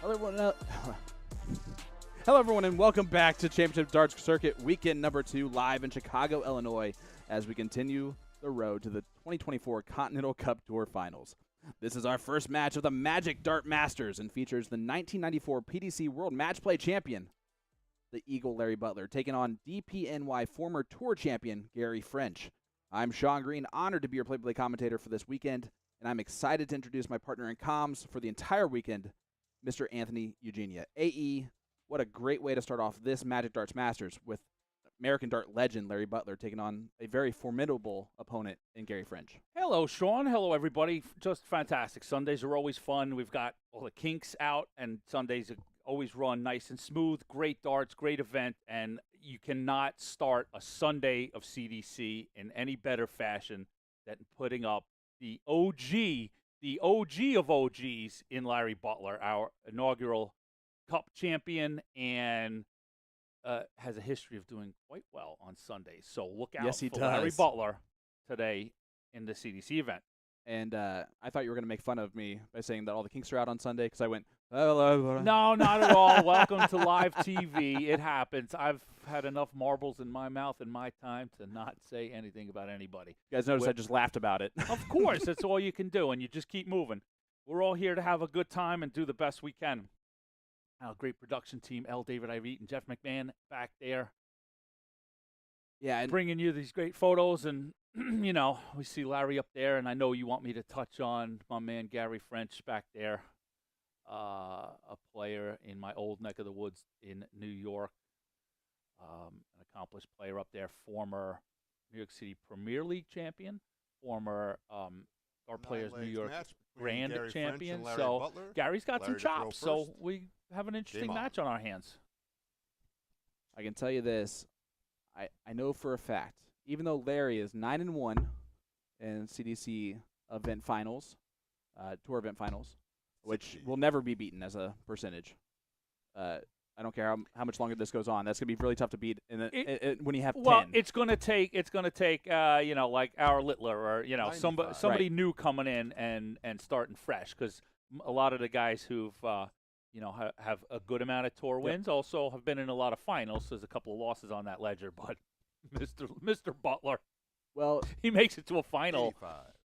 Hello, everyone. Hello, everyone, and welcome back to Championship Darts Circuit Weekend number 2, live in Chicago, Illinois, as we continue the road to the 2024 Continental Cup Tour Finals. This is our first match of the Magic Dart Masters and features the 1994 PDC World Match Play Champion, the Eagle Larry Butler, taking on DPNY former Tour Champion Gary French. I'm Sean Green, honored to be your play-by-play commentator for this weekend, and I'm excited to introduce my partner in comms for the entire weekend, Mr. Anthony Eugenia. AE, what a great way to start off this Magic Darts Masters with American Dart legend Larry Butler taking on a very formidable opponent in Gary French. Hello, Sean. Hello, everybody. Just fantastic. Sundays are always fun. We've got all the kinks out, and Sundays always run nice and smooth. Great darts, great event, and you cannot start a Sunday of CDC in any better fashion than putting up the OG of OGs in Larry Butler, our inaugural Cup champion, and has a history of doing quite well on Sundays. So look out for Larry Butler today in the CDC event. And I thought you were going to make fun of me by saying that all the kinks are out on Sunday because I went, hello. No, not at all. Welcome to live TV. It happens. I've had enough marbles in my mouth in my time to not say anything about anybody. You guys notice I just laughed about it. Of course. That's all you can do, and you just keep moving. We're all here to have a good time and do the best we can. Our great production team, L. David Ivette and Jeff McMahon back there. Yeah, and bringing you these great photos, and you know, we see Larry up there, and I know you want me to touch on my man Gary French back there, a player in my old neck of the woods in New York, an accomplished player up there, former New York City Premier League champion, former Dart Players New York Grand Gary champion. So Butler. Gary's got some chops, so we have an interesting match on our hands. I can tell you this. I know for a fact, even though Larry is 9-1 in CDC event finals, tour event finals, which will never be beaten as a percentage. I don't care how much longer this goes on. That's gonna be really tough to beat when you have 10. Well, it's gonna take you know, like our Littler or you know somebody new coming in and starting fresh, because a lot of the guys who've you know, have a good amount of tour wins. Also have been in a lot of finals. There's a couple of losses on that ledger, but Mr. Butler, well, he makes it to a final. 85.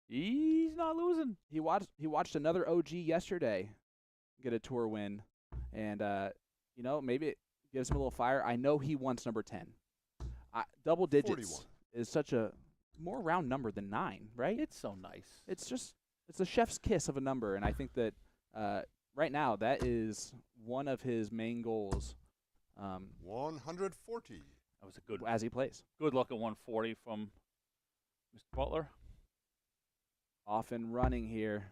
He's not losing. He watched another OG yesterday get a tour win, and you know, maybe it gives him a little fire. I know he wants number 10. Double digits 41. is such a more round number than 9, right? It's so nice. It's a chef's kiss of a number, and I think that right now that is one of his main goals. 140. That was a good as he plays. Good luck at 140 from Mr. Butler. Off and running here.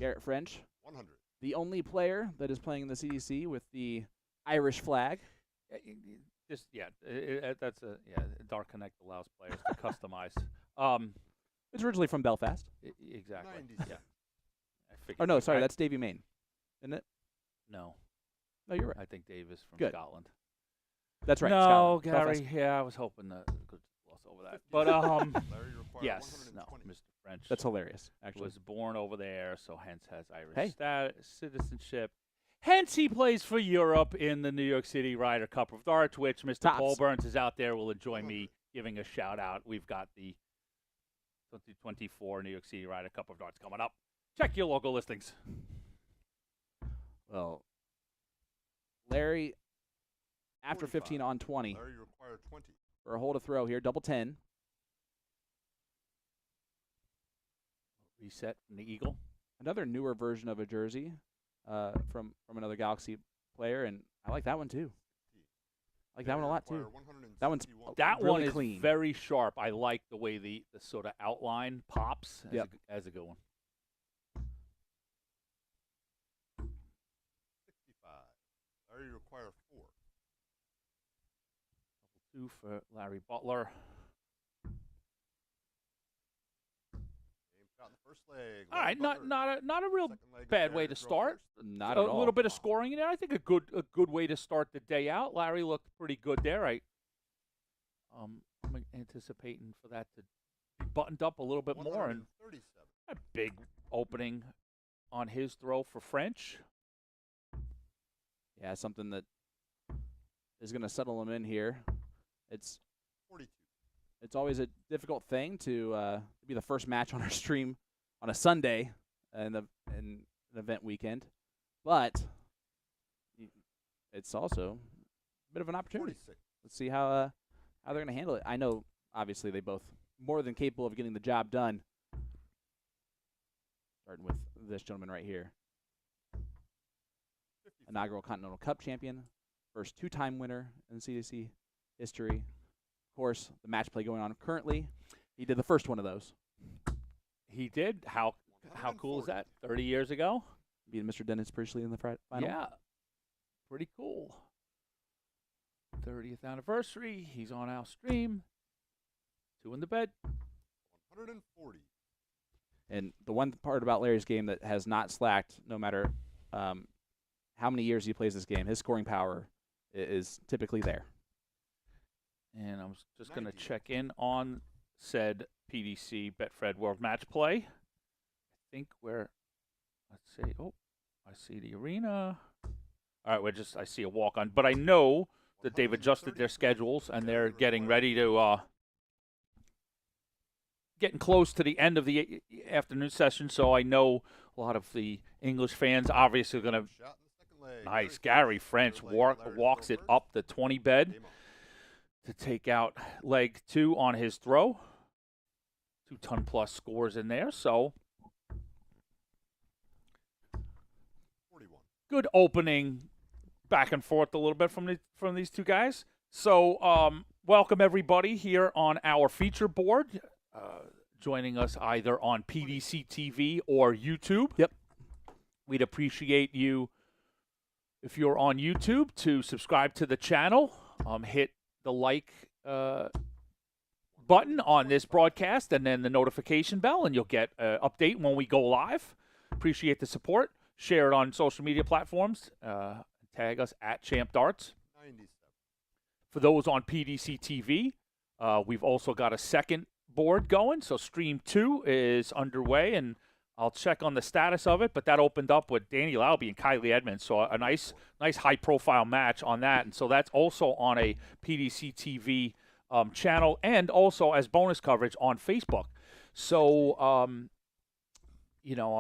Garrett French, 100. the only player that is playing in the CDC with the Irish flag. That's Dark Connect allows players to customize. It's originally from Belfast. Exactly. 90. Yeah. Oh no, sorry, that's Davy Main, isn't it? No, you're right. I think Dave is from Good. Scotland. That's right. No, Scotland. Gary. Belfast. Yeah, I was hoping to gloss over that. But Larry required yes, no, 120. Mr. French. That's hilarious. Actually, was born over there, so hence has Irish Hey. citizenship. Hence, he plays for Europe in the New York City Ryder Cup of Darts, which Mr. Tops. Paul Burns is out there. Will enjoy me giving a shout out. We've got the 2024 New York City Ryder Cup of Darts coming up. Check your local listings. well, Larry, after 45. 15 on 20, Larry required 20. for a hold to throw here, double 10. Reset from the Eagle. Another newer version of a jersey from another Galaxy player, and I like that one too. I like that one a lot too. That one's That really one is clean. very sharp. I like the way the sort of outline pops as a good one. 65. Larry required 4. 2 for Larry Butler. Game shot in the first leg. All right, not a real Second leg, bad Larry way to throw start. first. Not at all. A little bit of scoring in there. I think a good way to start the day out. Larry looked pretty good there. I'm anticipating for that to be buttoned up a little bit more, and 137. a big opening on his throw for French. Yeah, something that is going to settle him in here. It's 42. It's always a difficult thing to be the first match on our stream on a Sunday in an event weekend, but it's also a bit of an opportunity. 46. Let's see how they're going to handle it. I know, obviously, they both more than capable of getting the job done. Starting with this gentleman right here, 54. inaugural Continental Cup champion, first two-time winner in CDC history. Of course, the match play going on currently. He did the first one of those. He did. How cool is 140. that? 30 years ago. Beating Mr. Dennis Priestley in the final. Yeah, pretty cool. 30th anniversary. He's on our stream. 2 in the bed. 140. And the one part about Larry's game that has not slacked, no matter how many years he plays this game, his scoring power is typically there. And I'm just going to 90. check in on said PDC Betfred World Match Play. I think let's see. Oh, I see the arena. All right, I see a walk on. But I know that they've adjusted their schedules and they're getting ready to, getting close to the end of the afternoon session. So I know a lot of the English fans obviously are going to. Shot in the second leg. Nice. Gary French Third leg, Larry walks go it first. up the 20 bed. Game on. To take out leg 2 on his throw. 2-ton-plus scores in there, so 41. good opening back and forth a little bit from these two guys. So welcome everybody here on our feature board, joining us either on PDC TV or YouTube. Yep. We'd appreciate you, if you're on YouTube, to subscribe to the channel, hit the like button on this broadcast and then the notification bell, and you'll get an update when we go live. Appreciate the support. Share it on social media platforms. Tag us at Champ Darts. 97. For those on PDC TV, we've also got a second board going, so Stream 2 is underway, and I'll check on the status of it, but that opened up with Danny Lauby and Kylie Edmonds, so a nice high-profile match on that. And so that's also on a PDC TV channel and also as bonus coverage on Facebook. So, I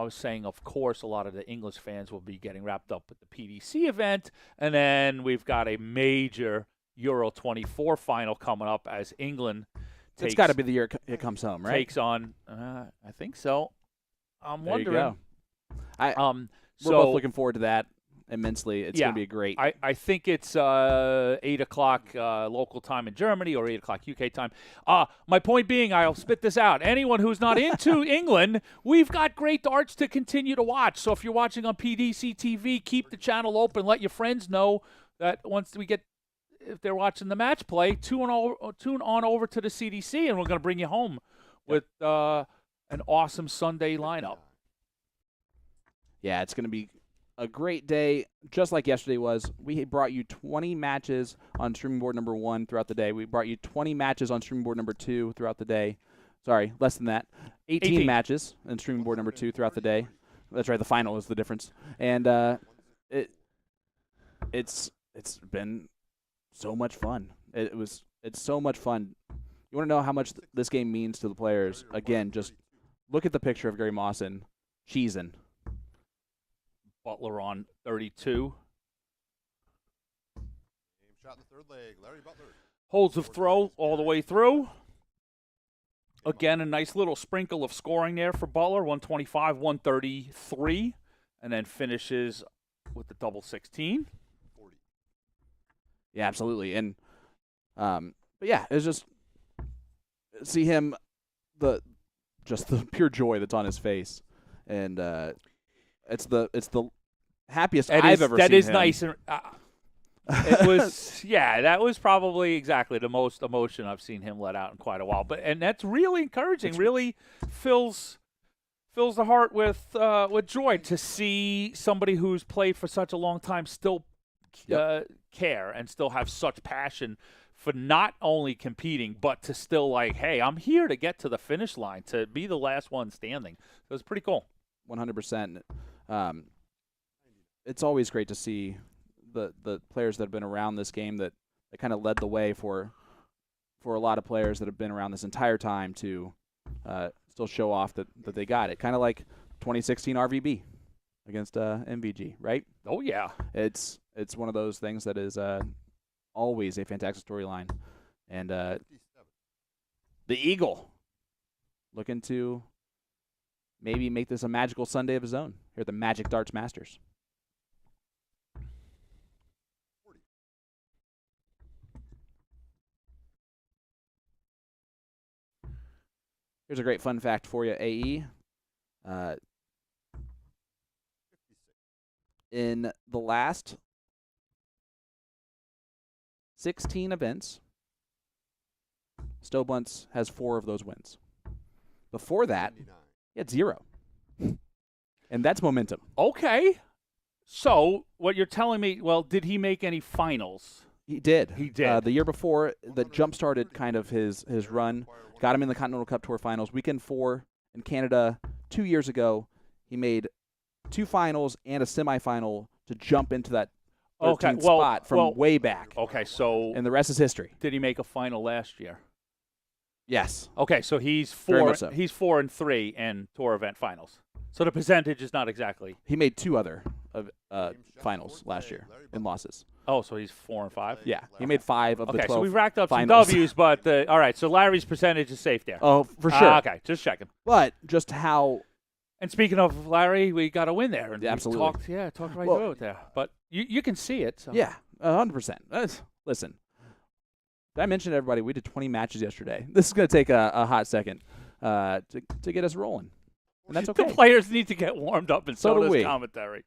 was saying, of course, a lot of the English fans will be getting wrapped up with the PDC event, and then we've got a major Euro 24 final coming up as England It's got to be the year it comes home, right? takes on, I think so. I'm There wondering. you go. We're So both looking forward to that immensely. It's going to be a great. I think it's 8 o'clock local time in Germany or 8 o'clock UK time. My point being, I'll spit this out. Anyone who's not into England, we've got great darts to continue to watch. So if you're watching on PDC TV, keep the channel open. Let your friends know that if they're watching the match play, tune on over to the CDC, and we're going to bring you home with an awesome Sunday lineup. Yeah, it's going to be a great day, just like yesterday was. We brought you 20 matches on streaming board number 1 throughout the day. We brought you 20 matches on streaming board number 2 throughout the day. Sorry, less than that. 18 matches on streaming board number 2 throughout the day. That's right, the final is the difference. And it's been so much fun. It's so much fun. You want to know how much this game means to the players? Again, just look at the picture of Gary Mawson cheesing. Butler on 32. Game shot in the third leg. Larry Butler. Holds of throw all the way through. Again, a nice little sprinkle of scoring there for Butler, 125, 133, and then finishes with the double 16. 40. Yeah, absolutely. And but yeah, it's just see him the pure joy that's on his face, and it's the happiest I've ever seen him. That is nice. It was, that was probably exactly the most emotion I've seen him let out in quite a while. And that's really encouraging. Really fills the heart with joy to see somebody who's played for such a long time still care and still have such passion for not only competing, but to still like, hey, I'm here to get to the finish line, to be the last one standing. So it's pretty cool. 100%. It's always great to see the players that have been around this game that kind of led the way for a lot of players that have been around this entire time to still show off that they got it. Kind of like 2016 RVB against MVG, right? Oh, yeah. It's one of those things that is always a fantastic storyline. And 57. the Eagle looking to maybe make this a magical Sunday of his own here at the Magic Darts Masters. 40. Here's a great fun fact for you, AE. 56. In the last 16 events, Stowe Bunce has 4 of those wins. Before that, 79. he had 0. And that's momentum. Okay. So what you're telling me, well, did he make any finals? He did. He did. The year before, that jump-started kind of his run, got him in the Continental Cup Tour Finals. Weekend 4 in Canada 2 years ago, he made 2 finals and a semifinal to jump into that 13th spot from way back. Okay, so And the rest is history. did he make a final last year? Yes. Okay, so he's Very 4. much so. He's 4-3 in tour event finals. So the percentage is not exactly. He made 2 other Game shot finals fourth last leg, year Larry in Butler. losses. Oh, so he's 4-5. Yeah, he made 5 of the Okay, 12 so we racked up finals. some W's, but all right. So Larry's percentage is safe there. Oh, for sure. Okay, just checking. But just how And speaking of Larry, we got a win there. And Yeah, we absolutely. talked right Well, through it there. But you can see it. So. Yeah, 100%. Listen, did I mention to everybody we did 20 matches yesterday? This is going to take a hot second to get us rolling, and that's okay. The players need to get warmed up, and So so do does we. commentary.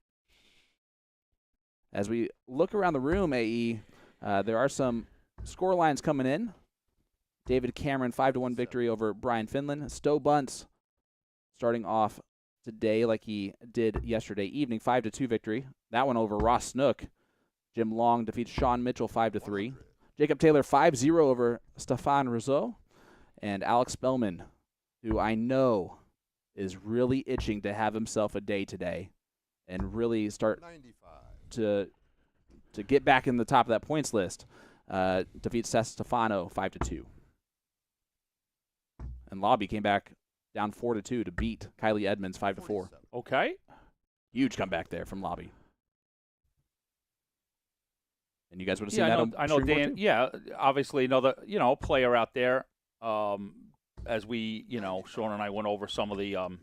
As we look around the room, AE, there are some score lines coming in. David Cameron, 5-1 victory over Brian Finland. Stowe Bunce starting off today like he did yesterday evening, 5-2 victory. That one over Ross Snook. Jim Long defeats Sean Mitchell 5-3. 100. Jacob Taylor 5-0 over Stefan Rizzo. And Alex Spellman, who I know is really itching to have himself a day today and really start 95. to get back in the top of that points list, defeats Seth Stefano 5-2. And Lobby came back down 4-2 to beat Kylie Edmonds 5-4. 47. Okay. Huge comeback there from Lobby. And you guys would have seen Yeah, that I on know Streamboard Dan. too? Yeah, obviously another player out there. As we Sean and I went over some of the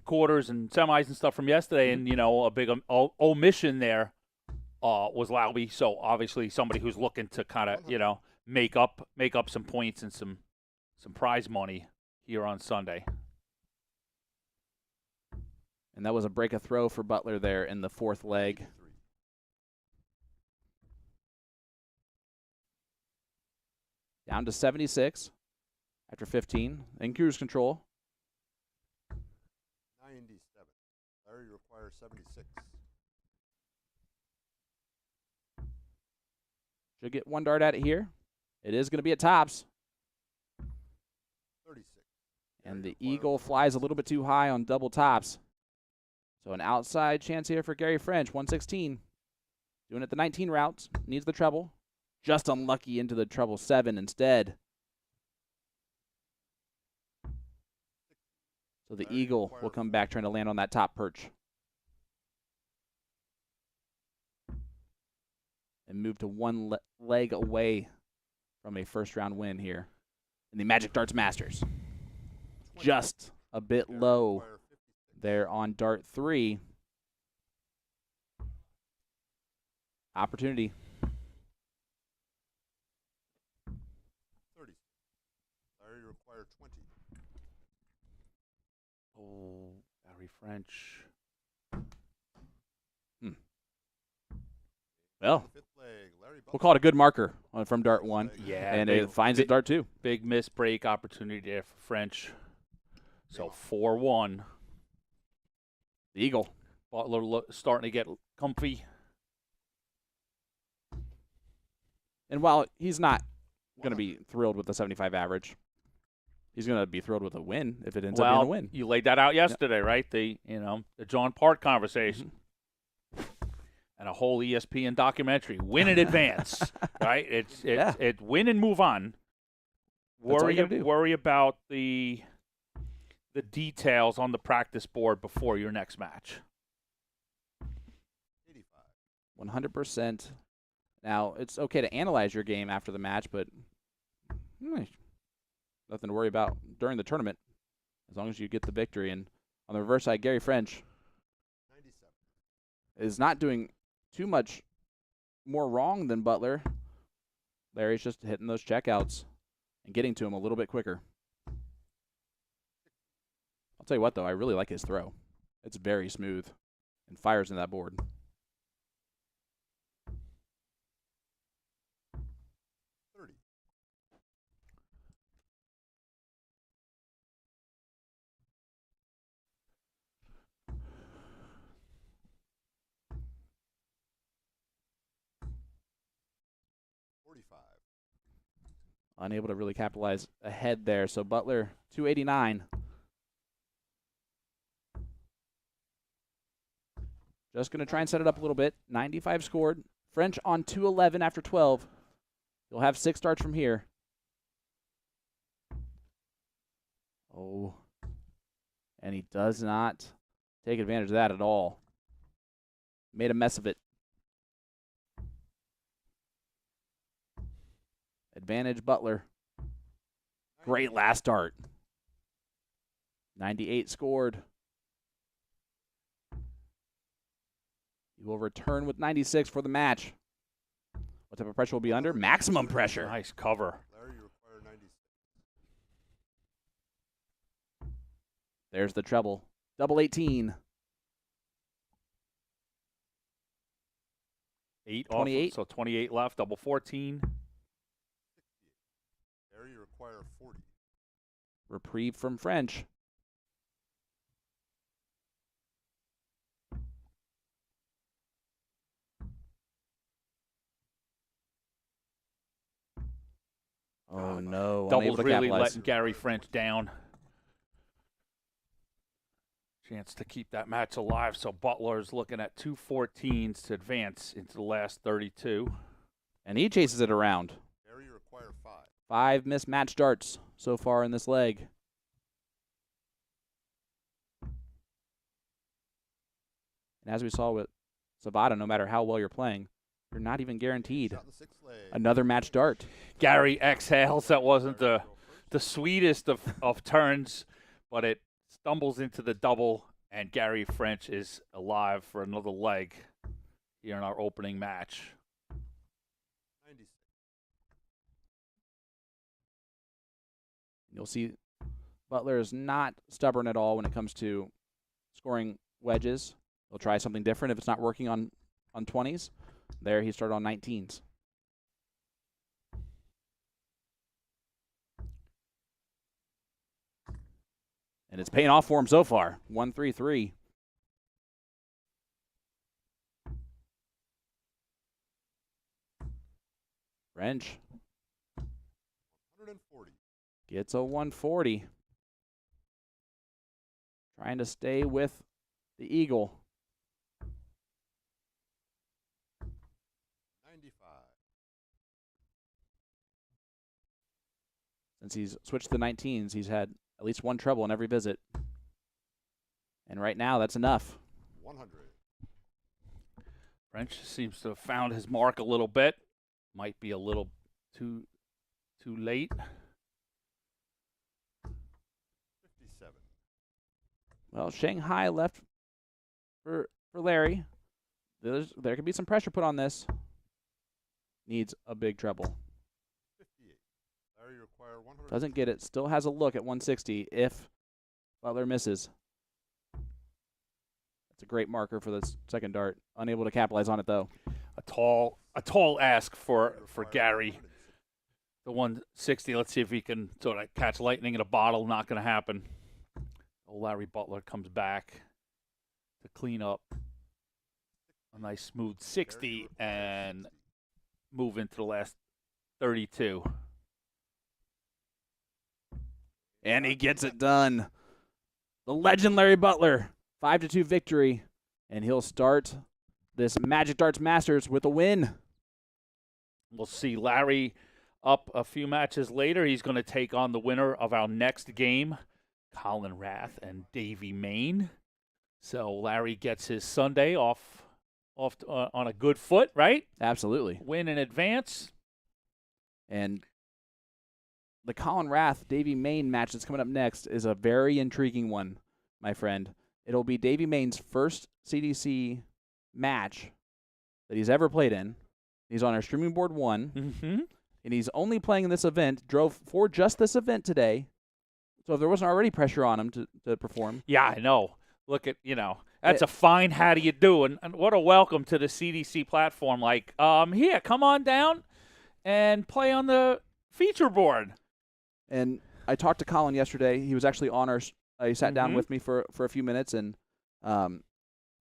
quarters and semis and stuff from yesterday, and a big omission there was Lobby. So obviously somebody who's looking to kind of make up some points and some prize money here on Sunday. And that was a break a throw for Butler there in the 4th leg. 83. Down to 76 after 15. In cruise control. 97. Larry requires 76. Should get 1 dart at it here. It is going to be at tops. 36. And Larry the requires Eagle flies a little bit too high on double tops. So an outside chance here for Gary French, 116. Doing it the 19 routes. Needs the treble. Just unlucky into the treble 7 instead. So the Larry Eagle will requires come back trying to land on that top perch. And move to 1 leg away from a first-round win here in the Magic Darts Masters. 20. Just a bit Larry low requires 56. there on dart 3. Opportunity. 30. Larry requires 20. Oh, Larry French. Well, 5th leg. Larry we'll call it a good marker from dart 1. Yeah, And big- it finds it dart 2. Big miss break opportunity there for French. So 4-1. The Eagle. Butler starting to get comfy. And while he's not going to be thrilled with the 75 average, he's going to be thrilled with a win if it ends up being a win. You laid that out yesterday, right? The John Part conversation. and a whole ESPN documentary. Win in advance, right? It's win and move on. That's all you gotta do. Worry about the details on the practice board before your next match. 85. 100%. Now, it's okay to analyze your game after the match, but nothing to worry about during the tournament as long as you get the victory. And on the reverse side, Gary French 97. is not doing too much more wrong than Butler. Larry's just hitting those checkouts and getting to him a little bit quicker. I'll tell you what, though, I really like his throw. It's very smooth and fires in that board. 30. Unable to really capitalize ahead there. So Butler, 289. Just going to try and set it up a little bit. 95 scored. French on 211 after 12. He'll have 6 starts from here. Oh. And he does not take advantage of that at all. Made a mess of it. Advantage Butler. Great last start. 98 scored. He will return with 96 for the match. What type of pressure will be under? Maximum pressure. Nice cover. Larry, you require 96. There's the treble. Double 18. 8 28. off, so 28 left. Double 14. 68. Larry, you require 40. Reprieve from French. Oh, no. Doubles Unable to really capitalize. letting Gary French down. Chance to keep that match alive. So Butler's looking at 2 14s to advance into the last 32. And he chases it around. Larry, you require 5. 5 mismatched darts so far in this leg. And as we saw with Savada, no matter how well you're playing, you're not even guaranteed Shot in the 6th leg. another match dart. Gary exhales. That wasn't the sweetest of turns, but it stumbles into the double, and Gary French is alive for another leg here in our opening match. 96. You'll see Butler is not stubborn at all when it comes to scoring wedges. He'll try something different if it's not working on 20s. There he started on 19s. And it's paying off for him so far. 1-3-3. French 140. gets a 140. Trying to stay with the Eagle. 95. Since he's switched to the 19s, he's had at least one treble in every visit. And right now, that's enough. 100. French seems to have found his mark a little bit. Might be a little too late. 57. Well, Shanghai left for Larry. There could be some pressure put on this. Needs a big treble. 58. Larry, you require 100. Doesn't get it. Still has a look at 160 if Butler misses. That's a great marker for this second dart. Unable to capitalize on it, though. A tall ask for Gary. The 160. Let's see if he can sort of catch lightning in a bottle. Not going to happen. Oh, Larry Butler comes back to clean up a nice smooth 60 and move into the last 32. And he gets it done. The legend Larry Butler, 5-2 victory, and he'll start this Magic Darts Masters with a win. We'll see Larry up a few matches later. He's going to take on the winner of our next game, Colin Rath and Davey Main. So Larry gets his Sunday off on a good foot, right? Absolutely. Win in advance. And the Colin Rath Davey Main match that's coming up next is a very intriguing one, my friend. It'll be Davey Main's first CDC match that he's ever played in. He's on our streaming board 1, and he's only playing in this event. Drove for just this event today. So if there wasn't already pressure on him to perform. Yeah, I know. Look at, that's a fine how do you do, and what a welcome to the CDC platform. Like, here, come on down and play on the feature board. And I talked to Colin yesterday. He was actually on our. He sat down with me for a few minutes, and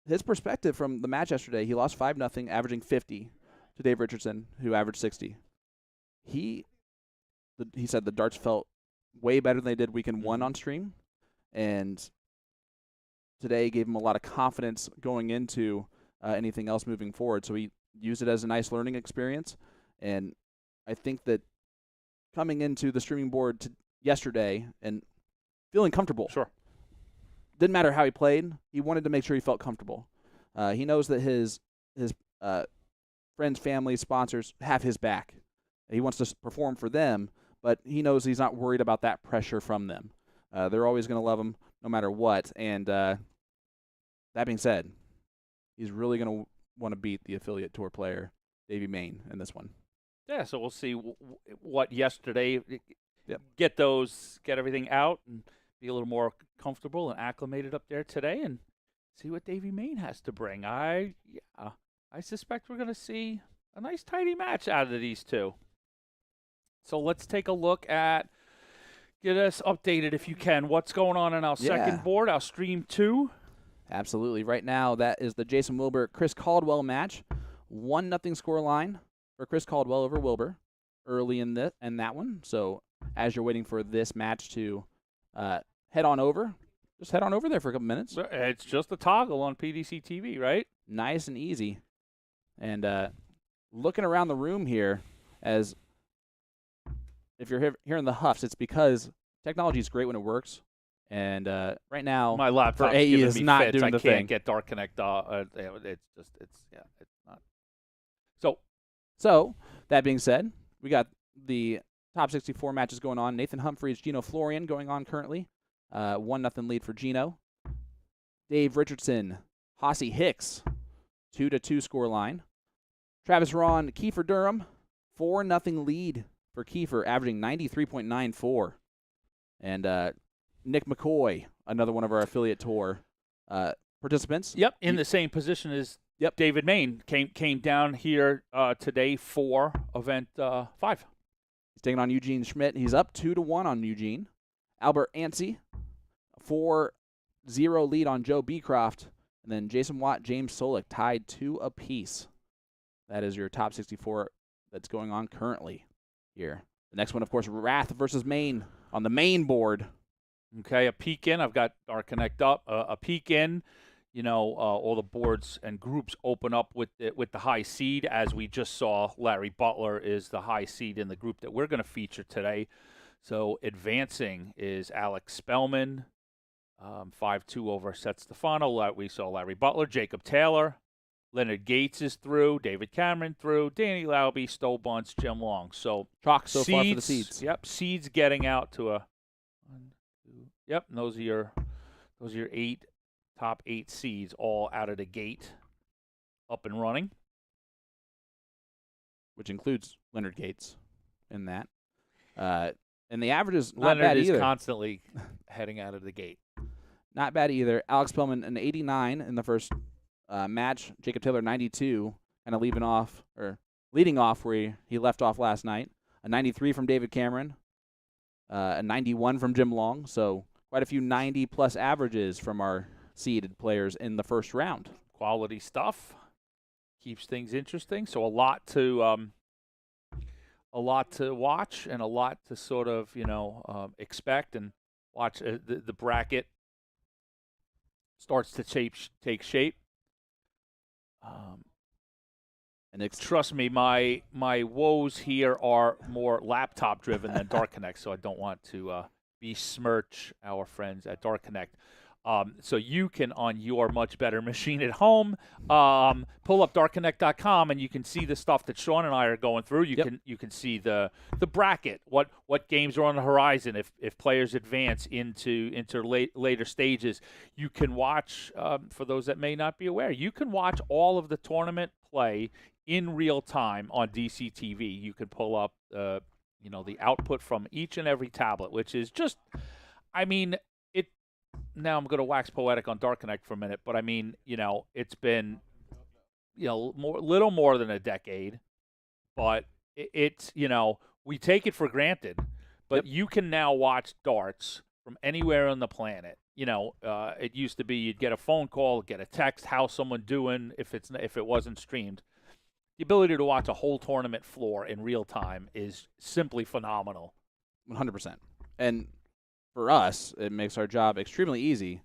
his perspective from the match yesterday, he lost 5-0, averaging 50 to Dave Richardson, who averaged 60. He said the darts felt way better than they did weekend 1 on stream, and today gave him a lot of confidence going into anything else moving forward. So he used it as a nice learning experience, and I think that coming into the streaming board yesterday and feeling comfortable. Sure. Didn't matter how he played. He wanted to make sure he felt comfortable. He knows that his friends, family, sponsors have his back. He wants to perform for them, but he knows he's not worried about that pressure from them. They're always going to love him no matter what. And that being said, he's really going to want to beat the affiliate tour player, Davey Main, in this one. Yeah, so we'll see what yesterday, Yep. get everything out and be a little more comfortable and acclimated up there today and see what Davey Main has to bring. I suspect we're going to see a nice tidy match out of these two. So let's take a look at, get us updated if you can, what's going on in our second board, our Stream 2. Absolutely. Right now, that is the Jason Wilbur, Chris Caldwell match. 1-0 score line for Chris Caldwell over Wilbur early in that one. So as you're waiting for this match to head on over, just head on over there for a couple minutes. It's just a toggle on PDC TV, right? Nice and easy. And looking around the room here, as if you're hearing the huffs, it's because technology is great when it works. And right now, my laptop for AE is not fits. doing the thing. I can't get Dark Connect. It's not. So that being said, we got the top 64 matches going on. Nathan Humphreys, Gino Florian going on currently. 1-0 lead for Gino. Dave Richardson, Hossie Hicks, 2-2 score line. Travis Ron, Kiefer Durham, 4-0 lead for Kiefer, averaging 93.94. And Nick McCoy, another one of our affiliate tour participants. Yep, in the same position as David Main. Came down here today for event 5. He's taking on Eugene Schmidt. He's up 2-1 on Eugene. Albert Ansey, 4-0 lead on Joe Beecroft. And then Jason Watt, James Solik tied 2 apiece. That is your top 64 that's going on currently here. The next one, of course, Rath versus Main on the main board. Okay, a peek in. I've got our Connect up. A peek in. All the boards and groups open up with the high seed, as we just saw. Larry Butler is the high seed in the group that we're going to feature today. So advancing is Alex Spellman, 5-2 over Seth Stefano. We saw Larry Butler, Jacob Taylor, Leonard Gates is through, David Cameron through, Danny Lauby, Stowe Bunce, Jim Long. So chalk so far for the seeds. Yep, seeds getting out to a. Yep, and those are your top 8 seeds all out of the gate, up and running. Which includes Leonard Gates in that. And the average is not Leonard bad is either. constantly heading out of the gate. Not bad either. Alex Spellman, an 89 in the first match. Jacob Taylor, 92, kind of leading off where he left off last night. A 93 from David Cameron. A 91 from Jim Long. So quite a few 90-plus averages from our seeded players in the first round. Quality stuff. Keeps things interesting. So a lot to watch and a lot to sort of expect and watch. The bracket starts to take shape. And it's Trust me, my woes here are more laptop driven than Dark Connect, so I don't want to besmirch our friends at Dark Connect. So you can, on your much better machine at home, pull up darkconnect.com and you can see the stuff that Sean and I are going through. You can see the bracket, what games are on the horizon if players advance into later stages. You can watch, for those that may not be aware, you can watch all of the tournament play in real time on DCTV. You can pull up the output from each and every tablet, which is just, I mean, now I'm going to wax poetic on Dark Connect for a minute, but I mean, it's been, little more than a decade, but it's, we take it for granted, but you can now watch darts from anywhere on the planet. It used to be you'd get a phone call, get a text, how's someone doing if it wasn't streamed. The ability to watch a whole tournament floor in real time is simply phenomenal. 100%. And for us, it makes our job extremely easy.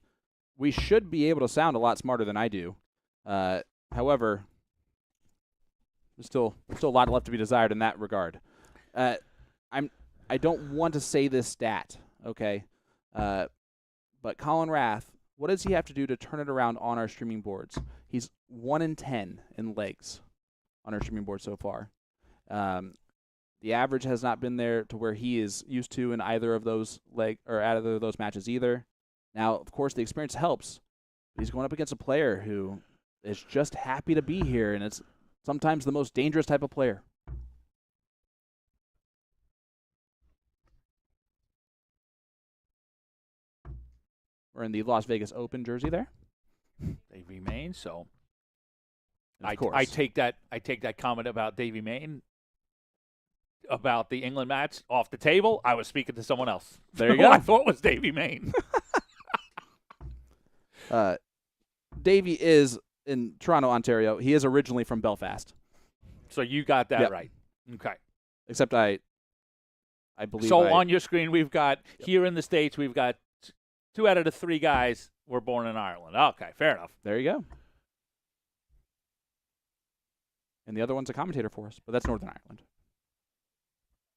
We should be able to sound a lot smarter than I do. However, there's still a lot left to be desired in that regard. I don't want to say this stat, okay? But Colin Rath, what does he have to do to turn it around on our streaming boards? He's 1 in 10 in legs on our streaming board so far. The average has not been there to where he is used to in either of those either of those matches either. Now, of course, the experience helps. He's going up against a player who is just happy to be here, and it's sometimes the most dangerous type of player. We're in the Las Vegas Open jersey there. They remain so. Of course. I take that comment about Davey Main about the England match off the table. I was speaking to someone else. There you go. I thought was Davey Main. Davey is in Toronto, Ontario. He is originally from Belfast. So you got that right. Okay. Except I believe. So on your screen, we've got here in the States, we've got 2 out of the 3 guys were born in Ireland. Okay, fair enough. There you go. And the other one's a commentator for us, but that's Northern Ireland.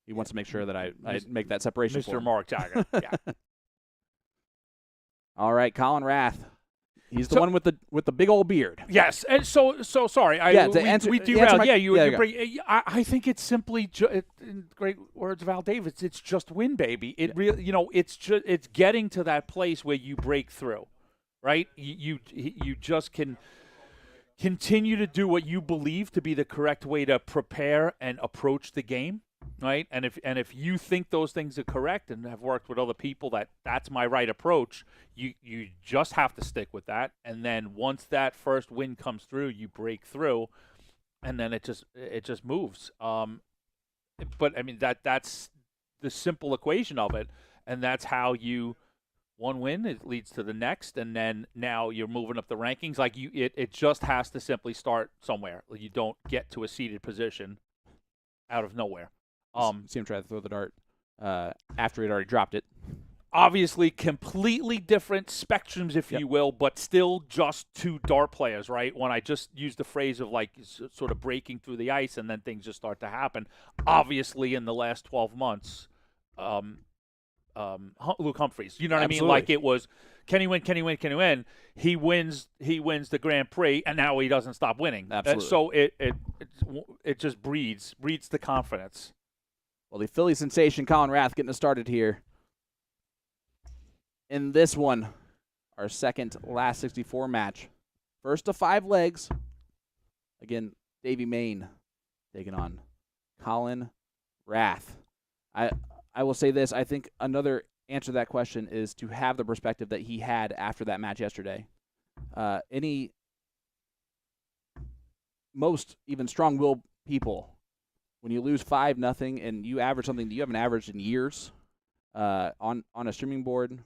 He wants to make sure that I make that separation for him. Mr. Mark Jagger. Yeah. All right, Colin Rath. He's the one with the big old beard. Yes, and so sorry. We derailed. I think it's simply in great words of Al Davis. It's just win, baby. It really, it's getting to that place where you break through, right? You just can continue to do what you believe to be the correct way to prepare and approach the game. Right, and if you think those things are correct and have worked with other people that's my right approach, you just have to stick with that. And then once that first win comes through, you break through, and then it just moves. But I mean that's the simple equation of it, and that's how one win it leads to the next, and then now you're moving up the rankings. Like it just has to simply start somewhere. You don't get to a seated position out of nowhere. See him try to throw the dart after he'd already dropped it. Obviously, completely different spectrums, if you will, but still just 2 dart players, right? When I just used the phrase of like sort of breaking through the ice and then things just start to happen. Obviously, in the last 12 months, Luke Humphreys, you know what I mean? Like it was, can he win? He wins the Grand Prix, and now he doesn't stop winning. Absolutely. So it just breeds the confidence. Well, the Philly sensation Colin Rath getting us started here. In this one, our second last 64 match. First of 5 legs. Again, Davey Main taking on Colin Rath. I will say this. I think another answer to that question is to have the perspective that he had after that match yesterday. Most even strong-willed people, when you lose 5-0 and you average something that you haven't averaged in years on a streaming board,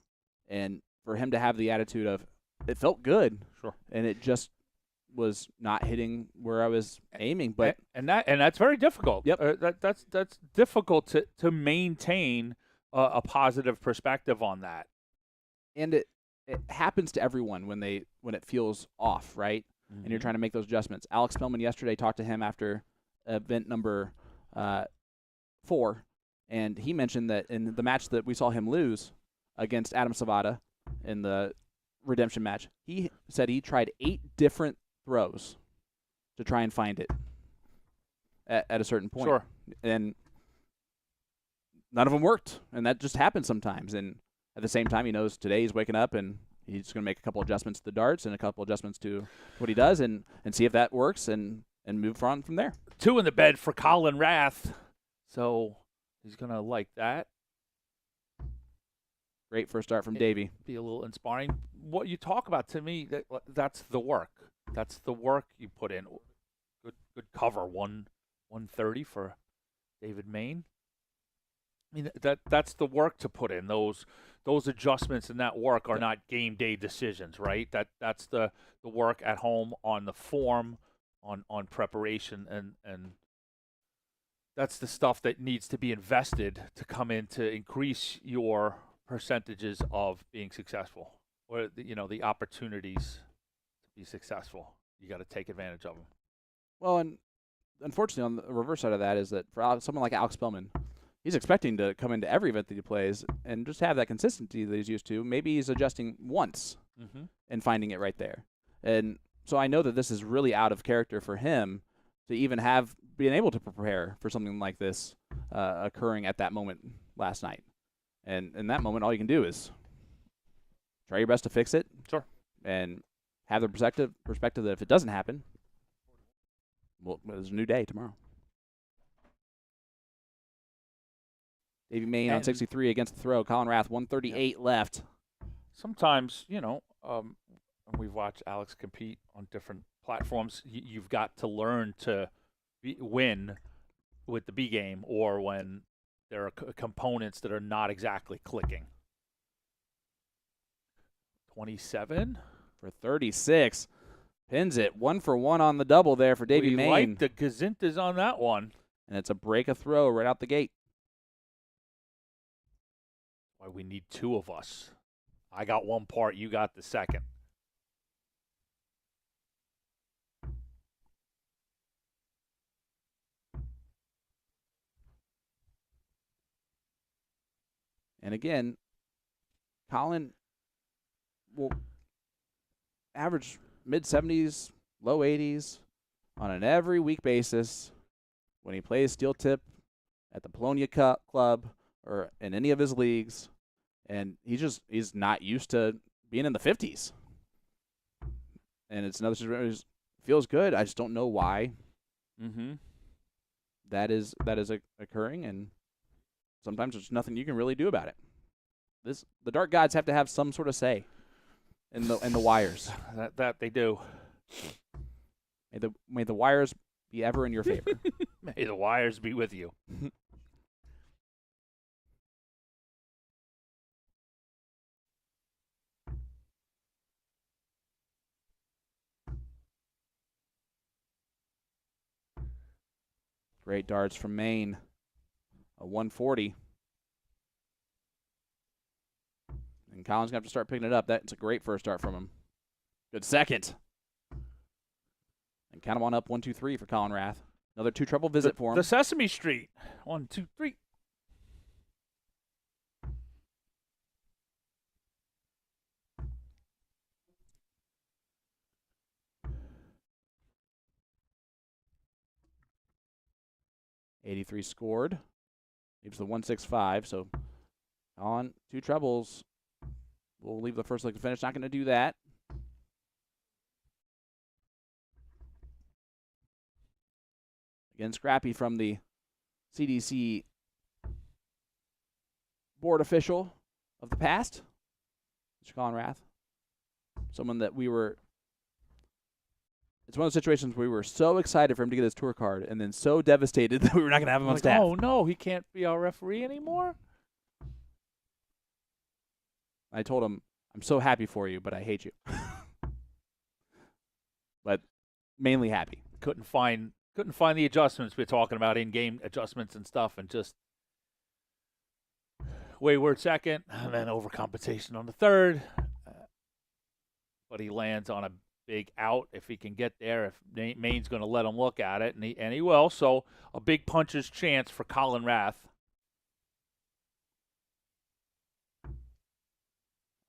and for him to have the attitude of it felt good, sure, and it just was not hitting where I was aiming, but and that's very difficult. Yep, that's difficult to maintain a positive perspective on that. And it happens to everyone when it feels off, right? and you're trying to make those adjustments. Alex Spellman yesterday talked to him after event number 4, and he mentioned that in the match that we saw him lose against Adam Savada in the redemption match, he said he tried 8 different throws to try and find it at a certain point. Sure. And none of them worked, and that just happens sometimes. And at the same time, he knows today he's waking up and he's going to make a couple adjustments to the darts and a couple adjustments to what he does and see if that works and move on from there. 2 in the bed for Colin Rath, so he's going to like that. Great first start from Davey. Be a little inspiring. What you talk about, to me, that's the work. That's the work you put in. Good cover, 130 for David Main. I mean, that's the work to put in. Those adjustments and that work are not game day decisions, right? That's the work at home on the form, on preparation, and that's the stuff that needs to be invested to come in to increase your percentages of being successful, or the opportunities to be successful. You got to take advantage of them. Well, and unfortunately, on the reverse side of that is that for someone like Alex Spellman, he's expecting to come into every event that he plays and just have that consistency that he's used to. Maybe he's adjusting once and finding it right there. And so I know that this is really out of character for him to even have been able to prepare for something like this occurring at that moment last night. And in that moment, all you can do is try your best to fix it. Sure. And have the perspective that if it doesn't happen, well, there's a new day tomorrow. Davey Main on 63 against the throw. Colin Rath, 138 left. Sometimes, when we've watched Alex compete on different platforms, you've got to learn to win with the B game, or when there are components that are not exactly clicking. 27 for 36. Pins it 1 for 1 on the double there for Davey Main. We like the gazintas on that one. And it's a break a throw right out the gate. Why we need 2 of us. I got one part, you got the second. And again, Colin will average mid-70s, low 80s on an every week basis when he plays steel tip at the Polonia Club or in any of his leagues. And he's not used to being in the 50s. And it's another situation that feels good. I just don't know why that is occurring, and sometimes there's nothing you can really do about it. The dart gods have to have some sort of say in the wires. That they do. May the wires be ever in your favor. May the wires be with you. Great darts from Maine. A 140. And Colin's going to have to start picking it up. That's a great first dart from him. Good second. And count him on up 1, 2, 3 for Colin Rath. Another 2 treble visit for him. The Sesame Street. 1, 2, 3. .83 scored. Leaves the 165. So on 2 trebles. We'll leave the first leg to finish. Not going to do that. Again, Scrappy from the CDC board official of the past, Mr. Colin Rath. Someone that it's one of those situations where we were so excited for him to get his tour card and then so devastated that we were not going to have him on staff. Oh, no, he can't be our referee anymore? I told him, I'm so happy for you, but I hate you. But mainly happy. Couldn't find the adjustments we're talking about, in-game adjustments and stuff, and just wayward second, and then overcompensation on the third. But he lands on a big out if he can get there. If Maine's going to let him look at it, and he will. So a big puncher's chance for Colin Rath.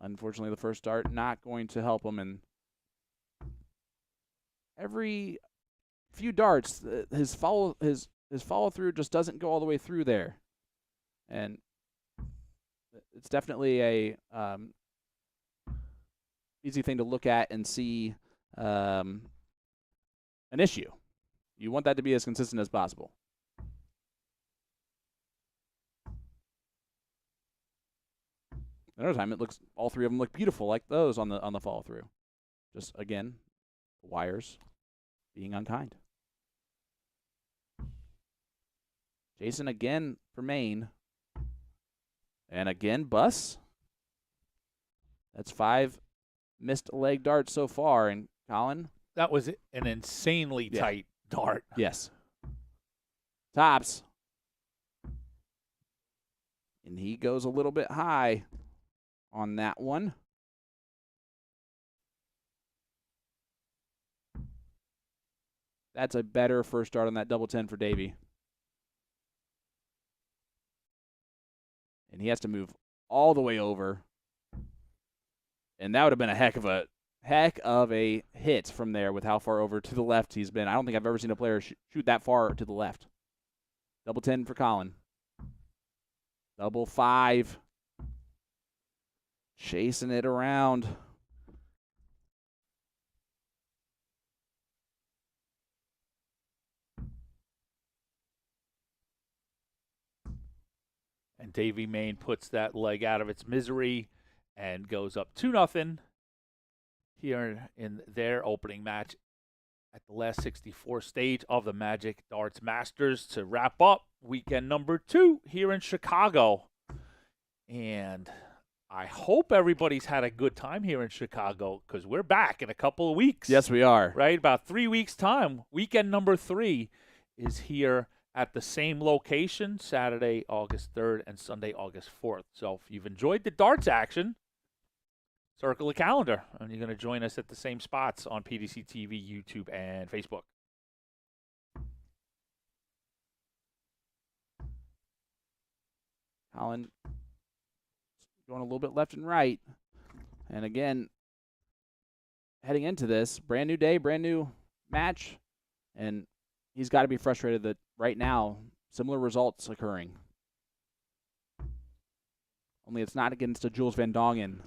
Unfortunately, the first start not going to help him, and every few darts, his follow through just doesn't go all the way through there, and it's definitely a easy thing to look at and see an issue. You want that to be as consistent as possible. Another time, all three of them look beautiful like those on the follow through. Just again, the wires being unkind. Jason again for Maine, and again Buss. That's 5 missed leg darts so far, and Colin. That was an insanely tight dart. Yes. Tops. And he goes a little bit high on that one. That's a better first dart on that double 10 for Davey. And he has to move all the way over. And that would have been a heck of a hit from there with how far over to the left he's been. I don't think I've ever seen a player shoot that far to the left. Double 10 for Colin. Double 5. Chasing it around. And Davey Maine puts that leg out of its misery and goes up 2-0 here in their opening match at the last 64 stage of the Magic Darts Masters to wrap up weekend number 2 here in Chicago. And I hope everybody's had a good time here in Chicago because we're back in a couple of weeks. Yes, we are. Right? About 3 weeks' time. Weekend number 3 is here at the same location, Saturday, August 3rd and Sunday, August 4th. So if you've enjoyed the darts action, circle the calendar, and you're going to join us at the same spots on PDC TV, YouTube, and Facebook. Colin going a little bit left and right. And again, heading into this, brand new day, brand new match, and he's got to be frustrated that right now, similar results occurring. Only it's not against a Jules Van Dongen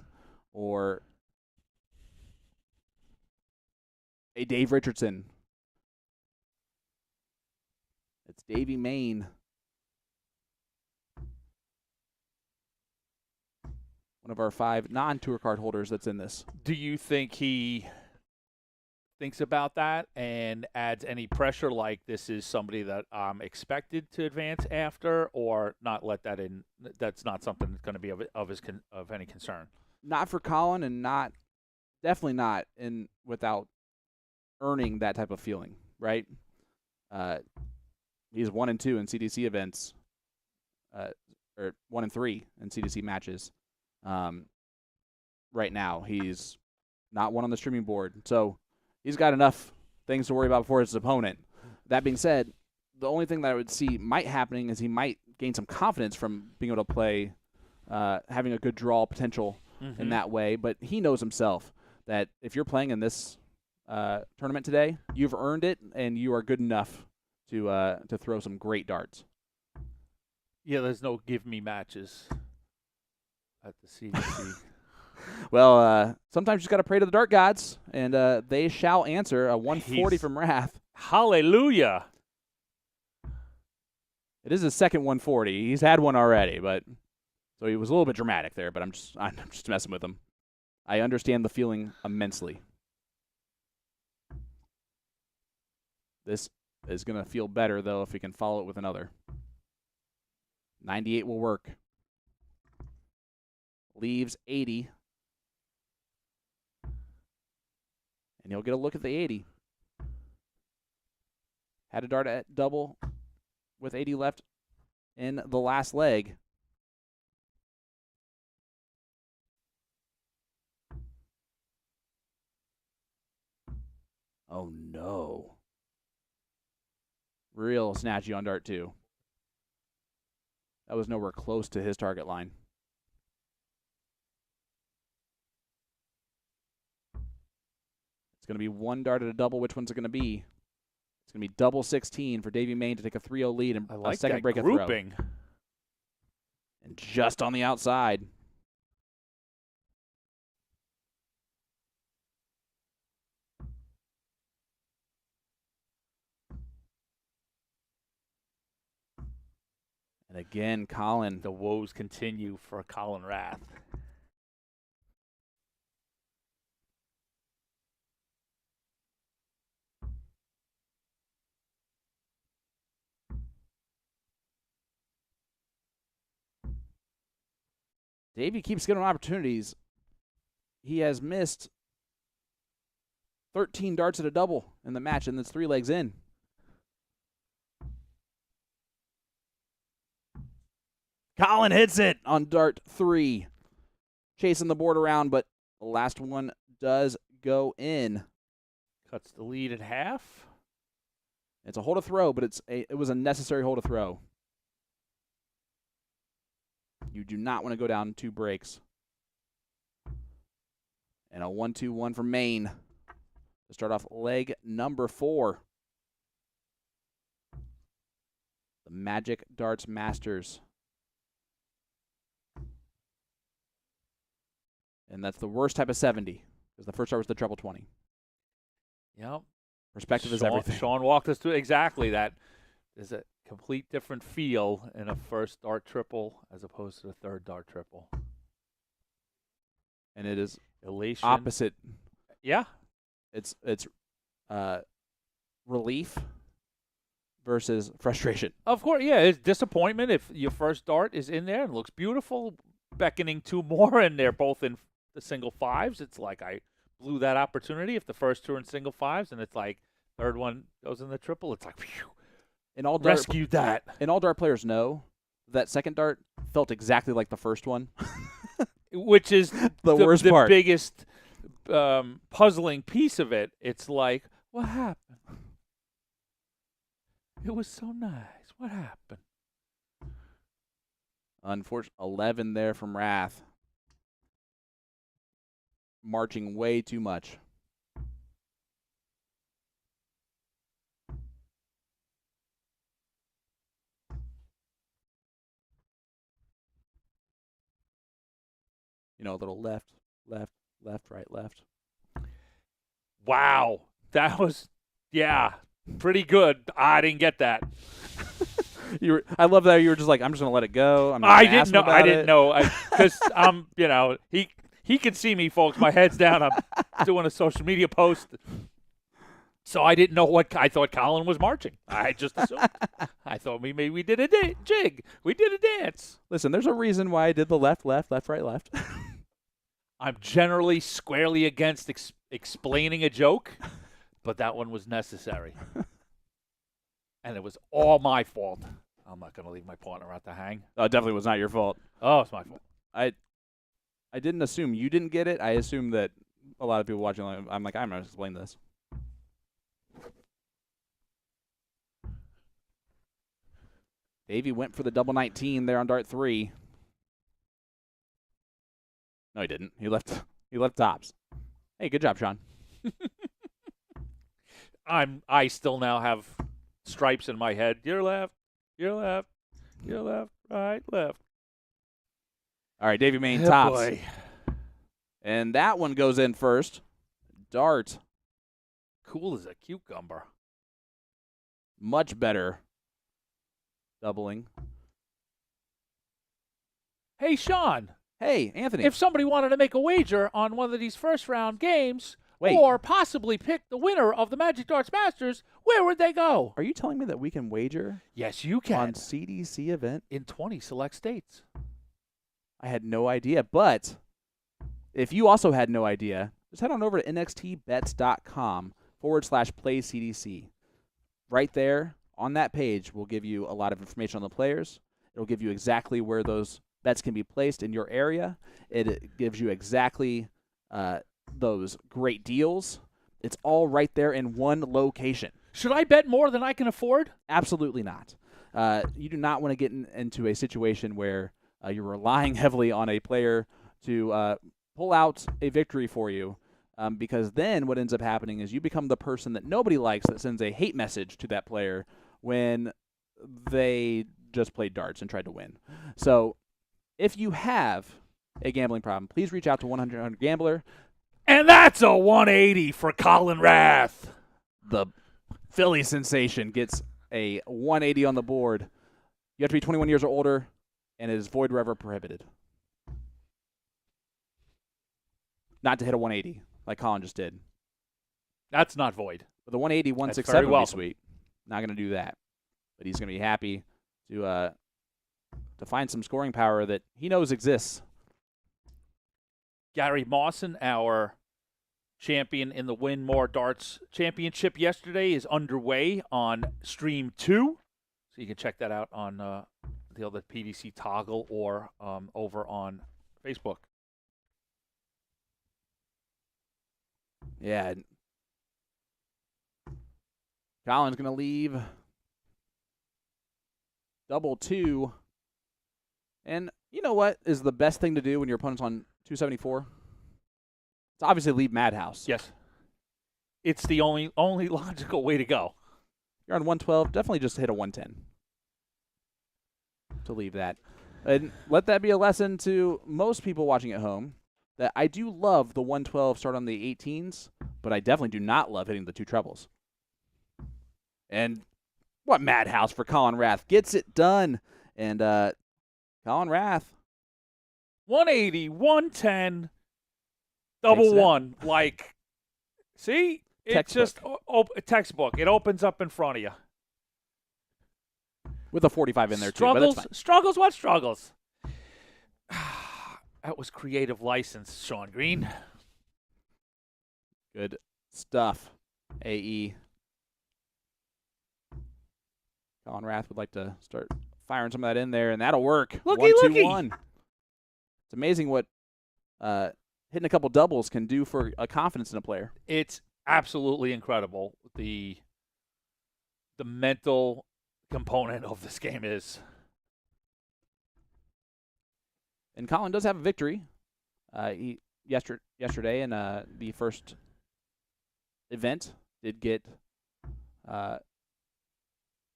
or a Dave Richardson. It's Davey Maine. One of our 5 non-tour card holders that's in this. Do you think he thinks about that and adds any pressure, like this is somebody that I'm expected to advance after, or not let that in? That's not something that's going to be of any concern. Not for Colin, and definitely not without earning that type of feeling, right? He's 1 and 2 in CDC events, or 1 and 3 in CDC matches. Right now, he's not one on the streaming board, so he's got enough things to worry about before his opponent. That being said, the only thing that I would see might happening is he might gain some confidence from being able to play, having a good draw potential in that way. But he knows himself that if you're playing in this tournament today, you've earned it, and you are good enough to throw some great darts. Yeah, there's no give me matches at the CDC. Well, sometimes you just got to pray to the dart gods, and they shall answer. A 140 from Rath. Hallelujah. It is his second 140. He's had one already, but so he was a little bit dramatic there. But I'm just messing with him. I understand the feeling immensely. This is gonna feel better though if we can follow it with another. 98 will work. Leaves 80. And he'll get a look at the 80. Had a dart at double with 80 left in the last leg. Oh, no. Real snatchy on dart 2. That was nowhere close to his target line. It's going to be one dart at a double. Which one's it going to be? It's going to be double 16 for Davey Main to take a 3-0 lead and I like a second that break of throw. grouping. And just on the outside. And again, Colin. The woes continue for Colin Rath. Davey keeps getting opportunities. He has missed 13 darts at a double in the match, and it's 3 legs in. Colin hits it on dart 3. Chasing the board around, but the last one does go in. Cuts the lead at half. It's a hole to throw, but it was a necessary hole to throw. You do not want to go down 2 breaks. And a 1-2-1 for Maine to start off leg number 4. The Magic Darts Masters. And that's the worst type of 70, because the first dart was the treble 20. Yep. Perspective is everything. Sean walked us through exactly that. There's a complete different feel in a first dart triple as opposed to a third dart triple. And it is Elation. opposite. Yeah. It's relief versus frustration. Of course, yeah. It's disappointment if your first dart is in there and looks beautiful, beckoning 2 more, and they're both in the single 5s. It's like I blew that opportunity. If the first 2 are in single 5s and it's like third one goes in the triple, it's like, phew. And all dart, Rescued that. And all dart players know that second dart felt exactly like the first one. Which is the worst part. The biggest puzzling piece of it. It's like, what happened? It was so nice. What happened? Unfortunately, 11 there from Rath. Marching way too much. You know, a little left, left, left, right, left. Wow. That was, yeah, pretty good. I didn't get that. I love that you were just like, I'm just gonna let it go. I didn't know because you know, he can see me, folks. My head's down. I'm doing a social media post, so I didn't know what I thought. Colin was marching. I just assumed. I thought maybe we did a jig. We did a dance. Listen, there's a reason why I did the left, left, left, right, left. I'm generally squarely against explaining a joke, but that one was necessary. And it was all my fault. I'm not going to leave my partner out to hang. Oh, it definitely was not your fault. Oh, it's my fault. I didn't assume you didn't get it. I assumed that a lot of people watching, I'm like, I'm going to explain this. Davey went for the double 19 there on dart 3. No, he didn't. He left tops. Hey, good job, Sean. I still now have stripes in my head. Your left, your left, your left, right, left. All right, Davey Main Oh, tops. boy. And that one goes in first. Dart. Cool as a cucumber. Much better. Doubling. Hey, Sean. Hey, Anthony. If somebody wanted to make a wager on one of these first-round games or possibly pick the winner of the Magic Darts Masters, where would they go? Are you telling me that we can wager Yes, you can. on CDC event? In 20 select states. I had no idea. But if you also had no idea, just head on over to nxtbets.com/playcdc. Right there on that page will give you a lot of information on the players. It'll give you exactly where those bets can be placed in your area. It gives you exactly those great deals. It's all right there in one location. Should I bet more than I can afford? Absolutely not. You do not want to get into a situation where you're relying heavily on a player to pull out a victory for you, because then what ends up happening is you become the person that nobody likes that sends a hate message to that player when they just played darts and tried to win. So if you have a gambling problem, please reach out to 100-100-GAMBLER. And that's a 180 for Colin Rath. The Philly sensation gets a 180 on the board. You have to be 21 years or older, and it is void wherever prohibited. Not to hit a 180 like Colin just did. That's not void. But the 180, 167 would be sweet. Not going to do that. But he's going to be happy to find some scoring power that he knows exists. Gary Mawson, our champion in the Win More Darts Championship yesterday, is underway on Stream 2. So you can check that out on the other PDC Toggle or over on Facebook. Yeah. Colin's going to leave double 2. And you know what is the best thing to do when your opponent's on 274? It's obviously leave Madhouse. Yes. It's the only logical way to go. You're on 112, definitely just hit a 110 to leave that. And let that be a lesson to most people watching at home that I do love the 112 start on the 18s, but I definitely do not love hitting the 2 trebles. And what Madhouse for Colin Rath. Gets it done. And Colin Rath. 180, 110, double one. Like, see? It's Textbook. just a textbook. It opens up in front of you. With a 45 in there, too, but that's fine. Struggles, what struggles? That was creative license, Sean Green. Good stuff, AE. Colin Rath would like to start firing some of that in there, and that'll work. Looky. 1-2-1. It's amazing what hitting a couple doubles can do for a confidence in a player. It's absolutely incredible. The mental component of this game is. And Colin does have a victory. He yesterday in the first event did get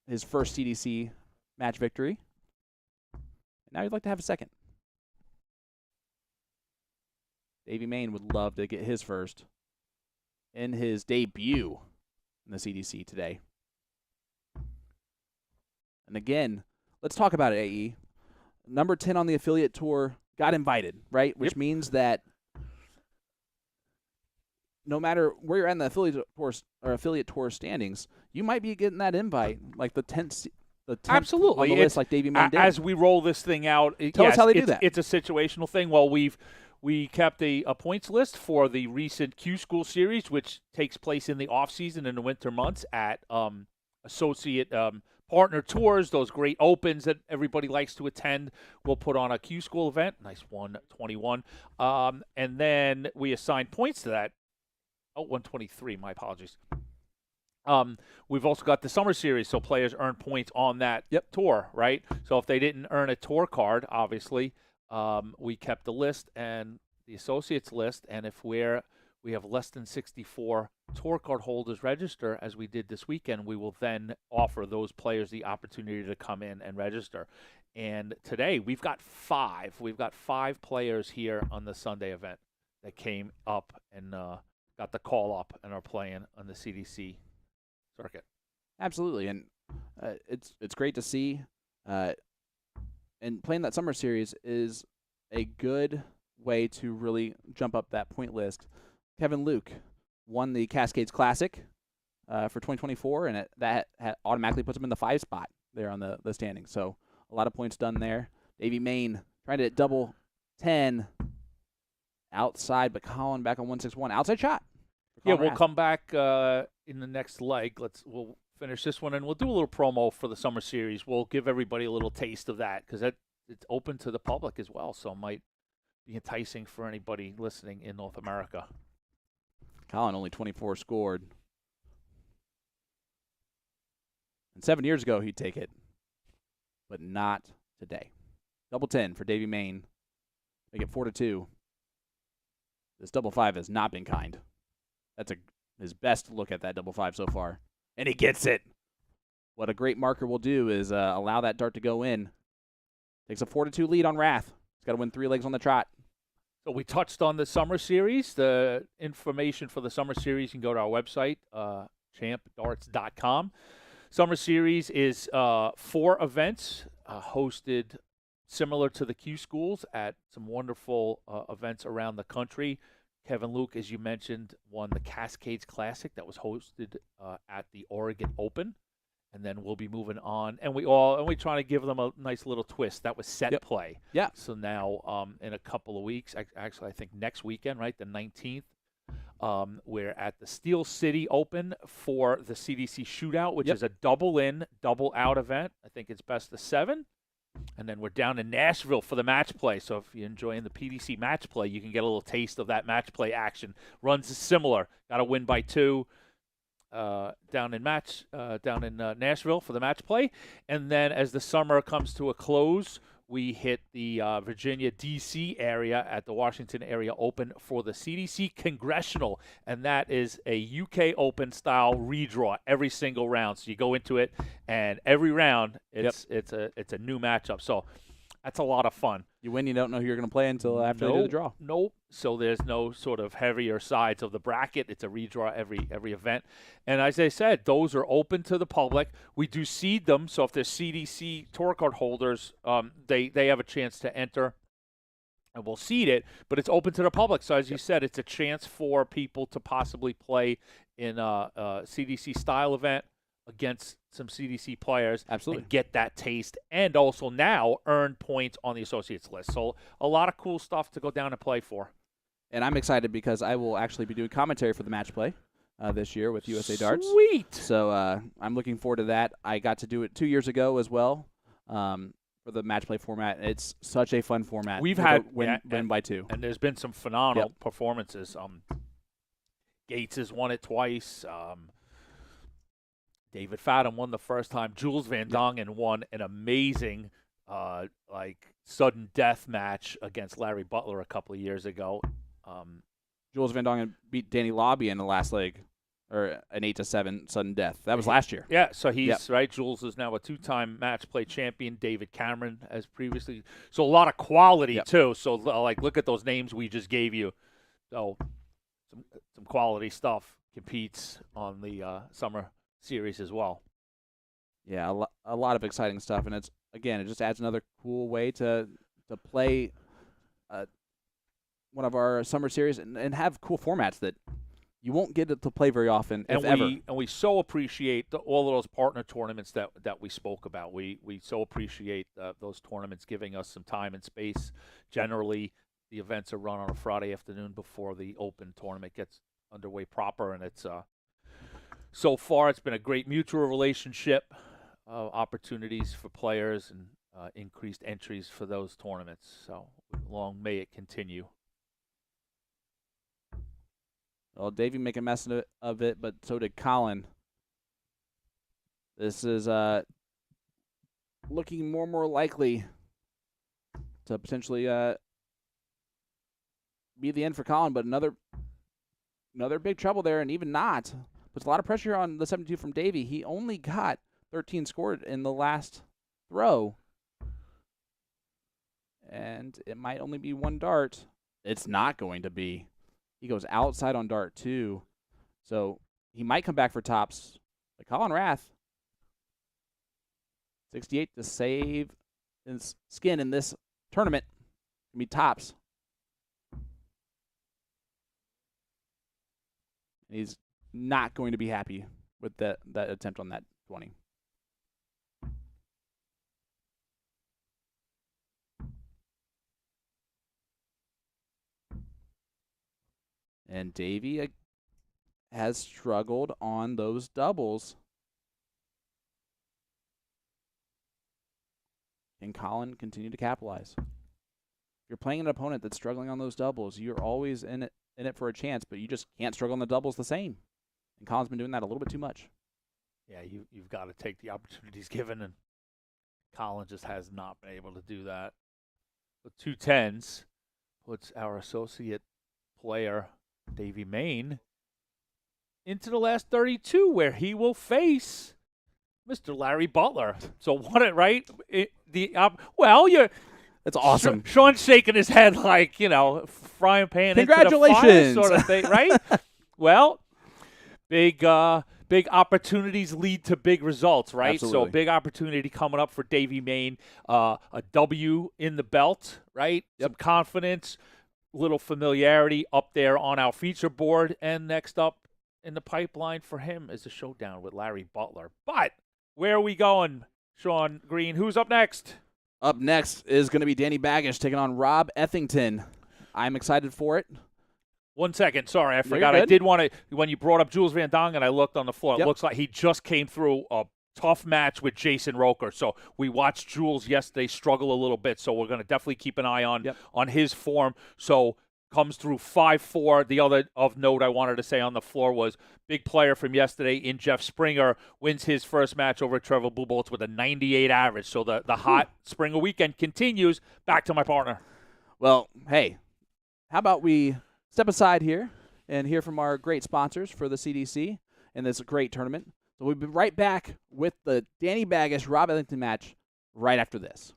his first CDC match victory. And now he'd like to have a second. Davey Main would love to get his first in his debut in the CDC today. And again, let's talk about it, AE. Number 10 on the affiliate tour got invited, right? Which means that no matter where you're at in the affiliate tour standings, you might be getting that invite, like the 10th Absolutely. on the list, like Davey Main did. As we roll this thing out, Tell us how they do that. It's a situational thing. Well, we kept a points list for the recent Q School Series, which takes place in the off season in the winter months at associate partner tours, those great opens that everybody likes to attend. We'll put on a Q School event, nice 121, and then we assign points to that. 123, my apologies. We've also got the summer series, so players earn points on that tour, right? So if they didn't earn a tour card, obviously, we kept the list and the associates list, and if we have less than 64 tour card holders register, as we did this weekend, we will then offer those players the opportunity to come in and register. And today we've got 5. We've got 5 players here on the Sunday event that came up and got the call up and are playing on the CDC circuit. Absolutely, and it's great to see. And playing that summer series is a good way to really jump up that point list. Kevin Luke won the Cascades Classic for 2024, and that automatically puts him in the 5 spot there on the standings. So a lot of points done there. Davey Main trying to double 10 outside, but Colin back on 161. Outside shot. Yeah, we'll come back in the next leg. We'll finish this one, and we'll do a little promo for the summer series. We'll give everybody a little taste of that because it's open to the public as well, so it might be enticing for anybody listening in North America. Colin only 24 scored. And 7 years ago, he'd take it. But not today. Double 10 for Davy Main. Make it 4-2. This double 5 has not been kind. That's his best look at that double 5 so far. And he gets it. What a great marker will do is allow that dart to go in. Takes a 4-2 lead on Rath. He's got to win 3 legs on the trot. So we touched on the summer series. The information for the summer series, you can go to our website, champdarts.com. Summer series is 4 events hosted similar to the Q schools at some wonderful events around the country. Kevin Luke, as you mentioned, won the Cascades Classic that was hosted at the Oregon Open. And then we'll be moving on, and we trying to give them a nice little twist. That was set play. Yeah. So now, in a couple of weeks, actually, I think next weekend, right, the 19th, we're at the Steel City Open for the CDC Shootout, which is a double-in, double-out event. I think it's best of 7. And then we're down in Nashville for the match play. So if you're enjoying the PDC match play, you can get a little taste of that match play action. Runs is similar. Got to win by 2. Down in Nashville for the match play. And then as the summer comes to a close, we hit the Virginia, D.C. area at the Washington Area Open for the CDC Congressional. And that is a UK Open style redraw every single round. So you go into it, and every round it's a new matchup. So that's a lot of fun. You win, you don't know who you're going to play until after they do the draw. Nope. So there's no sort of heavier sides of the bracket. It's a redraw every event. And as I said, those are open to the public. We do seed them. So if they're CDC tour card holders, they have a chance to enter. And we'll seed it, but it's open to the public. So as you said, it's a chance for people to possibly play in a CDC style event against some CDC players. Absolutely. And get that taste, and also now earn points on the associates list. So a lot of cool stuff to go down and play for. And I'm excited because I will actually be doing commentary for the match play this year with USA Darts. Sweet. So I'm looking forward to that. I got to do it 2 years ago as well for the match play format. It's such a fun format. We've had win by 2. And there's been some phenomenal performances. Gates has won it twice. David Fadden won the first time. Jules Van Dongen won an amazing sudden death match against Larry Butler a couple of years ago. Jules Van Dongen beat Danny Lobby in the last leg, or an 8-7 sudden death. That was last year. Yeah, so he's right. Jules is now a 2-time match play champion. David Cameron has previously. So a lot of quality too. So look at those names we just gave you. So some quality stuff competes on the summer series as well. Yeah, a lot of exciting stuff, and it just adds another cool way to play one of our summer series and have cool formats that you won't get to play very often, if ever. And we so appreciate all of those partner tournaments that we spoke about. We so appreciate those tournaments giving us some time and space. Generally, the events are run on a Friday afternoon before the Open tournament gets underway proper, and it's so far, it's been a great mutual relationship, opportunities for players, and increased entries for those tournaments. So long may it continue. Well, Davey make a mess of it, but so did Colin. This is looking more and more likely to potentially be the end for Colin, but another big trouble there, and even not. Puts a lot of pressure on the 72 from Davey. He only got 13 scored in the last throw. And it might only be 1 dart. It's not going to be. He goes outside on dart 2. So he might come back for tops. But Colin Rath, 68 to save his skin in this tournament. Can be tops. And he's not going to be happy with that attempt on that 20. And Davey has struggled on those doubles. Can Colin continue to capitalize? you're playing an opponent that's struggling on those doubles, you're always in it for a chance, but you just can't struggle on the doubles the same. And Colin's been doing that a little bit too much. Yeah, you've got to take the opportunities given, and Colin just has not been able to do that. The 210s puts our associate player, Davey Main, into the last 32, where he will face Mr. Larry Butler. So what it right? That's awesome. Sean's shaking his head like, frying pan into the fire Congratulations. sort of thing, right? Well, big opportunities lead to big results, right? Absolutely. So big opportunity coming up for Davey Main. A W in the belt, right? Yep. Some confidence, little familiarity up there on our feature board. And next up in the pipeline for him is a showdown with Larry Butler. But where are we going, Sean Green? Who's up next? Up next is going to be Danny Baggish taking on Rob Ethington. I'm excited for it. 1 second. Sorry, I you're forgot. good. I did want to, when you brought up Jules Van Dongen, I looked on the floor. Yep. It looks like he just came through a tough match with Jason Roker. So we watched Jules yesterday struggle a little bit. So we're going to definitely keep an eye on his form. So comes through 5-4. The other of note I wanted to say on the floor was big player from yesterday in Jeff Springer wins his first match over Trevor Blue Bullets with a 98 average. So the hot Springer weekend continues. Back to my partner. Well, hey, how about we step aside here and hear from our great sponsors for the CDC and this great tournament. So we'll be right back with the Danny Baggish Rob Ethington match right after this.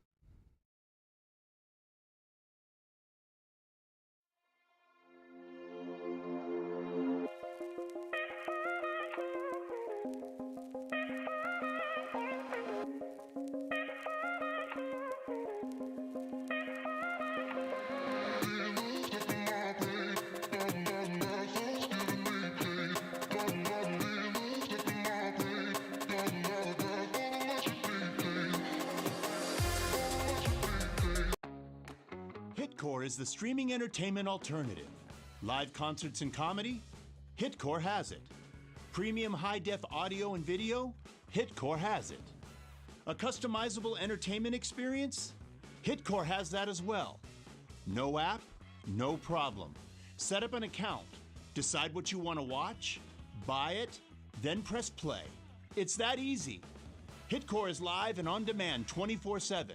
Hitcore is the streaming entertainment alternative. Live concerts and comedy? Hitcore has it. Premium high-def audio and video? Hitcore has it. A customizable entertainment experience? Hitcore has that as well. No app? No problem. Set up an account. Decide what you want to watch, buy it, then press play. It's that easy. Hitcore is live and on demand 24/7.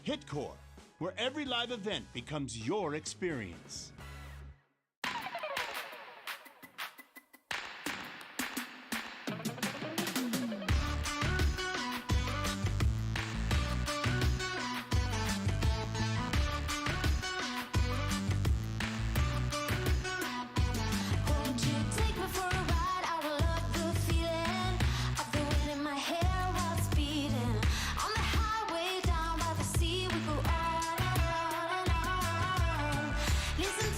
Hitcore, where every live event becomes your experience. Won't you take me for a ride? I will love the feeling of the wind in my hair while speeding on the highway down by the sea. We go on and on and on. Listen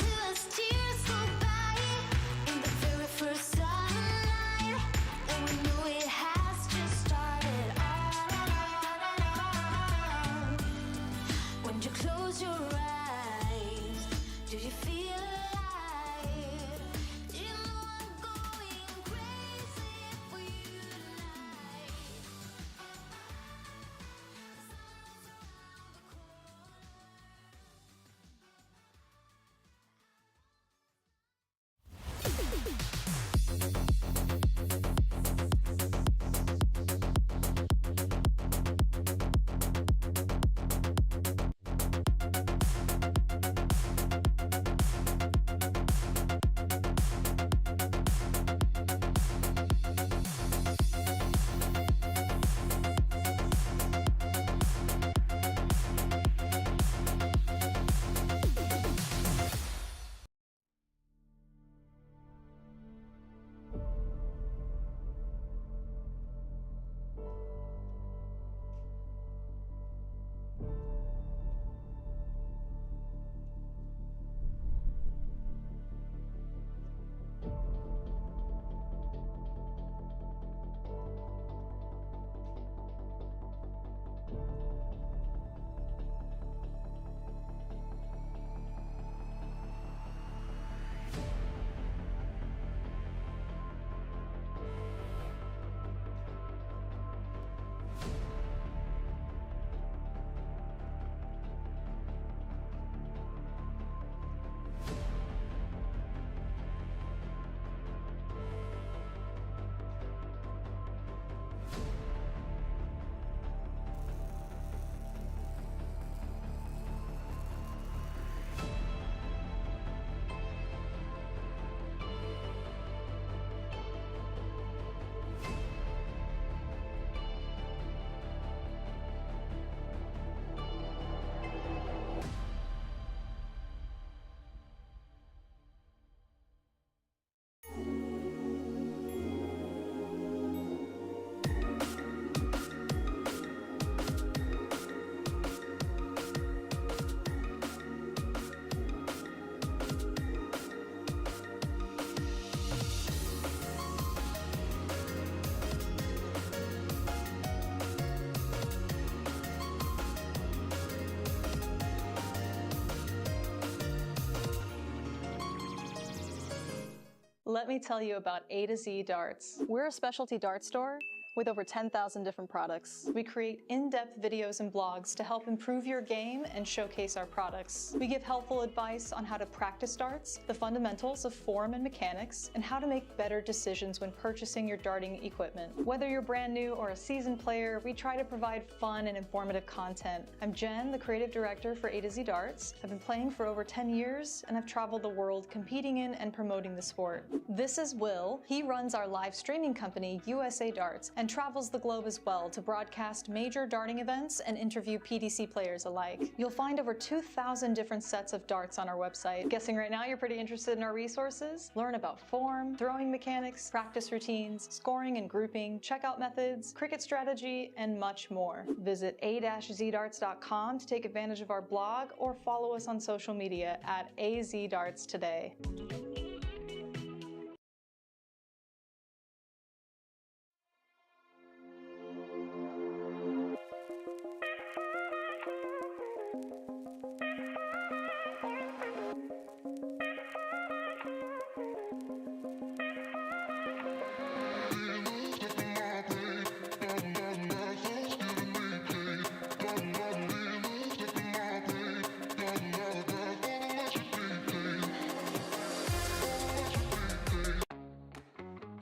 Let me tell you about A to Z Darts. We're a specialty dart store with over 10,000 different products. We create in-depth videos and blogs to help improve your game and showcase our products. We give helpful advice on how to practice darts, the fundamentals of form and mechanics, and how to make better decisions when purchasing your darting equipment. Whether you're brand new or a seasoned player, we try to provide fun and informative content. I'm Jen, the creative director for A to Z Darts. I've been playing for over 10 years, and I've traveled the world competing in and promoting the sport. This is Will. He runs our live streaming company, USA Darts, and travels the globe as well to broadcast major darting events and interview PDC players alike. You'll find over 2,000 different sets of darts on our website. Guessing right now you're pretty interested in our resources? Learn about form, throwing mechanics, practice routines, scoring and grouping, checkout methods, cricket strategy, and much more. Visit a-zdarts.com to take advantage of our blog or follow us on social media at AZDarts today.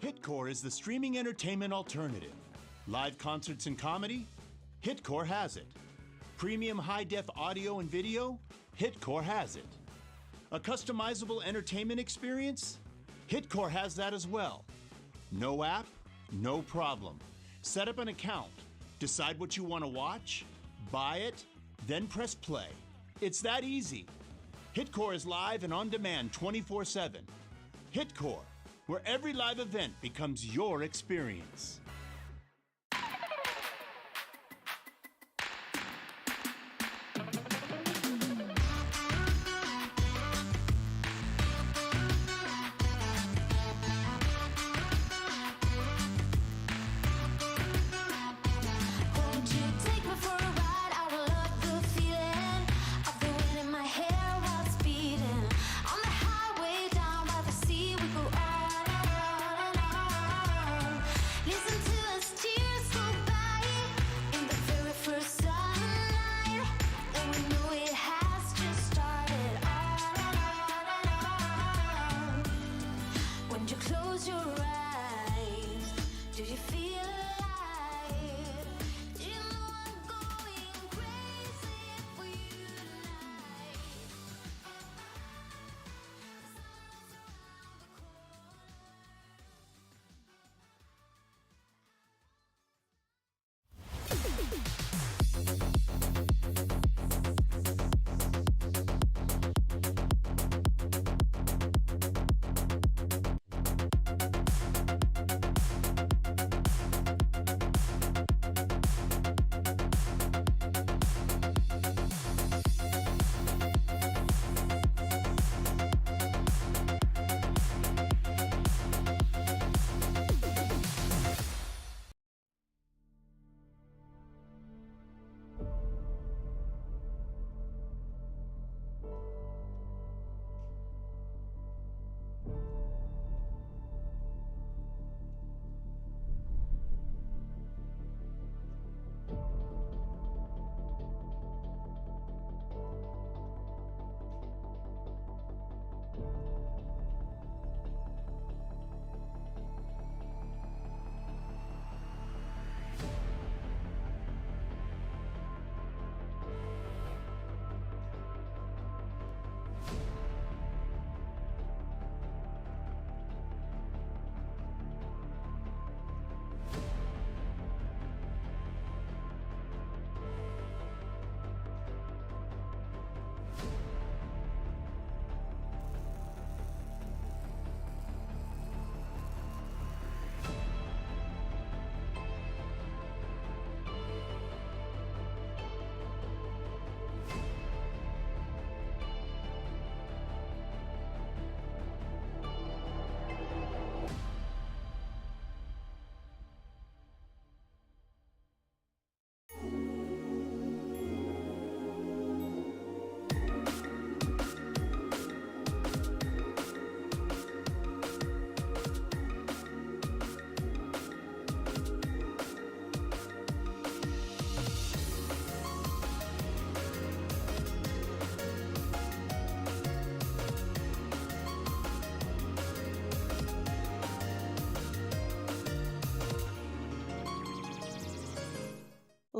Hitcore is the streaming entertainment alternative. Live concerts and comedy? Hitcore has it. Premium high-def audio and video? Hitcore has it. A customizable entertainment experience? Hitcore has that as well. No app? No problem. Set up an account, decide what you want to watch, buy it, then press play. It's that easy. Hitcore is live and on demand 24/7. Hitcore, where every live event becomes your experience. Won't you take me for a ride? I will love the feeling of the wind in my hair while speeding on the highway down by the sea. We go on and on and on. Listen to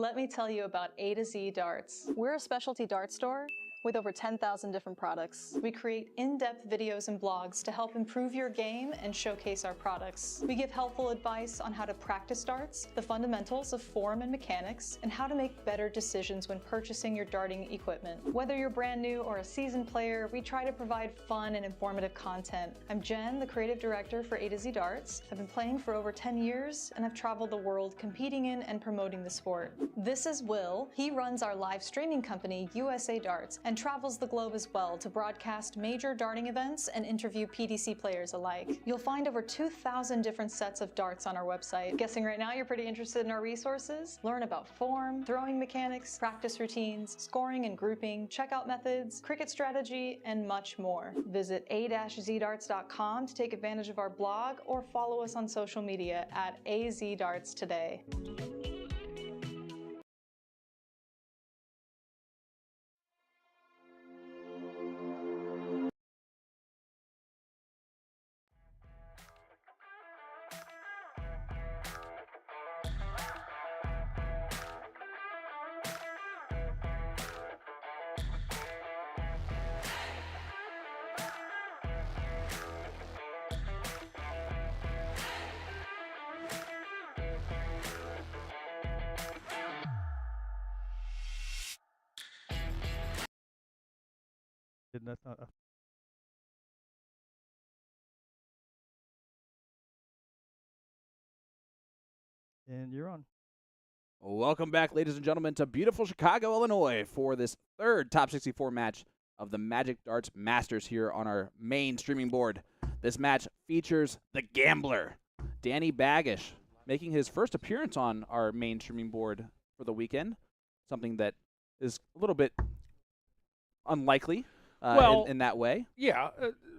Let me tell you about A to Z Darts. We're a specialty dart store with over 10,000 different products. We create in-depth videos and blogs to help improve your game and showcase our products. We give helpful advice on how to practice darts, the fundamentals of form and mechanics, and how to make better decisions when purchasing your darting equipment. Whether you're brand new or a seasoned player, we try to provide fun and informative content. I'm Jen, the creative director for A to Z Darts. I've been playing for over 10 years, and I've traveled the world competing in and promoting the sport. This is Will. He runs our live streaming company, USA Darts, and travels the globe as well to broadcast major darting events and interview PDC players alike. You'll find over 2,000 different sets of darts on our website. Guessing right now you're pretty interested in our resources? Learn about form, throwing mechanics, practice routines, scoring and grouping, checkout methods, cricket strategy, and much more. Visit a-zdarts.com to take advantage of our blog or follow us on social media at AZDarts today. That's not. And you're on. Welcome back, ladies and gentlemen, to beautiful Chicago, Illinois, for this third Top 64 match of the Magic Darts Masters here on our main streaming board. This match features the Gambler, Danny Baggish, making his first appearance on our main streaming board for the weekend, something that is a little bit unlikely in that way. Yeah.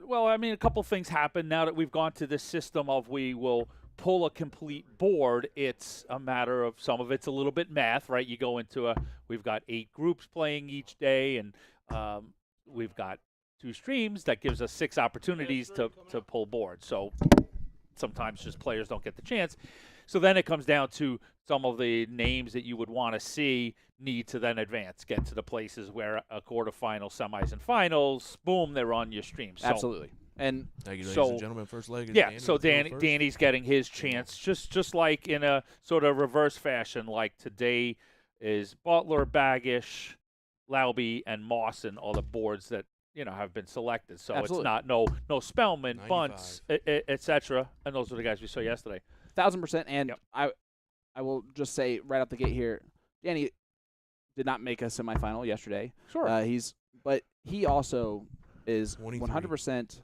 Well, I mean, a couple things happen now that we've gone to this system of we will pull a complete board. It's a matter of some of it's a little bit math, right? You go into we've got 8 groups playing each day, and we've got 2 streams. That gives us 6 opportunities to pull boards. So sometimes just players don't get the chance. So then it comes down to some of the names that you would want to see need to then advance, get to the places where a quarterfinal, semis, and finals, boom, they're on your stream. So, Absolutely. And thank you, ladies so, and gentlemen. First leg is yeah, Danny. so Danny's getting his chance, just like in a sort of reverse fashion. Like today is Butler, Baggish, Lauby, and Mawson, all the boards that have been selected. So Absolutely. It's not no Spellman, 95. Bunts, etc. And those were the guys we saw yesterday. 1,000%. And Yep. I will just say right out the gate here, Danny did not make a semifinal yesterday. Sure. But he also is 23. 100%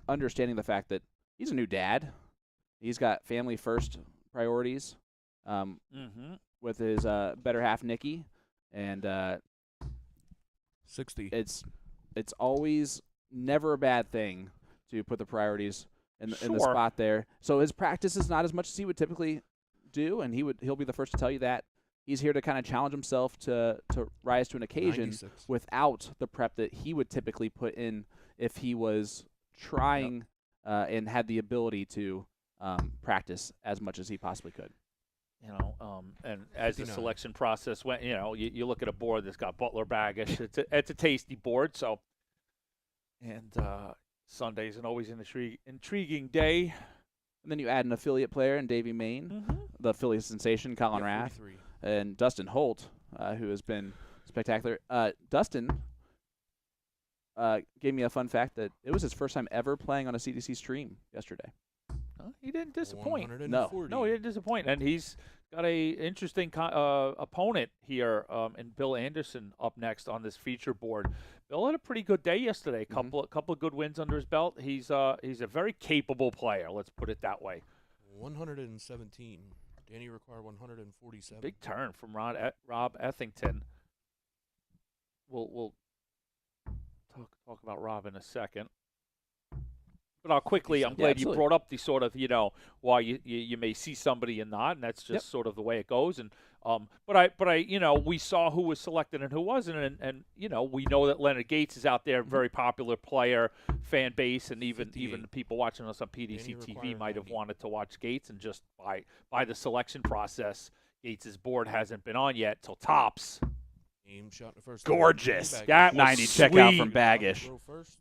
understanding the fact that he's a new dad. He's got family first priorities with his better half, Nikki. And 60. it's always never a bad thing to put the priorities in the spot there. So his practice is not as much as he would typically do, and he'll be the first to tell you that. He's here to kind of challenge himself to rise to an occasion 96. without the prep that he would typically put in if he was trying and had the ability to practice as much as he possibly could. And as the 59. selection process went, you look at a board that's got Butler, Baggish. It's a tasty board. So, and Sunday's an always an intriguing day. And then you add an affiliate player in Davey Main, the affiliate sensation, Colin Rath, 43. and Dustin Holt, who has been spectacular. Dustin gave me a fun fact that it was his first time ever playing on a CDC stream yesterday. He didn't disappoint. 140. No, he didn't disappoint. And he's got a interesting opponent here in Bill Anderson up next on this feature board. Bill had a pretty good day yesterday. A couple of good wins under his belt. He's a very capable player. Let's put it that way. 117. Danny required 147. Big turn from Rob Ethington. We'll talk about Rob in a second. But I'm glad you brought up the sort of, why you may see somebody and not, and that's just sort of the way it goes. And but I we saw who was selected and who wasn't, and we know that Leonard Gates is out there, very popular player, fan base, and even the people watching us on PDC TV might have wanted to watch Gates, and just by the selection process, Gates's board hasn't been on yet till tops. Game shot in the first. Gorgeous. Baggage. That was 90 checkout sweet. from Baggish. Throw first.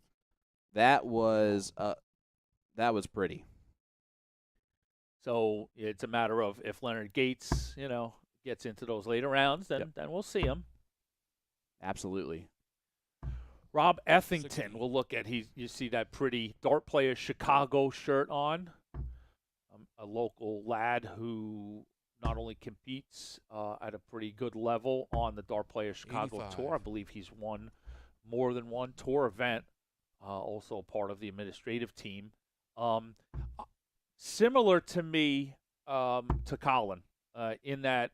That was pretty. So it's a matter of if Leonard Gates, gets into those later rounds, then we'll see him. Absolutely. Rob Effington, 60. we'll look at. You see that pretty Dart Player Chicago shirt on. A local lad who not only competes at a pretty good level on the Dart Player Chicago 85. Tour. I believe he's won more than one tour event. Also part of the administrative team. Similar to me, to Colin, in that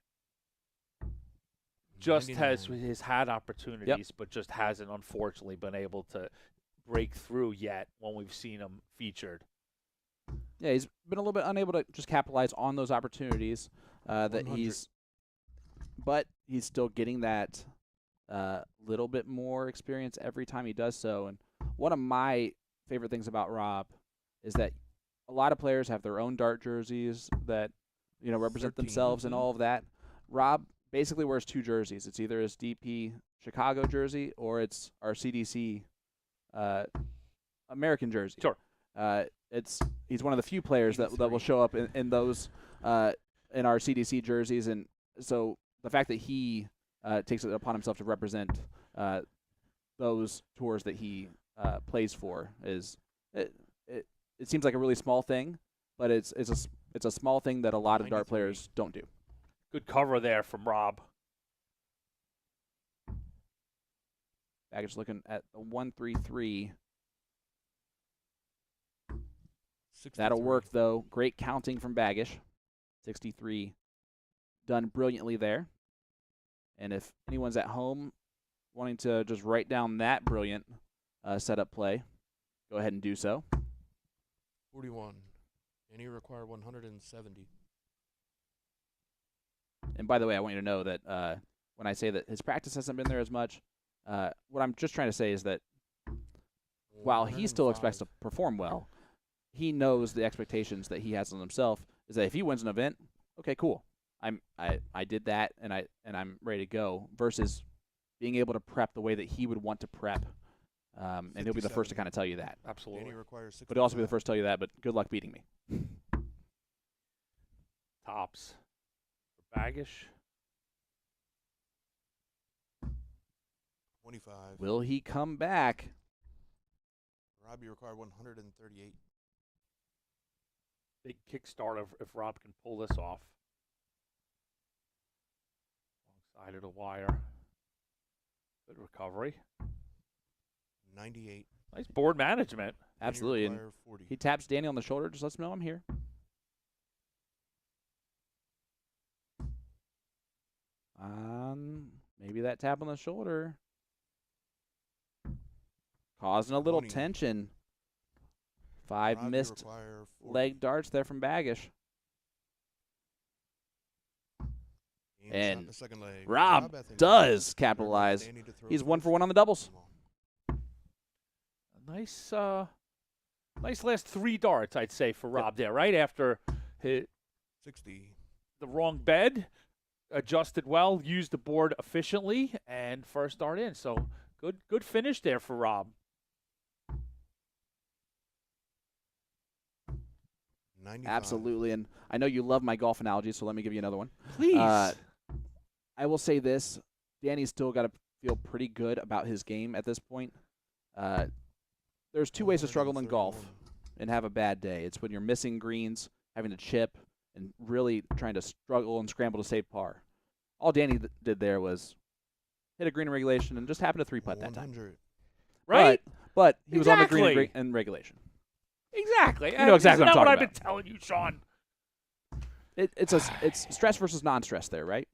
just has 99. had opportunities, but just hasn't, unfortunately, been able to break through yet when we've seen him featured. Yeah, he's been a little bit unable to just capitalize on those opportunities that 100. but he's still getting that little bit more experience every time he does so. And one of my favorite things about Rob is that a lot of players have their own dart jerseys that represent 13. themselves and all of that. Rob basically wears two jerseys. It's either his DP Chicago jersey or it's our CDC American jersey. Sure. He's one of the few players that will show up in those in our CDC jerseys, and so the fact that he takes it upon himself to represent those tours that he plays for is it seems like a really small thing, but it's a small thing that a lot of dart 93. players don't do. Good cover there from Rob. Baggage looking at the 133. That'll 63. work, though. Great counting from Baggish. 63 done brilliantly there. And if anyone's at home wanting to just write down that brilliant setup play, go ahead and do so. 41. And he required 170. And by the way, I want you to know that when I say that his practice hasn't been there as much, what I'm just trying to say is that while he still expects to 105. perform well, he knows the expectations that he has on himself is that if he wins an event, okay, cool. I did that and I'm ready to go, versus being able to prep the way that he would want to prep. And he'll be the first to 57. kind of tell you that. Absolutely. And he requires But he'll also be the 65. first to tell you that, but good luck beating me. Tops for Baggish. 25. Will he come back? Robbie required 138. Big kickstart if Rob can pull this off. Wrong side of the wire. Good recovery. 98. Nice board management. And he Absolutely. And required 40. he taps Danny on the shoulder, just lets him know I'm here. Maybe that tap on the shoulder causing a little 20. tension. 5 Robbie missed require 40. leg darts there from Baggish. Game shot And in the second leg. Rob Effington. does Third capitalize. Danny to throw He's 1 for first. 1 on the doubles. Nice last 3 darts, I'd say, for Rob there, right after 60. the wrong bed, adjusted well, used the board efficiently, and first dart in. So good finish there for Rob. 95. Absolutely. And I know you love my golf analogy, so let me give you another one. Please. I will say this. Danny's still got to feel pretty good about his game at this point. There's 2 ways to struggle in golf 131. and have a bad day. It's when you're missing greens, having to chip, and really trying to struggle and scramble to save par. All Danny did there was hit a green in regulation and just happened to 3-putt that time. 100. right? But he was on the green Exactly. in regulation. Exactly. You know exactly Isn't what I'm that what I've talking been telling you, Sean? It's stress versus non-stress there, right?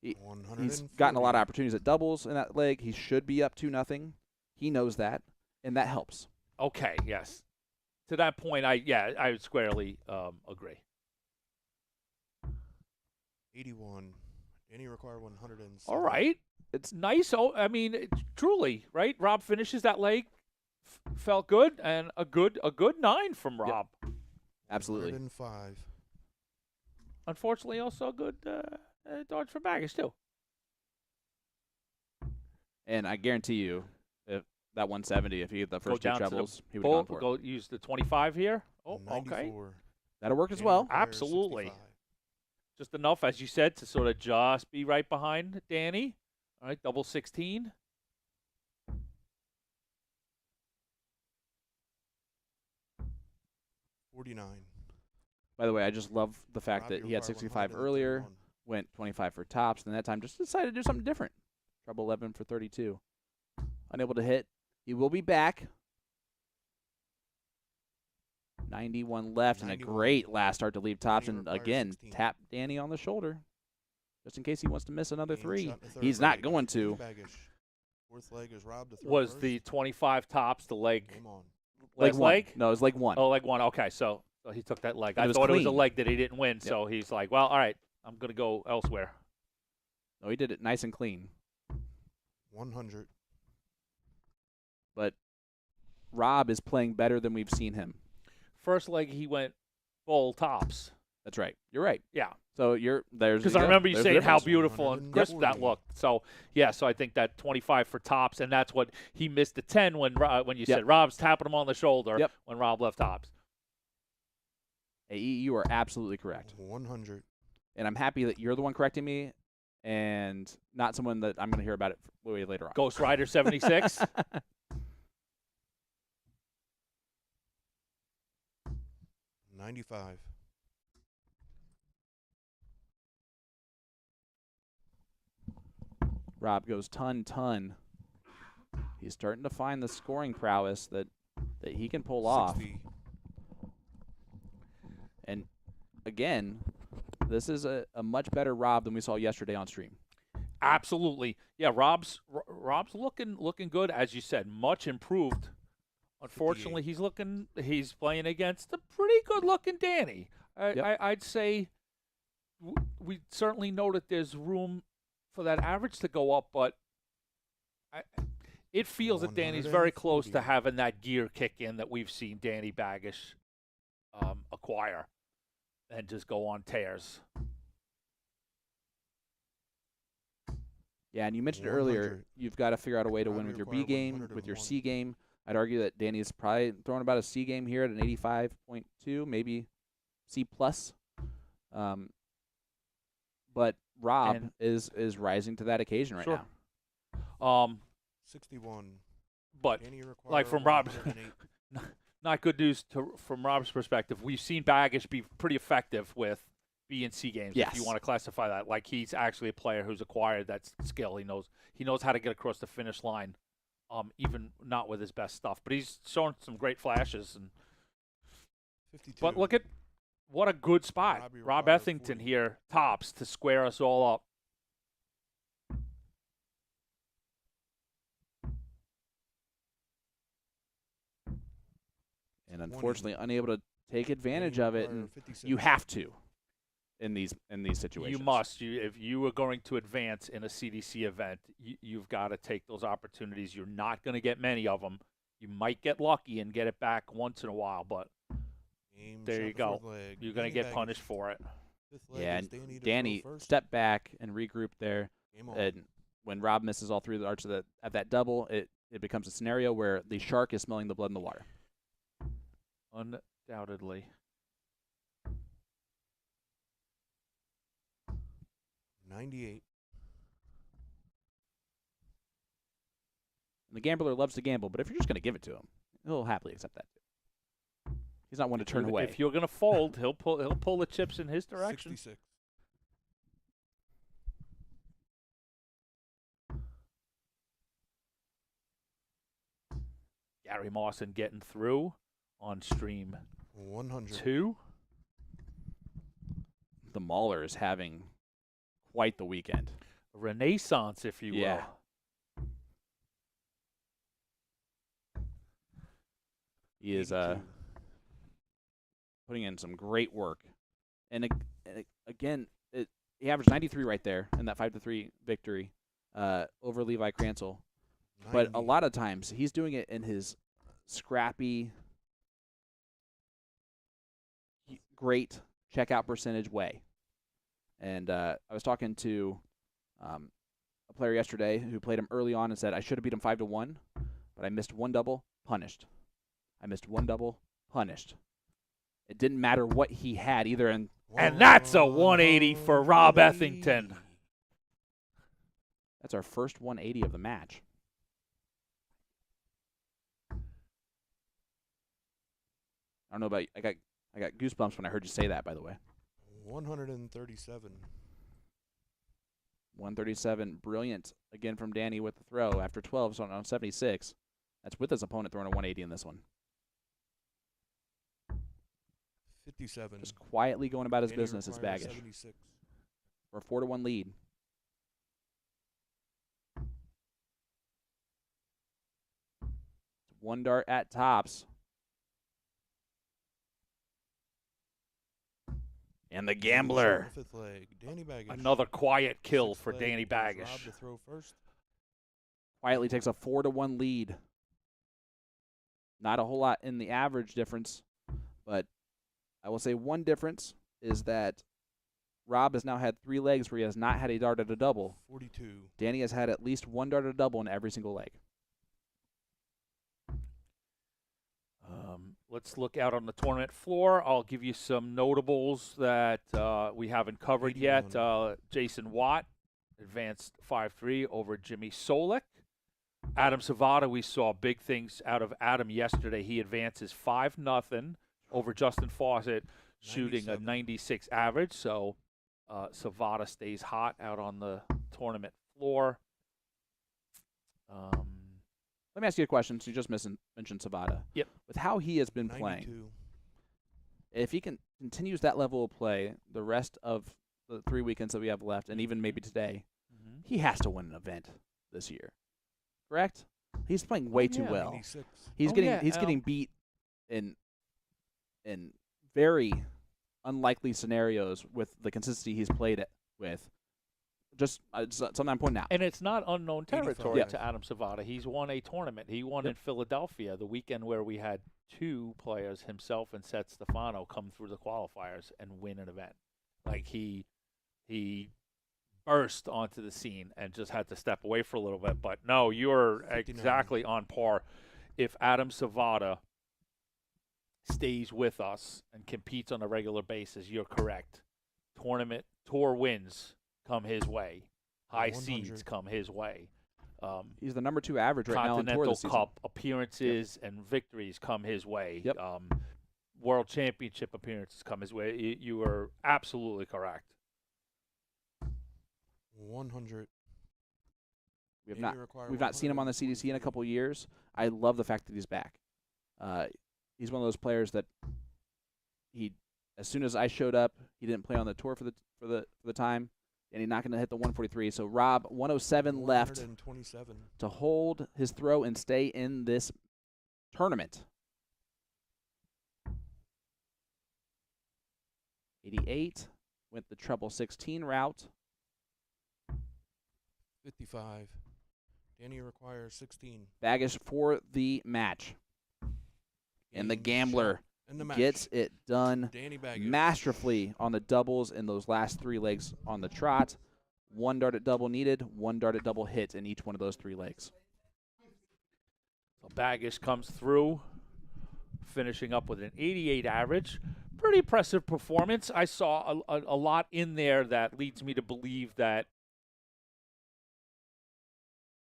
He's gotten a lot of opportunities at doubles in that leg. He should be up 2-0. He knows that, and that helps. Okay, yes. To that point, I would squarely agree. 81. Danny required 107. All right. It's nice. Oh, I mean, truly, right? Rob finishes that leg. Felt good, and a good 9 from Rob. Absolutely. 105. Unfortunately, also a good darts for Baggage too. And I guarantee you, if that 170, if he hit the Go first two down to the trebles, he would Bull, have gone for it. go use the 25 here. Oh, okay. 94. That'll work as Danny well. requires Absolutely. 65. Just enough, as you said, to sort of just be right behind Danny. All right, double 16. $49. By the way, I just love the fact Robbie that he had required 65 earlier, 131. went 25 for tops, and that time just decided to do something different. Treble 11 for 32. Unable to hit. He will be back. 91 left, and a 91. great last start to leave tops. Danny And requires again, 16. tap Danny on the shoulder, just in case he wants to miss another Game 3. shot in the third He's not leg. going Danny to. Baggish. Fourth leg is Rob to throw Was first. the 25 tops the leg? Game on. Last one. leg? No, it was leg 1. Oh, leg 1. Okay, so he took that leg. And it I was thought it was a clean. leg that he didn't win, so he's like, well, all right, I'm going to go elsewhere. No, he did it nice and clean. 100. But Rob is playing better than we've seen him. First leg, he went full tops. That's right. You're right. Yeah. So there's Because you I go. remember you There's the saying how difference. beautiful and crisp that 140. looked. So, yeah, so I think that 25 for tops, and that's what he missed the 10 when you Yep. said Rob's tapping him on the shoulder Yep. when Rob left tops. Hey, you are absolutely correct. 100. And I'm happy that you're the one correcting me and not someone that I'm going to hear about it way later on. Ghost Rider 76. 95. Rob goes ton. He's starting to find the scoring prowess that he can pull off. 60. And again, this is a much better Rob than we saw yesterday on stream. Absolutely. Yeah, Rob's looking good, as you said, much improved. Unfortunately, he's playing against a pretty good-looking Danny. Yep. I'd say we certainly know that there's room for that average to go up, but it feels that Danny's very close to 140. having that gear kick in that we've seen Danny Baggish acquire and just go on tears. Yeah, and you mentioned earlier 100. you've got to figure out a way to win Robbie with your B required game, with your 101. C game. I'd argue that Danny's probably throwing about a C game here at an 85.2, maybe C plus. But Rob And- is rising to that occasion right Sure. now. 61. But Danny like required from Rob, 108. not good news from Rob's perspective. We've seen Baggish be pretty effective with B and C games, if you Yes. want to classify that. Like he's actually a player who's acquired that skill. He knows how to get across the finish line, even not with his best stuff. But he's shown some great flashes. 52. But look at what a good spot. Robbie Rob required Ethington 40. here tops to square us all up. And 20. unfortunately, unable to take advantage Danny of it. required And 56. you have to in these situations. You must. If you are going to advance in a CDC event, you've got to take those opportunities. You're not going to get many of them. You might get lucky and get it back once in a while, but Game there shot you the go. fourth leg. you're going to Danny get Baggish. punished for it. Fifth leg Yeah, is and Danny to Danny throw first. stepped back and regrouped there. Game on. And when Rob misses all 3 of the arches at that double, it becomes a scenario where the shark is smelling the blood in the water. Undoubtedly. 98. And the gambler loves to gamble, but if you're just going to give it to him, he'll happily accept that too. He's not one to turn away. If you're going to fold, he'll pull the chips in his direction. 66. Gary Mawson getting through on stream 100. 2. The Mauler is having quite the weekend. Renaissance, if you Yeah. will. He is 82. putting in some great work. And again, he averaged 93 right there in that 5-3 victory over Levi Cransel. But a 90. lot of times he's doing it in his scrappy, great checkout percentage way. And I was talking to a player yesterday who played him early on and said, I should have beat him 5-1, but I missed one double, punished. I missed one double, punished. It didn't matter what he had either. And that's a 180 for Rob Ethington. That's our first 180 of the match. I don't know about you. I got goosebumps when I heard you say that, by the way. 137. 137, brilliant again from Danny with the throw after 12 so on 76. That's with his opponent throwing a 180 in this one. 57. Just quietly going about his Danny business is requires Baggish. 76. For a 4-1 lead. One dart at tops. And the gambler. Fifth leg. Danny Baggish. Another quiet kill Sixth for leg Danny goes Rob Baggish. to throw first. Quietly takes a 4-1 lead. Not a whole lot in the average difference, but I will say one difference is that Rob has now had 3 legs where he has not had a dart at a double. 42. Danny has had at least one dart at a double in every single leg. Let's look out on the tournament floor. I'll give you some notables that we haven't covered yet. Jason Watt advanced 5-3 over Jimmy Solik. Adam Savada, we saw big things out of Adam yesterday. He advances 5-0 over Justin Fawcett, shooting a 96 average. So Savada stays hot out on the tournament floor. Let me ask you a question. So you just mentioned Savada. Yep. With how he has been 92. playing, if he continues that level of play the rest of the 3 weekends that we have left, and even maybe today, he has to win an event this year. Correct? He's playing way too well. 96. He's getting beat in very unlikely scenarios with the consistency he's played it with. Just something I'm pointing out. And it's not unknown territory 85. to Adam Savada. He's won a tournament. He won in Philadelphia the weekend where we had 2 players, himself and Seth Stefano, come through the qualifiers and win an event. Like he burst onto the scene and just had to step away for a little bit. But no, you're 59. exactly on par. If Adam Savada stays with us and competes on a regular basis, you're correct. Tour wins come his way. High 100. seeds come his way. He's the number 2 average right now on tour Continental this season. Cup appearances and victories come his way. Yep. World Championship appearances come his way. You are absolutely correct. 100. We've Danny not require we've not seen him on the CDC in a couple of years. I love the fact that he's back. He's one of those players that as soon as I showed up, he didn't play on the tour for the time, and he's not going to hit the 143. So Rob, 107 left 127. to hold his throw and stay in this tournament. 88 went the treble 16 route. 55. Danny requires 16. Baggish for the match. And the Game, gambler shot, and the match. gets it done Danny Baggish. masterfully on the doubles in those last 3 legs on the trot. 1 dart at double needed, 1 dart at double hit in each one of those 3 legs. So Baggish comes through, finishing up with an 88 average. Pretty impressive performance. I saw a lot in there that leads me to believe that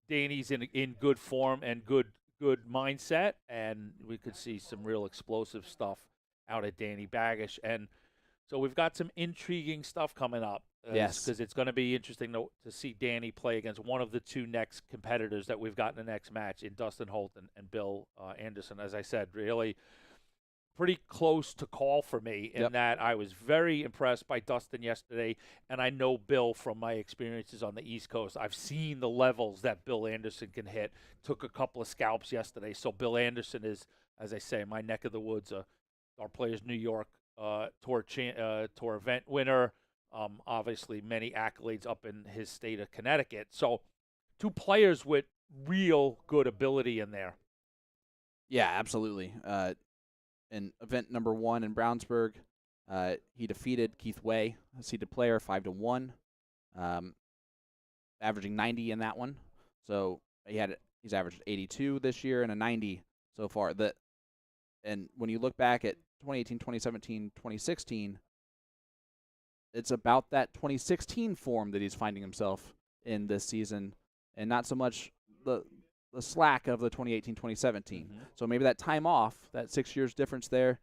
Danny's in good form and good mindset, and we could see some real explosive stuff out of Danny Baggish. And so we've got some intriguing stuff coming up. Yes. Because it's going to be interesting to see Danny play against one of the 2 next competitors that we've got in the next match in Dustin Holt and Bill Anderson. As I said, really pretty close to call for me in that I was very impressed by Dustin yesterday, and I know Bill from my experiences on the East Coast. I've seen the levels that Bill Anderson can hit. Took a couple of scalps yesterday, so Bill Anderson is, as I say, my neck of the woods. Our Players New York tour event winner. Obviously, many accolades up in his state of Connecticut. So 2 players with real good ability in there. Yeah, absolutely. In event number 1 in Brownsburg, He defeated Keith Way, a seeded player, 5-1, averaging 90 in that one. So he's averaged 82 this year and a 90 so far. And when you look back at 2018, 2017, 2016, it's about that 2016 form that he's finding himself in this season, and not so much the slack of the 2018, 2017. So maybe that time off, that 6 years difference there,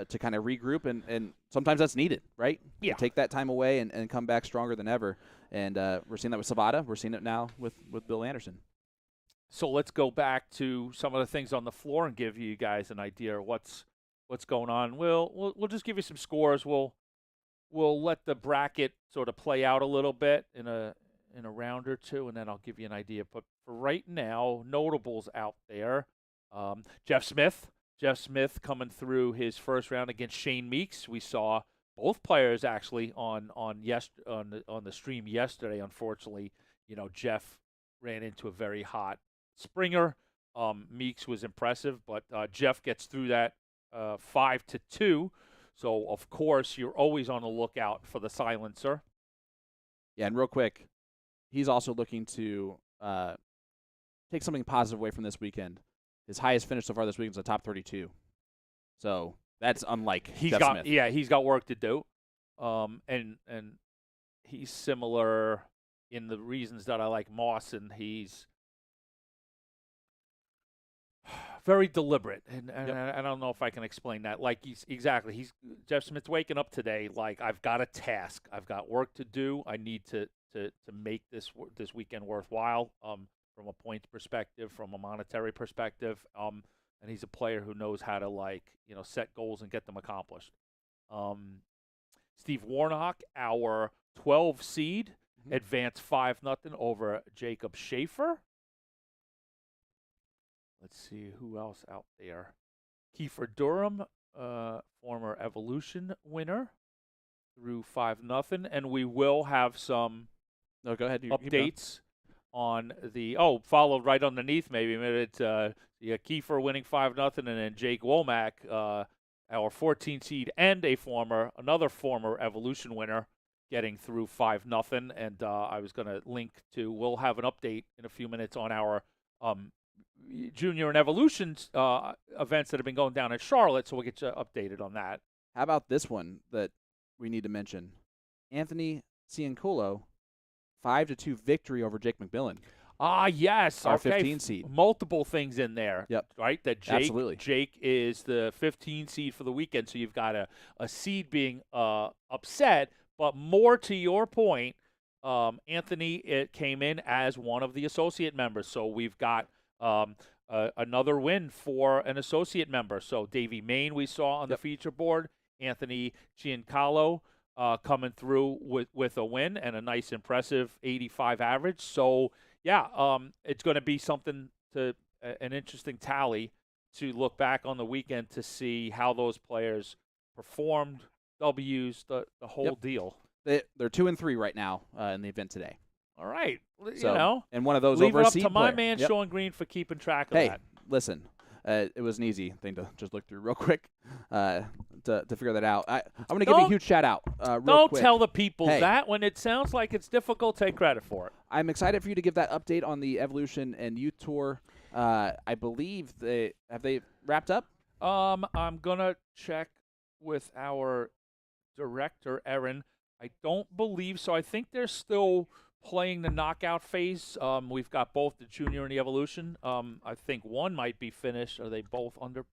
to kind of regroup, and sometimes that's needed, right? Yeah. To take that time away and come back stronger than ever. And we're seeing that with Savada. We're seeing it now with Bill Anderson. So let's go back to some of the things on the floor and give you guys an idea of what's going on. We'll just give you some scores. We'll let the bracket sort of play out a little bit in a round or two, and then I'll give you an idea. But for right now, notables out there: Jeff Smith coming through his first round against Shane Meeks. We saw both players actually on the stream yesterday. Unfortunately, Jeff ran into a very hot Springer. Meeks was impressive, but Jeff gets through that 5-2. So, of course, you're always on the lookout for the silencer. Yeah, and real quick, he's also looking to take something positive away from this weekend. His highest finish so far this weekend is a top 32. So that's unlike Jeff Smith. Yeah, he's got work to do. And he's similar in the reasons that I like Moss, and he's very deliberate, and I don't know if I can explain that. Like he's Jeff Smith's waking up today like, I've got a task, I've got work to do. I need to make this weekend worthwhile, from a points perspective, from a monetary perspective. And he's a player who knows how to set goals and get them accomplished. Steve Warnock, our 12 seed, advanced 5-0 over Jacob Schaefer. Let's see who else out there. Kiefer Durham, former Evolution winner, through 5-0, and we will have some go ahead. updates on the followed right underneath. Maybe it's Kiefer winning 5-0, and then Jake Womack, our 14 seed and another former Evolution winner, getting through 5-0. And I was going to link to. We'll have an update in a few minutes on our Junior and Evolution events that have been going down in Charlotte, so we'll get you updated on that. How about this one that we need to mention? Anthony Ciancolo, 5-2 victory over Jake McMillan. Yes. Our okay. 15 seed. Multiple things in there. Yep. Right? That Absolutely. Jake is the 15 seed for the weekend, so you've got a seed being upset. But more to your point, Anthony came in as one of the associate members, so we've got another win for an associate member. So Davey Main we saw on the feature board. Anthony Ciancolo coming through with a win and a nice, impressive 85 average. So, yeah, it's going to be something an interesting tally to look back on the weekend to see how those players performed, W's, the whole deal. They're 2-3 right now in the event today. All right. So, and one of those leave over it a up seed to my player. man, Sean Green, for keeping track of Hey, that. listen, it was an easy thing to just look through real quick to figure that out. I'm going to give you a huge shout out. Don't quick. tell the people Hey. that when it sounds like it's difficult. Take credit for it. I'm excited for you to give that update on the Evolution and Youth Tour. I believe they wrapped up. I'm gonna check with our director, Erin. I don't believe so. I think they're still playing the knockout phase. We've got both the Junior and the Evolution. I think one might be finished. Are they both under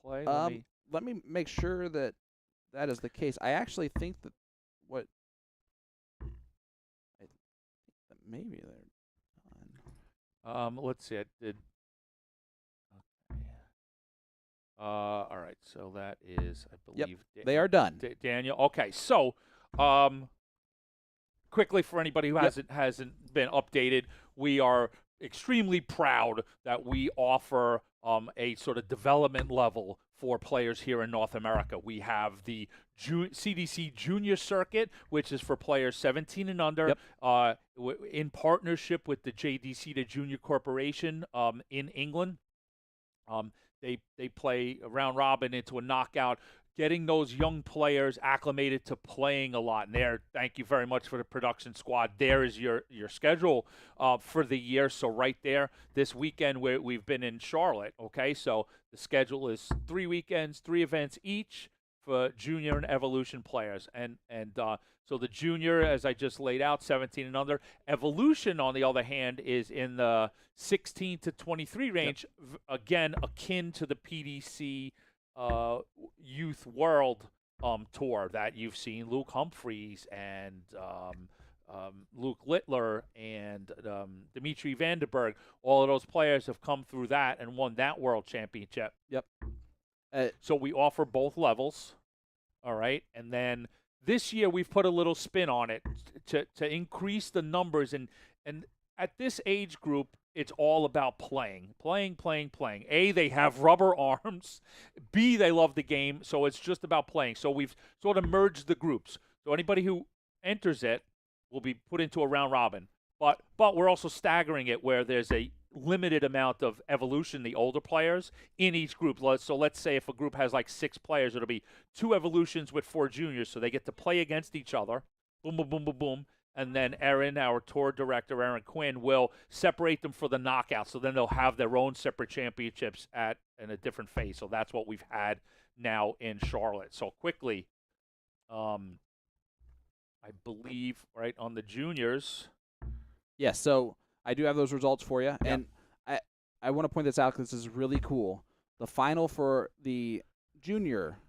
play? Let me make sure that is the case. I actually think that maybe they're done. Let's see. I did. Okay. All right. So that is, I believe, they are done. Daniel. Okay. So, quickly for anybody who hasn't been updated, we are extremely proud that we offer a sort of development level for players here in North America. We have the CDC Junior Circuit, which is for players 17 and under, in partnership with the JDC, the Junior Corporation in England. They play a round robin into a knockout, getting those young players acclimated to playing a lot. And there, thank you very much for the production squad. There is your schedule for the year. So right there, this weekend we've been in Charlotte. Okay, so the schedule is 3 weekends, 3 events each for junior and evolution players. And so the junior, as I just laid out, 17 and under. Evolution, on the other hand, is in the 16 to 23 range. Again, akin to the PDC Youth World Tour that you've seen. Luke Humphreys and Luke Littler and Dimitri Vandenberg. All of those players have come through that and won that World Championship. Yep. So we offer both levels, all right? And then this year we've put a little spin on it to increase the numbers. And at this age group, it's all about playing. A, they have rubber arms. B, they love the game. So it's just about playing. So we've sort of merged the groups. So anybody who enters it will be put into a round robin. But we're also staggering it where there's a limited amount of evolution, the older players, in each group. So let's say if a group has like 6 players, it'll be 2 evolutions with 4 juniors. So they get to play against each other. Boom, boom, boom, boom, boom. And then Erin, our tour director, Erin Quinn, will separate them for the knockout. So then they'll have their own separate championships in a different phase. So that's what we've had now in Charlotte. So quickly, I believe, right, on the juniors. Yes, so I do have those results for you. And I want to point this out because this is really cool. The final for the junior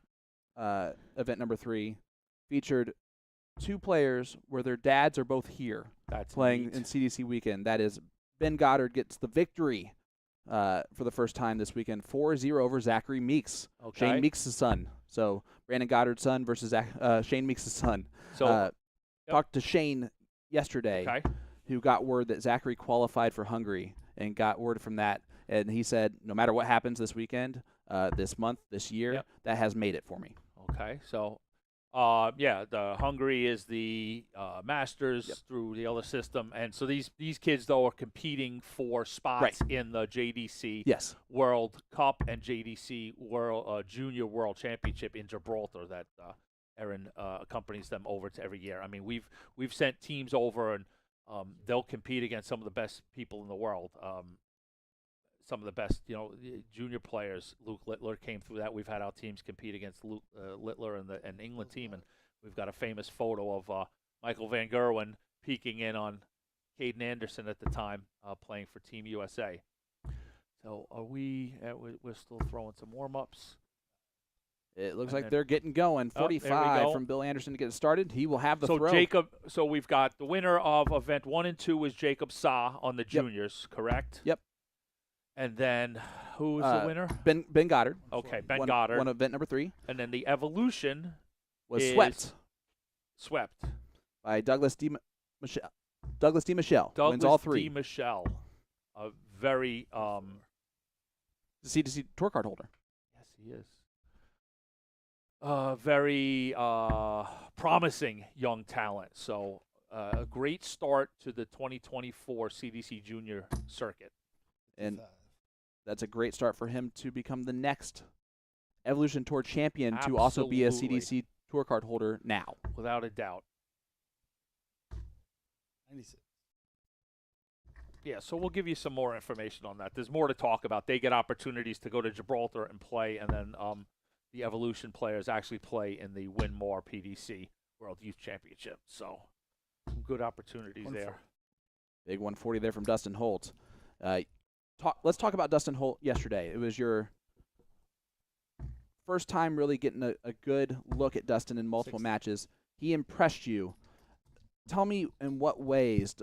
event number 3 featured 2 players where their dads are both here. That's playing neat. in CDC weekend. That is Ben Goddard gets the victory for the first time this weekend, 4-0 over Zachary Meeks, Okay. Shane Meeks' son. So Brandon Goddard's son versus Shane Meeks' son. So Talked to Shane yesterday, okay. who got word that Zachary qualified for Hungary and got word from that. And he said, no matter what happens this weekend, this month, this year, that has made it for me. Okay, so the Hungary is the Masters through the other system, and so these kids though are competing for spots in the JDC World Cup and JDC World Junior World Championship in Gibraltar that Erin accompanies them over to every year. I mean, we've sent teams over and they'll compete against some of the best people in the world. Some of the best, junior players. Luke Littler came through that. We've had our teams compete against Luke Littler and the England team, and we've got a famous photo of Michael Van Gerwen peeking in on Caden Anderson at the time, playing for Team USA. So are we're still throwing some warm-ups. It looks like they're getting going. 45 from Bill Anderson to get it started. He will have the throw. So we've got the winner of event 1 and 2 is Jacob Sa on the juniors, correct? Yep. And then who was the winner? Ben Goddard. Okay, Ben Goddard. Won event number 3. And then the evolution was swept by Douglas D. Michelle. Douglas D. Michelle wins all 3. D. Michelle, a very the CDC tour card holder. Yes, he is. Very promising young talent. So a great start to the 2024 CDC Junior Circuit. And that's a great start for him to become the next Evolution Tour champion to also be a CDC tour card holder now. Without a doubt. 96. Yeah, so we'll give you some more information on that. There's more to talk about. They get opportunities to go to Gibraltar and play, and then the Evolution players actually play in the Win More PDC World Youth Championship. So some good opportunities there. Big 140 there from Dustin Holt. Let's talk about Dustin Holt yesterday. It was your first time really getting a good look at Dustin in multiple matches. He impressed you. Tell me in what ways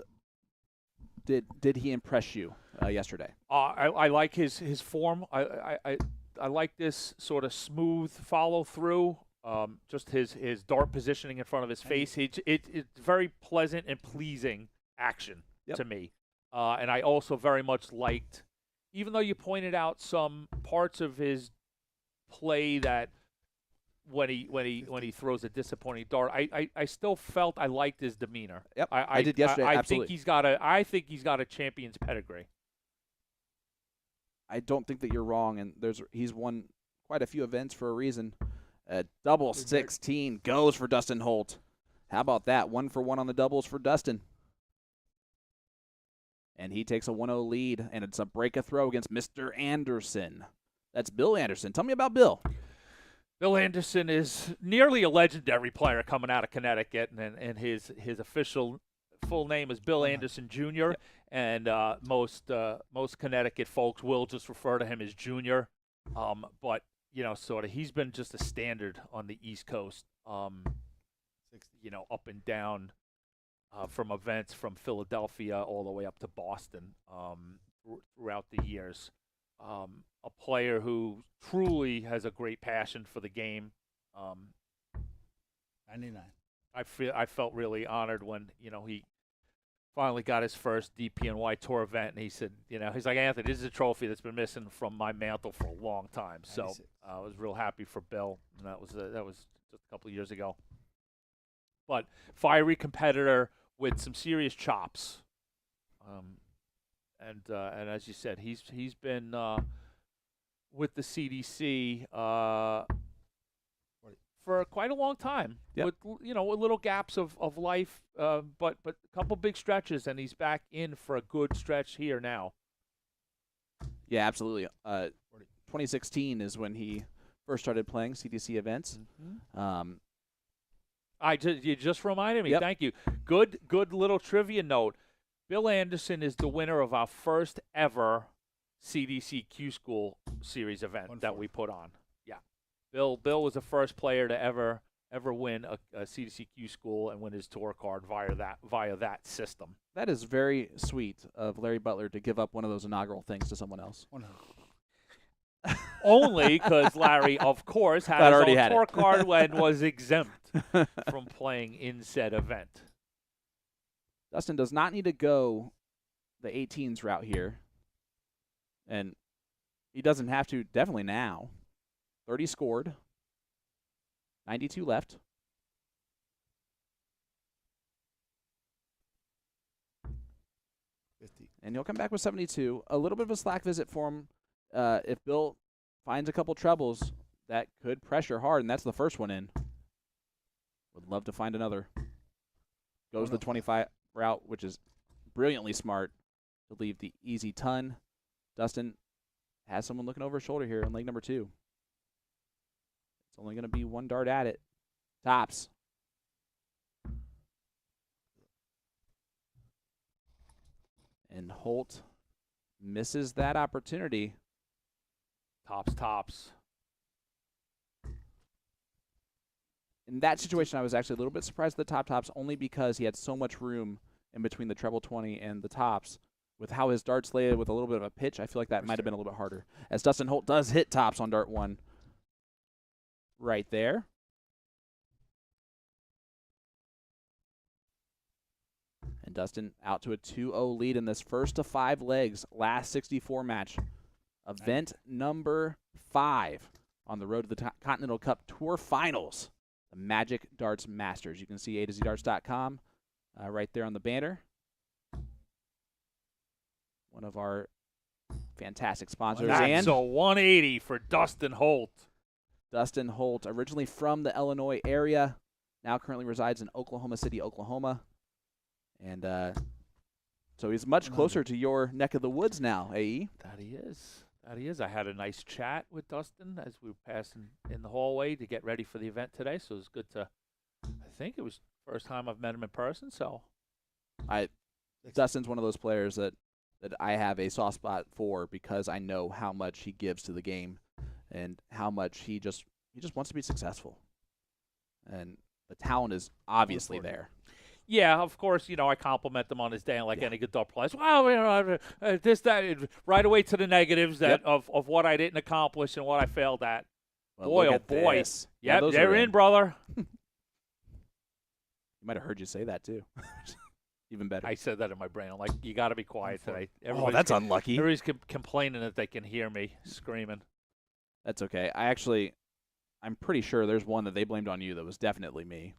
did he impress you yesterday? I like his form. I like this sort of smooth follow through. Just his dart positioning in front of his face. It's very pleasant and pleasing action to me. And I also very much liked, even though you pointed out some parts of his play that when he throws a disappointing dart, I still felt I liked his demeanor. Yep, I did yesterday. Absolutely. I think he's got a champion's pedigree. I don't think that you're wrong, and he's won quite a few events for a reason. A double 16 goes for Dustin Holt. How about that? 1 for 1 on the doubles for Dustin. And he takes a 1-0 lead, and it's a break a throw against Mr. Anderson. That's Bill Anderson. Tell me about Bill. Bill Anderson is nearly a legendary player coming out of Connecticut, and his official full name is Bill Anderson Jr., and most Connecticut folks will just refer to him as Junior. But, sort of he's been just a standard on the East Coast, up and down from events from Philadelphia all the way up to Boston throughout the years. A player who truly has a great passion for the game. 99. I felt really honored when he finally got his first DPNY Tour event, and he said, he's like, Anthony, this is a trophy that's been missing from my mantle for a long time. So 96. I was real happy for Bill, and that was just a couple of years ago. But fiery competitor with some serious chops, and as you said, he's been with the CDC for quite a long time. Yep. With with little gaps of life, but a couple big stretches, and he's back in for a good stretch here now. Yeah, absolutely. 2016 is when he first started playing CDC events. You just reminded me. Yep. Thank you. Good little trivia note. Bill Anderson is the winner of our first ever CDC Q School Series event that we put on. Yeah, Bill was the first player to ever win a CDC Q School and win his tour card via that system. That is very sweet of Larry Butler to give up one of those inaugural things to someone else. Only because Larry, of course, had his own tour card and was exempt from playing in said event. Dustin does not need to go the 18s route here. And he doesn't have to definitely now. 30 scored. 92 left. And he'll come back with 72. A little bit of a slack visit for him. If Bill finds a couple trebles, that could pressure hard, and that's the first one in. Would love to find another. Goes the 25 route, which is brilliantly smart to leave the easy ton. Dustin has someone looking over his shoulder here in leg number 2. It's only going to be one dart at it. Tops. And Holt misses that opportunity. Tops. In that situation, I was actually a little bit surprised at the tops only because he had so much room in between the treble 20 and the tops. With how his darts laid with a little bit of a pitch, I feel like that might have been a little bit harder. As Dustin Holt does hit tops on dart 1 right there. And Dustin out to a 2-0 lead in this first of 5 legs, last 64 match. Event number 5 on the road to the Continental Cup Tour Finals, the Magic Darts Masters. You can see A2ZDarts.com right there on the banner. One of our fantastic sponsors. That's a 180 for Dustin Holt. Dustin Holt, originally from the Illinois area, now currently resides in Oklahoma City, Oklahoma. And so he's much closer to your neck of the woods now, AE. That he is. I had a nice chat with Dustin as we were passing in the hallway to get ready for the event today. So it was good to, I think it was the first time I've met him in person. So Dustin's one of those players that I have a soft spot for because I know how much he gives to the game and how much he just wants to be successful. And the talent is obviously there. Yeah, of course, I compliment him on his day like any good dart player. Well, this, that, right away to the negatives of what I didn't accomplish and what I failed at. Well, boy, oh boy. This. Yep, Yeah, they're in, brother. You might have heard you say that, too. Even better. I said that in my brain. I'm like, you got to be quiet today. Oh, that's unlucky. Everybody's complaining that they can hear me screaming. That's okay. I'm pretty sure there's one that they blamed on you that was definitely me.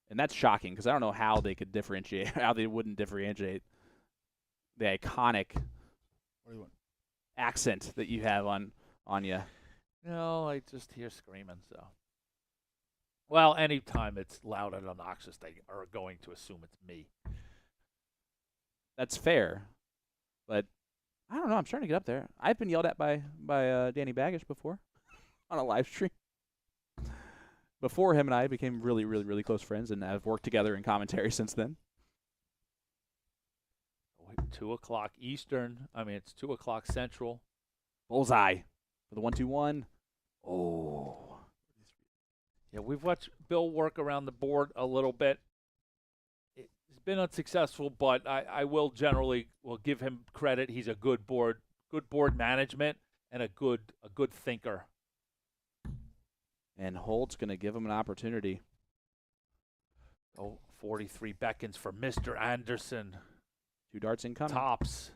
And that's shocking because I don't know how they could differentiate, how they wouldn't differentiate the iconic accent that you have on you. No, I just hear screaming. So, well, anytime it's loud and obnoxious, they are going to assume it's me. That's fair, but I don't know. I'm starting to get up there. I've been yelled at by Danny Baggage before on a live stream. Before him and I became really, really, really close friends and have worked together in commentary since then. 2:00 Eastern. I mean, it's 2:00 Central. Bullseye for the 1-2-1. Oh. Yeah, we've watched Bill work around the board a little bit. It's been unsuccessful, but I will give him credit. He's a good board management and a good thinker. And Holt's going to give him an opportunity. 43 beckons for Mr. Anderson. 2 darts incoming. Tops.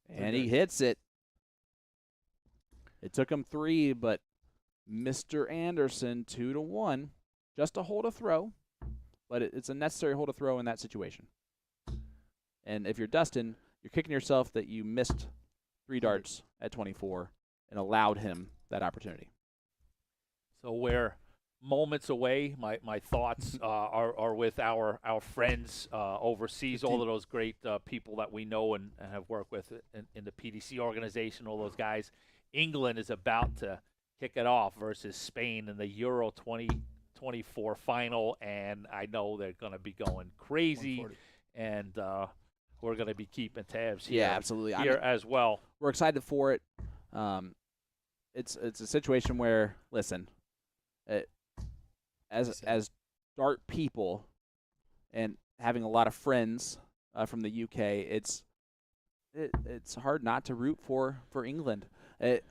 And he hits it. It took him 3, but Mr. Anderson 2-1. Just a hole to throw, but it's a necessary hole to throw in that situation. And if you're Dustin, you're kicking yourself that you missed 3 darts at 24 and allowed him that opportunity. So we're moments away. My thoughts are with our friends overseas, all of those great people that we know and have worked with in the PDC organization, all those guys. England is about to kick it off versus Spain in the Euro 2024 final, and I know they're going to be going crazy, and we're going to be keeping tabs here, absolutely. as well. We're excited for it. It's a situation where, listen, as dart people and having a lot of friends from the UK, it's hard not to root for England. It's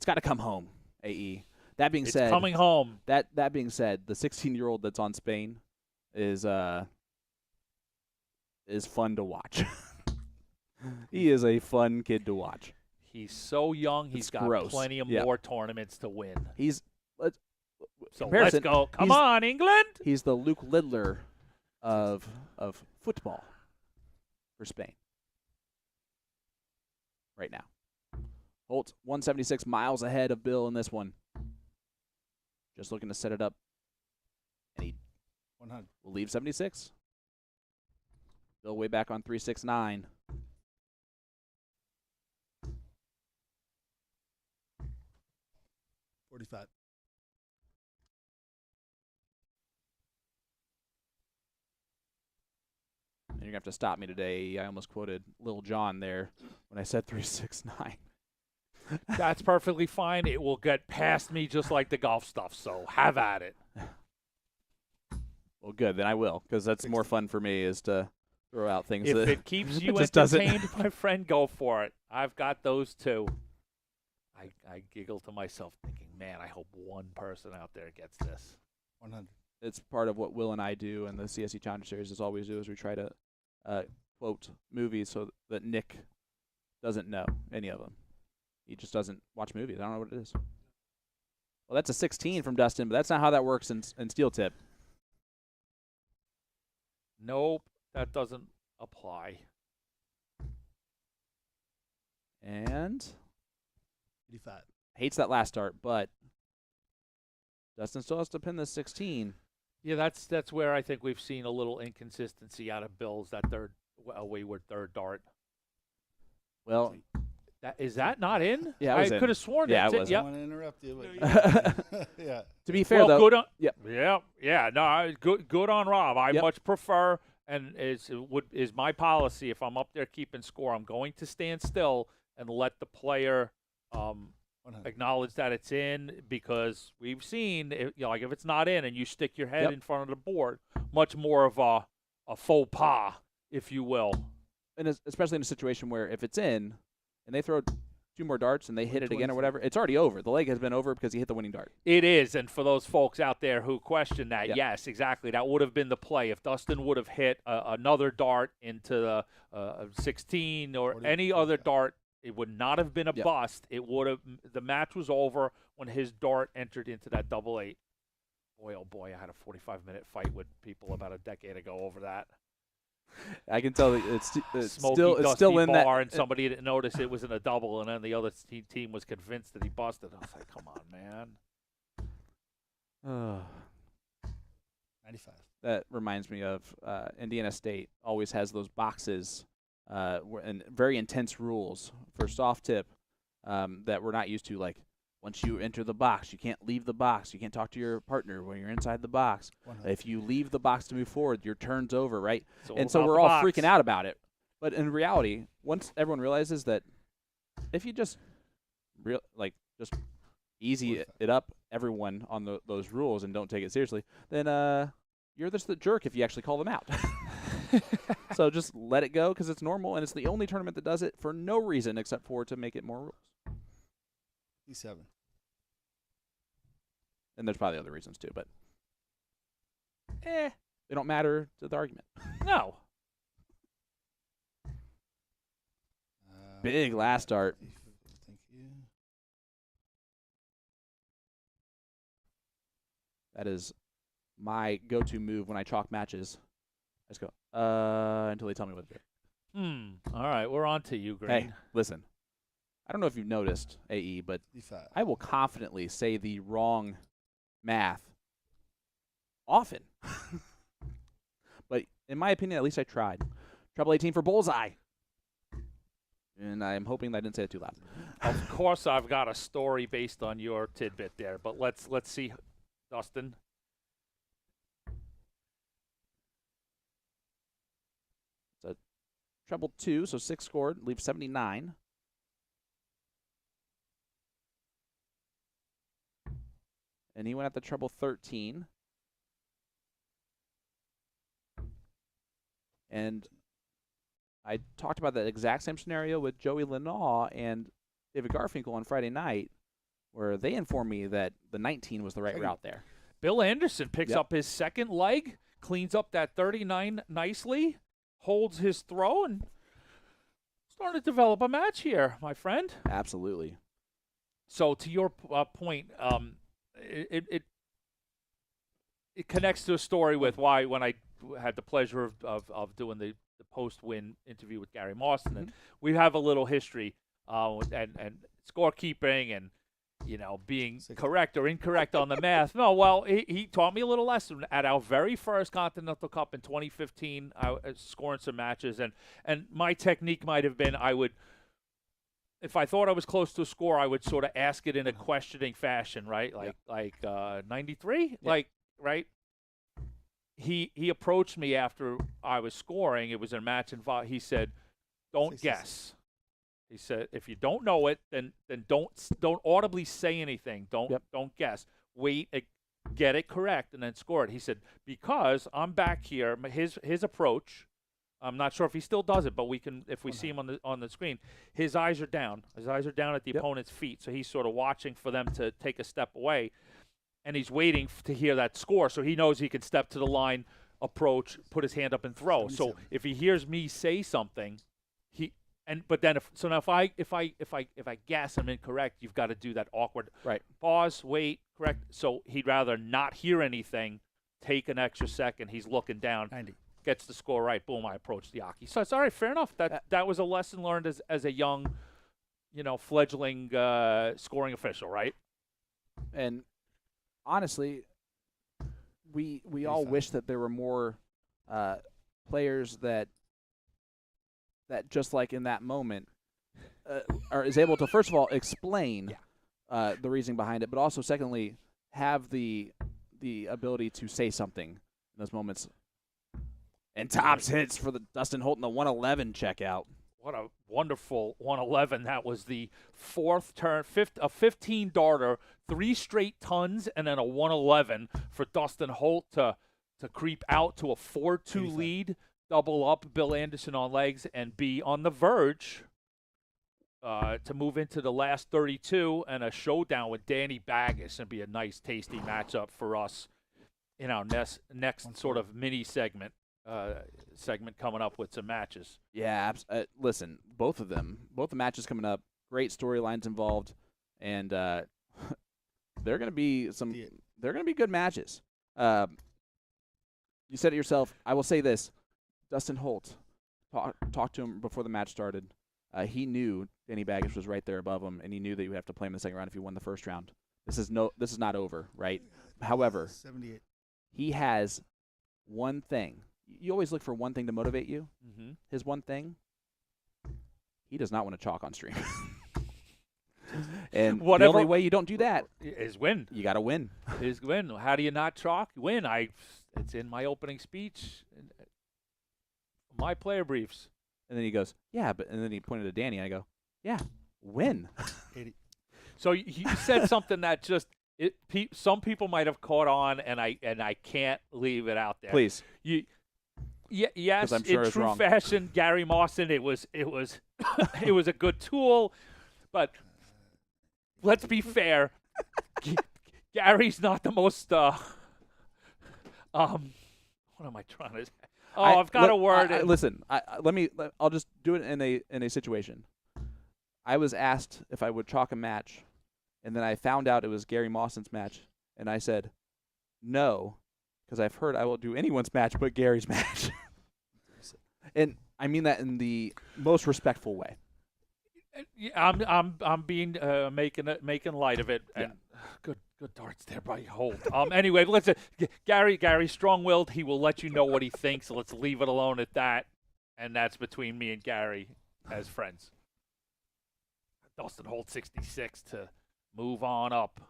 got to come home. AE. That being said, it's coming home. That being said, the 16-year-old that's on Spain is fun to watch. He is a fun kid to watch. He's so young. He's got plenty of more tournaments to win. Let's go. Come on, England. He's the Luke Littler of football for Spain right now. Holt 176 miles ahead of Bill in this one. Just looking to set it up. And he 100. will leave 76. Bill way back on 369. $45. And you're going to have to stop me today. I almost quoted Lil Jon there when I said 369. That's perfectly fine. It will get past me just like the golf stuff, so have at it. Well, good. Then I will, because that's more fun for me is to throw out things. If that it keeps you just entertained, my friend, go for it. I've got those too. I giggle to myself thinking, man, I hope one person out there gets this. 100. It's part of what Will and I do and the CSE Challenger Series is always do is we try to quote movies so that Nick doesn't know any of them. He just doesn't watch movies. I don't know what it is. Well, that's a 16 from Dustin, but that's not how that works in Steel Tip. Nope, that doesn't apply. And 85. hates that last start, but Dustin still has to pin the 16. Yeah, that's where I think we've seen a little inconsistency out of Bill's that wayward third dart. Well, is that not in? Yeah, it was I in. could have sworn Yeah, that's it was. Yep. I don't want to interrupt you, but yeah. To be fair, though, good on, yep. yeah. No, good on Rob. I Yep. much prefer, and is my policy. If I'm up there keeping score, I'm going to stand still and let the player acknowledge that it's in, because we've seen, like if it's not in and you stick your head Yep. in front of the board, much more of a faux pas, if you will. And especially in a situation where if it's in and they throw 2 more darts and they hit it again or whatever, it's already over. The leg has been over because he hit the winning dart. It is, and for those folks out there who question that, Yep. yes, exactly. That would have been the play. If Dustin would have hit another dart into the 16 or 40, any other dart, it would not have been a Yep. bust. It would have. The match was over when his dart entered into that double 8. Boy, oh boy, I had a 45-minute fight with people about a decade ago over that. I can tell that it's Smoky, still dusty in bar, that. and somebody didn't notice it was in a double, and then the other team was convinced that he busted. I was like, come on, man. 95. That reminds me of Indiana State always has those boxes and very intense rules for soft tip that we're not used to. Like once you enter the box, you can't leave the box. You can't talk to your partner when you're inside the box. 100. If you leave the box to move forward, your turn's over, right? It's all And so about we're the all box. freaking out about it. But in reality, once everyone realizes that if you just just easy it up everyone on those rules and don't take it seriously, then you're just the jerk if you actually call them out. So just let it go because it's normal, and it's the only tournament that does it for no reason except for to make it more rules. 57. And there's probably other reasons too, but they don't matter to the argument. No. Big last start. Thank you. That is my go-to move when I chalk matches. I just go until they tell me what to do. All right, we're on to you, Green. Hey, listen. I don't know if you've noticed, AE, but 55. I will confidently say the wrong math often. But in my opinion, at least I tried. Treble 18 for bullseye. And I'm hoping that I didn't say it too loud. Of course, I've got a story based on your tidbit there, but let's see, Dustin. It's a treble 2, so 6 scored, leaves 79. And he went at the treble 13. And I talked about that exact same scenario with Joey Lanaw and David Garfinkel on Friday night, where they informed me that the 19 was the right route there. Bill Anderson picks Yep. up his second leg, cleans up that 39 nicely, holds his throw, and starting to develop a match here, my friend. Absolutely. So to your point, it connects to a story with why when I had the pleasure of doing the post-win interview with Gary Marston, and we have a little history and scorekeeping and being correct or incorrect on the math. No, well, he taught me a little lesson at our very first Continental Cup in 2015. I was scoring some matches, and my technique might have been if I thought I was close to a score, I would sort of ask it in a questioning fashion, right? Like 93, right? He approached me after I was scoring. It was a match involved. He said, "Don't guess." He said, "If you don't know it, then don't audibly say anything. Don't guess. Wait, get it correct, and then score it." He said, "Because I'm back here." His approach. I'm not sure if he still does it, but we can if we see him on the screen. His eyes are down. His eyes are down at the opponent's feet, so he's sort of watching for them to take a step away. And he's waiting to hear that score, so he knows he can step to the line, approach, put his hand up, and throw. So if he hears me say something, but then if I guess I'm incorrect, you've got to do that awkward pause, wait, correct. So he'd rather not hear anything, take an extra second. He's looking down, 90. Gets the score right. Boom! I approach the Aki. So it's all right, fair enough. That was a lesson learned as a young, fledgling scoring official, right? And honestly, we all wish that there were more players that just like in that moment is able to first of all explain the reasoning behind it, but also secondly have the ability to say something in those moments. And tops hits for the Dustin Holt in the 111 checkout. What a wonderful 111. That was the fourth turn, a 15 darter, 3 straight tons, and then a 111 for Dustin Holt to creep out to a 4-2 lead, double up Bill Anderson on legs, and be on the verge to move into the last 32 and a showdown with Danny Baggas, and be a nice, tasty matchup for us in our next sort of mini segment coming up with some matches. Yeah, listen, both the matches coming up, great storylines involved, and they're going to be good matches. You said it yourself. I will say this: Dustin Holt talked to him before the match started. He knew Danny Baggish was right there above him, and he knew that he would have to play him in the second round if he won the first round. This is not over, right? However, 78. he has one thing. You always look for one thing to motivate you. Mm-hmm. His one thing, he does not want to chalk on stream. And the only way you don't do that is win. You got to win. Is win. How do you not chalk? Win. It's in my opening speech, my player briefs. And then he goes, yeah, and then he pointed to Danny, and I go, yeah, win. 80. So you said something that just some people might have caught on, and I can't leave it out there. Please. Yes, I'm sure in it's true wrong. fashion, Gary Mawson, it was it was a good tool, but let's be fair. Gary's not the most what am I trying to say? I've got a word. Listen, I'll just do it in a situation. I was asked if I would chalk a match, and then I found out it was Gary Mawson's match, and I said no, because I've heard I will do anyone's match but Gary's match. And I mean that in the most respectful way. I'm being making light of it. And good darts there by Holt. Anyway, listen, Gary's strong-willed. He will let you know what he thinks. So let's leave it alone at that, and that's between me and Gary as friends. Dustin Holt 66 to move on up.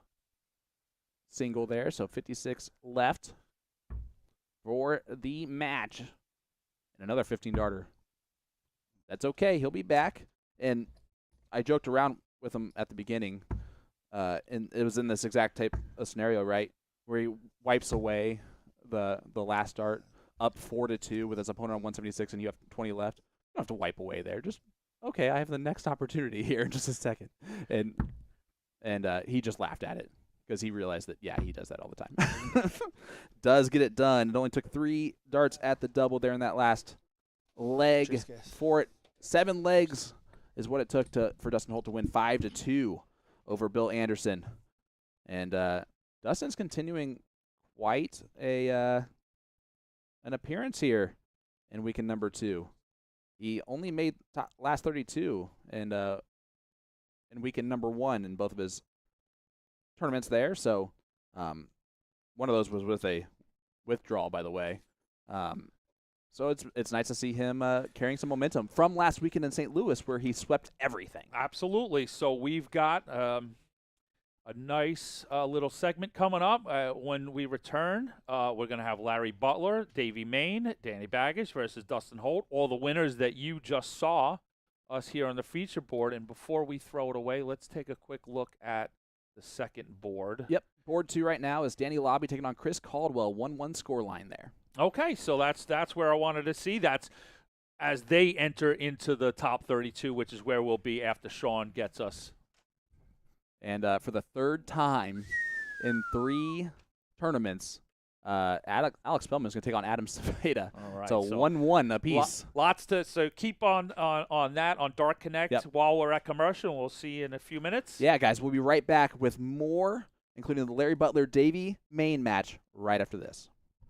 Single there, so 56 left for the match. And another 15-darter. That's okay. He'll be back. And I joked around with him at the beginning, and it was in this exact type of scenario, right, where he wipes away the last dart up 4-2 with his opponent on 176, and you have 20 left. You don't have to wipe away there. Just, okay, I have the next opportunity here in just a second. And he just laughed at it because he realized that, yeah, he does that all the time. Does get it done. It only took 3 darts at the double there in that last leg for it. 7 legs is what it took for Dustin Holt to win 5-2 over Bill Anderson. And Dustin's continuing quite an appearance here in weekend number 2. He only made last 32 and in weekend number 1 in both of his tournaments there. So one of those was with a withdrawal, by the way. So it's nice to see him carrying some momentum from last weekend in St. Louis where he swept everything. Absolutely. So we've got a nice little segment coming up. When we return, we're going to have Larry Butler, Davey Main, Danny Baggish versus Dustin Holt, all the winners that you just saw us here on the feature board. And before we throw it away, let's take a quick look at the second board. Yep. Board 2 right now is Danny Lobby taking on Chris Caldwell, 1-1 score line there. Okay, so that's where I wanted to see. That's as they enter into the top 32, which is where we'll be after Sean gets us. And for the third time in 3 tournaments, Alex Spellman is going to take on Adam Saveda. All right, so 1-1 apiece. Lots to so keep on that on Dark Connect while we're at commercial. We'll see you in a few minutes. Yeah, guys, we'll be right back with more, including the Larry Butler-Davey Main match right after this.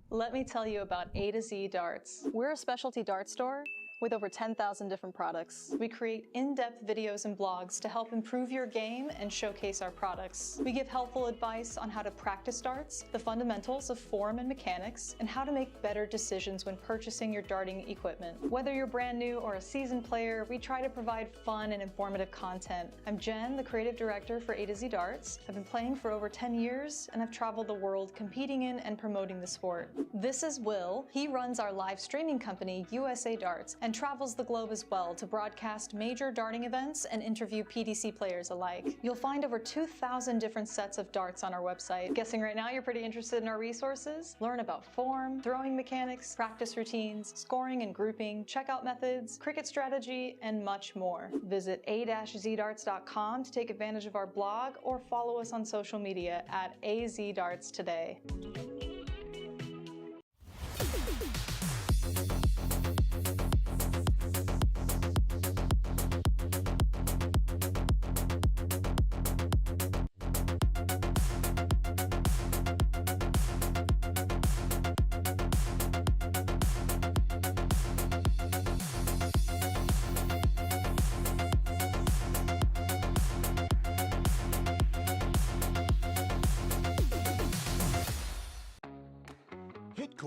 Let me tell you about A to Z Darts. We're a specialty dart store with over 10,000 different products. We create in-depth videos and blogs to help improve your game and showcase our products. We give helpful advice on how to practice darts, the fundamentals of form and mechanics, and how to make better decisions when purchasing your darting equipment. Whether you're brand new or a seasoned player, we try to provide fun and informative content. I'm Jen, the creative director for A to Z Darts. I've been playing for over 10 years, and I've traveled the world competing in and promoting the sport. This is Will. He runs our live streaming company, USA Darts, and travels the globe as well to broadcast major darting events and interview PDC players alike. You'll find over 2,000 different sets of darts on our website. Guessing right now you're pretty interested in our resources? Learn about form, throwing mechanics, practice routines, scoring and grouping, checkout methods, cricket strategy, and much more. Visit a-zdarts.com to take advantage of our blog or follow us on social media at AZDarts today.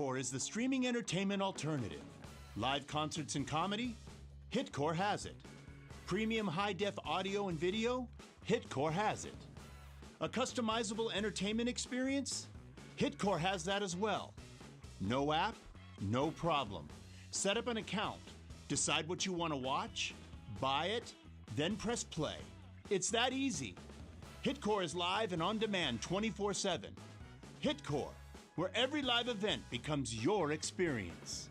Hitcore is the streaming entertainment alternative. Live concerts and comedy? Hitcore has it. Premium high-def audio and video? Hitcore has it. A customizable entertainment experience? Hitcore has that as well. No app? No problem. Set up an account, decide what you want to watch, buy it, then press play. It's that easy. Hitcore is live and on demand 24/7. Hitcore, where every live event becomes your experience.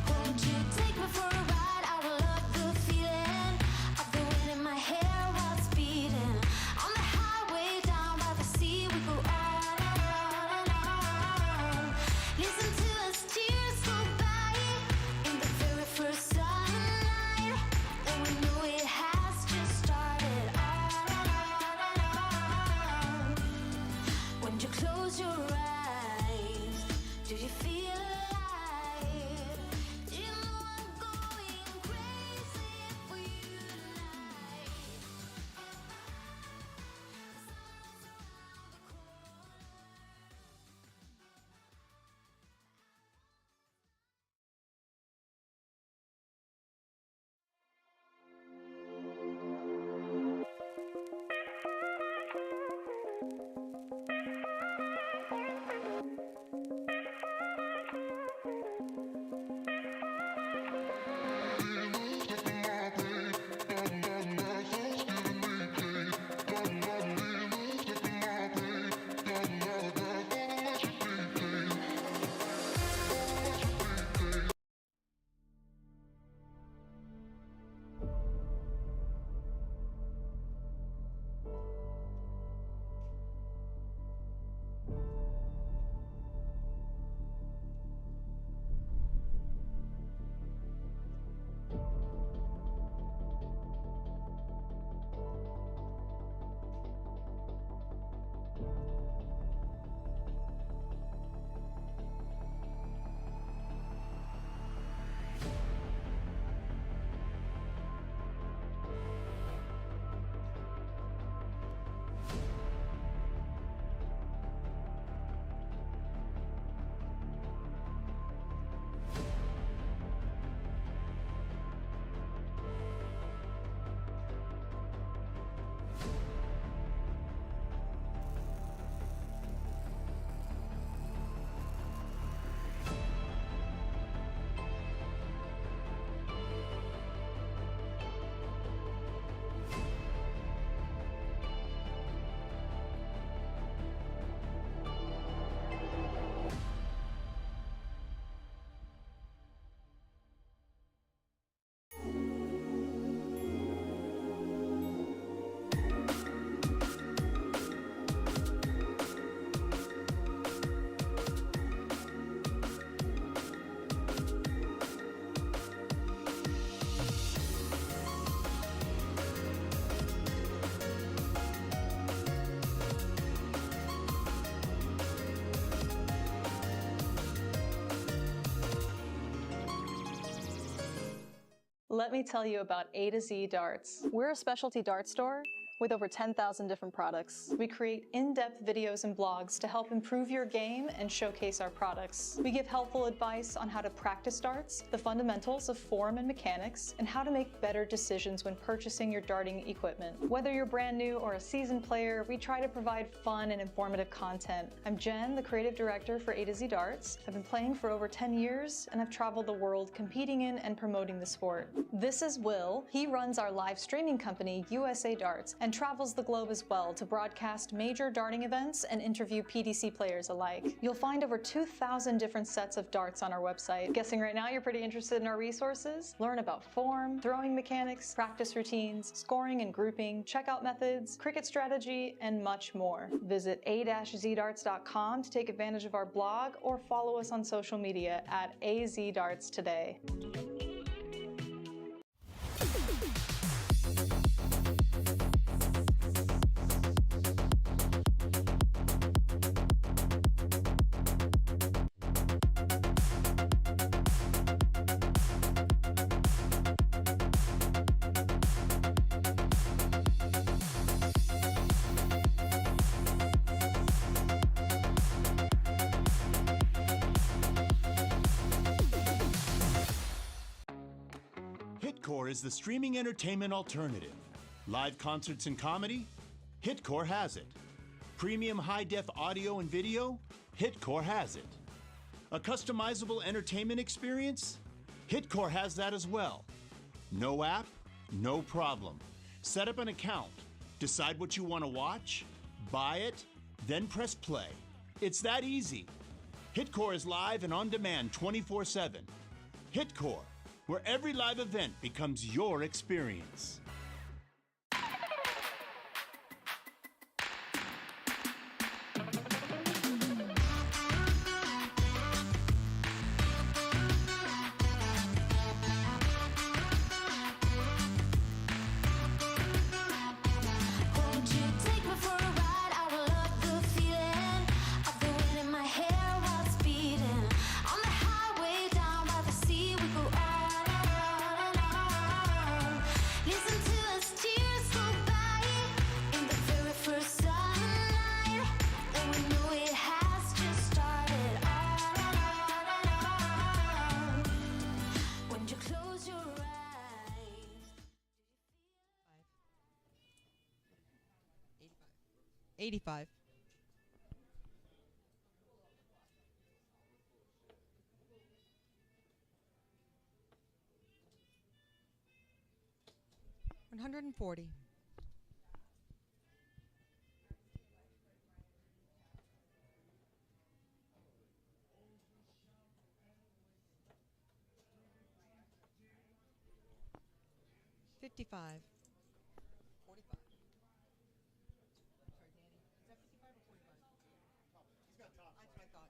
Won't you take me for a ride? I will love the feeling of the wind in my hair while it's beating. On the highway down by the sea, we go on and on. Listen to us tears go by in the very first sunlight. And we know it has just started. On. When you close your eyes, do you feel alive? Do you know I'm going crazy for you tonight? Let me tell you about A to Z Darts. We're a specialty dart store with over 10,000 different products. We create in-depth videos and blogs to help improve your game and showcase our products. We give helpful advice on how to practice darts, the fundamentals of form and mechanics, and how to make better decisions when purchasing your darting equipment. Whether you're brand new or a seasoned player, we try to provide fun and informative content. I'm Jen, the creative director for A to Z Darts. I've been playing for over 10 years, and I've traveled the world competing in and promoting the sport. This is Will. He runs our live streaming company, USA Darts, and travels the globe as well to broadcast major darting events and interview PDC players alike. You'll find over 2,000 different sets of darts on our website. Guessing right now you're pretty interested in our resources? Learn about form, throwing mechanics, practice routines, scoring and grouping, checkout methods, cricket strategy, and much more. Visit a-zdarts.com to take advantage of our blog or follow us on social media at AZDarts today. is the streaming entertainment alternative. Live concerts and comedy? Hitcore has it. Premium high-def audio and video? Hitcore has it. A customizable entertainment experience? Hitcore has that as well. No app? No problem. Set up an account. Decide what you want to watch, buy it, then press play. It's that easy. Hitcore is live and on demand 24/7. Hitcore, where every live event becomes your experience. Won't you take me for a ride? I will love the feeling of the wind in my hair while it's beating. On the highway down by the sea, we go on and on and on. Listen to us tears go by in the very first sunlight. And we know it has just started on and on and on. When you close your eyes. 85. 140. 55. 45. That's what I thought.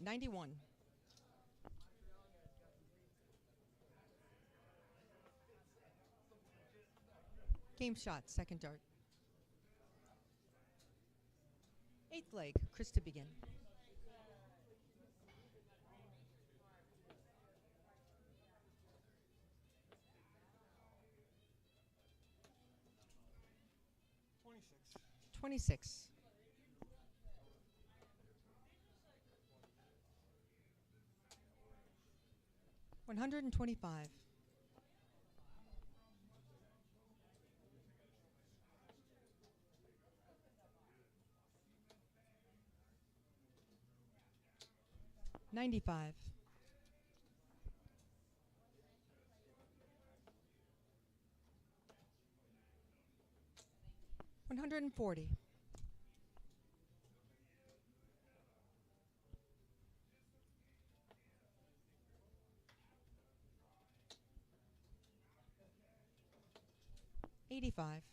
91. Game shot, second dart. Eighth leg, Chris to begin. Twenty-six. 125. 95. 140. 85.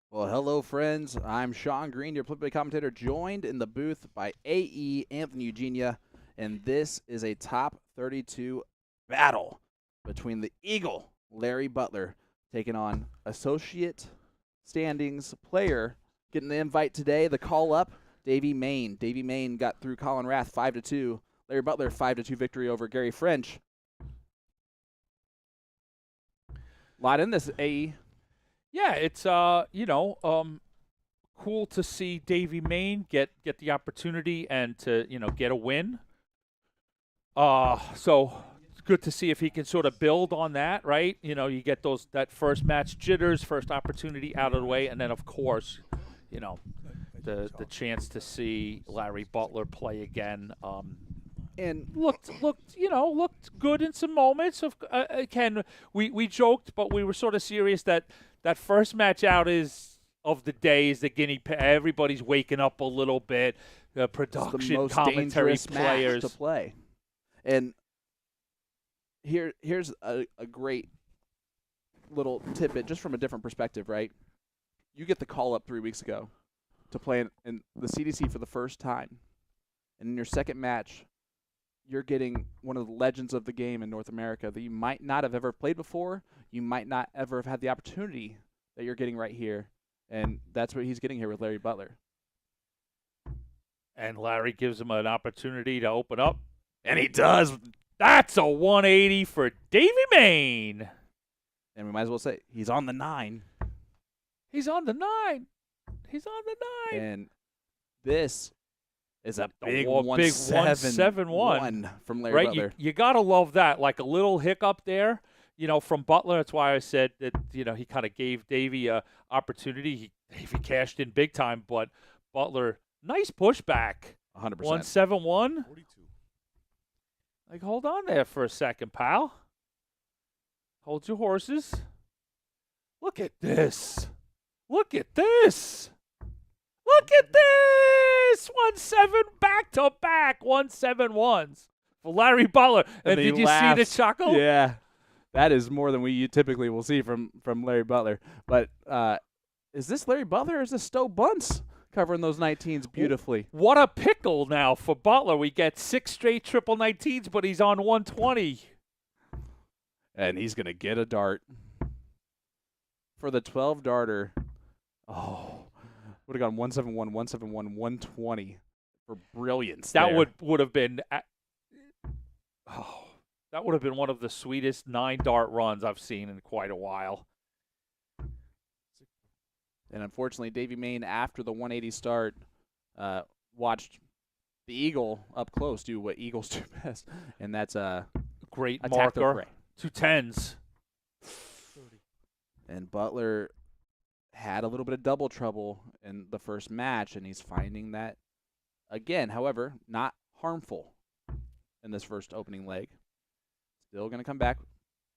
'Well, hello, friends. I'm Sean Green, your play commentator, joined in the booth by AE Anthony Eugenia, and this is a top 32 battle between the Eagle, Larry Butler, taking on associate standings player, getting the invite today, the call-up, Davey Main. Davey Main got through Colin Rath 5-2. Larry Butler 5-2 victory over Gary French. Lot in this, AE. Yeah, it's cool to see Davey Main get the opportunity and to get a win. So it's good to see if he can sort of build on that, right? You get that first match jitters, first opportunity out of the way, and then of course, the chance to see Larry Butler play again. And looked good in some moments. Again, we joked, but we were sort of serious that first match out of the day is the guinea pig. Everybody's waking up a little bit. The production, it's the most commentary dangerous players match to play. And here's a great little tidbit just from a different perspective, right? You get the call up 3 weeks ago to play in the CDC for the first time. And in your second match, you're getting one of the legends of the game in North America that you might not have ever played before. You might not ever have had the opportunity that you're getting right here. And that's what he's getting here with Larry Butler. And Larry gives him an opportunity to open up. And he does. That's a 180 for Davy Main. And we might as well say he's on the 9. He's on the 9. He's on the 9. And this is a big big 171 from Larry right? Butler. You got to love that. Like a little hiccup there, from Butler. That's why I said that, he kind of gave Davy a opportunity. Davy cashed in big time, but Butler, nice pushback. 100%. 171. 42. Like, hold on there for a second, pal. Hold your horses. Look at this. Look at this. Look at this. 1-7 back-to-back 171s for Larry Butler. And he did you see the laughs. chuckle? Yeah. That is more than we typically will see from Larry Butler. But is this Larry Butler or is this Stowe Bunce covering those 19s beautifully? What a pickle now for Butler. We get 6 straight triple 19s, but he's on 120. And he's going to get a dart. For the 12-darter, would have gone 171, 171, 120 for brilliance. That there. would have been that would have been one of the sweetest 9-dart runs I've seen in quite a while. And unfortunately, Davy Main, after the 180 start, watched the Eagle up close do what Eagles do best, and that's Great attack their marker. prey. 2 10s. And Butler had a little bit of double trouble in the first match, and he's finding that, again, however, not harmful in this first opening leg. Still going to come back.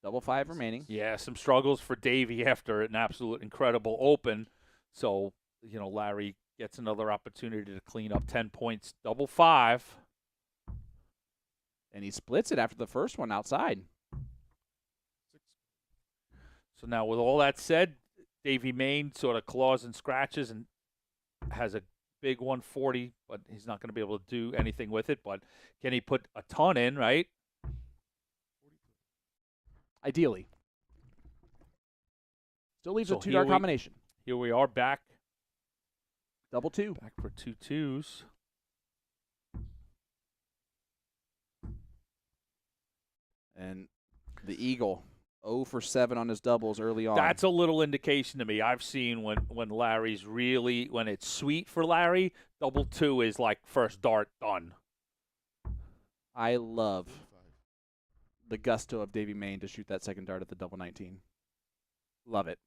Double 5 remaining. Yeah, some struggles for Davey after an absolute incredible open. So, Larry gets another opportunity to clean up 10 points. Double 5. And he splits it after the first one outside. So now with all that said, Davy Main sort of claws and scratches and has a big 140, but he's not going to be able to do anything with it. But can he put a ton in, right? Ideally. Still leaves So a 2-dart combination. Here we are back. Double 2. Back for 2 2s. And the Eagle, 0 for 7 on his doubles early on. That's a little indication to me. I've seen when Larry's really, when it's sweet for Larry, double 2 is like first dart done. I love the gusto of Davy Main to shoot that second dart at the double 19. Love it.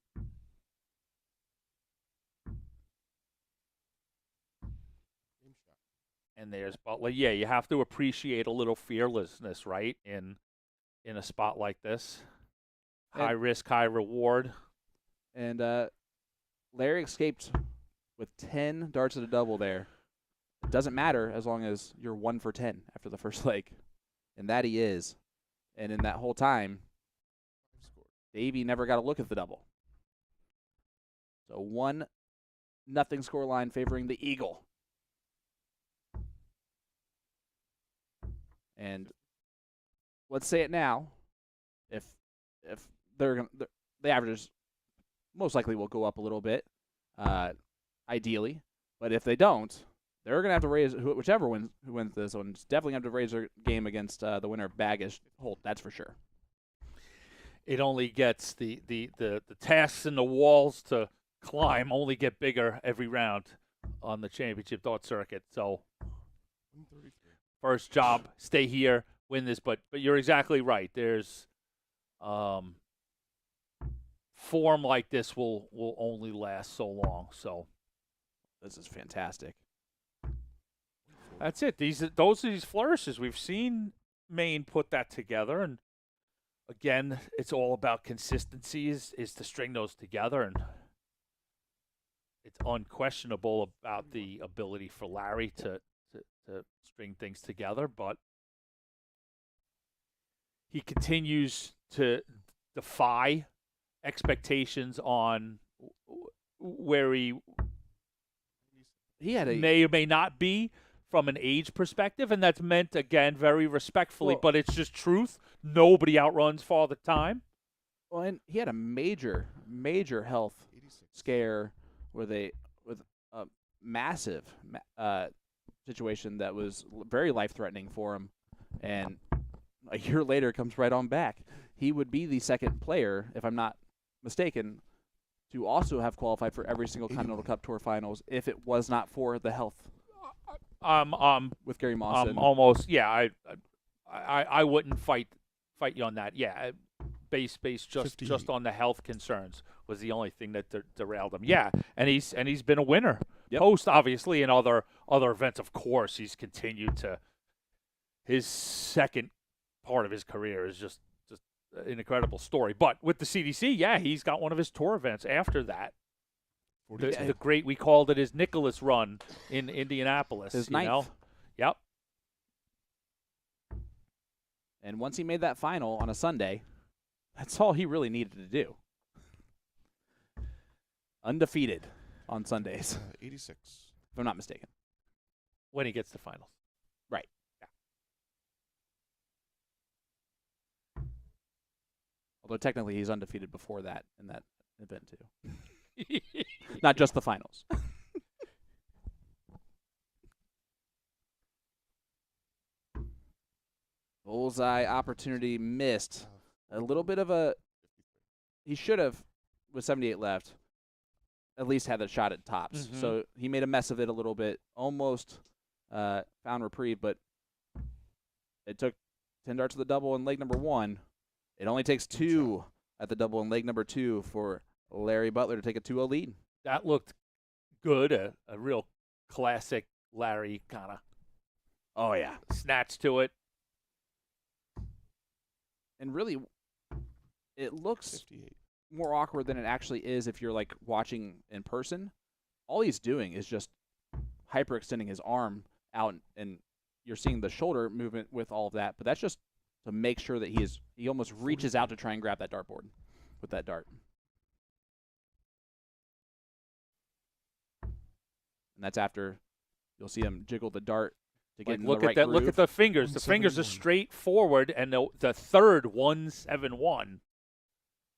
And there's Butler. Yeah, you have to appreciate a little fearlessness, right, in a spot like this. High risk, high reward. And Larry escaped with 10 darts at a double there. It doesn't matter as long as you're 1 for 10 after the first leg. And that he is. And in that whole time, Davey never got a look at the double. So 1-0 scoreline favoring the Eagle. And let's say it now. If they're going, the averages most likely will go up a little bit, ideally. But if they don't, they're going to have to raise, whichever who wins this one, definitely have to raise their game against the winner of Baggage Holt. That's for sure. It only gets the tasks and the walls to climb only get bigger every round on the championship dart circuit. So first job, stay here, win this. But you're exactly right. There's form like this will only last so long. So this is fantastic. That's it. Those are these flourishes. We've seen Maine put that together, and again, it's all about consistency is to string those together, and it's unquestionable about the ability for Larry to string things together, but he continues to defy expectations on where he had may or may not be from an age perspective, and that's meant, again, very respectfully, but it's just truth. Nobody outruns Father Time. Well, and he had a major health scare with a massive situation that was very life-threatening for him, and a year later comes right on back. He would be the second player, if I'm not mistaken, to also have qualified for every single Continental Cup Tour Finals if it was not for the health. With Gary Mawson. Almost, yeah. I wouldn't fight you on that. Yeah, based just on the health concerns was the only thing that derailed him. Yeah, and he's been a winner. Yep. Post obviously in other events, of course, he's continued to. His second part of his career is just an incredible story. But with the CDC, yeah, he's got one of his tour events after that. The great, we called it his Nicholas run in Indianapolis. His ninth. Know? Yep. And once he made that final on a Sunday, that's all he really needed to do. Undefeated on Sundays. 86. If I'm not mistaken. When he gets to finals. Right. Yeah. Although technically he's undefeated before that in that event too. Not just the finals. Bullseye opportunity missed. A little bit of a... He should have, with 78 left, at least had the shot at tops. Mm-hmm. So he made a mess of it a little bit. Almost found reprieve, but it took 10 darts to the double in leg number 1. It only takes 2 at the double in leg number 2 for Larry Butler to take a 2-0 lead. That looked good, a real classic Larry kind of snatch to it. And really, it looks 58. more awkward than it actually is if you're like watching in person. All he's doing is just hyperextending his arm out, and you're seeing the shoulder movement with all of that, but that's just to make sure that he almost reaches out to try and grab that dartboard with that dart. And that's after you'll see him jiggle the dart to get in the right groove. Look at the fingers. The fingers are straight forward, and the third 171.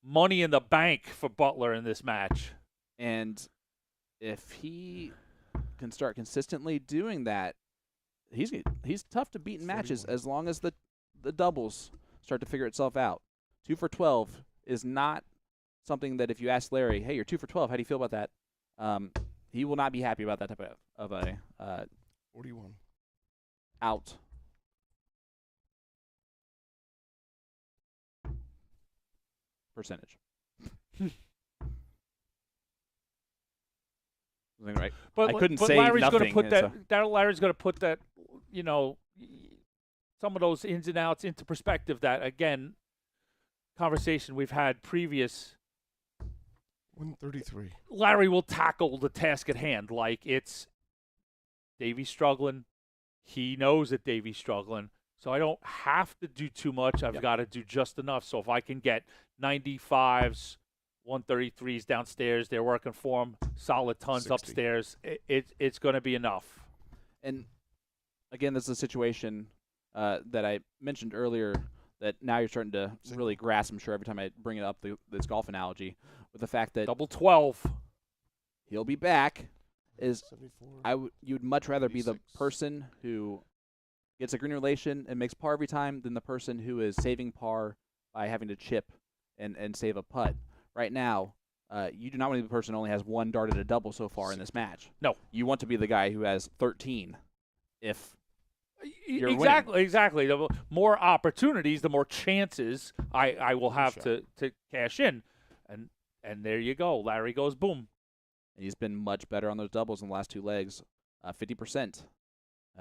Money in the bank for Butler in this match. And if he can start consistently doing that, he's tough to beat in matches as long as the doubles start to figure itself out. 2 for 12 is not something that if you ask Larry, hey, you're 2 for 12, how do you feel about that? He will not be happy about that type of a 41. Out. Percentage. Right. But I couldn't but say Larry's nothing. Going to put that Larry's going to put that, some of those ins and outs into perspective. That, again, conversation we've had previous. 133. Larry will tackle the task at hand like it's Davey's struggling. He knows that Davey's struggling. So I don't have to do too much. I've got to do just enough. So if I can get 95s, 133s downstairs, they're working for him, solid tons 60. upstairs, it's going to be enough. And, again, this is a situation that I mentioned earlier that now you're starting to really grasp, I'm sure, every time I bring it up, this golf analogy, with the fact that double 12, he'll be back. Is 74, you'd much rather 86. be the person who gets a green relation and makes par every time than the person who is saving par by having to chip and save a putt. Right now, you do not want to be the person who only has 1 dart at a double so far in this match. No. You want to be the guy who has 13 if you're Exactly. The more opportunities, the more chances I will have to cash in. And there you go. Larry goes boom. And he's been much better on those doubles in the last 2 legs, 50%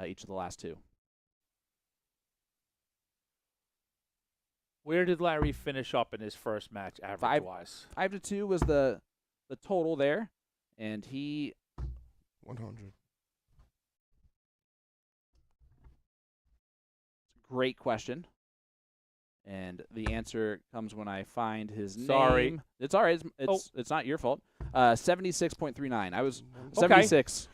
each of the last 2. Where did Larry finish up in his first match, average-wise? 5-2 was the total there, and he 100. Great question. And the answer comes when I find his Sorry. name. It's all right. It's not your fault. 76.39. I was 76.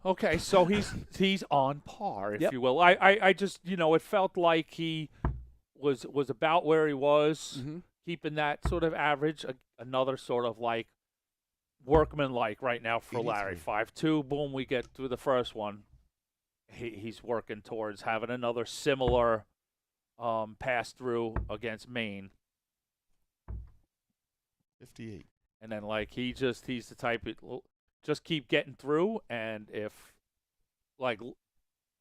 Okay, so he's on par, if Yep. you will. I just, it felt like he was about where he was, keeping that sort of average. Another sort of like workmanlike right now for 83. Larry. 5-2, boom, we get through the first one. He's working towards having another similar pass through against Maine. 58. And then, like, he's the type that just keep getting through, and if, like,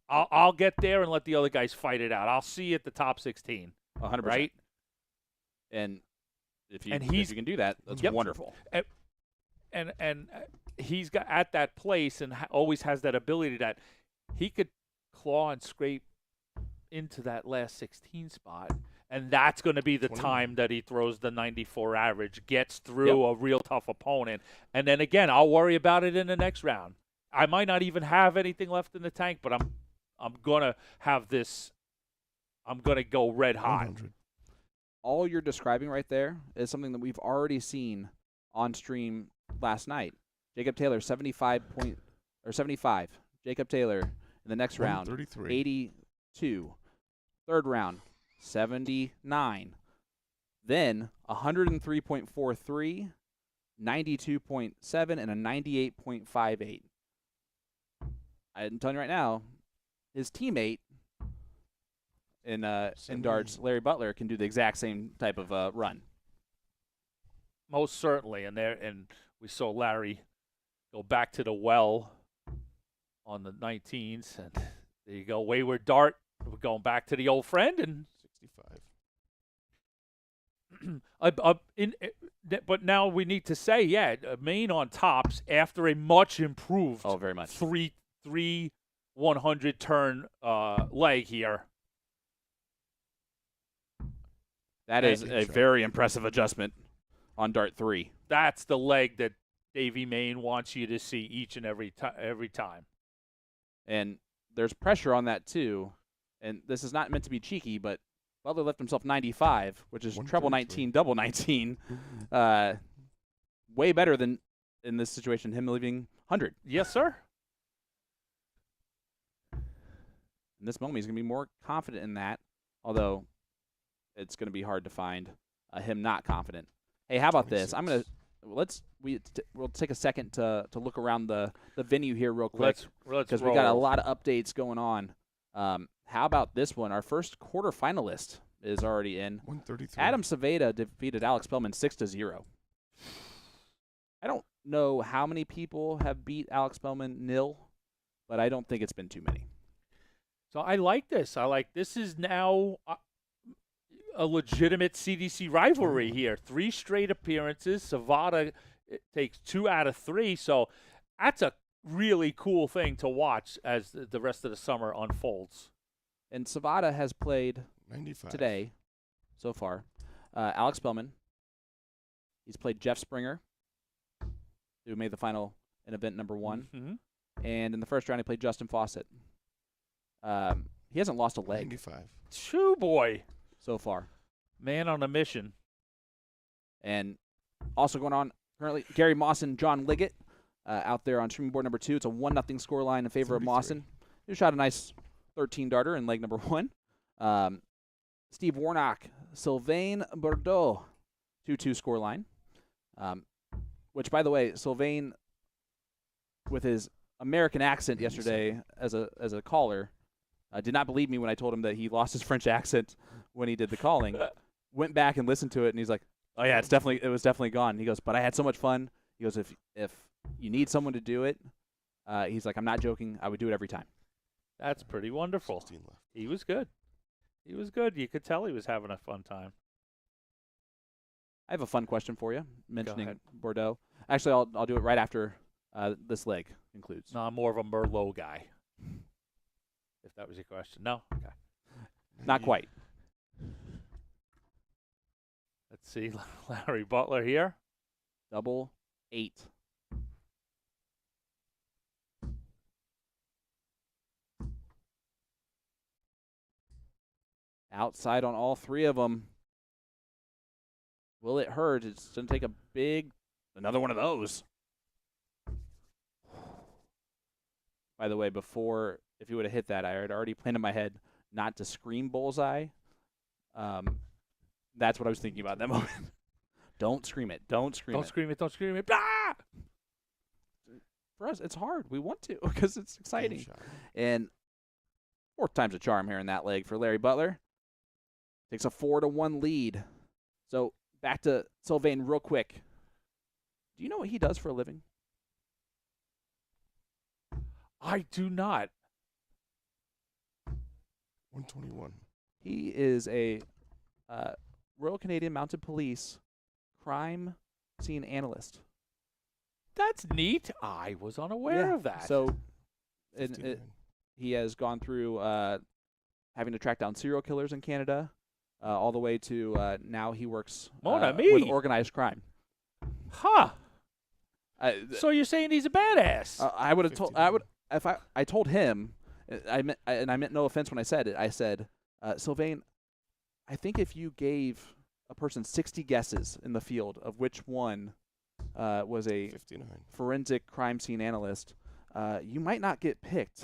I'll get there and let the other guys fight it out. I'll see you at the top 16. 100%. Right? And if you can do that, that's Yep. wonderful. And he's got at that place and always has that ability that he could claw and scrape into that last 16 spot, and that's going to be the 21. time that he throws the 94 average, gets through a real tough opponent, and then again, I'll worry about it in the next round. I might not even have anything left in the tank, but I'm going to have this. I'm going to go red hot. 100. All you're describing right there is something that we've already seen on stream last night. Jacob Taylor 75. Jacob Taylor in the next round 133. 82. Third round 79. Then 103.43, 92.7, and a 98.58. I'm telling you right now, his teammate in darts, Larry Butler, can do the exact same type of run. Most certainly, and we saw Larry go back to the well on the 19s, and there you go, Wayward Dart. We're going back to the old friend, and 65. but now we need to say, Maine on tops after a much improved, very much 3 100 turn leg here. That is a very impressive adjustment on Dart 3. That's the leg that Davey Maine wants you to see each and every time. And there's pressure on that too. And this is not meant to be cheeky, but Butler left himself 95, which is treble 19, double 19. Way better than in this situation, him leaving 100. Yes, sir. In this moment, he's going to be more confident in that, although it's going to be hard to find him not confident. Hey, how about this? 26. We'll take a second to look around the venue here real quick Let's because we got a lot of updates going on. How about this one? Our first quarterfinalist is already in. 133. Adam Saveda defeated Alex Pellman 6-0. I don't know how many people have beat Alex Pellman nil, but I don't think it's been too many. So I like this. This is now a legitimate CDC rivalry here. 3 straight appearances. Savada takes 2 out of 3. So that's a really cool thing to watch as the rest of the summer unfolds. And Savada has played 95. today so far. Alex Pellman. He's played Jeff Springer, who made the final in event number 1. Mm-hmm. And in the first round, he played Justin Fawcett. He hasn't lost a leg 95. Shoo, boy. so far. Man on a mission. And also going on currently, Gary Mawson, John Liggett out there on streaming board number 2. It's a 1-0 scoreline in favor of 33. Mawson, who shot a nice 13-darter in leg number 1. Steve Warnock, Sylvain Bordeaux, 2-2 scoreline. Which, by the way, Sylvain, with his American accent yesterday as a caller, did not believe me when I told him that he lost his French accent when he did the calling. Went back and listened to it, and he's like, "Oh yeah, it was definitely gone." And he goes, "But I had so much fun." He goes, "If you need someone to do it," he's like, "I'm not joking. I would do it every time." That's pretty wonderful. 16 left. He was good. He was good. You could tell he was having a fun time. I have a fun question for you, mentioning ahead. Bordeaux. Actually, I'll do it right after this leg concludes. No, I'm more of a Merlot guy. If that was your question. No? Okay. Not quite. Let's see. Larry Butler here. Double 8. Outside on all 3 of them. Will it hurt? It's going to take another one of those. By the way, before, if you would have hit that, I had already planned in my head not to scream bullseye. That's what I was thinking about at that moment. Don't scream it. Don't scream it. Don't scream it. Don't scream it. Ah! for us, it's hard. We want to because it's Game exciting. shot. And fourth time's a charm here in that leg for Larry Butler. Takes a 4-1 lead. So back to Sylvain real quick. Do you know what he does for a living? I do not. 121. He is a Royal Canadian Mounted Police crime scene analyst. That's neat. I was unaware of that. So and 59. he has gone through having to track down serial killers in Canada, all the way to now he works Mon with ami. organized crime. Huh. I, So you're saying he's a badass? I would have told. I would if I told him. I meant no offense when I said it. I said, Sylvain, I think if you gave a person 60 guesses in the field of which one was a 59. forensic crime scene analyst, you might not get picked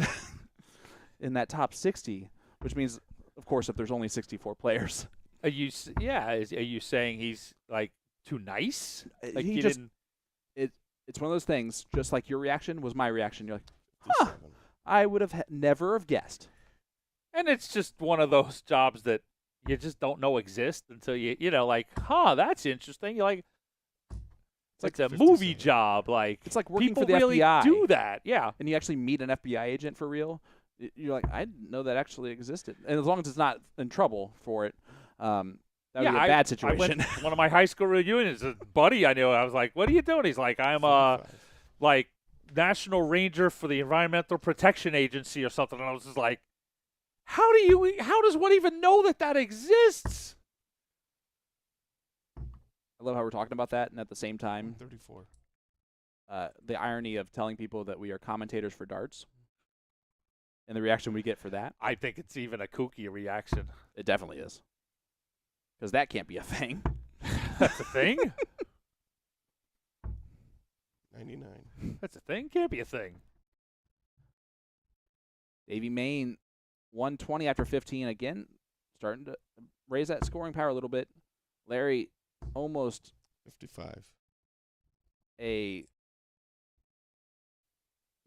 in that top 60. Which means, of course, if there's only 64 players, Are you saying he's like too nice? Like he you just didn't. it's one of those things. Just like your reaction was my reaction. You're like, huh, 57. I would have never have guessed. And it's just one of those jobs that you just don't know exist until you know, like, huh, that's interesting. You're like, it's a 57. movie job. Like, It's like working people for the really FBI. do that. Yeah. And you actually meet an FBI agent for real. You're like, I didn't know that actually existed. And as long as it's not in trouble for it, that would be a bad situation. I went one of my high school reunions, a buddy I knew, I was like, what are you doing? He's like, I'm 45. like National Ranger for the Environmental Protection Agency or something. And I was just like, how does one even know that exists? I love how we're talking about that, and at the same time, 34. the irony of telling people that we are commentators for darts, and the reaction we get for that. I think it's even a kooky reaction. It definitely is, because that can't be a thing. That's a thing? 99. That's a thing? Can't be a thing. Davy Main, 120 after 15 again, starting to raise that scoring power a little bit. Larry, almost 55. a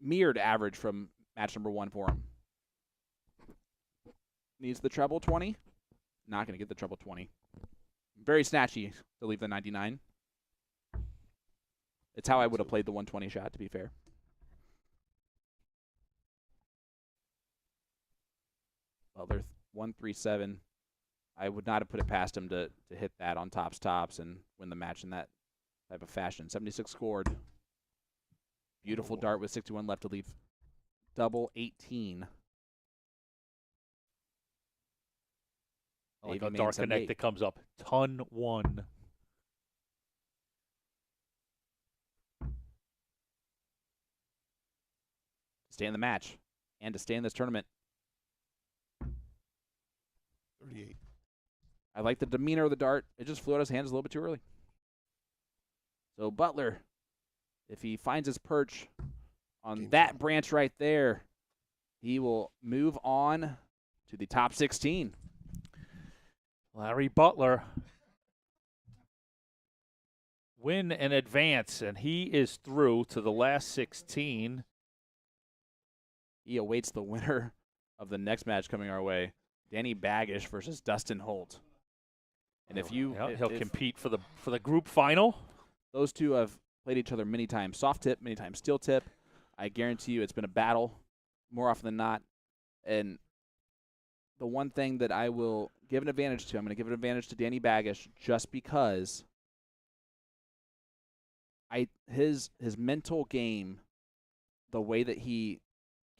mirrored average from match number 1 for him. Needs the treble 20. Not going to get the treble 20. Very snatchy to leave the 99. It's how I would have played the 120 shot, to be fair. Well, they're 137. I would not have put it past him to hit that on tops and win the match in that type of fashion. 76 scored. Beautiful dart with 61 left to leave. Double 18. I like Davey how Main, Dark 78. Connect that comes up. Ton 1. Stay in the match and to stay in this tournament. 38. I like the demeanor of the dart. It just flew out of his hands a little bit too early. So Butler, if he finds his perch on Game that shot. branch right there, he will move on to the top 16. Larry Butler win and advance, and he is through to the last 16. He awaits the winner of the next match coming our way, Danny Baggish versus Dustin Holt. And if you Yeah, if- he'll if compete for the group final. those two have played each other many times, soft tip, many times steel tip. I guarantee you it's been a battle more often than not. And the one thing that I will give an advantage to, I'm going to give an advantage to Danny Baggish just because his mental game, the way that he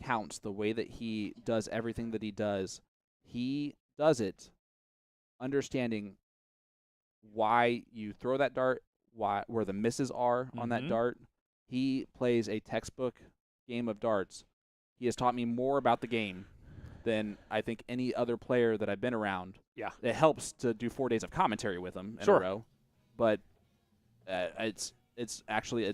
counts, the way that he does everything that he does it understanding why you throw that dart, where the misses are on that Mhm. dart. He plays a textbook game of darts. He has taught me more about the game than I think any other player that I've been around. Yeah. It helps to do 4 days of commentary with him in Sure. a row, but it's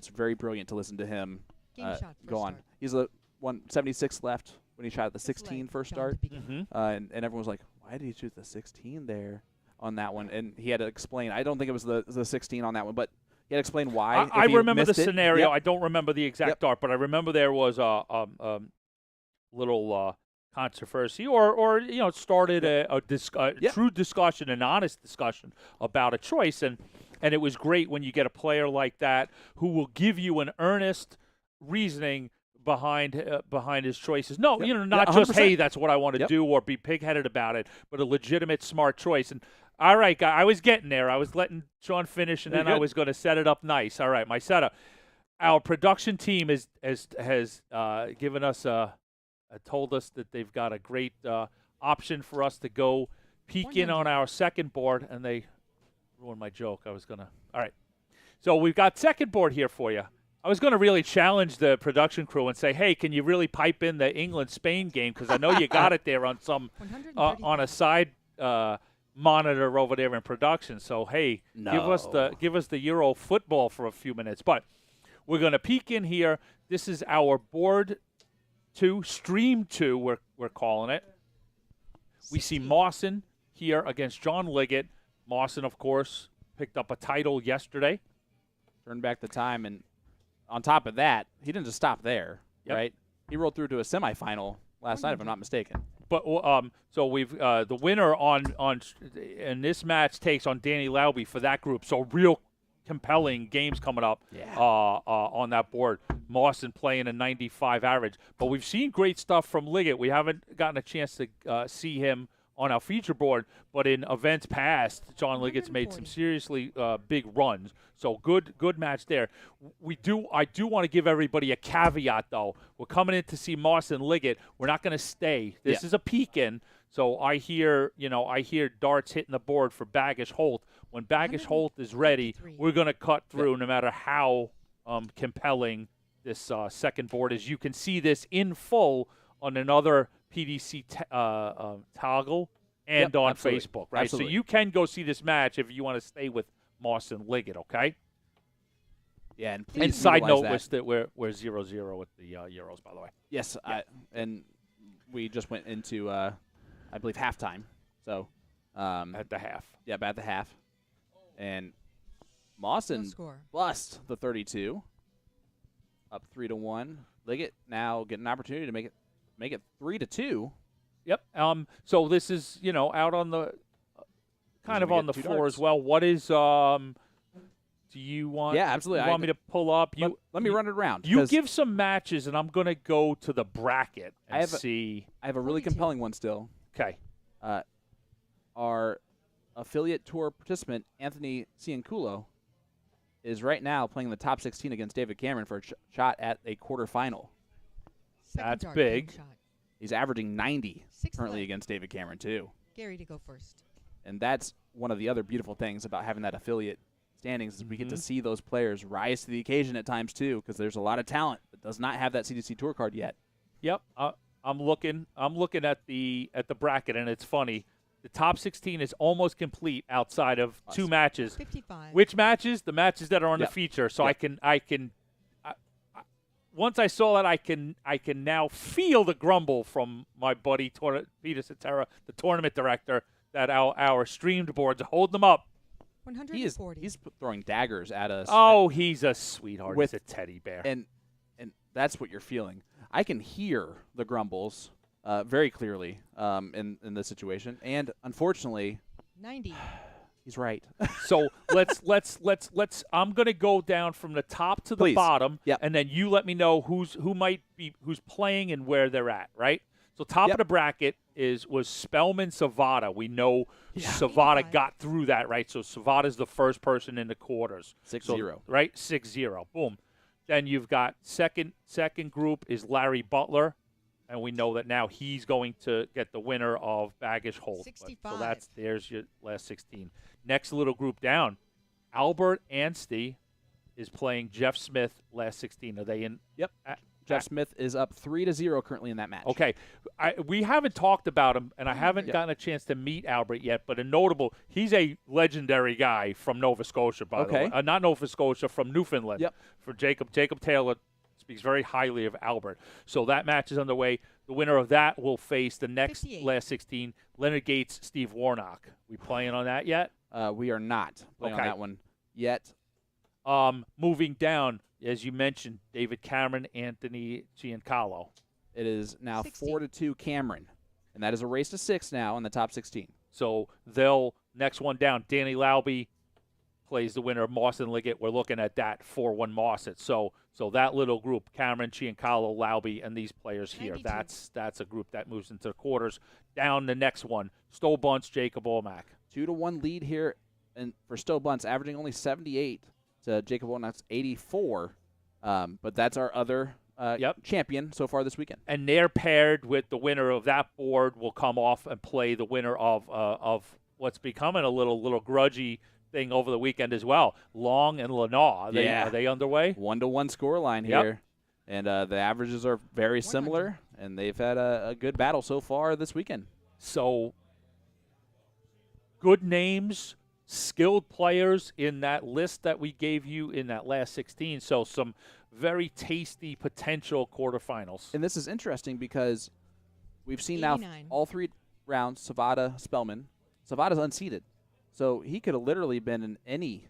very brilliant to listen to him Game shot, first go on. start. He's the 176 left when he shot at the This 16 leg, first John start. to begin. Mm-hmm. And everyone was like, why did he shoot the 16 there on that one? And he had to explain. I don't think it was the 16 on that one, but He had to explain why. I if he remember the missed it. scenario. Yep. I don't remember the exact Yep. dart, but I remember there was a little controversy, or it started a true discussion, an honest discussion about a choice, and it was great when you get a player like that who will give you an earnest reasoning behind his choices. No, Yep. not Yeah, just 100%. hey, that's what I want to Yep. do, or be pig-headed about it, but a legitimate, smart choice. And all right, guy, I was getting there. I was letting Sean finish, and You're then I good. was going to set it up nice. All right, my setup. Our production team has given us told us that they've got a great option for us to go peek in on 100. our second board, and they ruined my joke. All right. So we've got second board here for you. I was going to really challenge the production crew and say, hey, can you really pipe in the England-Spain game? Because I know you got it there on some on a side monitor over there in production. So, hey, give us the Euro football for a few minutes. But we're going to peek in here. This is our board 2, stream 2, we're calling it. We see Mawson here against John Liggett. Mawson, of course, picked up a title yesterday. Turned back the time, and on top of that, he didn't just stop there, Yep. right? He rolled through to a semifinal last night, if I'm not mistaken. But so we've the winner on in this match takes on Danny Lauby for that group. So real compelling games coming up on that board. Mawson playing a 95 average. But we've seen great stuff from Liggett. We haven't gotten a chance to see him on our feature board, but in events past, John Liggett's made some seriously big runs. So good match there. I do want to give everybody a caveat, though. We're coming in to see Mawson Liggett. We're not going to stay. This is a peek in. So I hear darts hitting the board for Baggish Holt. When Baggish Holt is ready, we're going to cut through no matter how compelling this second board is. You can see this in full on another PDC toggle and on absolutely. Facebook, right? Absolutely. So you can go see this match if you want to stay with Mawson Liggett, okay? Yeah, And side note that. was that we're 0-0 with the Euros, by the way. Yes, and we just went into, I believe, halftime. So At the half. Yeah, at the half. And Mawson score. bust the 32, up 3-1. Liggett now getting an opportunity to make it 3-2. Yep. So this is, out on the kind of on the floor as well. What is do you want? Yeah, absolutely. You want me to pull up? Let me run it around. You give some matches, and I'm going to go to the bracket and I see. I have a really compelling one still. Okay. Our affiliate tour participant, Anthony Cianculo, is right now playing the top 16 against David Cameron for a shot at a quarterfinal. That's big. He's averaging 90 Sixth currently leg. against David Cameron, too. Gary to go first. And that's one of the other beautiful things about having that affiliate standings is we get to see those players rise to the occasion at times, too, because there's a lot of talent that does not have that CDC Tour card yet. Yep. I'm looking at the bracket, and it's funny. The top 16 is almost complete outside of two matches. 55. Which matches? The matches that are on the feature. So I can once I saw that, I can now feel the grumble from my buddy Peter Cetera, the tournament director, that our streamed boards are holding them up. 140. He's throwing daggers at us. Oh, he's a sweetheart. He's a teddy bear. And that's what you're feeling. I can hear the grumbles very clearly in this situation. And unfortunately, 90. he's right. So let's I'm gonna go down from the top to the Please. bottom, Yep. and then you let me know who's playing and where they're at, right? So top of the bracket was Spellman Savada. We know Savada 85. got through that, right? So Savada's the first person in the quarters. 6-0. Right? 6-0. Boom. Then you've got second group is Larry Butler, and we know that now he's going to get the winner of Baggish Holt. 65. There's your last 16. Next little group down, Albert Anstey is playing Jeff Smith last 16. Are they in? Yep. Jeff Smith is up 3-0 currently in that match. Okay. We haven't talked about him, and I haven't gotten a chance to meet Albert yet, but he's a legendary guy from Nova Scotia, by the way. Not Nova Scotia, from Newfoundland. Yep. For Jacob Taylor speaks very highly of Albert. So that match is underway. The winner of that will face the next 58. last 16, Leonard Gates, Steve Warnock. We playing on that yet? We are not playing on Okay. that one yet. Moving down, as you mentioned, David Cameron, Anthony Giancarlo. It is now 60. 4-2 Cameron, and that is a race to 6 now in the top 16. So next one down, Danny Lauby plays the winner of Mawson Liggett. We're looking at that 4-1 Mawson. So that little group, Cameron, Giancarlo, Lauby, and these players here, 92. that's a group that moves into the quarters. Down the next one, Stowe Bunce, Jacob Olmack. 2-1 lead here, and for Stowe Bunce, averaging only 78 to Jacob Olmack's 84. But that's our other champion so far this weekend. And they're paired with the winner of that board will come off and play the winner of what's becoming a little grudgy thing over the weekend as well. Long and Lanaw. Are they underway? 1-1 scoreline here. And the averages are very similar, and they've had a good battle so far this weekend. So good names, skilled players in that list that we gave you in that last 16. So some very tasty potential quarterfinals. And this is interesting because we've seen 89. now all 3 rounds, Savada, Spellman. Savada's unseeded. So he could have literally been in any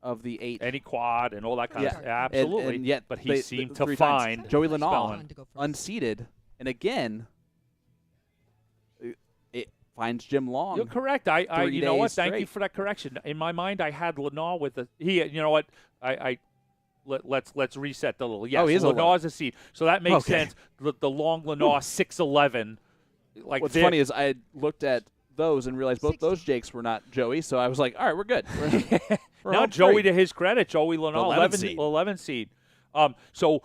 of the 8. Any quad and all that kind of stuff. Absolutely. And yet but he seemed to 3 find times. Joey Spellman. Lanaw, To go first. unseeded. And again, it finds Jim Long. You're correct. I you know what? days Thank you straight. for that correction. In my mind, I had Lanaw with you know what? Let's reset the little. Yes, he is Lenaw's a seed, so that makes Okay. sense. The long Lanaw 6'11". Like What's this- funny is I looked at those and realized both 60. those Jakes were not Joey, so I was like, all right, we're good. We're now home Joey, free. to his credit, Joey Lanaw, 11 seed. 11 seed. So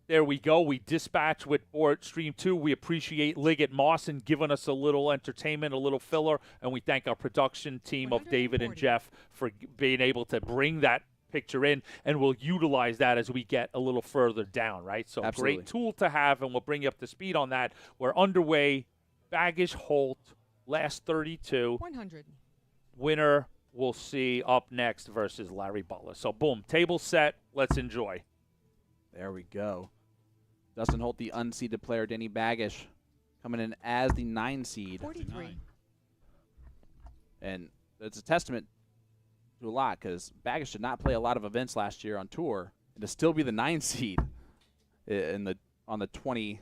there we go. We dispatch with board stream 2. We appreciate Liggett Mawson giving us a little entertainment, a little filler, and we thank our production team of David and 140. Jeff for being able to bring that picture in, and we'll utilize that as we get a little further down, right? So Absolutely. great tool to have, and we'll bring you up to speed on that. We're underway. Bagish Holt, last 32. 100. Winner we'll see up next versus Larry Butler. So, boom, table set. Let's enjoy. There we go. Dustin Holt, the unseeded player. Danny Bagish coming in as the 9 seed. 43. And it's a testament to a lot because Bagish did not play a lot of events last year on tour. And to still be the 9 seed on the 20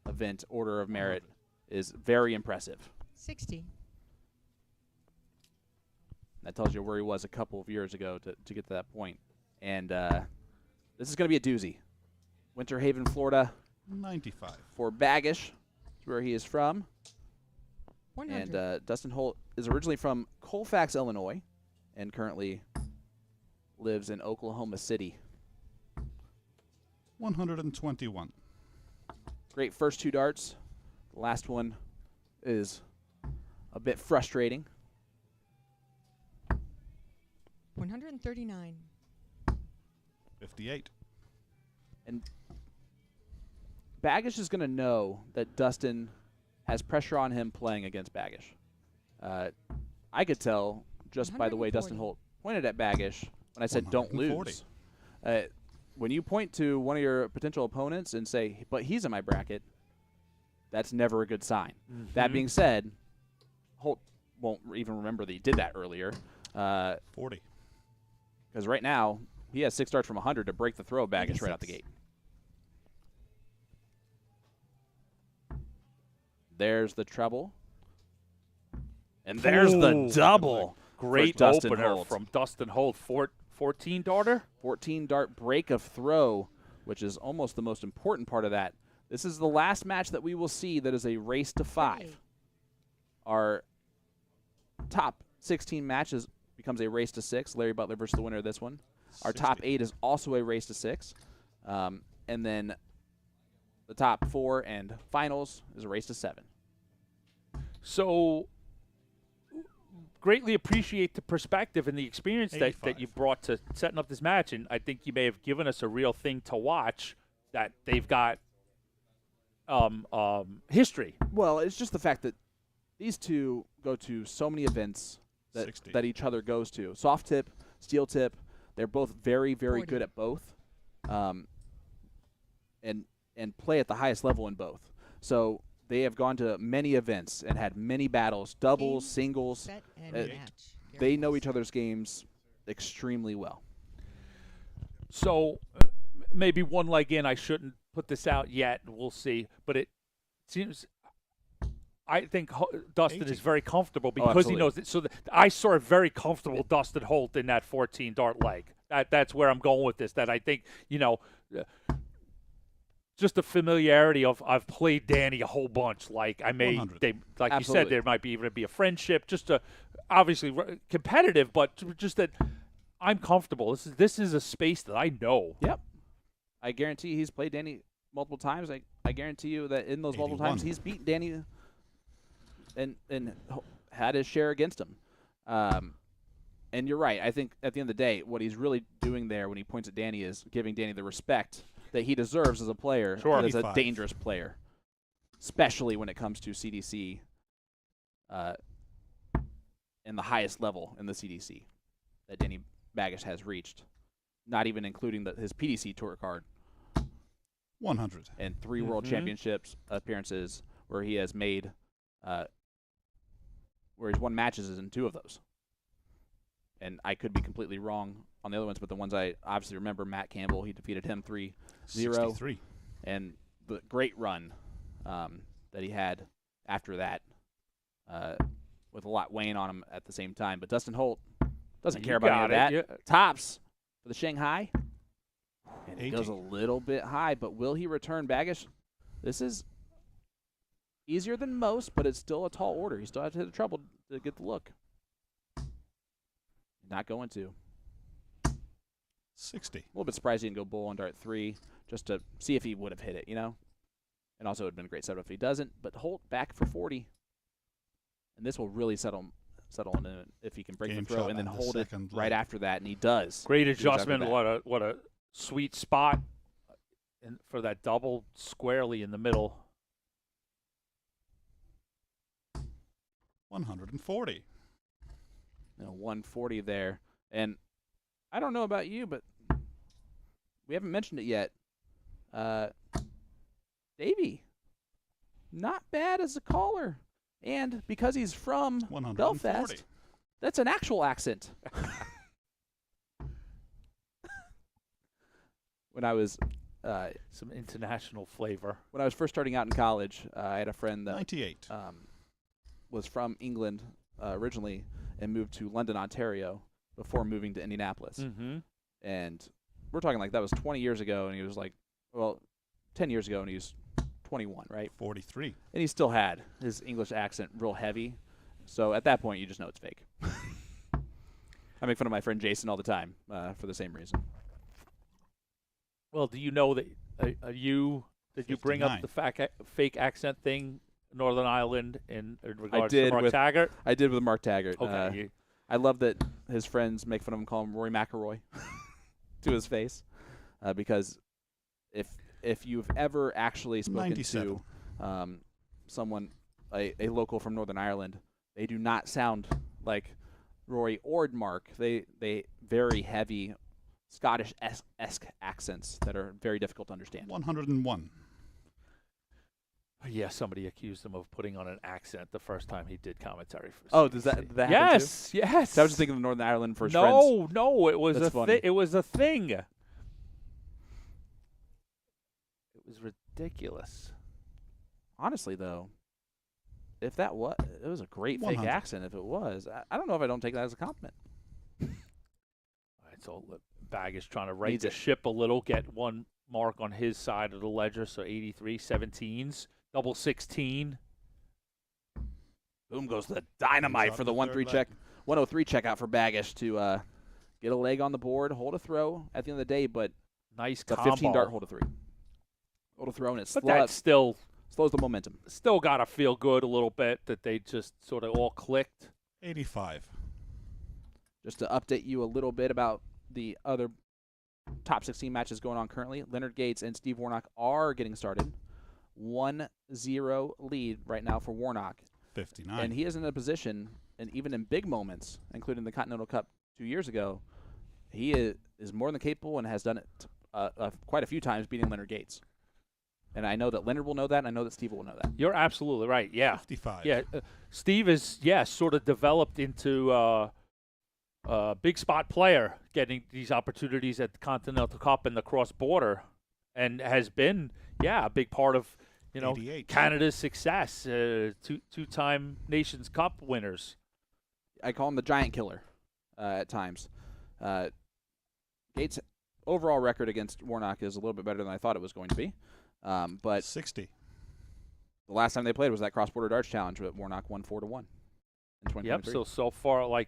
event order of merit is very impressive. 60. That tells you where he was a couple of years ago to get to that point. And this is going to be a doozy. Winter Haven, Florida 95. for Bagish, where he is from. 100. And Dustin Holt is originally from Colfax, Illinois, and currently lives in Oklahoma City. 121. Great first 2 darts. The last one is a bit frustrating. 139. 58. And Bagish is going to know that Dustin has pressure on him playing against Bagish. I could tell just by the way 140. Dustin Holt pointed at Bagish when I said don't 140. lose. When you point to one of your potential opponents and say, but he's in my bracket, that's never a good sign. That being said, Holt won't even remember that he did that earlier. 40. Because right now, he has 6 darts from 100 to break the throw of Bagish right out the 86. gate. There's the treble. And there's the double. Great for Dustin opener Holt. from Dustin Holt. 14 darter. 14 dart break of throw, which is almost the most important part of that. This is the last match that we will see that is a race to 5. 38. Our top 16 matches becomes a race to 6. Larry Butler versus the winner of this one. Our 60. top 8 is also a race to 6. And then the top 4 and finals is a race to 7. So greatly appreciate the perspective and the experience that 85. you brought to setting up this match. And I think you may have given us a real thing to watch that they've got history. Well, it's just the fact that these two go to so many events 60. that each other goes to. Soft tip, steel tip, they're both very, very 40. good at both, and play at the highest level in both. So they have gone to many events and had many battles, doubles, Game, singles. Set and Uh, match. They know each other's games extremely well. So maybe one leg in, I shouldn't put this out yet. We'll see. But it seems, I think Dustin is very comfortable because he knows it. So I saw a very comfortable Dustin Holt in that 14 dart leg. That's where I'm going with this. That I think, just the familiarity of I've played Danny a whole bunch. Like I may, like you said, there might even be a friendship. Just obviously competitive, but just that I'm comfortable. This is a space that I know. Yep. I guarantee he's played Danny multiple times. I guarantee you that in those multiple times he's beaten Danny and had his share against him. And you're right. I think at the end of the day, what he's really doing there when he points at Danny is giving Danny the respect that he deserves as a player, as a dangerous player, especially when it comes to CDC in the highest level in the CDC that Danny Baggish has reached, not even including his PDC tour card. 100. And 3 World Championships appearances where he has made, where he's won matches in 2 of those. And I could be completely wrong on the other ones, but the ones I obviously remember, Matt Campbell, he defeated him 3-0. 63. And the great run that he had after that, with a lot weighing on him at the same time. But Dustin Holt doesn't care about any of that. Tops for the Shanghai. And it goes a little bit high, but will he return Baggish? This is easier than most, but it's still a tall order. He still has to hit the trouble to get the look. Not going to. 60. A little bit surprised he didn't go bull on dart 3 just to see if he would have hit it, And also it would have been a great setup if he doesn't. But Holt back for 40. And this will really settle in if he can break the throw and then hold it right after that, and he does. Great adjustment. What a sweet spot for that double squarely in the middle. 140. 140 there. And I don't know about you, but we haven't mentioned it yet. Davey, not bad as a caller. And because he's from Belfast, that's an actual accent. When I was some international flavor. When I was first starting out in college, I had a friend that 98 was from England originally and moved to London, Ontario before moving to Indianapolis. Mm-hmm. And we're talking like that was 20 years ago, and he was like, 10 years ago, and he was 21, right? 43. And he still had his English accent real heavy. So at that point, you just know it's fake. I make fun of my friend Jason all the time for the same reason. Well, do you know that did you bring up the fake accent thing, Northern Ireland, in regards to Mark Taggart? I did with Mark Taggart. Okay. I love that his friends make fun of him, call him Rory McIlroy to his face, because if you've ever actually spoken 97. to someone, a local from Northern Ireland, they do not sound like Rory or Mark. They very heavy Scottish-esque accents that are very difficult to understand. 101. Yeah, somebody accused him of putting on an accent the first time he did commentary for CBC. Oh, does that happen yes, too? Yes. So I was just thinking of Northern Ireland for his friends. No, it was That's it was a thing. It was ridiculous. Honestly, though, if that was, it was a great 100. fake accent. If it was, I don't know if I don't take that as a compliment. All right, so Baggish trying to right the ship a little, get one mark on his side of the ledger. So 83, 17s, double 16. Boom goes the dynamite for the 1-3 check, 103 checkout for Baggish to get a leg on the board, hold a throw at the end of the day, but nice the 15 dart hold a 3. Hold a throw, and it slows the momentum. Still got to feel good a little bit that they just sort of all clicked. 85. Just to update you a little bit about the other top 16 matches going on currently, Leonard Gates and Steve Warnock are getting started. 1-0 lead right now for Warnock. 59. And he is in a position, and even in big moments, including the Continental Cup 2 years ago, he is more than capable and has done it quite a few times, beating Leonard Gates. And I know that Leonard will know that, and I know that Steve will know that. You're absolutely right, yeah. 55. Yeah, Steve is, sort of developed into big spot player, getting these opportunities at the Continental Cup and the cross border, and has been a big part of 88. Canada's success. Two-time Nations Cup winners. I call him the giant killer at times. Gates' overall record against Warnock is a little bit better than I thought it was going to be. But 60. the last time they played was that cross-border darts challenge, but Warnock won 4-1 in 2023. Yep. So far, a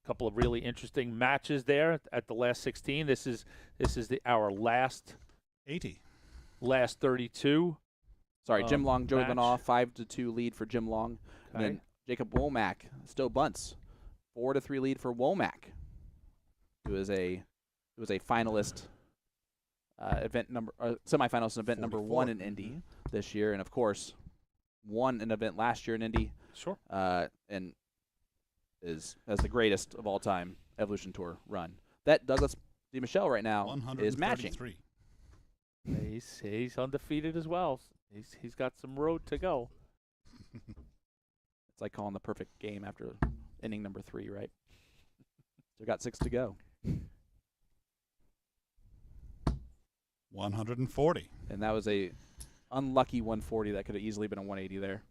couple of really interesting matches there at the last 16. This is our last 80. Last 32. Sorry, Jim Long, Joey match. Lanoff, 5-2 lead for Jim Long. And then Jacob Womack, Stowe Bunce, 4-3 lead for Womack, who is a finalist, semifinalist in event number 1 in Indy this year, and of course, won an event last year in Indy. Sure. And has the greatest of all time Evolution Tour run. That Douglas DeMichelle right now is matching. He's undefeated as well. He's got some road to go. It's like calling the perfect game after inning number 3, right? So got 6 to go. 140. And that was a unlucky 140 that could have easily been a 180 there.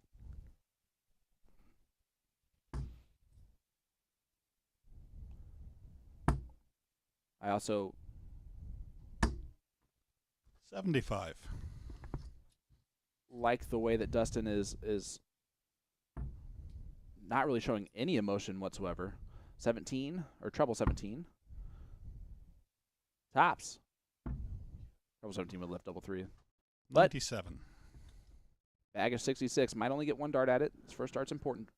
I also 75. like the way that Dustin is not really showing any emotion whatsoever. 17 or treble 17. Tops. Treble 17 would lift double 3. But 97. Bag of 66 might only get 1 dart at it. His first dart's important.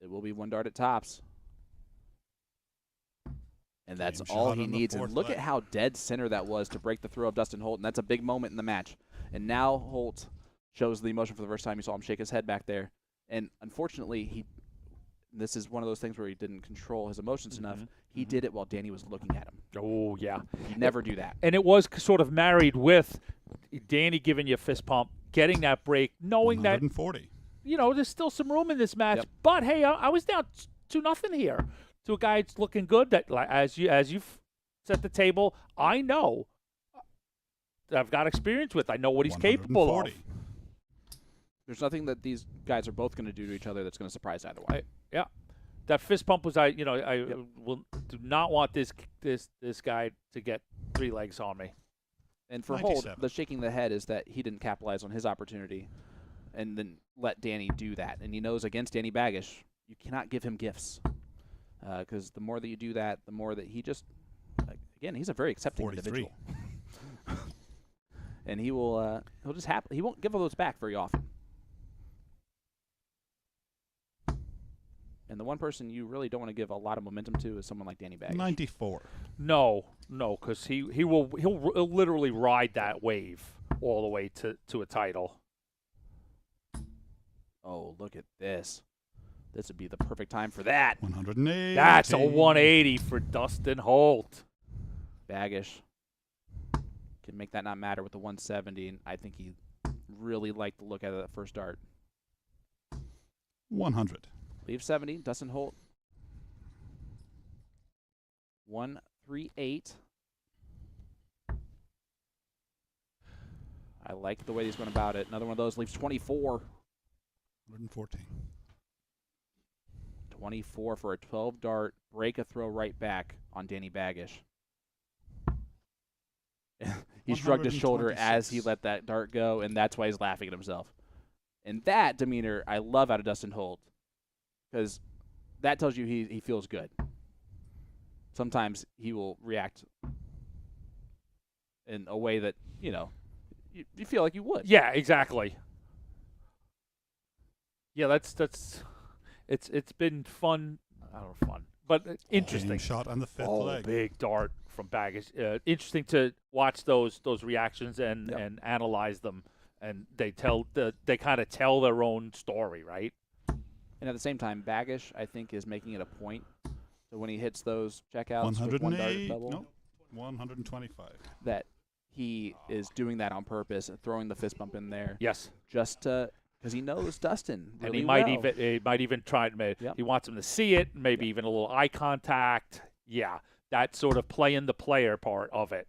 It will be 1 dart at tops. And that's Game all shot he on the needs. And fourth look leg. at how dead center that was to break the throw of Dustin Holt. And that's a big moment in the match. And now Holt shows the emotion for the first time. You saw him shake his head back there. And unfortunately, this is one of those things where he didn't control his emotions enough. He did it while Danny was looking at him. Oh, yeah. You never do that. And it was sort of married with Danny giving you a fist pump, getting that break, knowing that 140. there's still some room in this match. Yep. But hey, I was down 2-0 here to a guy that's looking good. That as you've set the table, I know that I've got experience with. I know what he's capable of. 140. There's nothing that these guys are both going to do to each other that's going to surprise either one. Yeah, that fist pump was I will do not want this guy to get 3 legs on me. And for Holt, 97. the shaking the head is that he didn't capitalize on his opportunity and then let Danny do that. And he knows against Danny Baggish, you cannot give him gifts. Because the more that you do that, the more that he just, again, he's a very accepting 43. individual. And he'll just he won't give all those back very often. And the one person you really don't want to give a lot of momentum to is someone like Danny Baggish. 94. No, because he'll literally ride that wave all the way to a title. Oh, look at this. This would be the perfect time for that. 180. That's a 180 for Dustin Holt. Baggish can make that not matter with the 170, and I think he really liked the look out of that first dart. 100. Leave 70, Dustin Holt. 138. I like the way he's going about it. Another one of those leaves 24. 114. 24 for a 12 dart, break a throw right back on Danny Baggish. He shrugged his shoulder as he let that dart go, and that's why he's laughing at himself. And that demeanor I love out of Dustin Holt, because that tells you he feels good. Sometimes he will react in a way that, you feel like you would. Yeah, exactly. Yeah, it's been fun. I don't know, fun, but interesting. Game shot on the 5th Oh, leg. big dart from Baggish. Interesting to watch those reactions and analyze them, and they kind of tell their own story, right? And at the same time, Baggish, I think, is making it a point. So when he hits those checkouts with 1 dart 108. double, Nope. 125. that he is doing that on purpose and throwing the fist bump in there. Yes. Just because he knows Dustin really And he might well. even try it. Yep. He wants him to see it, maybe even a little eye contact. Yeah, that sort of playing the player part of it.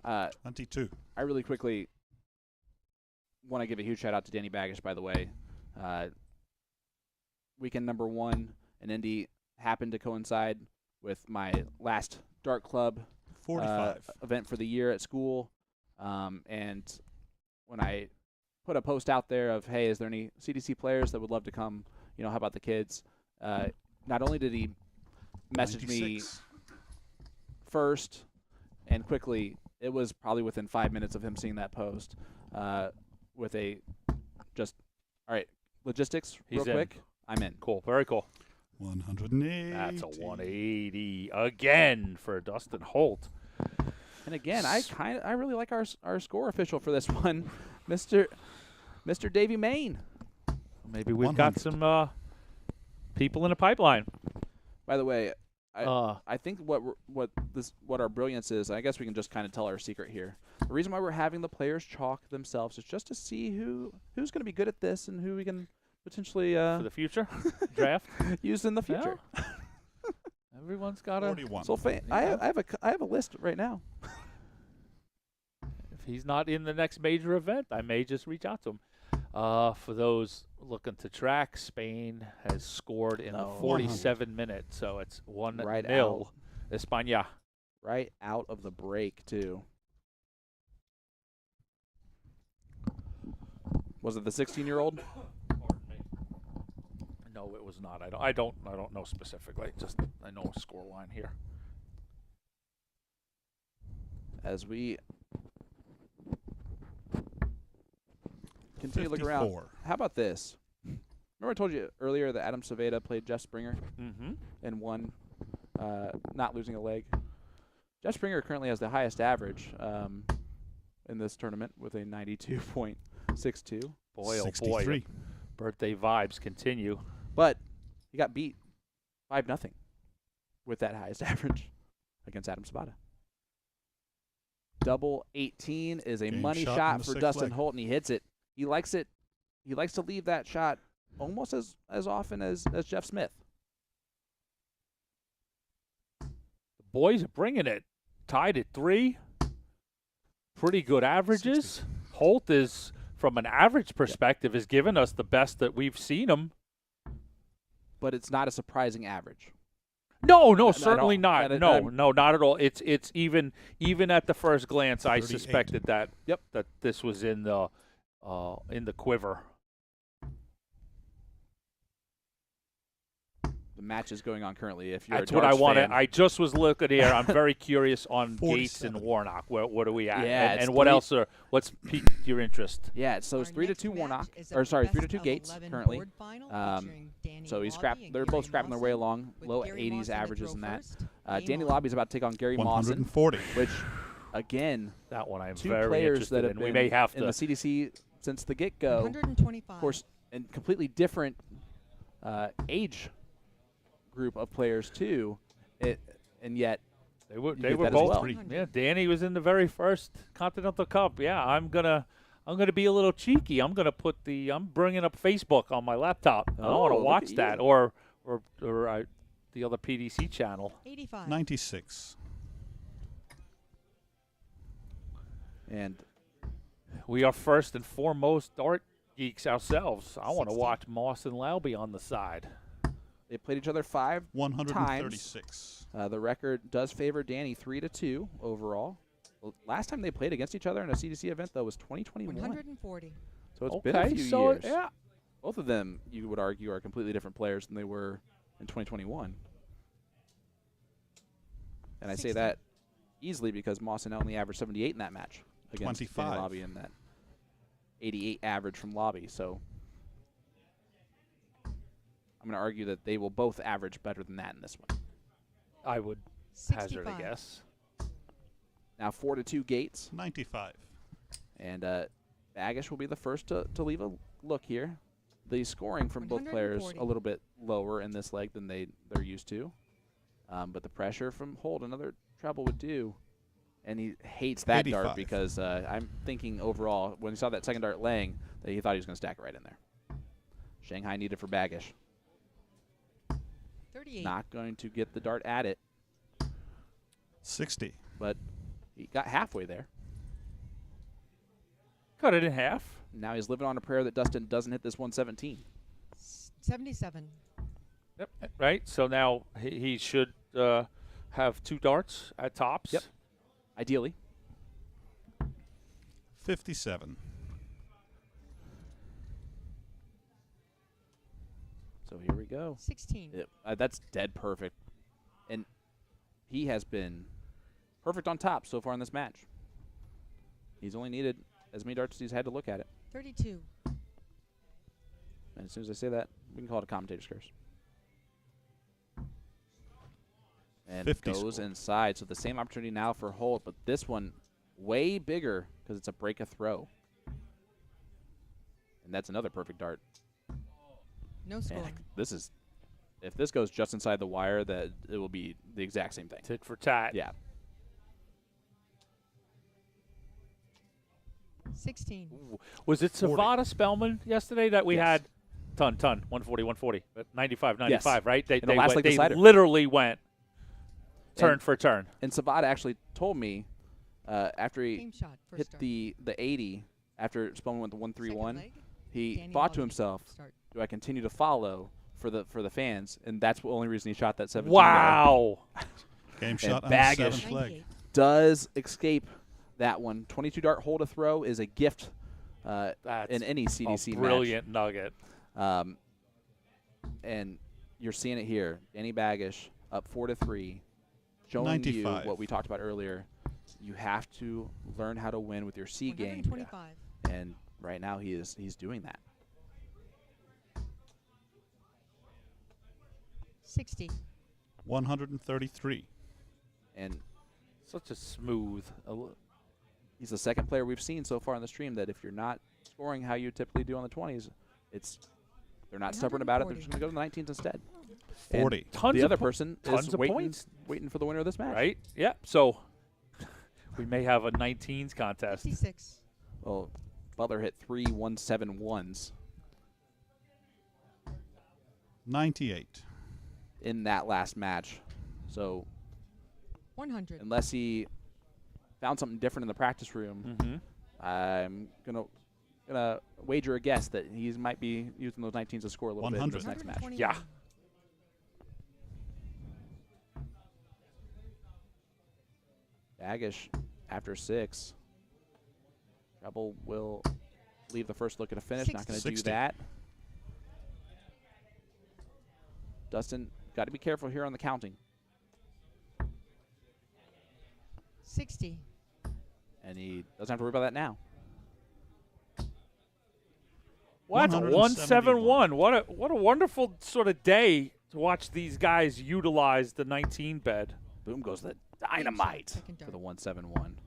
22. I really quickly want to give a huge shout out to Danny Baggish, by the way. Weekend number 1 in Indy happened to coincide with my last dart club 45. event for the year at school. And when I put a post out there of, hey, is there any CDC players that would love to come? You know, how about the kids? Not only did he message 96. me first and quickly, it was probably within 5 minutes of him seeing that post with a just, all right, logistics He's real in. quick. I'm in. Cool. Very cool. 180. That's a 180 again for Dustin Holt. And again, I really like our score official for this one, Mr. Davey Main. Maybe we've got 100. some people in the pipeline. By the way, I think what our brilliance is, I guess we can just kind of tell our secret here. The reason why we're having the players chalk themselves is just to see who's going to be good at this and who we can potentially For the future draft. use in the future. Everyone's got a. 41. So I have a list right now. If he's not in the next major event, I may just reach out to him. For those looking to track, Spain has scored in 47 minutes, so it's 1-0. Right out. España. Right out of the break too. Was it the 16-year-old? No, it was not. I don't know specifically. Just I know a score line here. As we continue to look around. 54. How about this? Remember I told you earlier that Adam Saveda played Jeff Springer Mm-hmm. and won, not losing a leg. Jeff Springer currently has the highest average in this tournament with a 92.62. Boy, oh 63. boy. Birthday vibes continue. But he got beat 5-0 with that highest average against Adam Saveda. Double 18 is a Game money shot shot in the for sixth Dustin leg. Holt, and he hits it. He likes it. He likes to leave that shot almost as often as Jeff Smith. The boys are bringing it. Tied at 3. Pretty good averages. 60. Holt is, from an average perspective, has given us the best that we've seen him. But it's not a surprising average. No, Not at certainly all. not. No, not at all. It's even at the first glance, I 38. suspected that. Yep. That this was in the quiver. The match is going on currently. If you're That's a what I Darts want fan. to. I just was looking here. I'm very curious on Gates 47. and Warnock. What are we at? Yeah, and it's what 3 else what's piqued your interest? Yeah, so it's Our 3-2 next Warnock, match is a or sorry, best 3-2 of Gates 11 currently. board final featuring Danny So Lobby and they're Gary both scrapping their way Mawson, along, with low Gary 80s Mawson to averages throw in that. first. Danny Game on. Lobby's about to take on Gary Mawson, 140. which, again, That one I'm 2 very players interested that have in. been We may have in to. the CDC since the get-go. 125. Of course, and completely different age group of players too. And yet They were you they get were that as both. well. Yeah, Danny was in the very first Continental Cup. Yeah, I'm gonna be a little cheeky. I'm bringing up Facebook on my laptop. I Oh, want to look watch at that you. or the other PDC channel. 85. 96. and We are first and foremost dart geeks ourselves. I want to 60. watch Moss and Lauby on the side. they played each other 5 136. The record does favor Danny 3-2 overall. Last time they played against each other in a CDC event though was 2021. 140. So it's been a few so years. yeah, Both of them, you would argue, are completely different players than they were in 2021. And I say 60. that easily because Mawson only averaged 78 in that match against Danny 25. Lobby and that 88 average from Lobby. So I'm going to argue that they will both average better than that in this one. I would hazard a 65. guess. Now 4-2 Gates, 95. and Baggish will be the first to leave a look here. The scoring from both players 140. a little bit lower in this leg than they're used to. But the pressure from Holt, another treble would do. And he hates that dart 85. because I'm thinking overall, when he saw that second dart laying, that he thought he was going to stack it right in there. Shanghai needed for Baggish. 38. Not going to get the dart at it, 60. but he got halfway there. Cut it in half. Now he's living on a prayer that Dustin doesn't hit this 117. 77. Yep. Right. So now he should have 2 darts at tops. Yep. Ideally. 57. So here we go. 16. That's dead perfect. And he has been perfect on top so far in this match. He's only needed as many darts as he's had to look at it. 32. And as soon as I say that, we can call it a commentator's curse. And 50 goes score. inside. So the same opportunity now for Holt, but this one way bigger because it's a break a throw. And that's another perfect dart. No score. And if this goes just inside the wire, that it will be the exact same thing. Tit for tat. Yeah. 16. Ooh. Was it 40. Savada Spellman yesterday that we Yes. had? Ton, 140, but 95, 95, right? They, In the last went, leg they decider. literally went turn And- for turn. And Savada actually told me after he Game shot. First hit start. the 80, after Spellman went the Second 131, leg, he Danny thought to Lowry. himself, Start. do I continue to follow for the fans? And that's the only reason he shot that 17. Wow. Game shot on the Baggish. 7th leg. 98. Does escape that one. 22 dart hold a throw is a gift That's in any CDC a brilliant nugget. match. And you're seeing it here. Danny Baggish up 4-3, showing 95. you what we talked about earlier. You have to learn how to win with your C game. 125. And right now he's doing that. 60. 133. And Such a smooth. he's the second player we've seen so far on the stream that if you're not scoring how you typically do on the 20s, they're not stubborn about it. They're just going to go to the 19s instead. 40. And Tons the of other po- person tons is of points. waiting for the winner of this match. Right? Yeah. So we may have a 19s contest. 56. Well, Butler hit 3 171s 98. in that last match. So 100. unless he found something different in the practice room, Mm-hmm. I'm gonna wager a guess that he might be using those 19s to score a little bit in this 100. next match. 121. Yeah. Baggish after 6. Treble will leave the first look at a finish. Not going to do 60. that. Dustin, got to be careful here on the counting. 60. And he doesn't have to worry about that now. Well, that's a 171. What a wonderful sort of day to watch these guys utilize the 19 bed. Boom goes the dynamite Second for dart. the 171.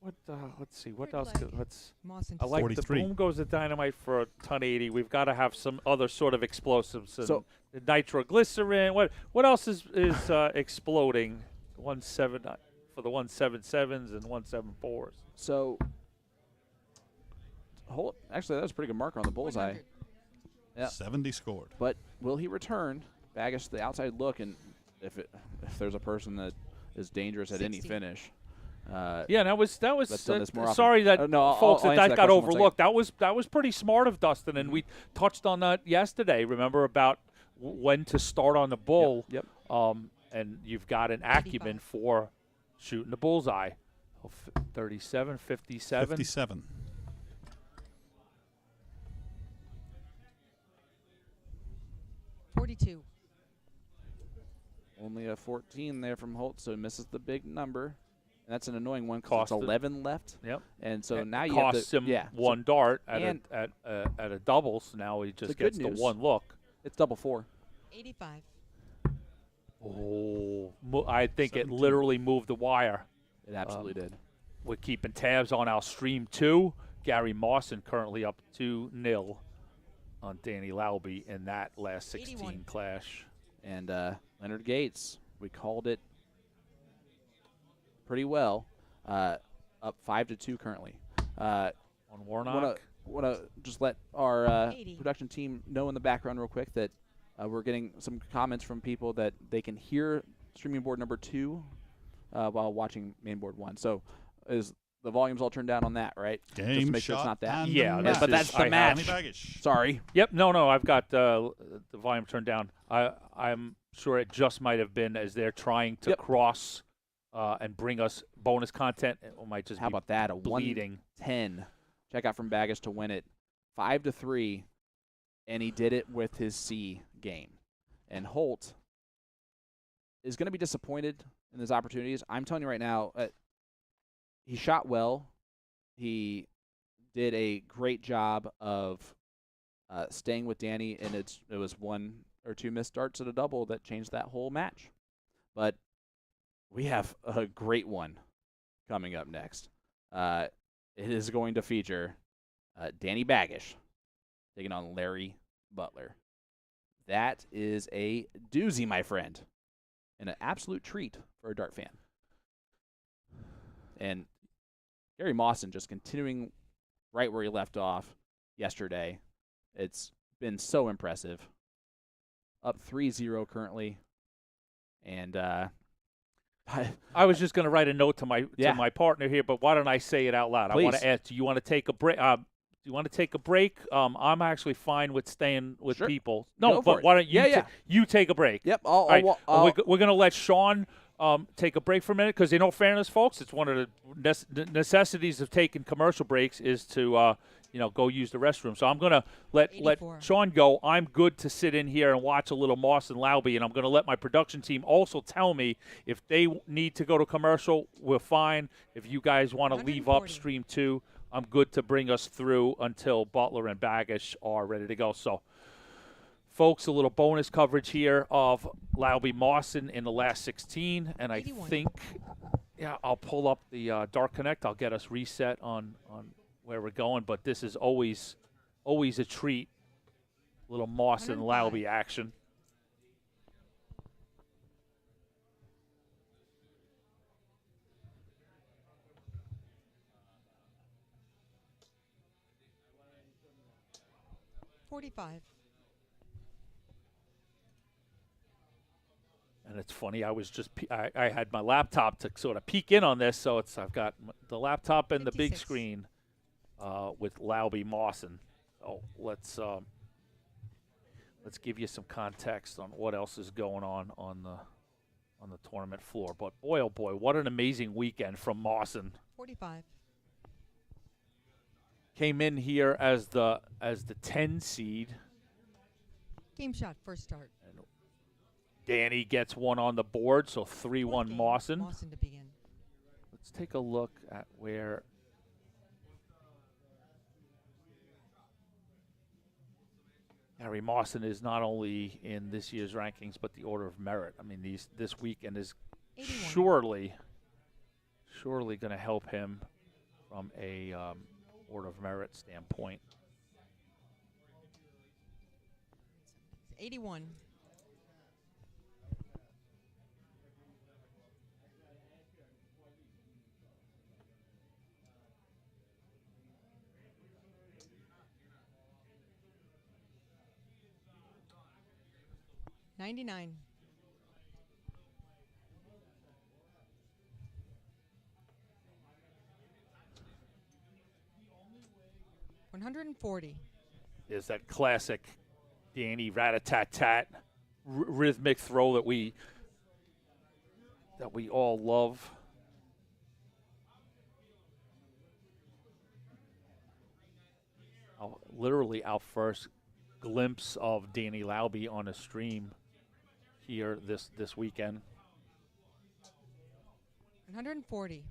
What? Let's see. What Third else? leg. Let's. Moss and I like the 43. boom goes the dynamite for a ton 80. We've got to have some other sort of explosives. And So- the nitroglycerin. What else is exploding? 17 for the 177s and 174s. So, actually, that was a pretty good marker on the bullseye. 100. Yeah. 70 scored. But will he return? Baggish the outside look, and if there's a person that is dangerous at any 60. finish. Yeah, that was Let's done this more often. sorry that No, folks I'll that answer that got question in 1 overlooked. That was pretty smart of Dustin, and we touched on that yesterday. Remember about when to start on the bull. Yep. And you've got an acumen 85. for shooting the bullseye. 37, 57. 57. $42. Only a 14 there from Holt, so he misses the big number. And that's an annoying one because it's Costed. 11 left. Yep. And so It now you have costs to, him yeah, one dart and- at a double, so now he just good gets the news. one look. it's double 4. 85. Oh, I think it 17. literally moved the wire. It absolutely did. We're keeping tabs on our stream too. Gary Mawson currently up 2-0 on Danny Lauby in that last 16 81. clash. And Leonard Gates, we called it pretty well, up 5-2 currently. On Warnock. Want to just let our 80. production team know in the background real quick that we're getting some comments from people that they can hear streaming board number 2 while watching main board 1. So is the volume's all turned down on that, right? Just Game to make sure it's shot not that. and Yeah, the this but is- that's the I have- match. Danny Baggish. Sorry. Yep. No. I've got the volume turned down. I'm sure it just might have been as they're trying to Yep. cross and bring us bonus content. It might just How be about that? A bleeding. 110 checkout from Baggish to win it 5-3, and he did it with his C game. And Holt is going to be disappointed in his opportunities. I'm telling you right now, he shot well. He did a great job of staying with Danny, and it was 1 or 2 missed darts at a double that changed that whole match. But we have a great one coming up next. It is going to feature Danny Baggish taking on Larry Butler. That is a doozy, my friend, and an absolute treat for a dart fan. And Gary Mawson just continuing right where he left off yesterday. It's been so impressive. Up 3-0 currently. And I was just going to write a note to my Yeah. to my partner here, but why don't I say it out loud? I want Please. to ask, do you want to take a break? Do you want to take a break? I'm actually fine with staying with Sure. people. Go No, for but it. why don't you Yeah. you take a break? Yep, All right, we're going to let Sean take a break for a minute because, in all fairness, folks, it's one of the necessities of taking commercial breaks is to go use the restroom. So I'm going to let 84. Sean go. I'm good to sit in here and watch a little Moss and Lauby, and I'm going to let my production team also tell me if they need to go to commercial, we're fine. If you guys want to leave 140. upstream too, I'm good to bring us through until Butler and Baggish are ready to go. So, folks, a little bonus coverage here of Lauby Mawson in the last 16, and I 81. think, I'll pull up the Dark Connect. I'll get us reset on where we're going, but this is always a treat. Little Mawson 105. Lauby action. $45. And it's funny, I was just I had my laptop to sort of peek in on this, so I've got the laptop and the big 56. screen with Lauby Mawson. So let's give you some context on what else is going on the tournament floor. But boy, oh boy, what an amazing weekend from Mawson. 45. Came in here as the 10 seed. Game shot, first start. Danny gets one on the board, so 3-1 Fourth game, Mawson. Mawson to begin. Let's take a look at where Harry Mawson is not only in this year's rankings, but the order of merit. I mean, this weekend is 81. surely going to help him from a order of merit standpoint. 81. $99. $140. Is that classic Danny rat-a-tat-tat rhythmic throw that we all love. Literally our first glimpse of Danny Lauby on a stream here this weekend. 140.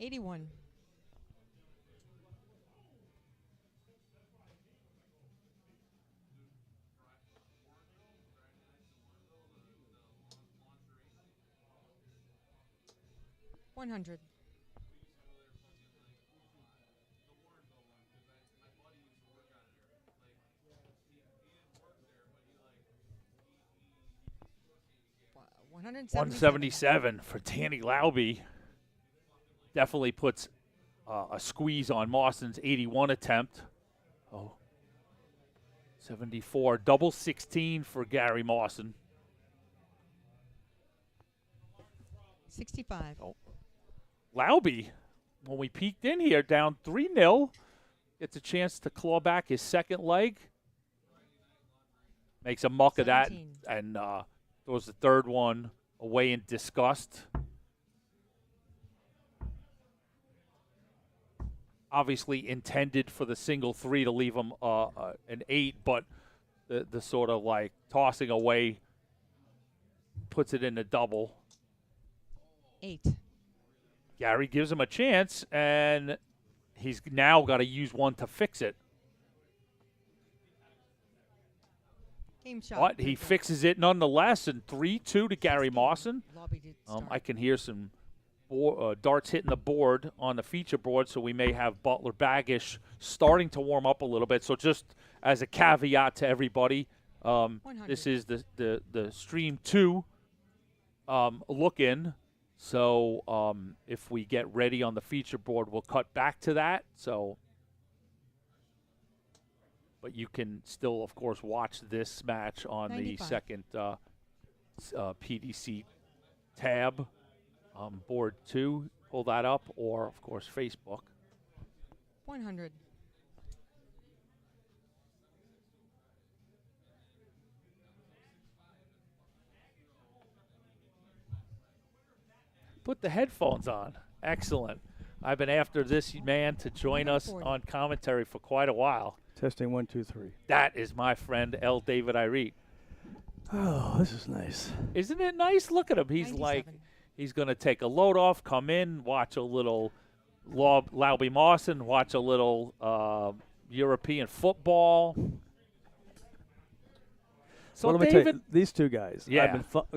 $81. $100. 177 for Danny Lauby. Definitely puts a squeeze on Mawson's 81 attempt. 74. Double 16 for Gary Mawson. 65. Lauby, when we peeked in here, down 3-0, gets a chance to claw back his second leg. Makes a muck of that 17. and throws the third one away in disgust. Obviously intended for the single 3 to leave him an 8, but the sort of like tossing away puts it in a double. 8. Gary gives him a chance, and he's now got to use one to fix it. Game shot. But he fixes it nonetheless, and 3-2 to Gary Mawson. Lobby did start. I can hear some darts hitting the board on the feature board, so we may have Butler Bagish starting to warm up a little bit. So just as a caveat to everybody, this is the Stream 2 look-in. So if we get ready on the feature board, we'll cut back to that. So, but you can still, of course, watch this match on 95. the second PDC tab, board 2. Pull that up, or of course Facebook. 100. Put the headphones on. Excellent. I've been after this man to join us 140. on commentary for quite a while. Testing 1, 2, 3. That is my friend L. David Irete. Oh, this is nice. Isn't it nice? Look at him. He's 97. like, he's going to take a load off, come in, watch a little Lauby Mawson, watch a little European football. So Well, let me tell David, you, these two guys. Yeah. I've been first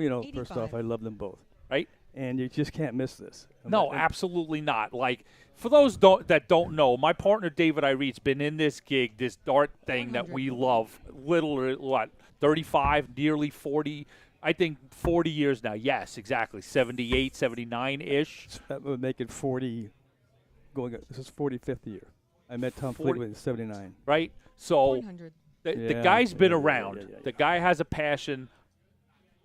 85. off, I love them both, right? and you just can't miss this. No, absolutely not. Like, for those that don't know, my partner David Irete's been in this gig, this dart thing that we love, literally, 35, nearly 40, I think 40 years now. Yes, exactly. 78, 79-ish. That would make it 40. This is 45th year. I met Tom 40 Fleetwood in '79. Right? So 100. the guy's been yeah, around. yeah. The guy has a passion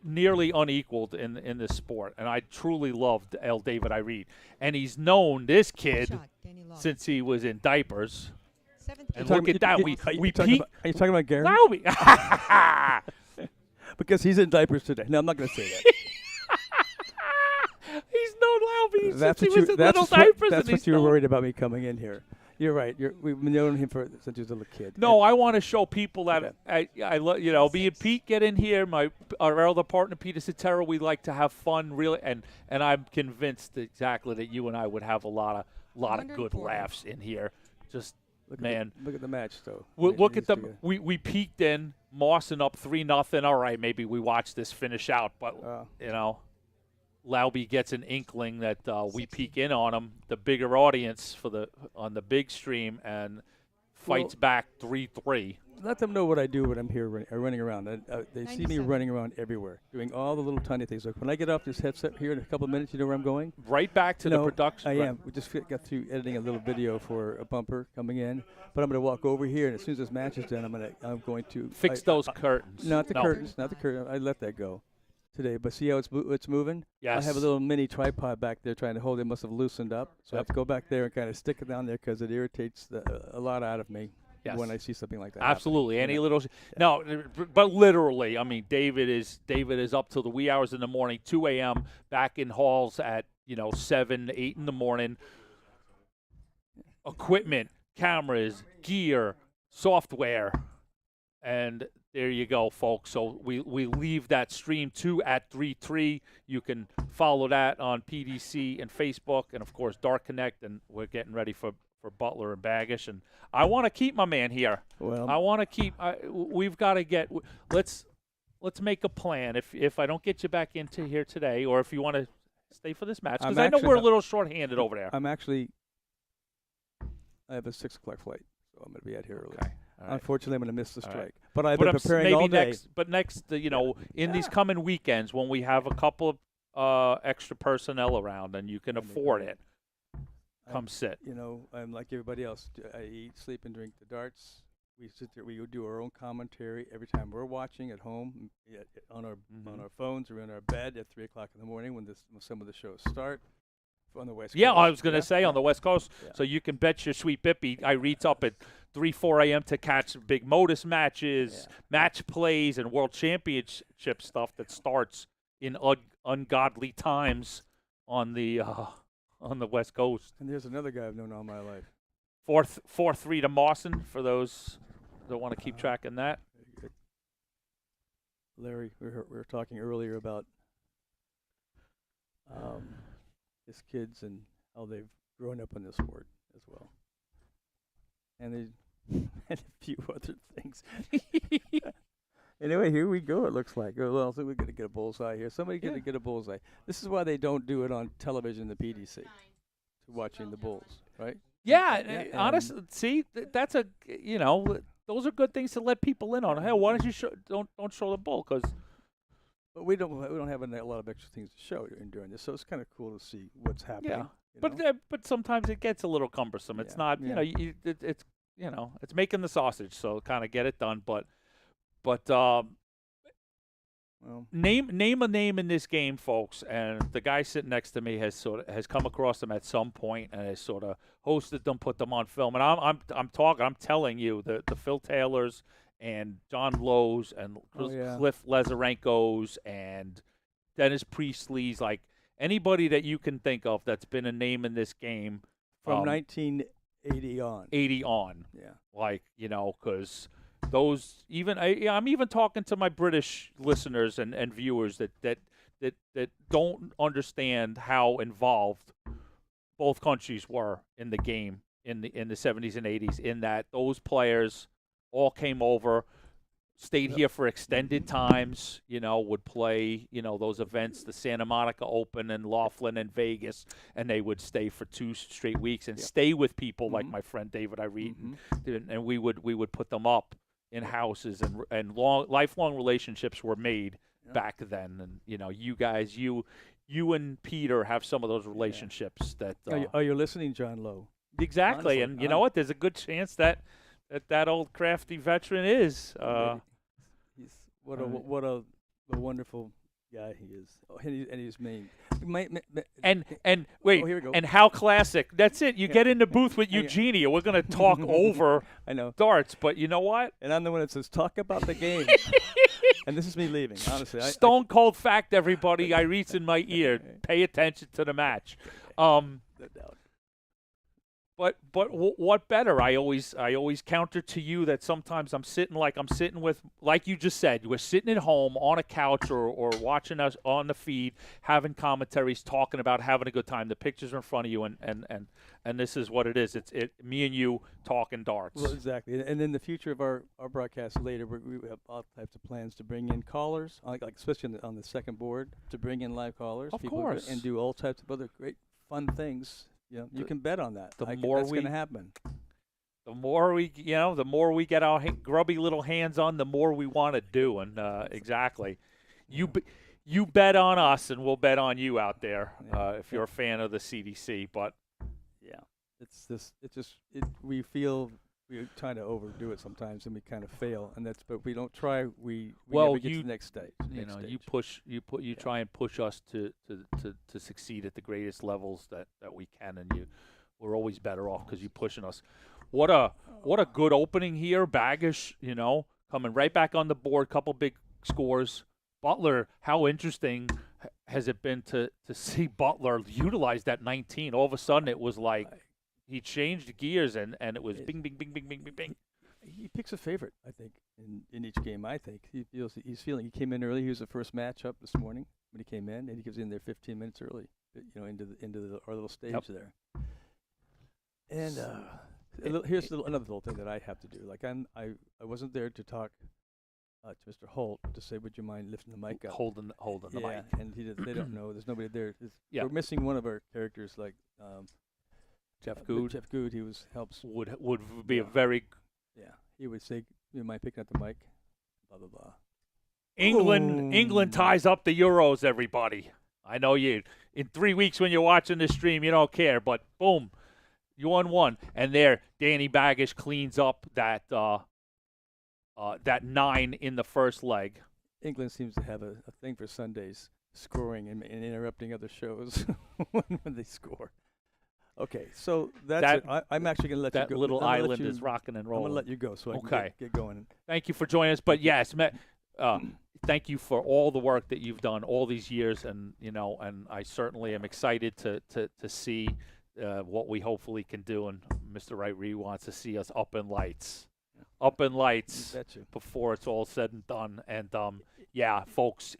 nearly unequaled in this sport, and I truly loved L. David Irete. And he's known this kid Shot. Danny Lobby. since he was in diapers. 17. And look at that. We Are you peaked. talking about Gary? Lauby. Because he's in diapers today. No, I'm not going to say that. He's known Lauby since That's he what was you. in That's little what, diapers. that's and what he's you were known- worried about me coming in here. You're right. We've known him since he was a little kid. No, I want to show people that I me and Pete get in here. Our other partner Peter Cetera, we like to have fun, really, and I'm convinced exactly that you and I would have a lot of good 140. laughs in here. Just Look at the match though. look at These them. two We peeked in Mawson up 3-0. All right, maybe we watch this finish out, but Lauby gets an inkling that we 60. peek in on him, the bigger audience on the big stream, and fights back 3-3. Let them know what I do when I'm here running around. They see me 97. running around everywhere, doing all the little tiny things. Like when I get off this headset here in a couple of minutes, you know where I'm going? Right back to the No, production. I am. We just got through editing a little video for a bumper coming in, but I'm going to walk over here, and as soon as this match is done, I'm going to Fix those curtains. Not the No. curtains, not the curtain. I let that go today. But see how it's moving? Yes. I have a little mini tripod back there trying to hold it. Must have loosened up, so I have to go back there and kind of stick it down there because it irritates a lot out of me. Yes. When I see something like that. Absolutely. happening. Any little no, but literally, I mean, David is up till the wee hours in the morning, 2 a.m. back in halls at 7, 8 in the morning. Equipment, cameras, gear, software, and there you go, folks. So we leave that stream 2 at 3:03. You can follow that on PDC and Facebook, and of course Dark Connect. And we're getting ready for Butler and Bagish, and I want to keep my man here. Well, I want to keep. We've got to get. Let's make a plan. If I don't get you back into here today, or if you want to stay for this match, because I know we're a little short-handed over there. I have a 6 o'clock flight, so I'm going to be out here early. Okay. All right. Unfortunately, I'm going to miss the All strike. right. But I've But been I'm s- preparing maybe all day. next, in these coming weekends when we have a couple of extra personnel around and you can That'd be afford great. it, come sit. You know, I'm like everybody else. I eat, sleep, and drink the darts. We sit there. We do our own commentary every time we're watching at home, on our phones or in our bed at 3:00 in the morning when some of the shows start on the West Coast. Yeah, I was going to say on yeah. the West Coast, Yeah. so you can bet your sweet bippy. I reach up at 4 a.m. to catch big Modus matches, match plays, and World Championship stuff that starts in ungodly times on the West Coast. And there's another guy I've known all my life. 4-3 to Mawson for those that want to keep track in that. Very good. Larry, we were talking earlier about his kids and how they've grown up in the sport as well, and and a few other things. Anyway, here we go. It looks like. Oh, well, so we're gonna get a bullseye here. Somebody gonna get a bullseye. This is why they don't do it on television. The PDC, watching the Bulls, right? Yeah, honestly, see, that's a those are good things to let people in on. Hey, why don't you don't show the bull? Because But we don't have a lot of extra things to show during this, so it's kind of cool to see what's happening. yeah, you know? but sometimes it gets a little cumbersome. It's Yeah, not yeah. it's making the sausage, so kind of get it done. But Well, name a name in this game, folks, and the guy sitting next to me has come across them at some point and has sort of hosted them, put them on film, and I'm telling you the Phil Taylors and John Lowe's and Cliff Lazarenko's and Dennis Priestley's, like anybody that you can think of that's been a name in this game from 1980 on. 80 on, Yeah. like because. Those I'm even talking to my British listeners and viewers that don't understand how involved both countries were in the game in the 70s and 80s. In that those players all came over, stayed here for extended times. Would play those events, the Santa Monica Open and Laughlin and Vegas, and they would stay for 2 straight weeks and stay with people like my friend David Irene, and we would put them up in houses, and lifelong relationships were made back then. And you guys, you and Peter have some of those relationships that. Are you listening, John Lowe? Exactly, Honestly, and you know what? There's a good chance that old crafty veteran is. He's what a wonderful guy he is, and he's mean. And wait, here we go. and how classic. That's it. You get in the booth with Eugenia. We're going to talk over I know darts, but you know what? And I'm the one that says talk about the game. And this is me leaving, honestly. Stone cold fact, everybody. I reach in my ear. Pay attention to the match. No doubt. But what better? I always counter to you that sometimes I'm sitting with, like you just said, we're sitting at home on a couch or watching us on the feed, having commentaries, talking about having a good time. The pictures are in front of you, and this is what it is. It's me and you talking darts. Well, exactly. And in the future of our broadcast later, we have all types of plans to bring in callers, like especially on the second board, to bring in live callers. Of people course. and do all types of other great fun things. You can bet on that. The That's more going to happen. The more we get our grubby little hands on, the more we want to do. And exactly, you bet on us, and we'll bet on you out there if you're a fan of the CDC. But we feel we try to overdo it sometimes, and we kind of fail. But we don't try. We never get to the next stage. You try and push us to succeed at the greatest levels that we can, and we're always better off because you're pushing us. What a good opening here, Baggish. Coming right back on the board, couple big scores. Butler, how interesting has it been to see Butler utilize that 19? All of a sudden, it was like he changed gears, and it was bing, bing, bing, bing, bing, bing, bing. He picks a favorite, I think, in each game. I think he's feeling. He came in early. He was the first match up this morning when he came in, and he goes in there 15 minutes early, into our little stage there. And here's another little thing that I have to do. Like I wasn't there to talk to Mr. Holt to say, would you mind lifting the mic up? Holding the mic. And they don't know. There's nobody there. We're missing one of our characters, like Jeff Good. Jeff Good, he helps. Would be a very he would say, "You mind picking up the mic?" Blah blah blah. England ties up the Euros, everybody. I know you. In 3 weeks when you're watching the stream, you don't care, but boom, you won one. And there, Danny Baggish cleans up that 9 in the first leg. England seems to have a thing for Sundays, scoring and interrupting other shows when they score. Okay, so that's it. I'm actually going to let you go. That little island is rocking and I'm rolling. going to let you go so I can get going. Thank you for joining us. But yes, thank you for all the work that you've done all these years, and and I certainly am excited to see what we hopefully can do. And Mr. Wright Reed wants to see us up in lights. Up in lights before it's all said and done. And yeah, folks,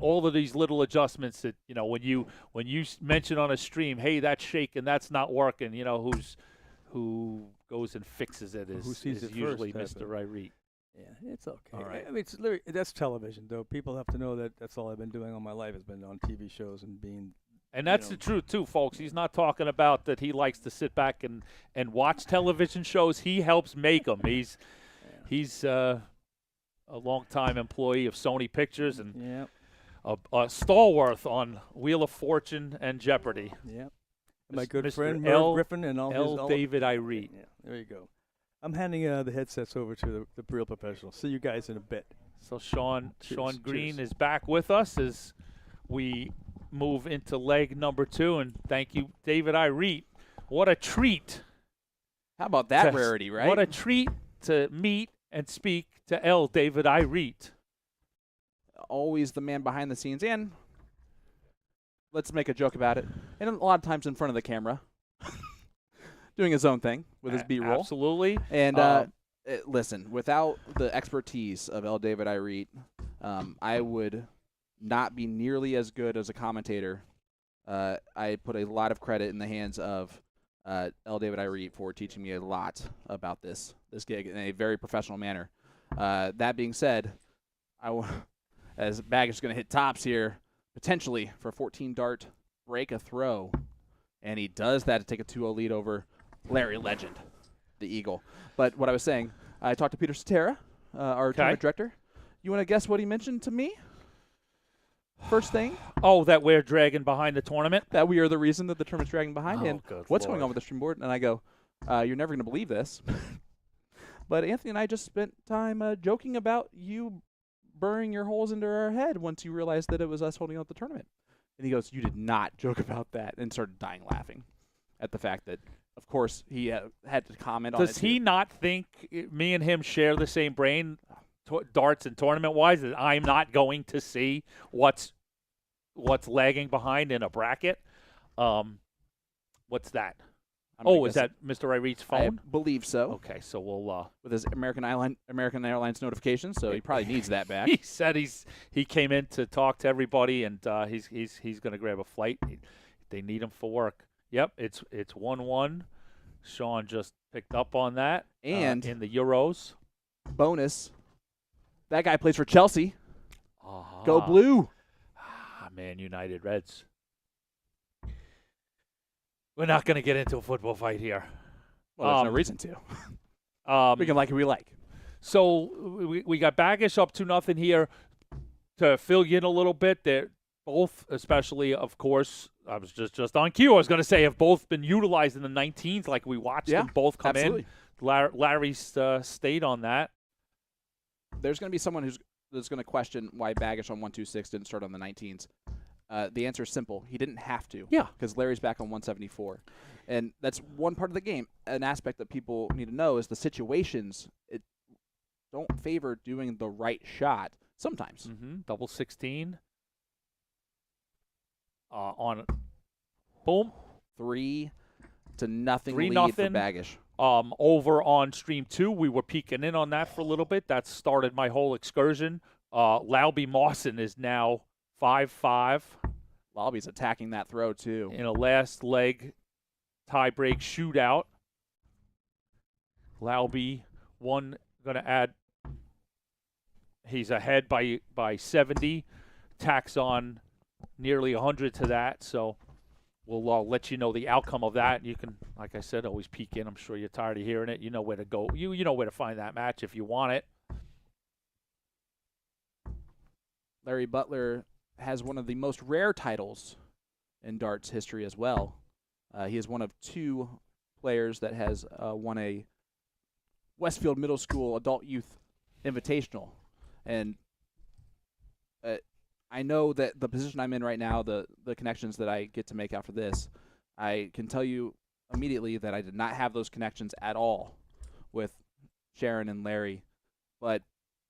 all of these little adjustments that when you mention on a stream, hey, that's shaking, that's not working. Who goes and fixes it is usually Mr. Wright Reed. Yeah, it's okay. All right. I mean, it's literally, that's television, though. People have to know that that's all I've been doing all my life has been on TV shows and being. And that's the truth, too, folks. He's not talking about that he likes to sit back and watch television shows. He helps make them. He's a longtime employee of Sony Pictures and a stalwart on Wheel of Fortune and Jeopardy. Yeah. My good Mr. friend Merv Griffin and all L. David Irene. Yeah, there you go. I'm handing the headsets over to the real professionals. See you guys in a bit. So Sean Green is back with us as we move into leg number 2, and thank you, David Irene. What a treat! How about that rarity, right? What a treat to meet and speak to L. David Irene. Always the man behind the scenes, and let's make a joke about it. And a lot of times in front of the camera, doing his own thing with his B-roll. Absolutely. And listen, without the expertise of L. David Irene, I would not be nearly as good as a commentator. I put a lot of credit in the hands of L. David Irene for teaching me a lot about this gig in a very professional manner. That being said, as Baggish is going to hit tops here, potentially for a 14-dart break a throw, and he does that to take a 2-0 lead over Larry Legend, the Eagle. But what I was saying, I talked to Peter Cetera, our tournament director. You want to guess what he mentioned to me? First thing? Oh, that we're dragging behind the tournament? That we are the reason that the tournament's dragging behind. Oh, and good what's Lord. going on with the stream board? And I go, you're never going to believe this. But Anthony and I just spent time joking about you burring your holes into our head once you realized that it was us holding out the tournament. And he goes, you did not joke about that, and started dying laughing at the fact that, of course, he had to comment on it. Does he not think me and him share the same brain, darts and tournament-wise, that I'm not going to see what's lagging behind in a bracket? What's that? Is that Mr. Irene's phone? I believe so. Okay, so we'll with his American Airlines notification, so he probably needs that back. He said he came in to talk to everybody, and he's going to grab a flight. They need him for work. Yep, it's 1-1. Sean just picked up on that. And in the Euros. Bonus, that guy plays for Chelsea. Go Blue. Man United Reds. We're not going to get into a football fight here. Well, there's no reason to. We can like who we like. So we got Baggish up 2-0 here. To fill you in a little bit, they're both, especially, of course, I was just on cue. I was going to say, have both been utilized in the 19s, like we watched them both come in. Larry's stayed on that. There's going to be someone that's going to question why Baggish on 126 didn't start on the 19s. The answer is simple. He didn't have to. Yeah. Because Larry's back on 174. And that's one part of the game. An aspect that people need to know is the situations don't favor doing the right shot sometimes. Double 16. On boom. 3-0 lead for Baggish. Over on stream 2, we were peeking in on that for a little bit. That started my whole excursion. Lauby Mawson is now 5-5. Lauby's attacking that throw, too. In a last leg tie-break shootout. Lauby, going to add. He's ahead by 70. Tacks on nearly 100 to that. So we'll let you know the outcome of that. You can, like I said, always peek in. I'm sure you're tired of hearing it. You know where to go. You know where to find that match if you want it. Larry Butler has one of the most rare titles in darts history as well. He is one of 2 players that has won a Westfield Middle School Adult Youth Invitational. And I know that the position I'm in right now, the connections that I get to make after this, I can tell you immediately that I did not have those connections at all with Sharon and Larry. But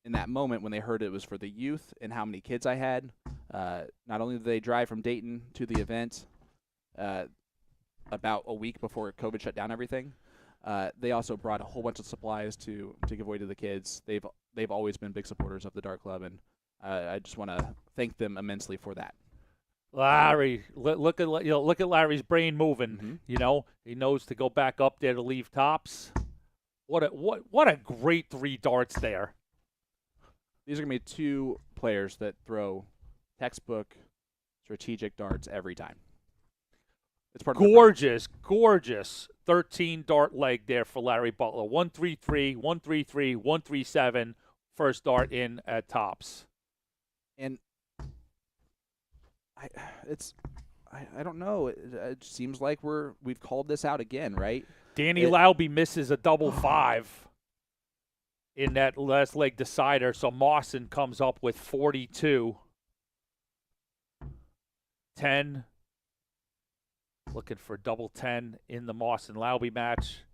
in that moment when they heard it was for the youth and how many kids I had, not only did they drive from Dayton to the event about a week before COVID shut down everything, they also brought a whole bunch of supplies to give away to the kids. They've always been big supporters of the Dart Club, and I just want to thank them immensely for that. Larry, look at Larry's brain moving. Mm-hmm. You know, he knows to go back up there to leave tops. What a great 3 darts there. These are going to be 2 players that throw textbook strategic darts every time. It's part of Gorgeous 13 dart leg there for Larry Butler. 133, 133, 137, first dart in at tops. And I don't know. It seems like we've called this out again, right? Danny Lauby misses a double 5 in that last leg decider, so Mawson comes up with 42. 10. Looking for double 10 in the Mawson-Lauby match.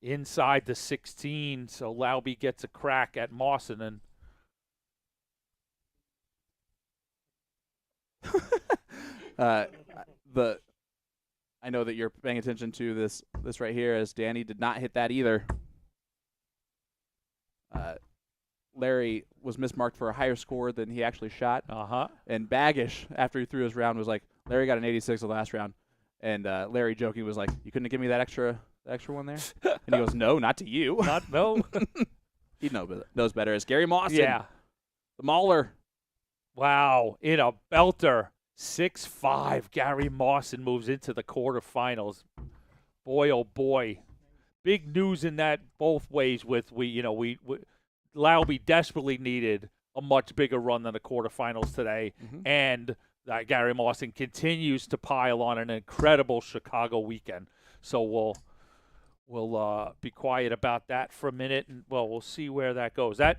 Inside the 16, so Lauby gets a crack at Mawson. And I know that you're paying attention to this right here, as Danny did not hit that either. Larry was mismarked for a higher score than he actually shot. And Baggish, after he threw his round, was like, Larry got an 86 the last round. And Larry joking was like, you couldn't have given me that extra one there? And he goes, no, not to you. No. He knows better. It's Gary Mawson. Yeah. The Mauler. Wow. In a belter. 6-5. Gary Mawson moves into the quarterfinals. Boy, oh boy. Big news in that both ways with Lauby desperately needed a much bigger run than the quarterfinals today. Mm-hmm. And Gary Mawson continues to pile on an incredible Chicago weekend. So we'll be quiet about that for a minute, and we'll see where that goes. That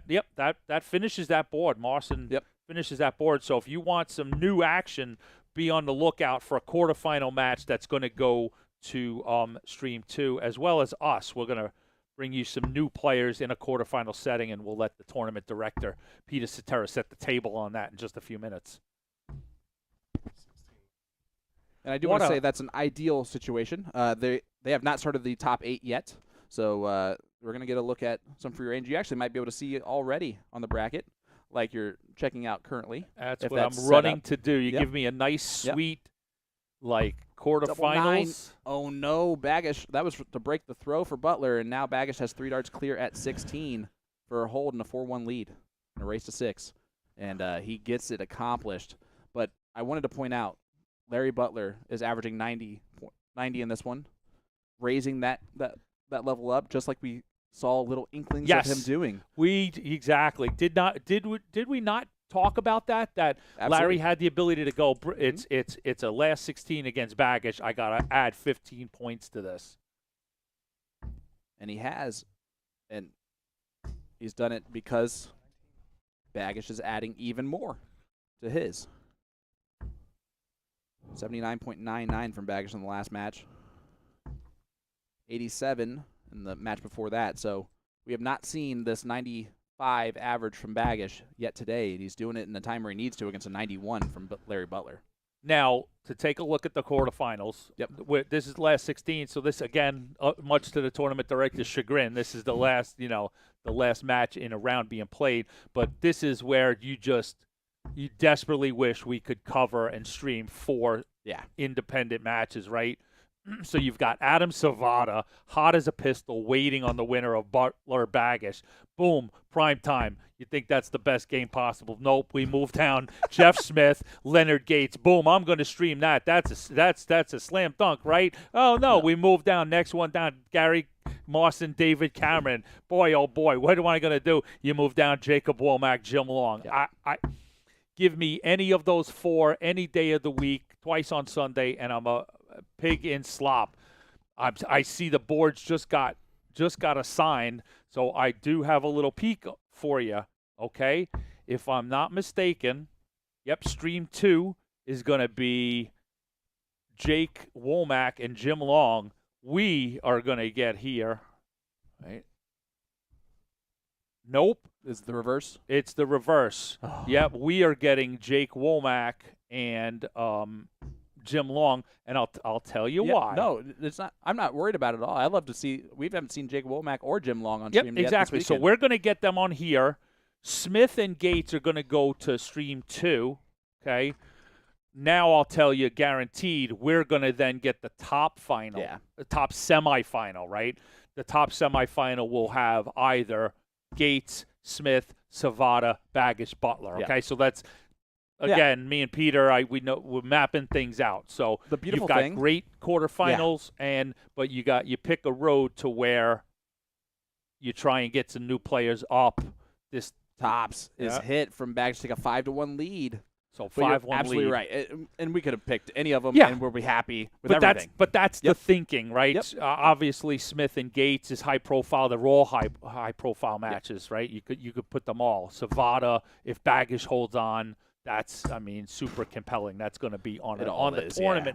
finishes that board. Mawson finishes that board. So if you want some new action, be on the lookout for a quarterfinal match that's going to go to Stream 2, as well as us. We're going to bring you some new players in a quarterfinal setting, and we'll let the tournament director, Peter Cetera, set the table on that in just a few minutes. And I do want to say that's an ideal situation. They have not started the top 8 yet, so we're going to get a look at some free range. You actually might be able to see it already on the bracket, like you're checking out currently. That's what I'm running to do. You give me a nice, sweet, quarterfinals. Oh, no, Baggish. That was to break the throw for Butler, and now Baggish has 3 darts clear at 16 for a hold and a 4-1 lead in a race to 6. And he gets it accomplished. But I wanted to point out, Larry Butler is averaging 90 in this one, raising that level up, just like we saw little inklings of him doing. Exactly. Did we not talk about that? That Absolutely. Larry had the ability to go. It's a last 16 against Baggish. I gotta add 15 points to this, and he has, and he's done it because Baggish is adding even more to his. 79.99 from Baggish in the last match. 87 in the match before that. So we have not seen this 95 average from Baggish yet today. He's doing it in the time where he needs to against a 91 from Larry Butler. Now, to take a look at the quarterfinals, this is the last 16, so this, again, much to the tournament director's chagrin, this is the last, the last match in a round being played. But this is where you desperately wish we could cover and stream 4 independent matches, right? So you've got Adam Savada, hot as a pistol, waiting on the winner of Butler Bagish. Boom, prime time. You think that's the best game possible? Nope. We move down Jeff Smith, Leonard Gates. Boom, I'm going to stream that. That's a slam dunk, right? Oh no, we move down. Next one down, Gary Mawson, David Cameron. Boy, oh boy, what am I going to do? You move down Jacob Womack, Jim Long. Yeah. I give me any of those four any day of the week, twice on Sunday, and I'm a pig in slop. I see the boards just got assigned, so I do have a little peek for you. Okay, if I'm not mistaken, yep, stream 2 is going to be Jake Womack and Jim Long. We are going to get here, right? Nope. Is it the reverse? It's the reverse. Oh. Yep, we are getting Jake Womack and Jim Long, and I'll tell you Yeah, why. No, it's not. I'm not worried about it at all. I love to see. We haven't seen Jake Womack or Jim Long on Yep, stream yet exactly. this So weekend. we're going to get them on here. Smith and Gates are going to go to stream 2, okay? Now I'll tell you, guaranteed, we're going to then get the top final, Yeah. the top semifinal, right? The top semifinal will have either Gates, Smith, Savada, Bagish, Butler, Yeah. okay? So that's, Yeah. again, me and Peter, we're mapping things out. So The beautiful you've got thing- great quarterfinals, but you pick a road to where you try and get some new players up. This Tops is Yeah. hit from Bags to take a 5-1 lead. so But you're 5-1 absolutely lead. right. And we could have picked any of them, Yeah. and we'll be happy with But everything. that's the Yep. thinking, right? Yep. Obviously, Smith and Gates is high profile. They're all high profile matches, right? You could put them all. Savada, if Bagish holds on, that's super compelling. That's going to be on It the all is, yeah.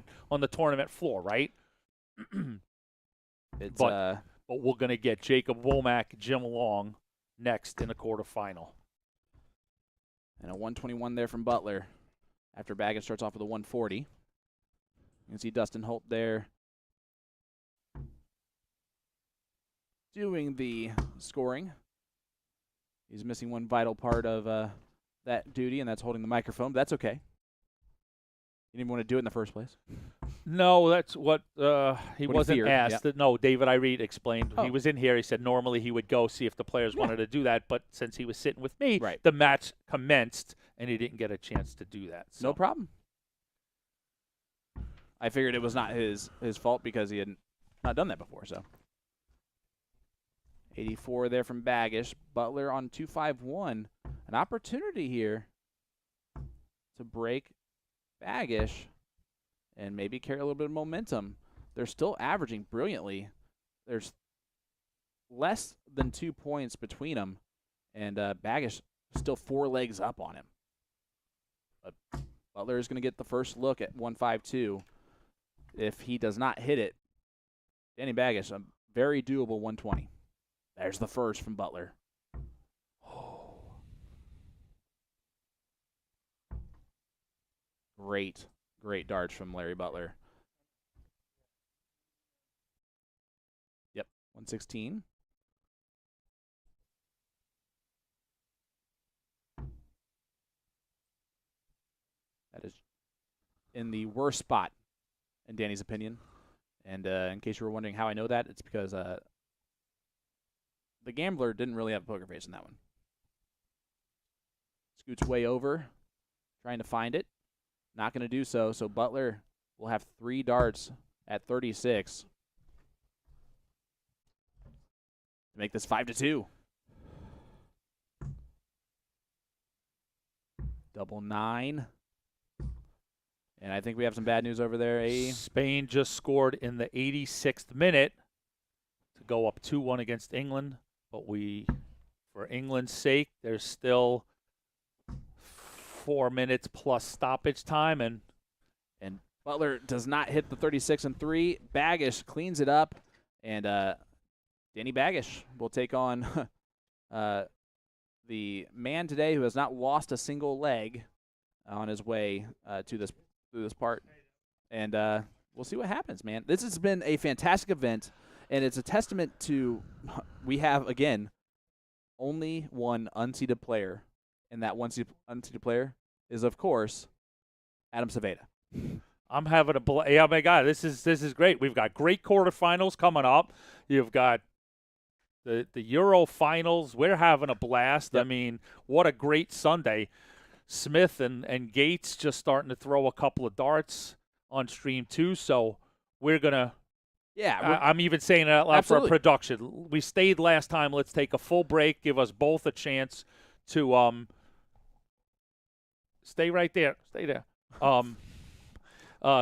tournament floor, right? It's but we're going to get Jacob Womack, Jim Long next in the quarterfinal. and a 121 there from Butler after Baggett starts off with a 140. You can see Dustin Holt there doing the scoring. He's missing one vital part of that duty, and that's holding the microphone. But that's okay. You didn't want to do it in the first place. No, that's what he What he wasn't feared, asked. No, David Irene explained. Oh. He was in here. He said normally he would go see if the players wanted to do that, but since he was sitting with me, Right. the match commenced, and he didn't get a chance to do that. So. No problem. I figured it was not his fault because he had not done that before. So 84 there from Baggish. Butler on 251. An opportunity here to break Baggish and maybe carry a little bit of momentum. They're still averaging brilliantly. There's less than 2 points between them, and Baggish still 4 legs up on him. But Butler is going to get the first look at 152. If he does not hit it, Danny Baggish, a very doable 120. There's the first from Butler. Great darts from Larry Butler. Yep, 116. That is in the worst spot, in Danny's opinion. And in case you were wondering how I know that, it's because the gambler didn't really have a poker face in that one. Scoots way over, trying to find it. Not going to do so. So Butler will have 3 darts at 36 to make this 5-2. Double 9. And I think we have some bad news over there. Spain just scored in the 86th minute to go up 2-1 against England. But for England's sake, there's still 4 minutes plus stoppage time. And Butler does not hit the 36 and 3. Baggish cleans it up. And Danny Baggish will take on the man today who has not lost a single leg on his way to this part. And we'll see what happens, man. This has been a fantastic event, and it's a testament to we have, again, only one unseeded player, and that one unseeded player is, of course, Adam Saveda. I'm having a yeah, oh my God, this is great. We've got great quarterfinals coming up. You've got the Euro finals. We're having a blast. Yep. I mean, what a great Sunday. Smith and Gates just starting to throw a couple of darts on stream too. So we're gonna. Yeah, I'm even saying that out loud for Absolutely. a production. We stayed last time. Let's take a full break. Give us both a chance to stay right there. Stay there.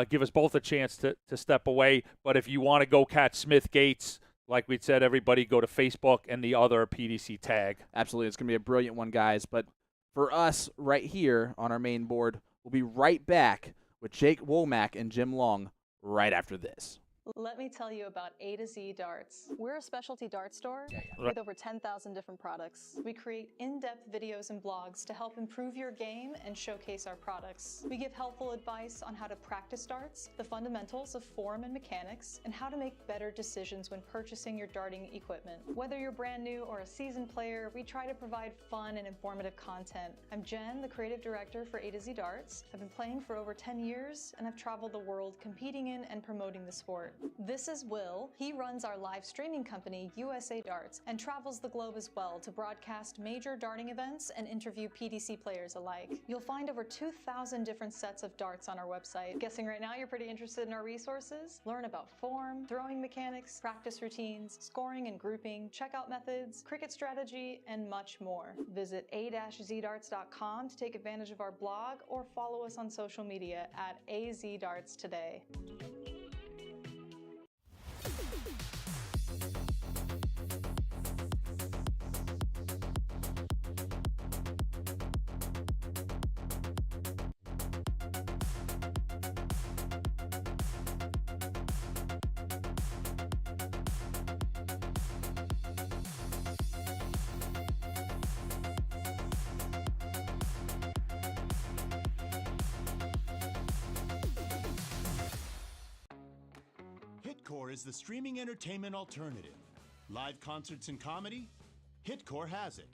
Give us both a chance to step away. But if you want to go catch Smith Gates, like we said, everybody go to Facebook and the other PDC tag. absolutely. It's going to be a brilliant one, guys. But for us right here on our main board, we'll be right back with Jake Womack and Jim Long right after this. Let me tell you about A to Z Darts. We're a specialty dart store with over 10,000 different products. We create in-depth videos and blogs to help improve your game and showcase our products. We give helpful advice on how to practice darts, the fundamentals of form and mechanics, and how to make better decisions when purchasing your darting equipment. Whether you're brand new or a seasoned player, we try to provide fun and informative content. I'm Jen, the creative director for A to Z Darts. I've been playing for over 10 years and I've traveled the world competing in and promoting the sport. This is Will. He runs our live streaming company, USA Darts, and travels the globe as well to broadcast major darting events and interview PDC players alike. You'll find over 2,000 different sets of darts on our website. Guessing right now you're pretty interested in our resources? Learn about form, throwing mechanics, practice routines, scoring and grouping, checkout methods, cricket strategy, and much more. Visit a-zdarts.com to take advantage of our blog or follow us on social media at AZDarts today. Hitcore is the streaming entertainment alternative. Live concerts and comedy? Hitcore has it.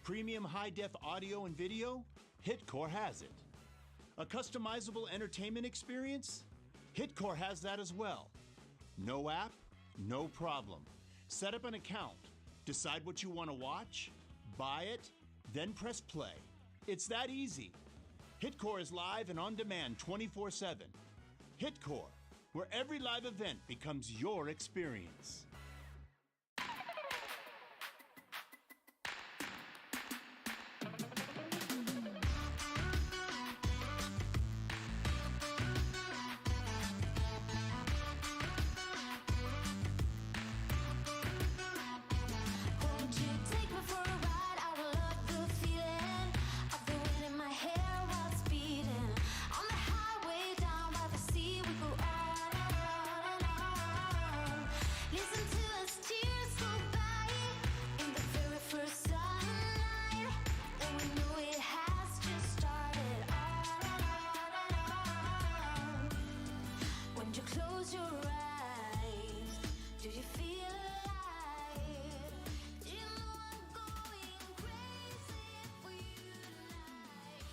Premium high-def audio and video? Hitcore has it. A customizable entertainment experience? Hitcore has that as well. No app? No problem. Set up an account. Decide what you want to watch, buy it, then press play. It's that easy. Hitcore is live and on demand 24/7. Hitcore, where every live event becomes your experience. Won't you take me for a ride? I will love the feeling of the wind in my hair while it's beating. On the highway down by the sea, we go on and on. Listen to us tears go by in the very first sunlight, and we know it has just started. On and on. When you close your eyes, do you feel alive? Do you know I'm going crazy for you tonight?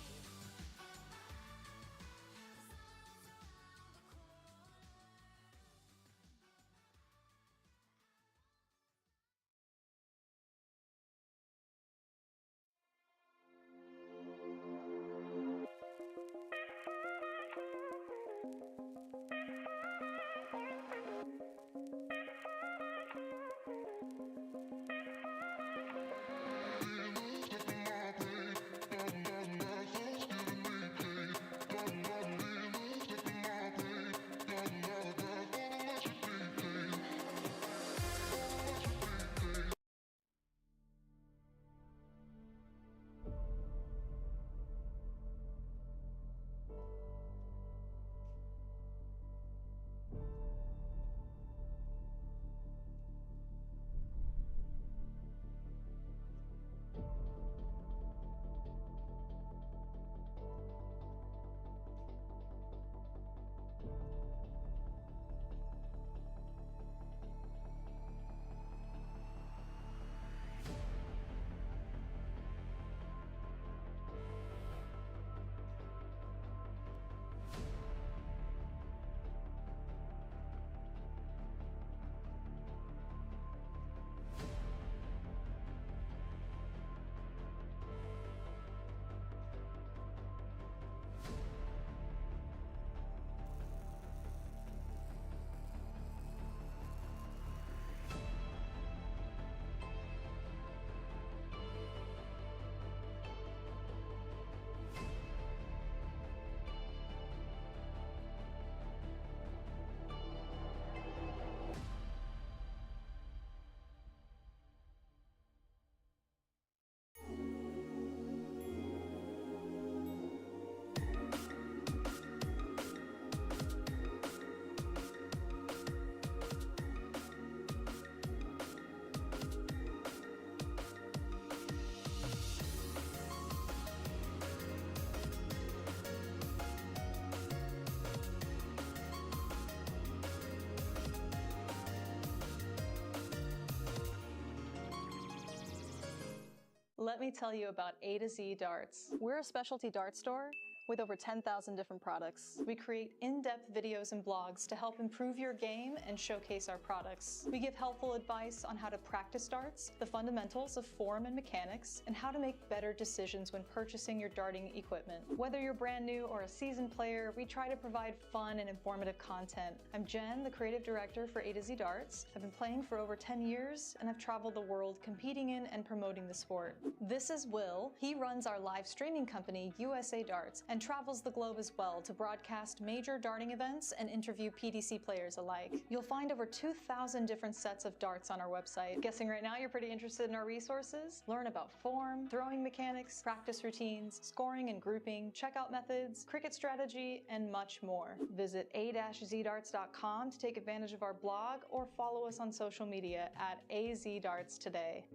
Let me tell you about A to Z Darts. We're a specialty dart store with over 10,000 different products. We create in-depth videos and blogs to help improve your game and showcase our products. We give helpful advice on how to practice darts, the fundamentals of form and mechanics, and how to make better decisions when purchasing your darting equipment. Whether you're brand new or a seasoned player, we try to provide fun and informative content. I'm Jen, the creative director for A to Z Darts. I've been playing for over 10 years and I've traveled the world competing in and promoting the sport. This is Will. He runs our live streaming company, USA Darts, and travels the globe as well to broadcast major darting events and interview PDC players alike. You'll find over 2,000 different sets of darts on our website. Guessing right now you're pretty interested in our resources? Learn about form, throwing mechanics, practice routines, scoring and grouping, checkout methods, cricket strategy, and much more. Visit a-zdarts.com to take advantage of our blog or follow us on social media at AZDarts today.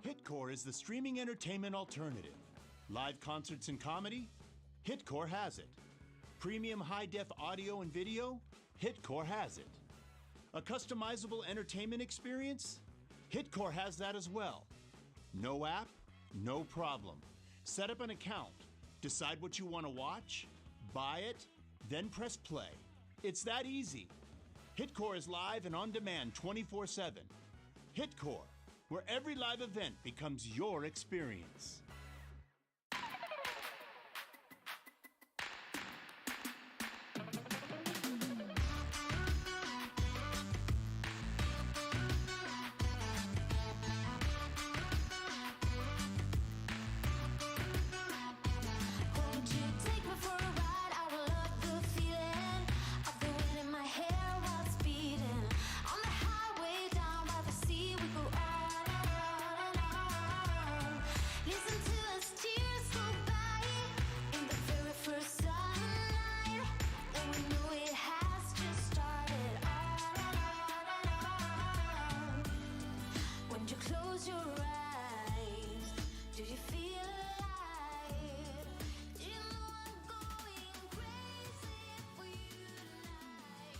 Hitcore is the streaming entertainment alternative. Live concerts and comedy? Hitcore has it. Premium high-def audio and video? Hitcore has it. A customizable entertainment experience? Hitcore has that as well. No app? No problem. Set up an account. Decide what you want to watch, buy it, then press play. It's that easy. Hitcore is live and on demand 24/7. Hitcore, where every live event becomes your experience. Won't you take me for a ride? I will love the feeling of the wind in my hair while it's beating. On the highway down by the sea, we go on and on and on. Listen to us tears go by in the very first sunlight, and we know it has just started. On and on and on. When you close your eyes, do you feel alive? You know I'm going crazy for you tonight.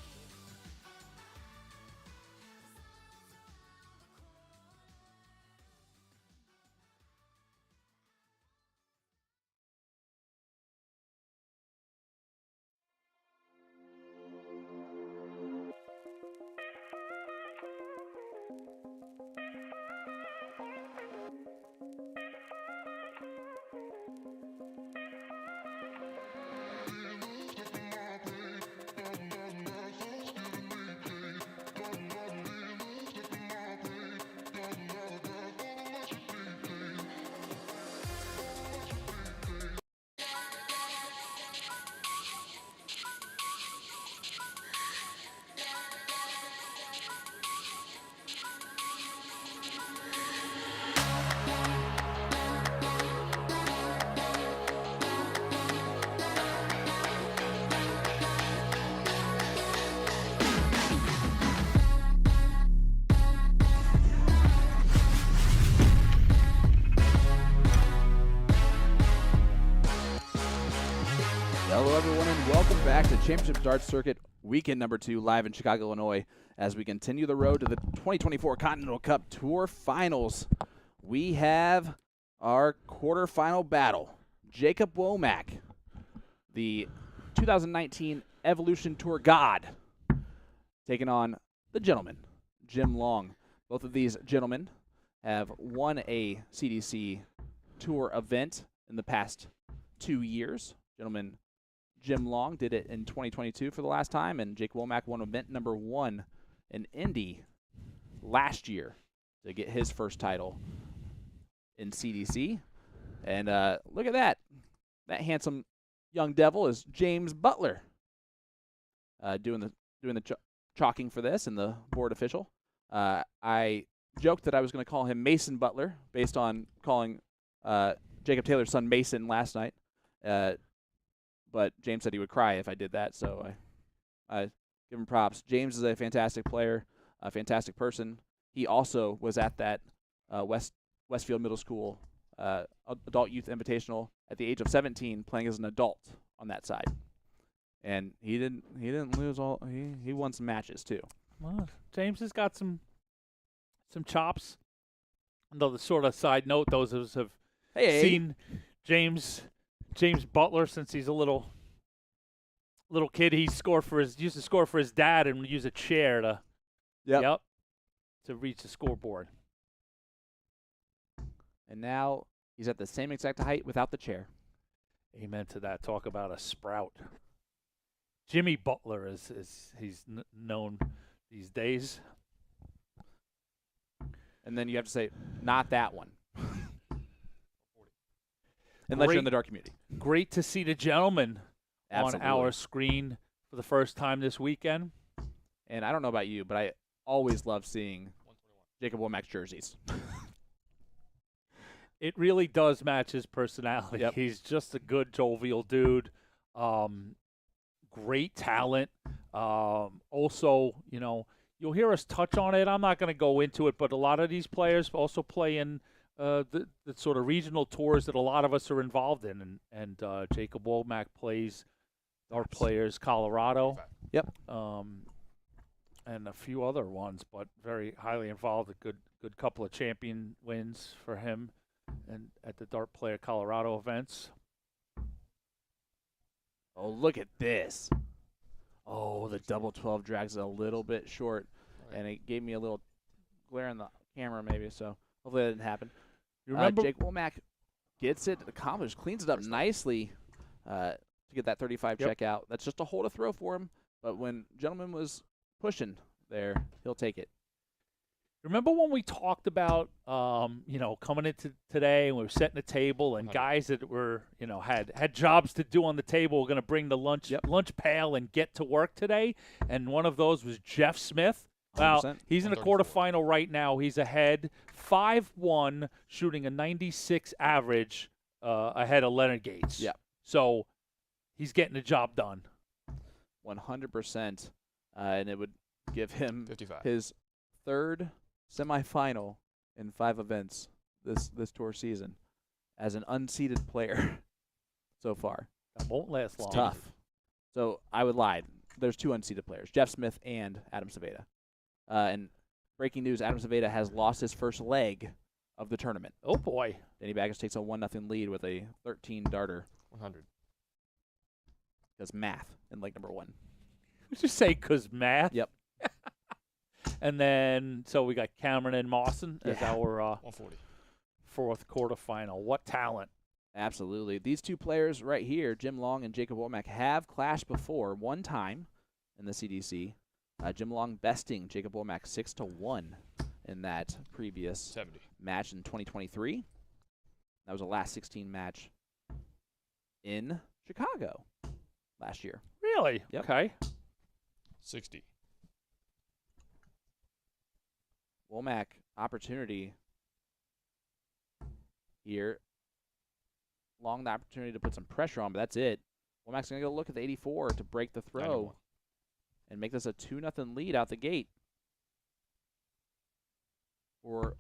Hello, everyone, and welcome back to Championship Darts Circuit Weekend number 2, live in Chicago, Illinois, as we continue the road to the 2024 Continental Cup Tour Finals. We have our quarterfinal battle. Jacob Womack, the 2019 Evolution Tour God, taking on the gentleman, Jim Long. Both of these gentlemen have won a CDC Tour event in the past 2 years. Gentleman Jim Long did it in 2022 for the last time, and Jake Womack won event number 1 in Indy last year to get his first title in CDC. And look at that. That handsome young devil is James Butler doing the chalking for this and the board official. I joked that I was going to call him Mason Butler based on calling Jacob Taylor's son Mason last night. But James said he would cry if I did that, so I give him props. James is a fantastic player, a fantastic person. He also was at that Westfield Middle School Adult Youth Invitational at the age of 17, playing as an adult on that side. And he didn't lose all. He won some matches too. Well, James has got some chops. Another sort of side note: those of us have seen James Butler since he's a little kid. He used to score for his dad and use a chair to to reach the scoreboard. And now he's at the same exact height without the chair. Amen to that. Talk about a sprout. Jimmy Butler is he's known these days. And then you have to say, not that one. Unless you're in the dark community. Great to see the gentleman Absolutely. on our screen for the first time this weekend. And I don't know about you, but I always love seeing Jacob Womack's jerseys. It really does match his personality. Yep. He's just a good, jovial dude. Great talent. Also, you'll hear us touch on it. I'm not going to go into it, but a lot of these players also play in the sort of regional tours that a lot of us are involved in. And Jacob Womack plays our players, Colorado. Yep. And a few other ones, but very highly involved. A good couple of champion wins for him and at the Dart Player Colorado events. Oh, look at this. Oh, the double 12 drags it a little bit short, and it gave me a little glare on the camera maybe, so hopefully that didn't happen. You remember Jake Womack gets it accomplished, cleans it up nicely to get that 35 check out. That's just a hole to throw for him, but when Gentleman was pushing there, he'll take it. Remember when we talked about, coming into today and we were setting the table and guys that were, had jobs to do on the table were going to bring the lunch pail and get to work today? And one of those was Jeff Smith. Well, 100%. he's in the quarterfinal right now. He's ahead 5-1, shooting a 96 average ahead of Leonard Gates. Yeah. So he's getting the job done. 100%. And it would give him 55. his third semifinal in 5 events this tour season as an unseeded player so far. That won't last long. It's tough. So I would lie. There's 2 unseeded players, Jeff Smith and Adam Saveda. And breaking news, Adam Saveda has lost his first leg of the tournament. Oh, boy. Danny Baggins takes a 1-0 lead with a 13-darter. 100. Because math in leg number 1. Would you say because math? Yep. And then, so we got Cameron and Mawson as our 140. fourth quarterfinal. What talent. Absolutely. These 2 players right here, Jim Long and Jacob Womack, have clashed before one time in the CDC. Jim Long besting Jacob Womack 6-1 in that previous 70. match in 2023. That was a last 16 match in Chicago last year. Really? Yep. Okay. 60. Womack opportunity here. Long the opportunity to put some pressure on, but that's it. Womack's going to go look at the 84 to break the throw 91. and make this a 2-0 lead out the gate for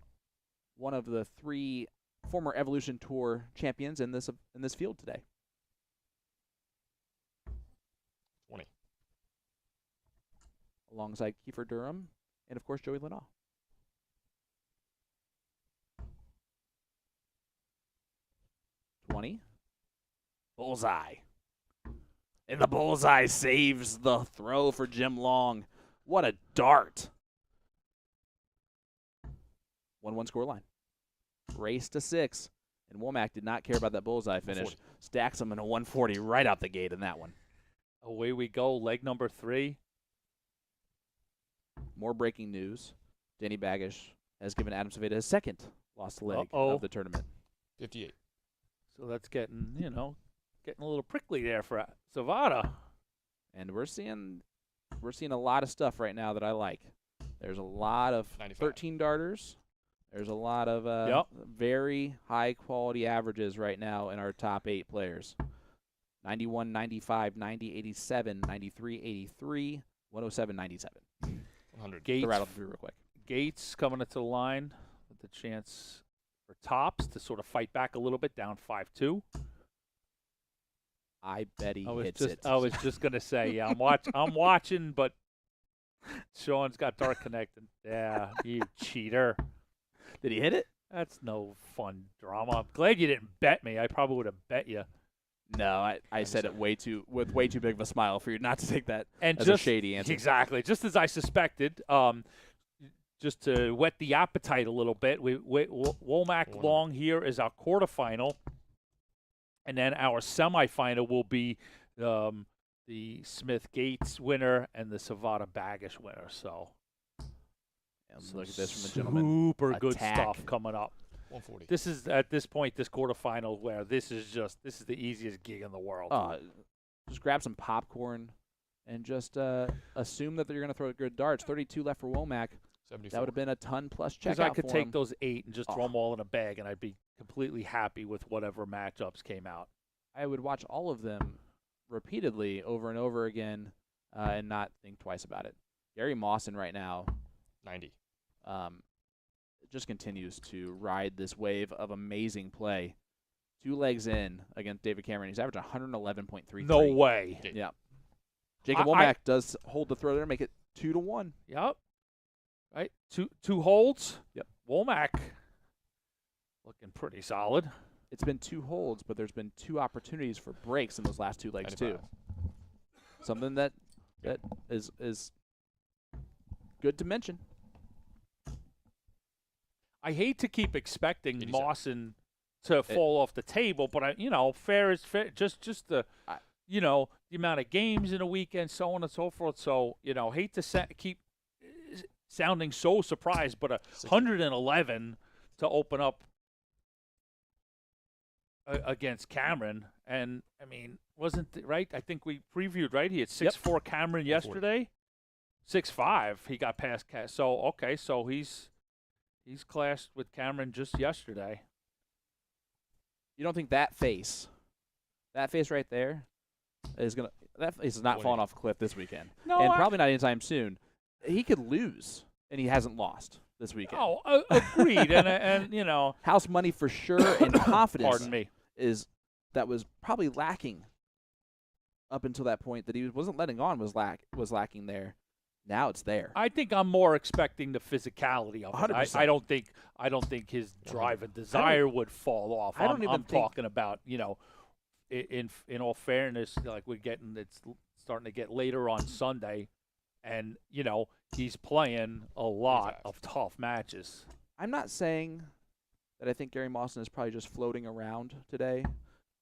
one of the 3 former Evolution Tour champions in this field today. 20. Alongside Kiefer Durham and, of course, Joey Linaw. Bullseye. And the bullseye saves the throw for Jim Long. What a dart. 1-1 scoreline. Race to 6. And Womack did not care about that bullseye finish. 140. Stacks him in a 140 right out the gate in that one. Away we go. Leg number 3. More breaking news. Danny Baggish has given Adam Saveda his second lost leg of the tournament. 58. So that's getting, getting a little prickly there for Savada. And we're seeing a lot of stuff right now that I like. There's a lot of 95. 13 darters There's a lot of very high-quality averages right now in our top 8 players. 91, 95, 90, 87, 93, 83, 107, 97. 100. Gates, To rattle through real quick. Gates coming into the line with the chance for Tops to sort of fight back a little bit, down 5-2. I bet he hits just, it. I was just gonna say, yeah, I'm watching, but Sean's got dark connected. Yeah, you cheater. Did he hit it? That's no fun drama. I'm glad you didn't bet me. I probably would have bet you. No, I said it with way too big of a smile for you not to take that And as just, a shady answer. Exactly. Just as I suspected, just to whet the appetite a little bit, Womack Long here is our quarterfinal. And then our semifinal will be the Smith Gates winner and the Savada Bagish winner. So, look at this from the gentleman. Super good Attack. stuff coming up. 140. This is at this point, this quarterfinal, where this is the easiest gig in the world. Just grab some popcorn and just assume that you're going to throw good darts. 32 left for Womack. 74. That would have been a ton-plus Because checkout I could for take him. those 8 and just throw them all in a bag, and I'd be completely happy with whatever matchups came out. I would watch all of them repeatedly over and over again and not think twice about it. Gary Mawson right now 90. just continues to ride this wave of amazing play. 2 legs in against David Cameron. He's averaging 111.33. No way. Yeah. Jacob Womack does hold the throw there, make it 2-1. Yep. Right. Two holds. Yep. Womack looking pretty solid. It's been 2 holds, but there's been 2 opportunities for breaks in those last 2 legs 95. too. Something that is good to mention. I hate to keep expecting 87. Mawson to fall off the table, but fair is fair. Just the the amount of games in a weekend, so on and so forth. So hate to keep sounding so surprised, but 111 to open up against Cameron, and I mean, wasn't right? I think we previewed right. He had 6'4" Cameron yesterday, 6'5". He got past so okay, so he's clashed with Cameron just yesterday. You don't think that face right there that face is not falling off a cliff this weekend. No, and probably not anytime soon. He could lose, and he hasn't lost this weekend. Oh, agreed. and house money for sure, and confidence. Pardon me. That was probably lacking up until that point that he wasn't letting on was lacking there. Now it's there. I think I'm more expecting the physicality of it. 100%. I don't think his drive and desire would fall off. I'm talking about in all fairness, like it's starting to get later on Sunday, and he's playing a lot of tough matches. I'm not saying that I think Gary Mawson is probably just floating around today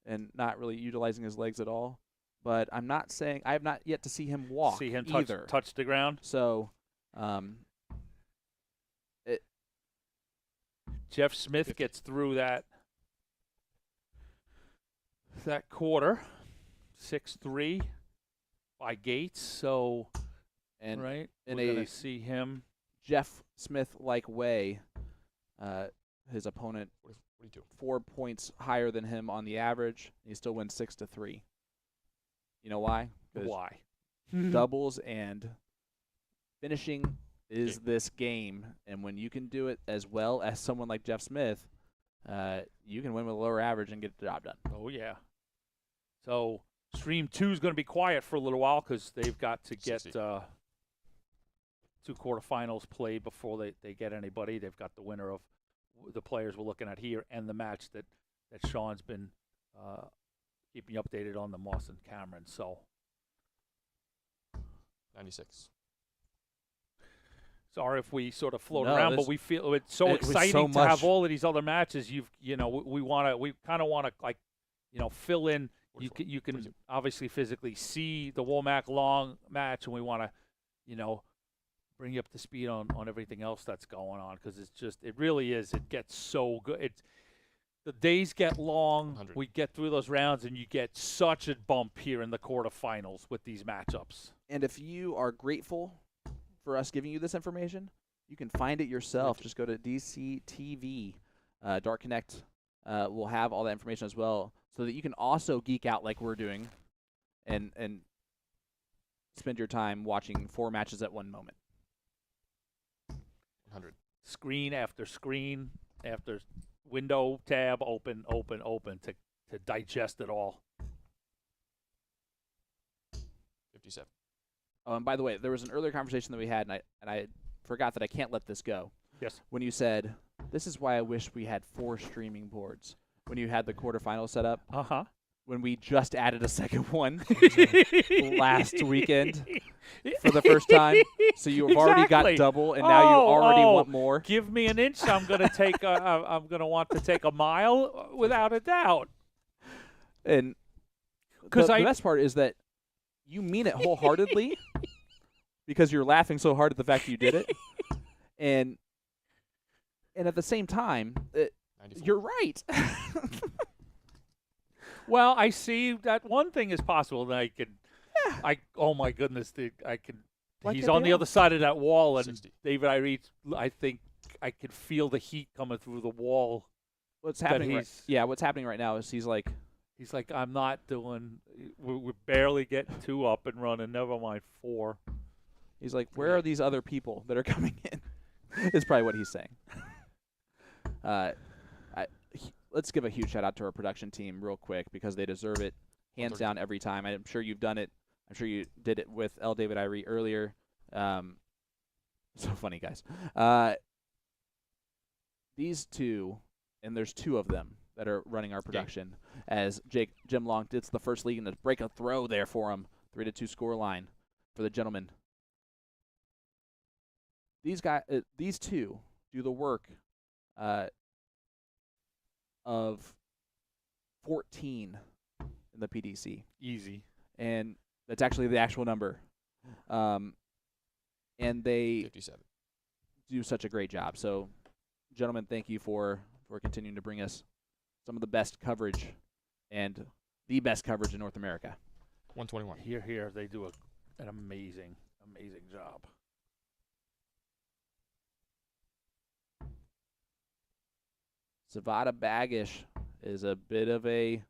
and not really utilizing his legs at all. But I'm not saying I have not yet to see him walk. See him either. touch the ground. So, Jeff Smith gets through that quarter, 6-3 by Gates. So, and right, in we're a gonna see him Jeff Smith-like way, his opponent 42. 4 points higher than him on the average. He still wins 6-3. You know why? 'Cause why doubles and finishing is this game, and when you can do it as well as someone like Jeff Smith, you can win with a lower average and get the job done. Oh yeah. So Stream 2 is going to be quiet for a little while because they've got to get 2 quarterfinals played before they get anybody. They've got the winner of the players we're looking at here and the match that Sean's been keeping you updated on, the Mawson Cameron. So 96. sorry if we sort of float No, around, this- but we feel it's so it was exciting so to much. have all of these other matches. We kind of want to fill in. You can 42. obviously physically see the Womack Long match, and we want to bring you up to speed on everything else that's going on, because it really is. It gets so good. The days get long. 100. We get through those rounds, and you get such a bump here in the quarterfinals with these matchups. And if you are grateful for us giving you this information, You can find it yourself. Just go to DCTV. Dart Connect will have all that information as well, so that you can also geek out like we're doing, and spend your time watching 4 matches at one moment. 100. Screen after screen after window tab, open to digest it all. 57. Oh, and by the way, there was an earlier conversation that we had, and I forgot that I can't let this go. Yes. When you said, this is why I wish we had 4 streaming boards. When you had the quarterfinal set up. Uh-huh. When we just added a second one last weekend for the first time. So you've already got double, and now you already want more. Give me an inch, I'm going to take I'm going to want to take a mile without a doubt. And the best part is that you mean it wholeheartedly because you're laughing so hard at the fact that you did it. And at the same time, you're right. Well, I see that one thing is possible. That oh my goodness, I can. Like He's on the other side of that wall, and 60. David Irie, I think I could feel the heat coming through the wall. What's happening? What's happening right now is he's like, I'm not doing. We're barely getting 2 up and running. Never mind 4. He's like, where are these other people that are coming in? Is probably what he's saying. Let's give a huge shout out to our production team real quick because they deserve it hands down every time. I'm sure you've done it. I'm sure you did it with L. David Irie earlier. So funny, guys. These two, and there's 2 of them that are running our production, as Jim Long did the first league and to break a throw there for him. 3-2 score line for the gentleman. These 2 do the work of 14 in the PDC. Easy. And that's actually the actual number. And they 57. do such a great job. So, gentlemen, thank you for continuing to bring us some of the best coverage and the best coverage in North America. 121. Here. They do an amazing job. Savada Bagish is a bit of a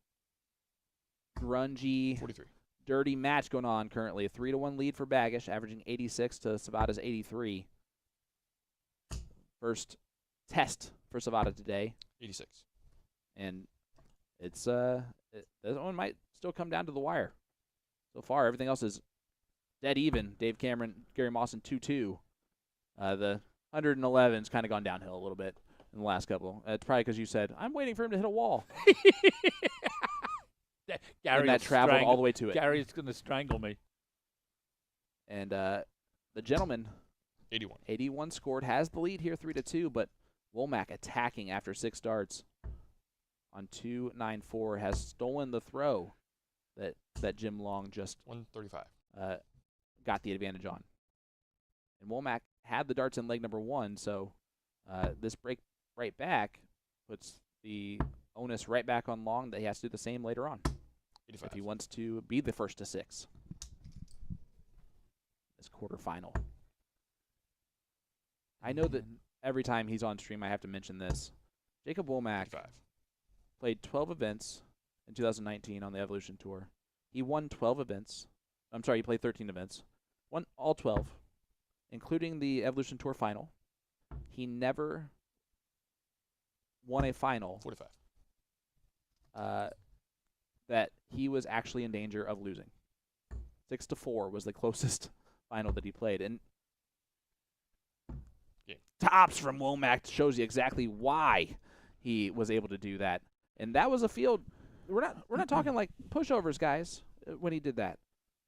grungy, 43. dirty match going on currently. A 3-1 lead for Bagish, averaging 86 to Savada's 83. First test for Savada today. 86. And it's this one might still come down to the wire. So far, everything else is dead even. Dave Cameron, Gary Mawson 2-2. The 111's kind of gone downhill a little bit in the last couple. It's probably because you said, I'm waiting for him to hit a wall. And that traveled all the way to it. Gary's going to strangle me. And the gentleman, 81. 81 scored, has the lead here 3-2, but Womack attacking after 6 darts on 2-9-4 has stolen the throw that Jim Long just 135. got the advantage on. And Womack had the darts in leg number 1, so this break right back puts the onus right back on Long that he has to do the same later on 85. if he wants to be the first to 6. This quarterfinal. I know that every time he's on stream I have to mention this. Jacob Womack 85. played 12 events in 2019 on the Evolution Tour. He won 12 events. I'm sorry, he played 13 events. Won all 12, including the Evolution Tour final. He never won a final 45. that he was actually in danger of losing. 6-4 was the closest final that he played. And tops from Womack shows you exactly why he was able to do that. And that was a field. We're not talking like pushovers, guys, when he did that.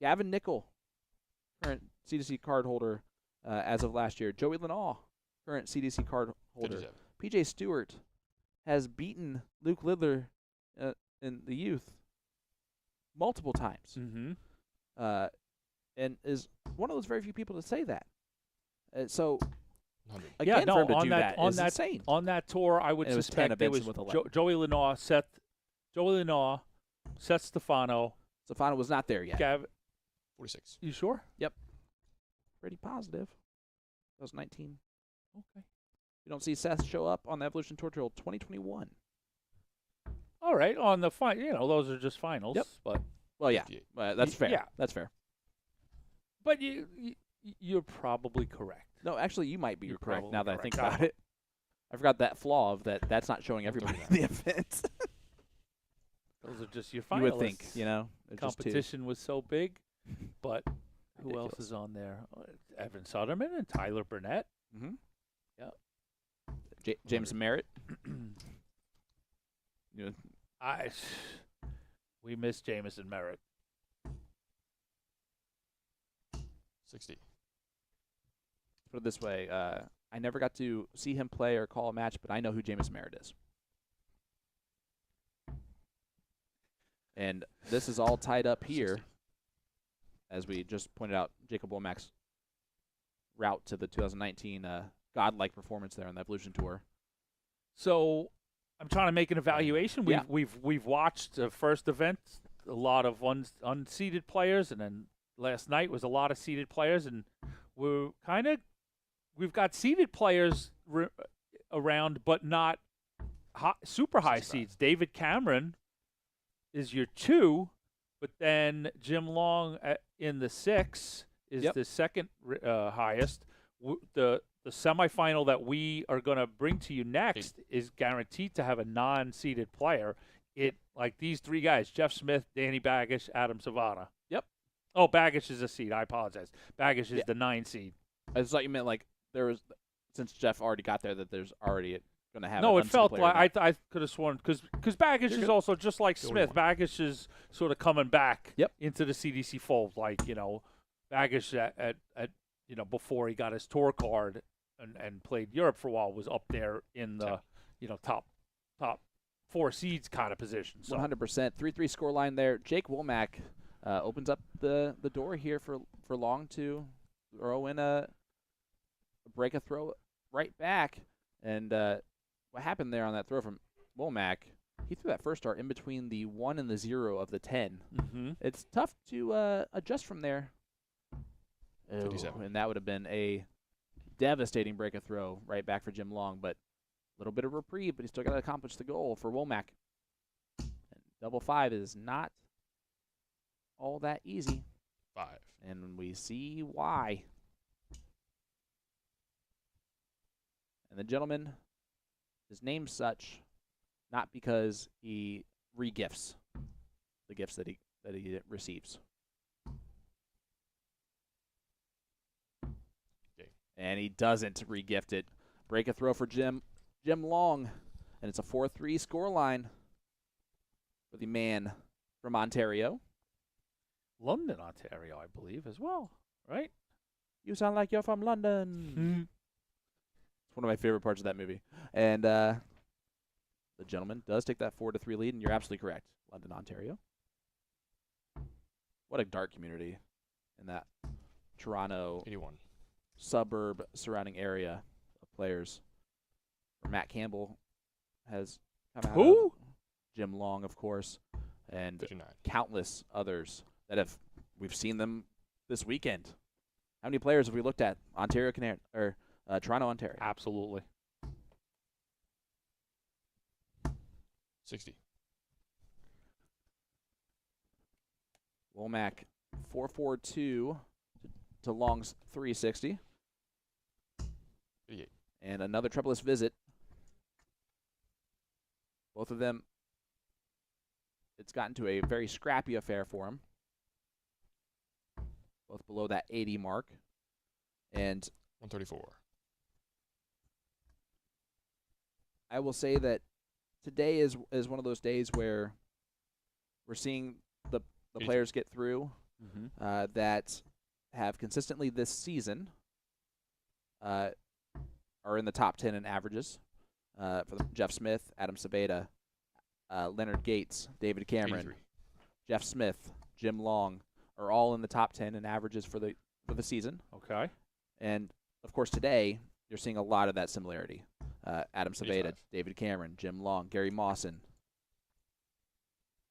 Gavin Nickel, current CDC card holder as of last year. Joey Lenaw, current CDC card holder. 57. PJ Stewart has beaten Luke Lidler in the youth multiple times. Mm-hmm. And is one of those very few people to say that. So, 100. again, for him to do that is insane. On that tour, I would And it was 10 suspect there was events with 11. Joey Lenaw, Seth Stefano. Stefano was not there yet. 46. You sure? Pretty positive. That was 19. Okay. You don't see Seth show up on the Evolution Tour till 2021. All right. On the those are just finals. Yep. But Well, yeah, 58. that's Y- fair. yeah. That's fair. but you're probably correct. No, actually, you might be You're correct now that I probably think correct. about it. I forgot that flaw of that's not showing everybody in the event. Those are just your You finalists. would think, it's just two. Competition was so big, but who else Ridiculous. is on there? Evan Sutterman and Tyler Burnett. Mm-hmm. Yep. Jameson Merritt. We miss Jameson Merritt. 60. Put it this way, I never got to see him play or call a match, but I know who Jameson Merritt is. And this is all tied up here, as we just pointed out, Jacob Womack's route to the 2019 godlike performance there on the Evolution Tour. So I'm trying to make an evaluation. Yeah. We've watched the first event, a lot of unseeded players, and then last night was a lot of seeded players, and we've got seeded players around, but not super high 65. seeds. David Cameron is your 2, but then Jim Long in the 6 is Yep. the second highest. The semifinal that we are going to bring to you next is guaranteed to have a non-seeded player. Like these 3 guys: Jeff Smith, Danny Baggish, Adam Savannah. Yep. Oh, Baggish is a seed. I apologize. Baggish is Yeah. the 9 seed. I just thought you meant like there was, since Jeff already got there, that there's already going to have. No, an it unseeded felt player like in I could have sworn because Baggish You're is good. also just like Smith. Baggish is sort of coming back Yep. into the CDC fold. Like Baggish at before he got his tour card and played Europe for a while was up there in the top 4 seeds kind of position. So 100%. 3-3 score line there. Jake Womack opens up the door here for Long to throw in a break a throw right back. And what happened there on that throw from Womack, he threw that first dart in between the 1 and the 0 of the 10. Mm-hmm. It's tough to adjust from there. 57. And that would have been a devastating break a throw right back for Jim Long, but a little bit of reprieve, but he still got to accomplish the goal for Womack. And double 5 is not all that easy, 5. and we see why. And the gentleman is named such not because he regifts the gifts that he receives. Okay. And he doesn't regift it. Break a throw for Jim Long, and it's a 4-3 scoreline for the man from Ontario. London, Ontario, I believe, as well, right? You sound like you're from London. It's one of my favorite parts of that movie. And the gentleman does take that 4-3 lead, and you're absolutely correct. London, Ontario. What a dart community in that Toronto 81. suburb surrounding area of players. Matt Campbell has come out. Who? Jim Long, of course, and 59. countless others that we've seen them this weekend. How many players have we looked at? Toronto, Ontario. Absolutely. 60. Womack 442 to Long's 360. 58. And another troublous visit. Both of them, it's gotten to a very scrappy affair for them. Both below that 80 mark. And 134. I will say that today is one of those days where we're seeing the players get through that have consistently this season are in the top 10 in averages. For Jeff Smith, Adam Sabeda, Leonard Gates, David Cameron, 83. Jeff Smith, Jim Long are all in the top 10 in averages for the season. Okay. And of course today you're seeing a lot of that similarity. Adam Sabeda, 85. David Cameron, Jim Long, Gary Mawson,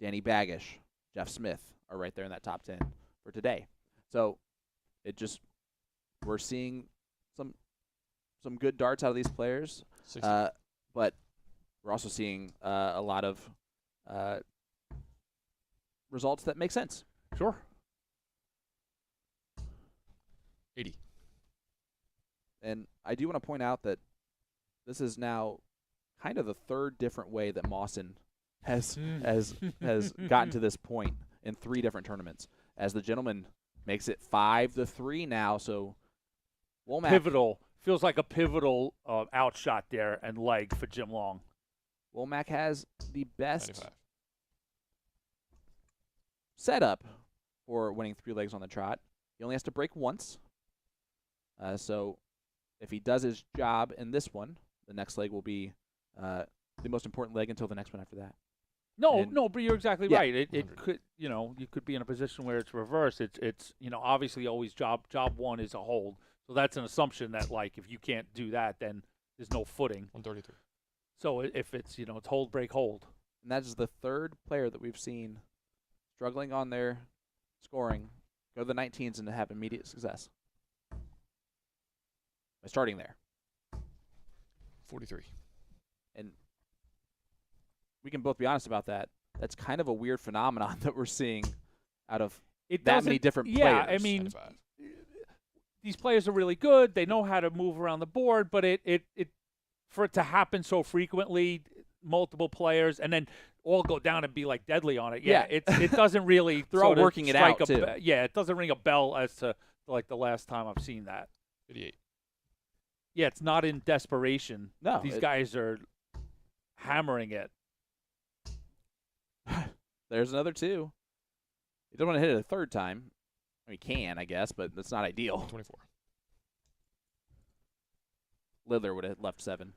Danny Baggish, Jeff Smith are right there in that top 10 for today. So we're seeing some some good darts out of these players, 60. but we're also seeing a lot of results that make sense. Sure. 80. And I do want to point out that this is now kind of the third different way that Mawson has gotten to this point in 3 different tournaments. As the gentleman makes it 5-3 now, so Womack Pivotal. Feels like a pivotal outshot there and leg for Jim Long. Womack has the best 95. setup for winning 3 legs on the trot. He only has to break once. So if he does his job in this one, the next leg will be the most important leg until the next one after that. No, but you're exactly Yeah. right. It could, you could be in a position where it's reversed. It's obviously always job 1 is a hold. So that's an assumption that, like, if you can't do that, then there's no footing. 133. So if it's, it's hold, break, hold. And that is the third player that we've seen struggling on their scoring go to the 19s and to have immediate success by starting there. 43. And we can both be honest about that. That's kind of a weird phenomenon that we're seeing out of that many different players. Yeah, I mean, 95. these players are really good. They know how to move around the board, but it for it to happen so frequently, multiple players, and then all go down and be like deadly on it. Yeah, it doesn't really. They're all sort of working it strike out, a too. Yeah, it doesn't ring a bell as to like the last time I've seen that. 88. Yeah, it's not in desperation. No, These guys are hammering it. There's another 2. You don't want to hit it a third time. I mean, you can, I guess, but that's not ideal. 24. Lidler would have left 7.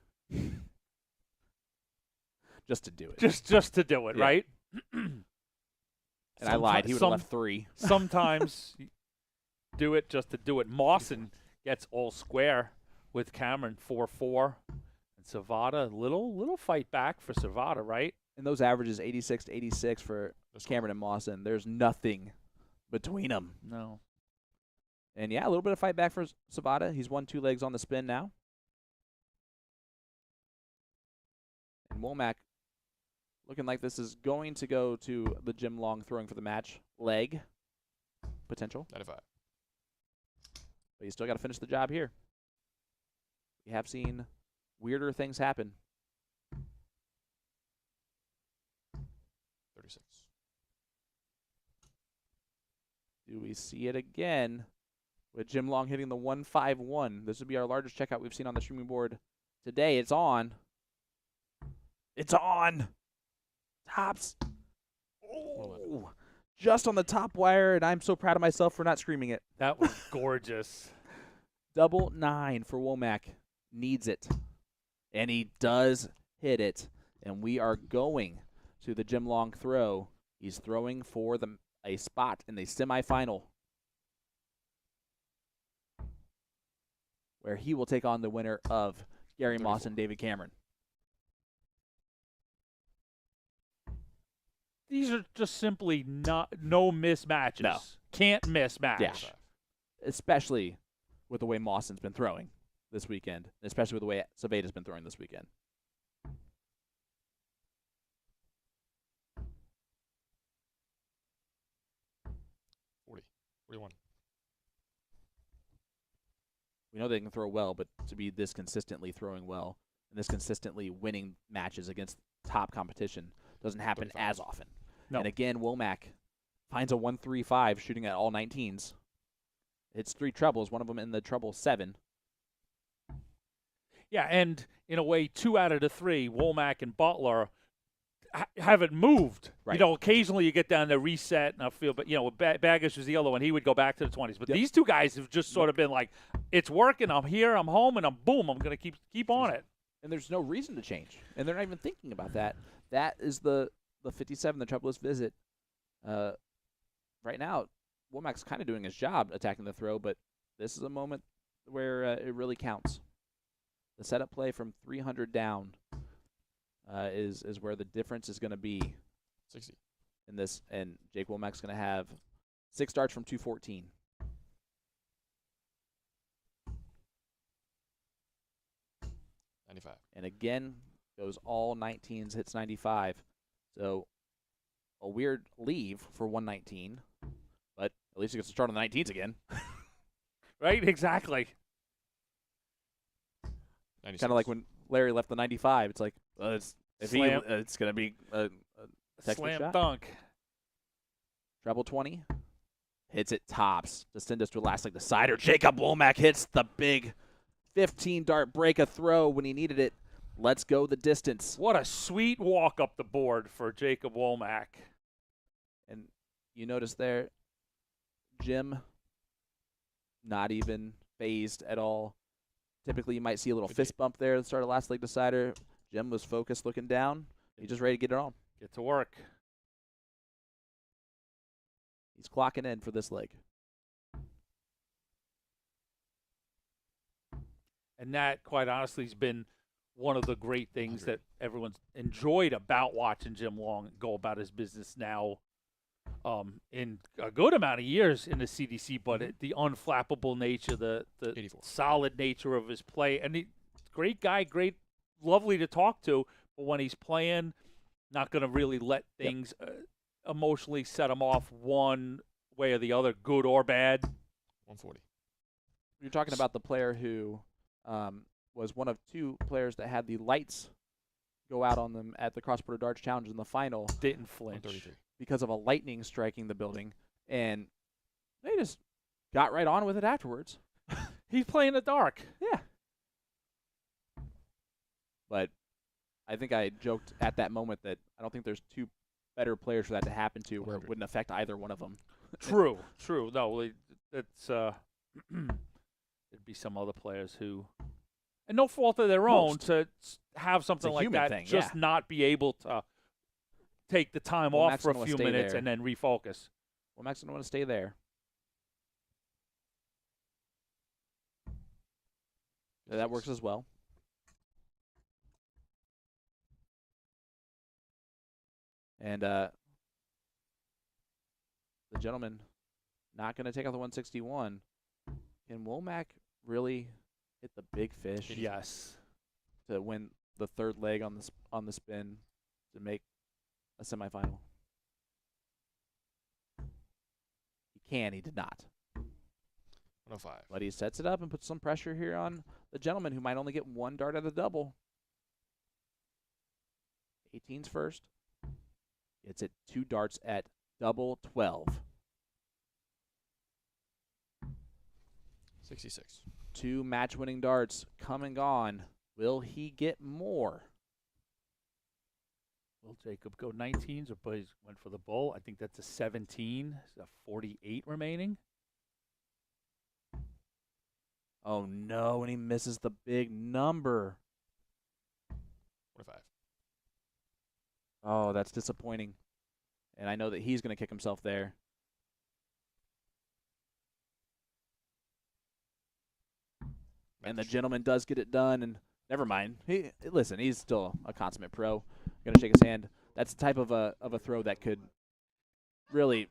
Just to do it. Just to do it, Yeah. right? And I lied. He would have left 3. Sometimes you do it just to do it. Mawson gets all square with Cameron 4-4. And Savada, little fight back for Savada, right? And those averages 86 to 86 for Cameron and Mawson. There's nothing between them. No. And yeah, a little bit of fight back for Savada. He's won 2 legs on the spin now. And Womack looking like this is going to go to the Jim Long throwing for the match leg potential. 95. But you still got to finish the job here. We have seen weirder things happen. 36. Do we see it again with Jim Long hitting the 151? This would be our largest checkout we've seen on the streaming board today. It's on. It's on. Tops. Oh, just on the top wire, and I'm so proud of myself for not screaming it. That was gorgeous. 9 for Womack. Needs it. And he does hit it. And we are going to the Jim Long throw. He's throwing for a spot in the semifinal where he will take on the winner of Gary Moss and David Cameron. These are just simply no mismatches. No. Can't mismatch. Yeah. Especially with the way Mawson's been throwing this weekend, especially with the way Savada's been throwing this weekend. $41. We know they can throw well, but to be this consistently throwing well and this consistently winning matches against top competition doesn't happen 35. as often. No. And again, Womack finds a 135 shooting at all 19s. It's 3 trebles, one of them in the treble 7. Yeah, and in a way, 2 out of the 3, Womack and Butler, haven't moved. Right. Occasionally you get down there, reset, and I feel, but, Baggage was the other one. He would go back to the 20s. But these 2 guys have just sort of been like, it's working, I'm here, I'm home, and I'm going to keep on it. And there's no reason to change. And they're not even thinking about that. That is the 57, the trebleless visit. Right now, Womack's kind of doing his job attacking the throw, but this is a moment where it really counts. The setup play from 300 down is where the difference is going to be 60. in this. And Jake Womack's going to have 6 darts from 214. 95. And again, goes all 19s, hits 95. So a weird leave for 119, but at least he gets to start on the 19s again. Right? Exactly. 96. Kind of like when Larry left the 95. It's like, it's Slam. it's going to be a textbook Slam shot. dunk. Treble 20. Hits it tops to send us to a last leg decider. Jacob Womack hits the big 15-dart break a throw when he needed it. Let's go the distance. What a sweet walk up the board for Jacob Womack. And you notice there, Jim not even phased at all. Typically, you might see a little fist bump there at the start of last leg decider. Jim was focused, looking down. He's just ready to get it on. Get to work. He's clocking in for this leg. And that, quite honestly, has been one of the great things that everyone's enjoyed about watching Jim Long go about his business now in a good amount of years in the CDC, but the unflappable nature, the 84. solid nature of his play. And great guy, lovely to talk to, but when he's playing, not going to really let things emotionally set him off one way or the other, good or bad. 140. You're talking about the player who was one of two players that had the lights go out on them at the Cross Border Darts Challenge in the final. Didn't flinch. 133. Because of a lightning striking the building, and they just got right on with it afterwards. He's playing the dark. Yeah. But I think I joked at that moment that I don't think there's two better players for that to happen to where it 100. wouldn't affect either one of them. True. No, it's it'd be some other players who, and no fault of their own, to have something like human that, thing, just yeah. not be able to take the time Well, off Max for a gonna few stay minutes there. and then refocus. Well, Max don't want to stay there. Yeah, that works as well. And the gentleman not going to take out the 161. Can Womack really hit the big fish? Yes. To win the third leg on the spin to make a semifinal? He can. He did not. 105. But he sets it up and puts some pressure here on the gentleman who might only get one dart at the double. 18's first. Gets it 2 darts at double 12. 66. 2 match-winning darts come and gone. Will he get more? Will Jacob go 19s or plays went for the bull? I think that's a 17. It's a 48 remaining. Oh, no, and he misses the big number. 25. Oh, that's disappointing. And I know that he's going to kick himself there. And the gentleman does get it done, and never mind. Listen, he's still a consummate pro. Going to shake his hand. That's the type of a throw that could really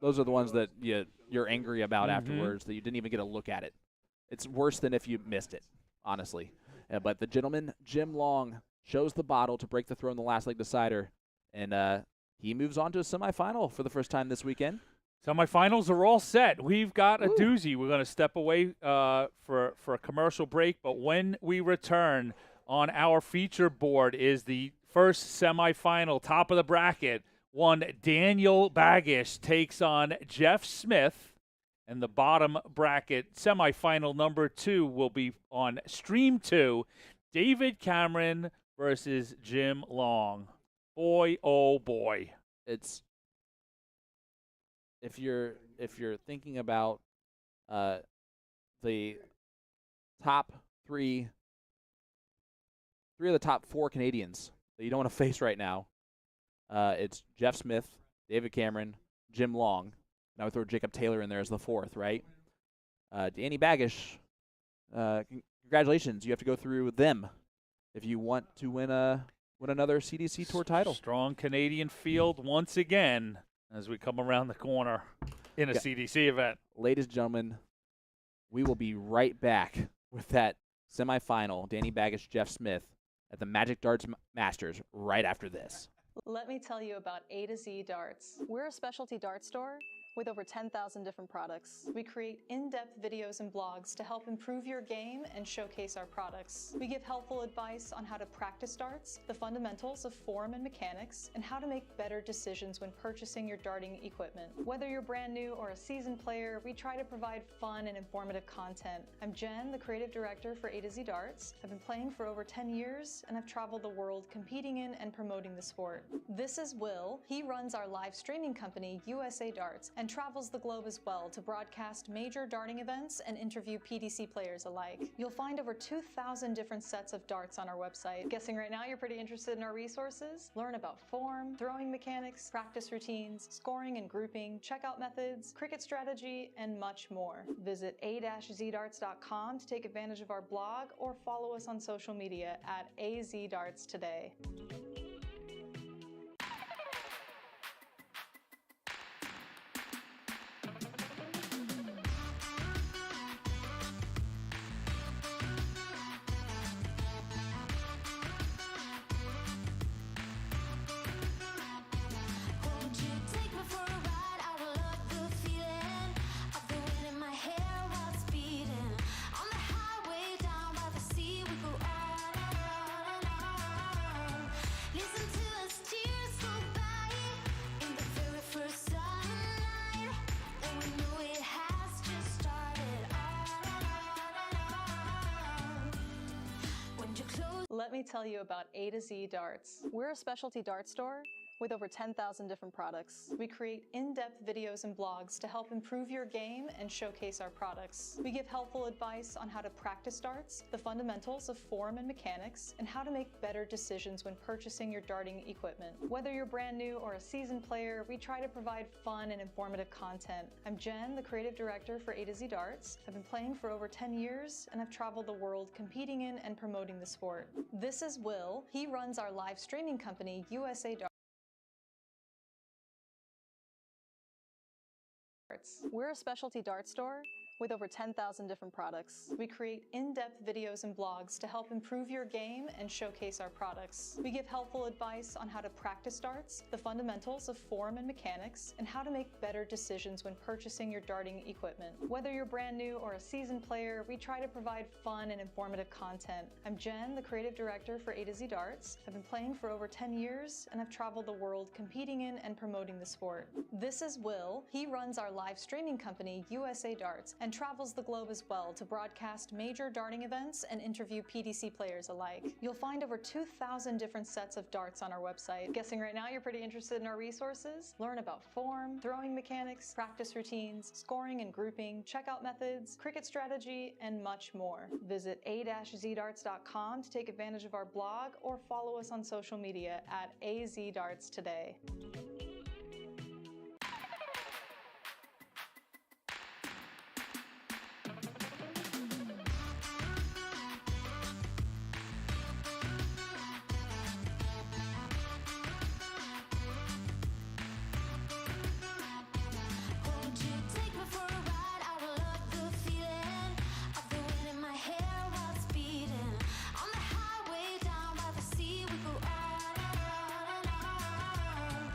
those are the ones that you're angry about afterwards, that you didn't even get a look at it. It's worse than if you missed it, honestly. But the gentleman, Jim Long, shows the bottle to break the throw in the last leg decider, and he moves on to a semifinal for the first time this weekend. Semifinals are all set. We've got a doozy. We're going to step away for a commercial break, but when we return, on our feature board is the first semifinal, top of the bracket. One Daniel Baggish takes on Jeff Smith, and the bottom bracket semifinal number 2 will be on Stream 2, David Cameron versus Jim Long. Boy, oh boy. It's if you're thinking about the top three of the top 4 Canadians that you don't want to face right now, it's Jeff Smith, David Cameron, Jim Long. And I would throw Jacob Taylor in there as the 4th, right? Danny Baggish, congratulations. You have to go through them if you want to win another CDC Tour title. Strong Canadian field once again as we come around the corner in a CDC event. Ladies and gentlemen, we will be right back with that semifinal, Danny Baggish, Jeff Smith at the Magic Darts Masters right after this. Let me tell you about A to Z Darts. We're a specialty dart store with over 10,000 different products. We create in-depth videos and blogs to help improve your game and showcase our products. We give helpful advice on how to practice darts, the fundamentals of form and mechanics, and how to make better decisions when purchasing your darting equipment. Whether you're brand new or a seasoned player, we try to provide fun and informative content. I'm Jen, the creative director for A to Z Darts. I've been playing for over 10 years and I've traveled the world competing in and promoting the sport. This is Will. He runs our live streaming company, USA Darts, and travels the globe as well to broadcast major darting events and interview PDC players alike. You'll find over 2,000 different sets of darts on our website. Guessing right now you're pretty interested in our resources? Learn about form, throwing mechanics, practice routines, scoring and grouping, checkout methods, cricket strategy, and much more. Visit a-zdarts.com to take advantage of our blog or follow us on social media at AZDarts today. Won't you take me for a ride? I will love the feeling of the wind in my hair while it's beating. On the highway down by the sea, we go on and on and on. Listen to us tears go by in the very first sunlight, and we know it has just started. On and on. When you close. Let me tell you about A to Z Darts. We're a specialty dart store with over 10,000 different products. We create in-depth videos and blogs to help improve your game and showcase our products. We give helpful advice on how to practice darts, the fundamentals of form and mechanics, and how to make better decisions when purchasing your darting equipment. Whether you're brand new or a seasoned player, we try to provide fun and informative content. I'm Jen, the creative director for A to Z Darts. I've been playing for over 10 years and I've traveled the world competing in and promoting the sport. This is Will. He runs our live streaming company, USA Darts. We're a specialty dart store with over 10,000 different products. We create in-depth videos and blogs to help improve your game and showcase our products. We give helpful advice on how to practice darts, the fundamentals of form and mechanics, and how to make better decisions when purchasing your darting equipment. Whether you're brand new or a seasoned player, we try to provide fun and informative content. I'm Jen, the creative director for A to Z Darts. I've been playing for over 10 years and I've traveled the world competing in and promoting the sport. This is Will. He runs our live streaming company, USA Darts, and travels the globe as well to broadcast major darting events and interview PDC players alike. You'll find over 2,000 different sets of darts on our website. Guessing right now you're pretty interested in our resources? Learn about form, throwing mechanics, practice routines, scoring and grouping, checkout methods, cricket strategy, and much more. Visit a-zdarts.com to take advantage of our blog or follow us on social media at AZDarts today. Won't you take me for a ride? I will love the feeling of the wind in my hair while it's beating. On the highway down by the sea, we go on and on and on.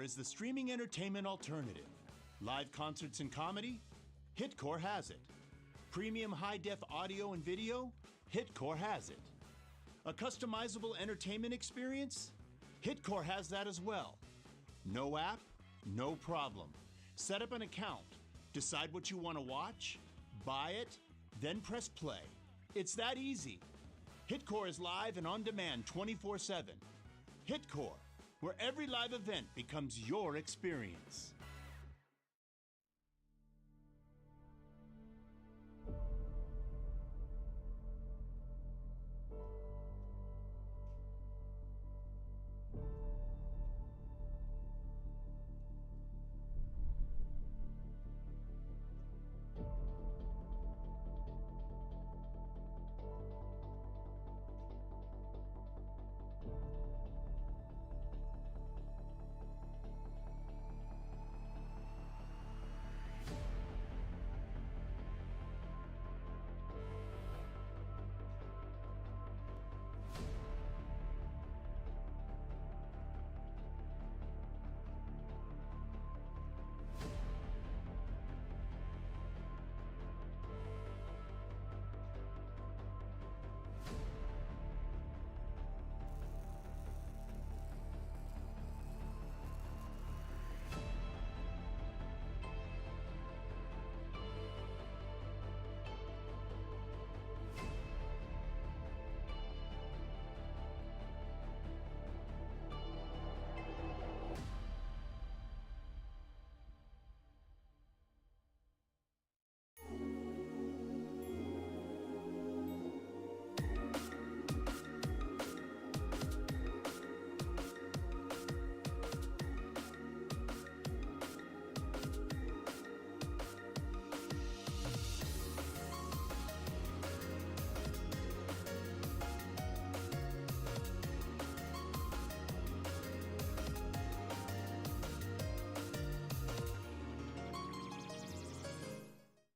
is the streaming entertainment alternative. Live concerts and comedy? Hitcore has it. Premium high-def audio and video? Hitcore has it. A customizable entertainment experience? Hitcore has that as well. No app? No problem. Set up an account, decide what you want to watch, buy it, then press play. It's that easy. Hitcore is live and on demand 24/7. Hitcore, where every live event becomes your experience.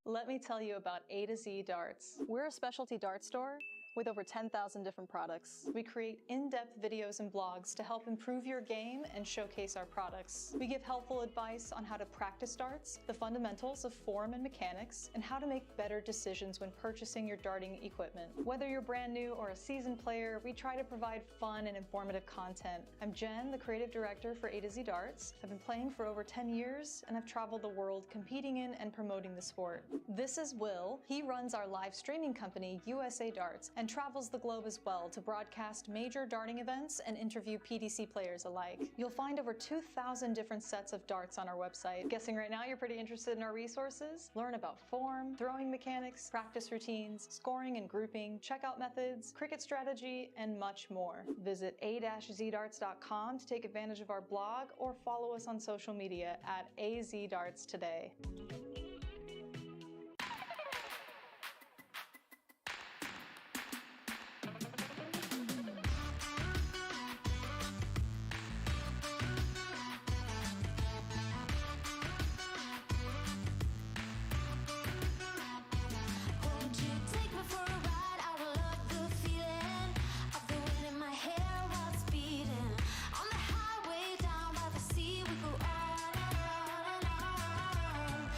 Let me tell you about A to Z Darts. We're a specialty dart store with over 10,000 different products. We create in-depth videos and blogs to help improve your game and showcase our products. We give helpful advice on how to practice darts, the fundamentals of form and mechanics, and how to make better decisions when purchasing your darting equipment. Whether you're brand new or a seasoned player, we try to provide fun and informative content. I'm Jen, the creative director for A to Z Darts. I've been playing for over 10 years and I've traveled the world competing in and promoting the sport. This is Will. He runs our live streaming company, USA Darts, and travels the globe as well to broadcast major darting events and interview PDC players alike. You'll find over 2,000 different sets of darts on our website. Guessing right now you're pretty interested in our resources? Learn about form, throwing mechanics, practice routines, scoring and grouping, checkout methods, cricket strategy, and much more. Visit a-zdarts.com to take advantage of our blog or follow us on social media at AZDarts today. Won't you take me for a ride? I will love the feeling of the wind in my hair while it's beating. On the highway down by the sea, we go on and on and on.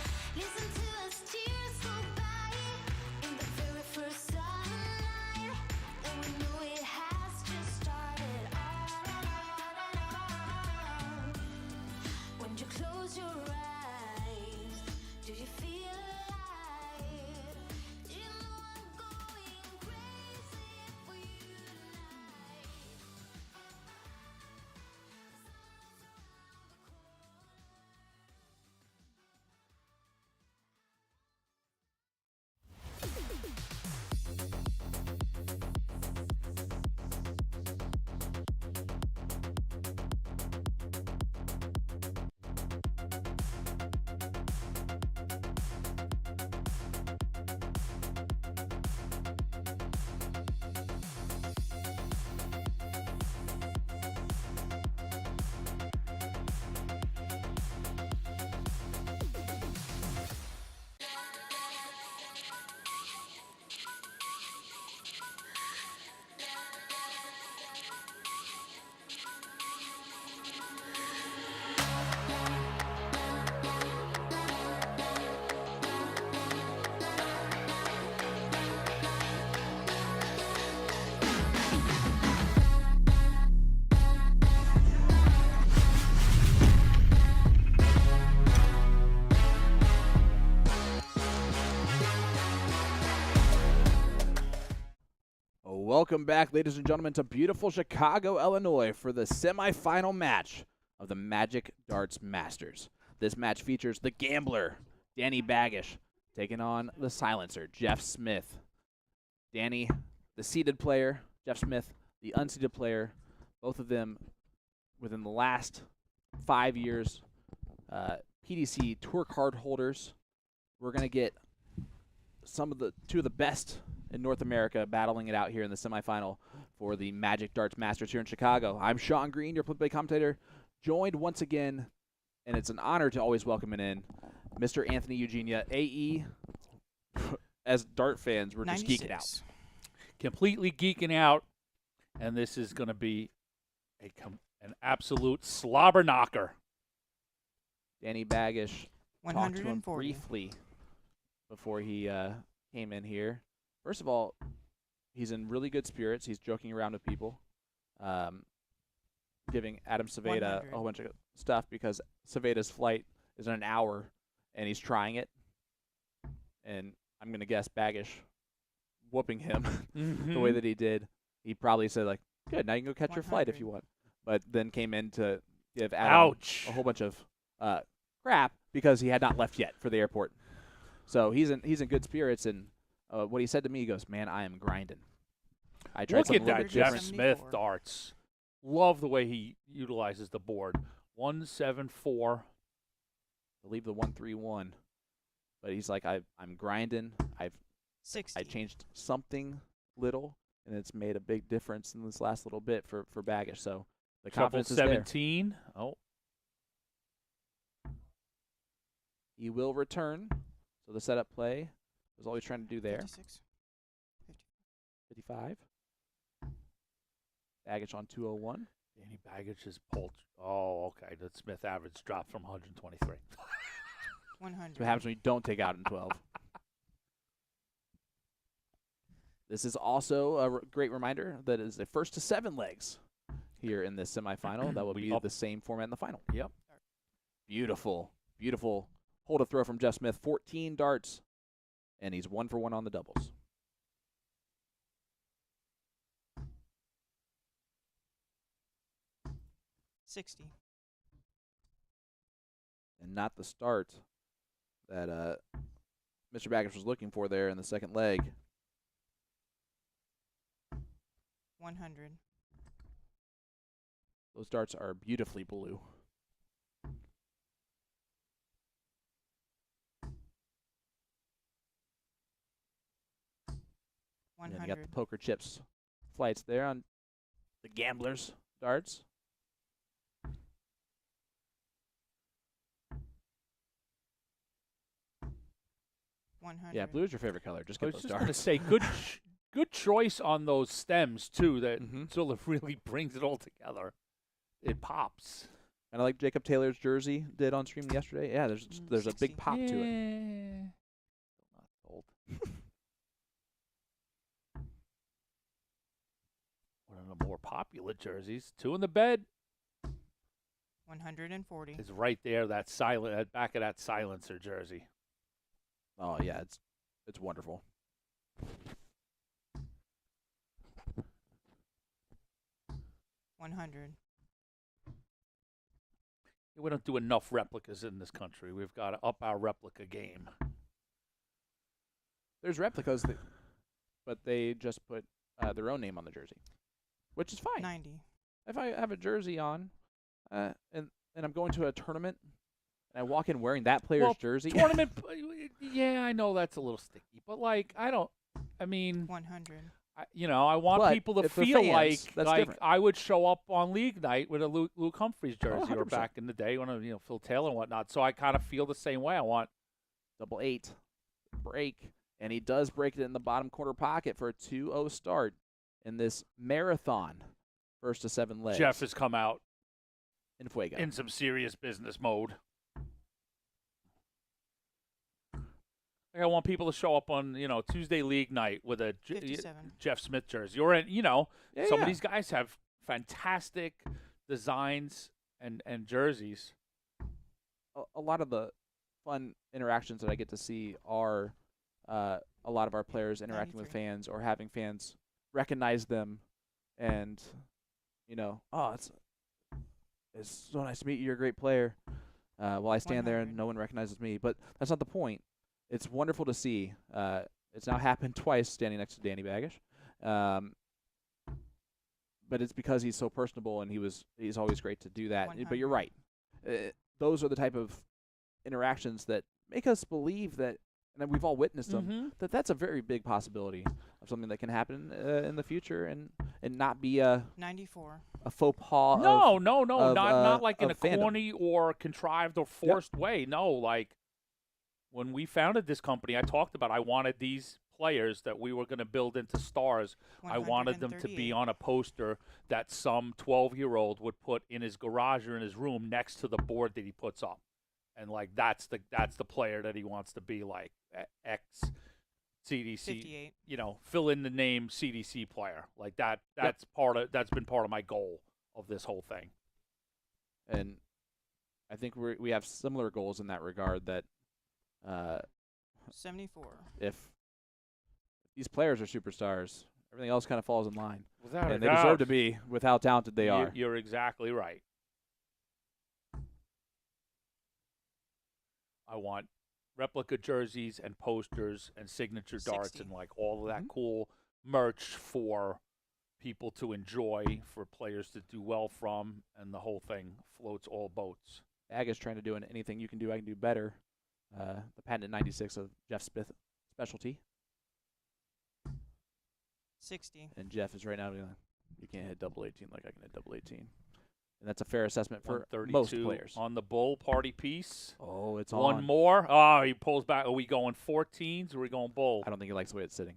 Welcome back, ladies and gentlemen, to beautiful Chicago, Illinois for the semifinal match of the Magic Darts Masters. This match features the gambler, Danny Baggish, taking on the silencer, Jeff Smith. Danny, the seeded player, Jeff Smith, the unseeded player, both of them within the last 5 years, PDC Tour card holders. We're going to get two of the best in North America battling it out here in the semifinal for the Magic Darts Masters here in Chicago. I'm Sean Green, your play commentator, joined once again, and it's an honor to always welcome in Mr. Anthony Eugenia. AE, as Dart fans, we're just geeking out. Completely geeking out, and this is going to be an absolute slobber knocker. Danny Baggish talked to him 140. briefly before he came in here. First of all, he's in really good spirits. He's joking around with people, giving Adam Saveda 100. a whole bunch of stuff because Saveda's flight is in an hour, and he's trying it. And I'm going to guess Baggish whooping him the way that he did. He probably said, like, good, now you can go catch your flight if you want. But then came in to give Adam a whole bunch of crap because he had not left yet for the airport. So he's in good spirits, and what he said to me, he goes, man, I am grinding. I tried Look something at a little that bit Jeff different. Smith darts. Love the way he utilizes the board. 174. I believe the 131. But he's like, I'm grinding. I 60. changed something little, and it's made a big difference in this last little bit for Baggish. So the Trouble confidence is there. 17. Oh, He will return. So the setup play was always trying to do there. 56. 55. Baggish on 201. Danny Baggage is pulled. Oh, okay. The Smith average dropped from 123. 100. That's what happens when you don't take out in 12. This is also a great reminder that it is the first to 7 legs here in this semifinal. That will be the same format in the final. Yep. Beautiful, beautiful hold a throw from Jeff Smith. 14 darts, and he's 1 for 1 on the doubles. $60. And not the start that Mr. Baggish was looking for there in the second leg. 100. Those darts are beautifully blue. 100. And then you got the poker chips flights there on the gamblers' darts. 100. Yeah, blue is your favorite color. Just I get was those just going to darts. say, good choice on those stems, too, that Mhm. sort of really brings it all together. It pops. And I like Jacob Taylor's jersey did on stream yesterday. Yeah, there's a 60. big pop to it. Yeah. Not old. One of the more popular jerseys. 2 in the bed 140. is right there, that back of that silencer jersey. Oh yeah, it's wonderful. $100. We don't do enough replicas in this country. We've got to up our replica game. There's replicas, but they just put their own name on the jersey, which is fine. 90. If I have a jersey on, and I'm going to a tournament, and I walk in wearing that player's jersey, Tournament, yeah, I know that's a little sticky, but I mean, 100. I want But people to if they're feel fans, that's like different. I would show up on league night with a Luke Humphreys jersey, or 100%. back in the day when Phil Taylor and whatnot. So I kind of feel the same way. I want double 8, break, and he does break it in the bottom corner pocket for a 2-0 start in this marathon, first to 7 legs. Jeff has come out in fuego. in some serious business mode. I want people to show up on Tuesday league night with a 57. Jeff Smith jersey, or some Yeah. of these guys have fantastic designs and jerseys. A lot of the fun interactions that I get to see are a lot of our players interacting with 93. fans or having fans recognize them, and oh, it's so nice to meet you. You're a great player. While I stand there and 100. no one recognizes me, but that's not the point. It's wonderful to see. It's now happened twice standing next to Danny Baggish. But it's because he's so personable, and he's always great to do that. But you're 100. right. Those are the type of interactions that make us believe that, and we've all witnessed them, that's a very big possibility of something that can happen in the future, and not be a 94. faux pas. No, of, not like in of a fandom. corny or contrived or forced way. No, like when we founded this company, I talked about I wanted these players that we were going to build into stars. I wanted them to be 138. on a poster that some 12-year-old would put in his garage or in his room next to the board that he puts up. And like that's the player that he wants to be, like X CDC, 58. fill in the name CDC player. Like that's been part of my goal of this whole thing. And I think we have similar goals in that regard, that 74. if these players are superstars, everything else kind of falls in line. Without and they deserve to be with how talented they are. You're exactly right. I want replica jerseys and posters and signature darts 60. and like all of that cool merch for people to enjoy, for players to do well from, and the whole thing floats all boats. Ag is trying to do anything you can do, I can do better. The patented 96 of Jeff Smith specialty. 60. And Jeff is right now doing, you can't hit double 18 like I can hit double 18. And that's a fair assessment for most 132 players. on the bull party piece. Oh, it's one on. more. Oh, he pulls back. Are we going 14s or are we going bull? I don't think he likes the way it's sitting.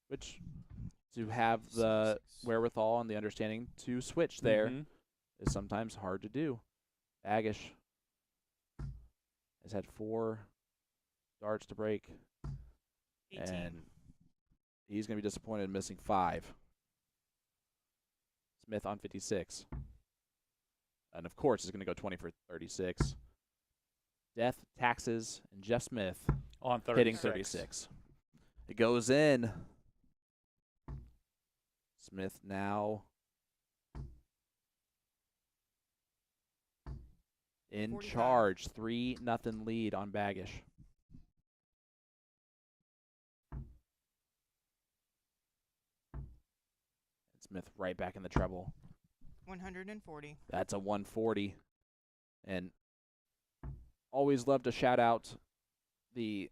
Which, to have the wherewithal and the understanding to switch there is sometimes hard to do. Agish has had 4 darts to break. 18. And he's going to be disappointed in missing 5. Smith on 56. And, of course, is going to go 20 for 36. Death, Taxes, and Jeff Smith on 36. Hitting 36. It goes in. Smith now in 45. charge. 3-0 lead on Baggish. Smith right back in the treble. 140. That's a 140. And always love to shout out the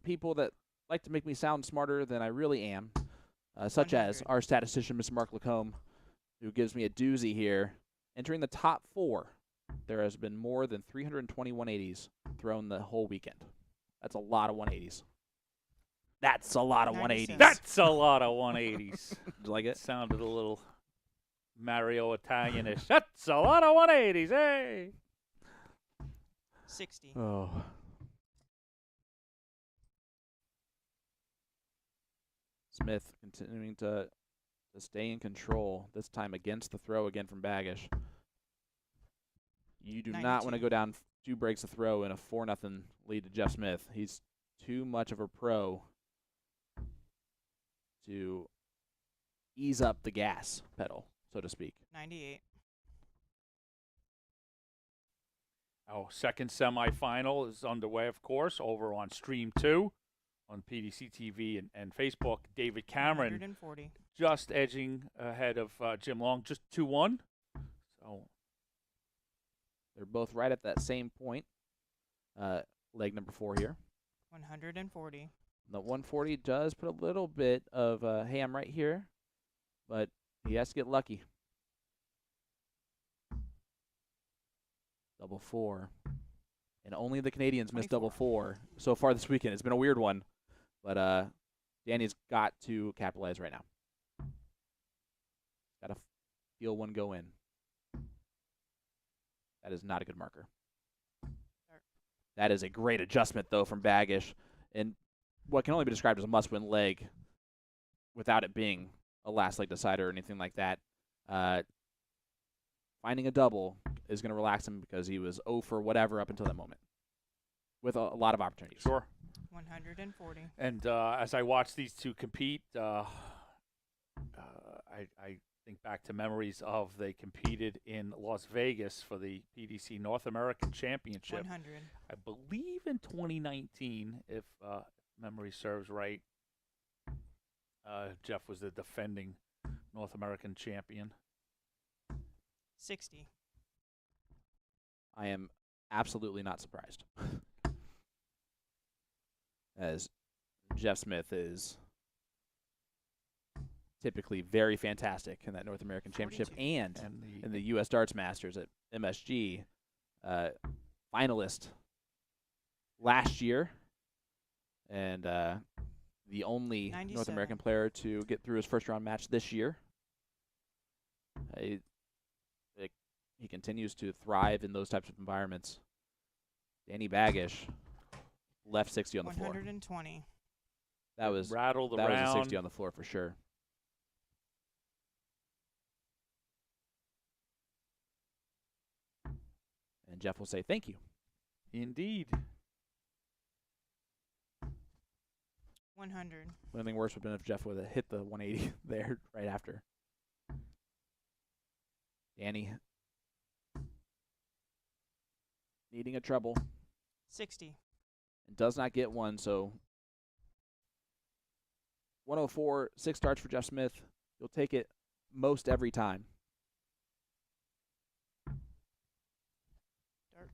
people that like to make me sound smarter than I really am, such as 100. our statistician, Mr. Mark Lacombe, who gives me a doozy here. Entering the top 4, there has been more than 320 180s thrown the whole weekend. That's a lot of 180s. That's a lot of 180s. That's a lot of 180s. Did you like it? Sounded a little Mario Italianish. That's a lot of 180s. Hey. 60. Oh. Smith continuing to stay in control, this time against the throw again from Baggish. You do not want to 92. go down 2 breaks of throw in a 4-0 lead to Jeff Smith. He's too much of a pro to ease up the gas pedal, so to speak. 98. Our second semifinal is underway, of course, over on Stream 2 on PDC TV and Facebook. David Cameron 140. just edging ahead of Jim Long, just 2-1. So they're both right at that same point. Leg number 4 here. 140. The 140 does put a little bit of ham right here, but he has to get lucky. Double 4. And only the Canadians missed double 4 so far this weekend. It's been a weird one, but Danny's got to capitalize right now. Got to feel one go in. That is not a good marker. That is a great adjustment, though, from Baggish. And what can only be described as a must-win leg without it being a last leg decider or anything like that. Finding a double is going to relax him because he was 0 for whatever up until that moment with a lot of opportunities. Sure. 140. And as I watch these two compete, I think back to memories of they competed in Las Vegas for the PDC North American Championship. 100. I believe in 2019, if memory serves right. Jeff was the defending North American champion. 60. I am absolutely not surprised. As Jeff Smith is typically very fantastic in that North American Championship 42. and in the U.S. Darts Masters at MSG, finalist last year, and the only North 97. American player to get through his first-round match this year. He continues to thrive in those types of environments. Danny Baggish left 60 on the floor. 120. That was rattled that around. was a 60 on the floor for sure. And Jeff will say thank you. Indeed. 100. The only thing worse would have been if Jeff would have hit the 180 there right after. Danny needing a treble. 60. And does not get one, so 104, 6 starts for Jeff Smith. You'll take it most every time. Dart.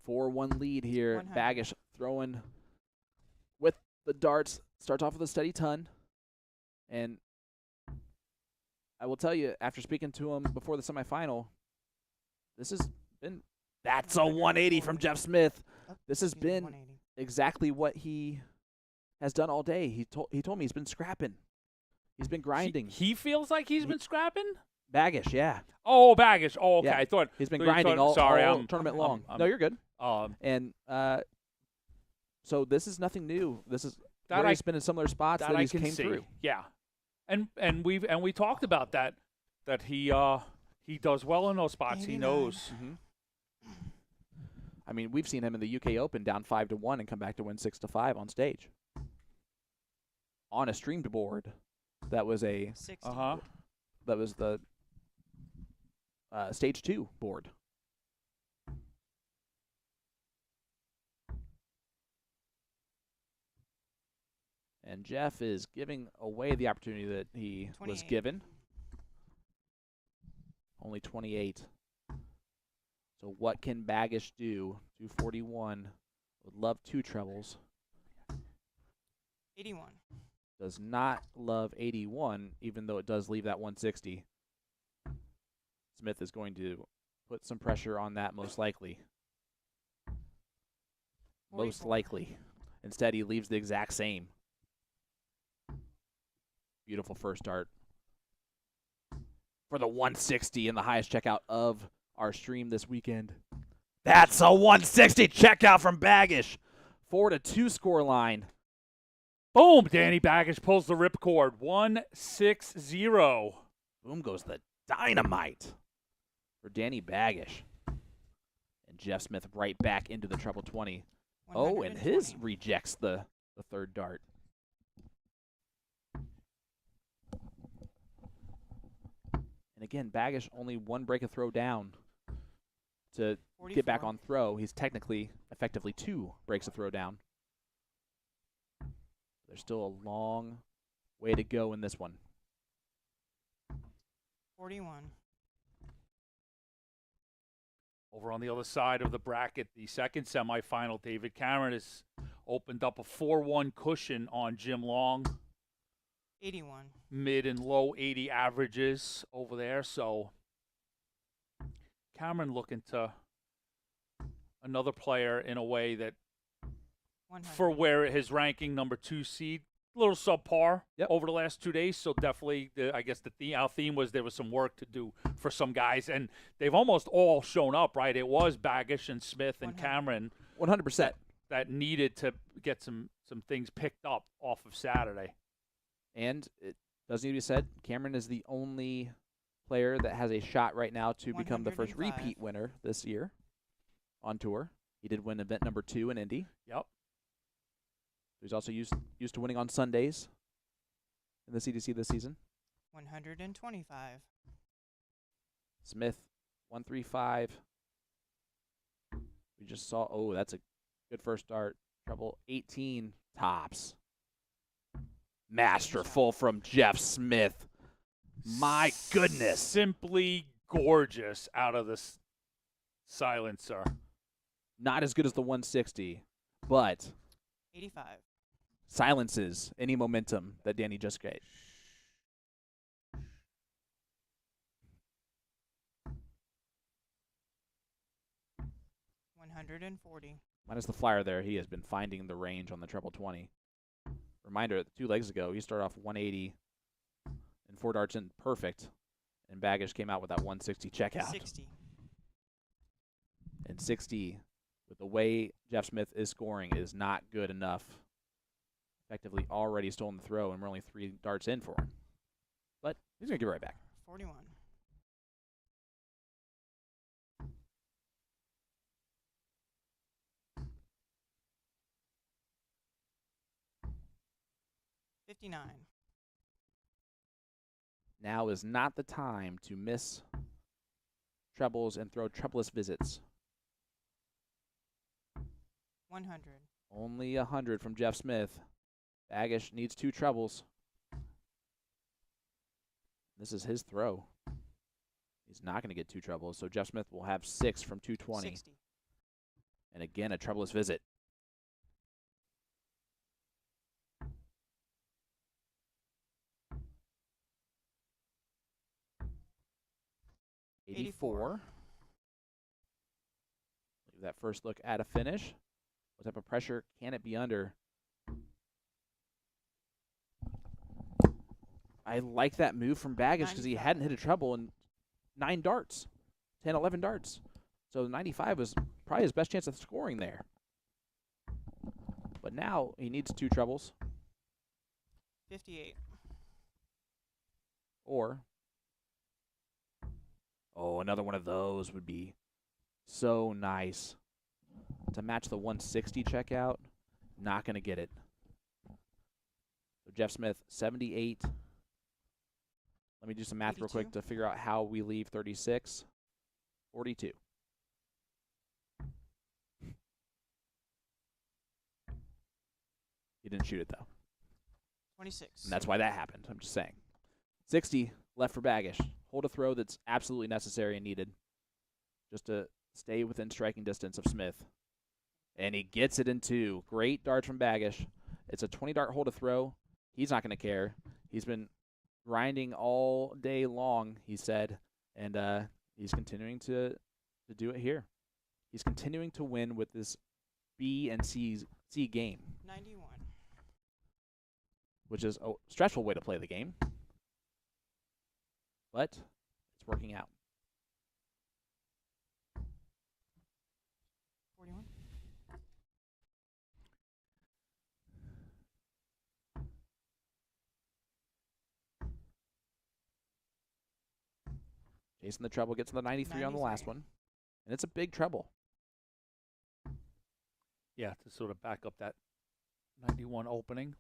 4-1 lead here. 100. Baggish throwing with the darts. Starts off with a steady ton. And I will tell you, after speaking to him before the semifinal, this has been – that's a 180 from Jeff Smith. This has been 180. exactly what he has done all day. He told me he's been scrapping. He's been grinding. He feels like he's been scrapping? Baggish, yeah. Oh, Baggish. Oh, okay. Yeah. I thought He's been thought you grinding told- all sorry, all I'm- tournament I'm- long. I'm- No, you're good. Um, And so this is nothing new. This is That where I- he's been in similar spots that I he's can came see. through. Yeah, and we talked about that he does well in those spots. He 89. knows. Mm-hmm. I mean, we've seen him in the UK Open down 5-1 and come back to win 6-5 on stage. On a streamed board, that was a 60. that was the stage 2 board. And Jeff is giving away the opportunity that he was 28. given. Only 28. So what can Baggish do? 241. Would love 2 trebles. 81. Does not love 81, even though it does leave that 160. Smith is going to put some pressure on that most likely. Most 44. likely. Instead, he leaves the exact same. Beautiful first dart. For the 160 and the highest checkout of our stream this weekend. That's a 160 checkout from Baggish. 4-2 score line. Boom! Danny Baggish pulls the ripcord. 160. Boom goes the dynamite for Danny Baggish. And Jeff Smith right back into the treble 20. Oh, and his 120. rejects the third dart. And again, Baggish only one break of throw down to get back 44. on throw. He's technically, effectively 2 breaks of throw down. There's still a long way to go in this one. 41. Over on the other side of the bracket, the second semifinal, David Cameron has opened up a 4-1 cushion on Jim Long. 81. Mid and low 80 averages over there. So Cameron looking to another player in a way that 100. for where his ranking number 2 seed, a little subpar Yep. over the last 2 days. So definitely, I guess our theme was there was some work to do for some guys, and they've almost all shown up, right? It was Baggish and Smith and 100. Cameron 100%. that needed to get some things picked up off of Saturday. And it does need to be said, Cameron is the only player that has a shot right now to become the first 105. repeat winner this year on tour. He did win event number 2 in Indy. Yep. He's also used to winning on Sundays in the CDC this season. 125. Smith, 135. We just saw, oh, that's a good first start. Treble 18 tops. Masterful from Jeff Smith. My goodness. Simply gorgeous out of this silencer. Not as good as the 160, but 85. silences any momentum that Danny just gave. $140. Minus the flyer there, he has been finding the range on the treble 20. Reminder, 2 legs ago, he started off 180 and 4 darts in perfect, and Baggish came out with that 160 checkout. 60. And 60, with the way Jeff Smith is scoring, is not good enough. Effectively already stolen the throw, and we're only 3 darts in for him. But he's going to give it right back. 41. $59. Now is not the time to miss trebles and throw trebleless visits. 100. Only 100 from Jeff Smith. Baggish needs 2 trebles. This is his throw. He's not going to get 2 trebles, so Jeff Smith will have 6 from 220. 60. And again, a trebleless visit. $84. Leave that first look at a finish. What type of pressure can it be under? I like that move from Baggish because he hadn't hit a treble in 9 darts, 10, 11 darts. So 95 was probably his best chance of scoring there. But now he needs 2 trebles. 58. Or, oh, another one of those would be so nice. To match the 160 checkout, not going to get it. So Jeff Smith, 78. Let me do some math real quick to figure out how we leave 36. 42. He didn't shoot it, though. 26. And that's why that happened. I'm just saying. 60 left for Baggish. Hold a throw that's absolutely necessary and needed just to stay within striking distance of Smith. And he gets it in 2. Great dart from Baggish. It's a 20-dart hold a throw. He's not going to care. He's been grinding all day long, he said, and he's continuing to do it here. He's continuing to win with this B and C game. 91. Which is a stressful way to play the game. But it's working out. 41. Jason the treble gets to the 93 on the last one. And it's a big treble. Yeah, to sort of back up that 91 opening.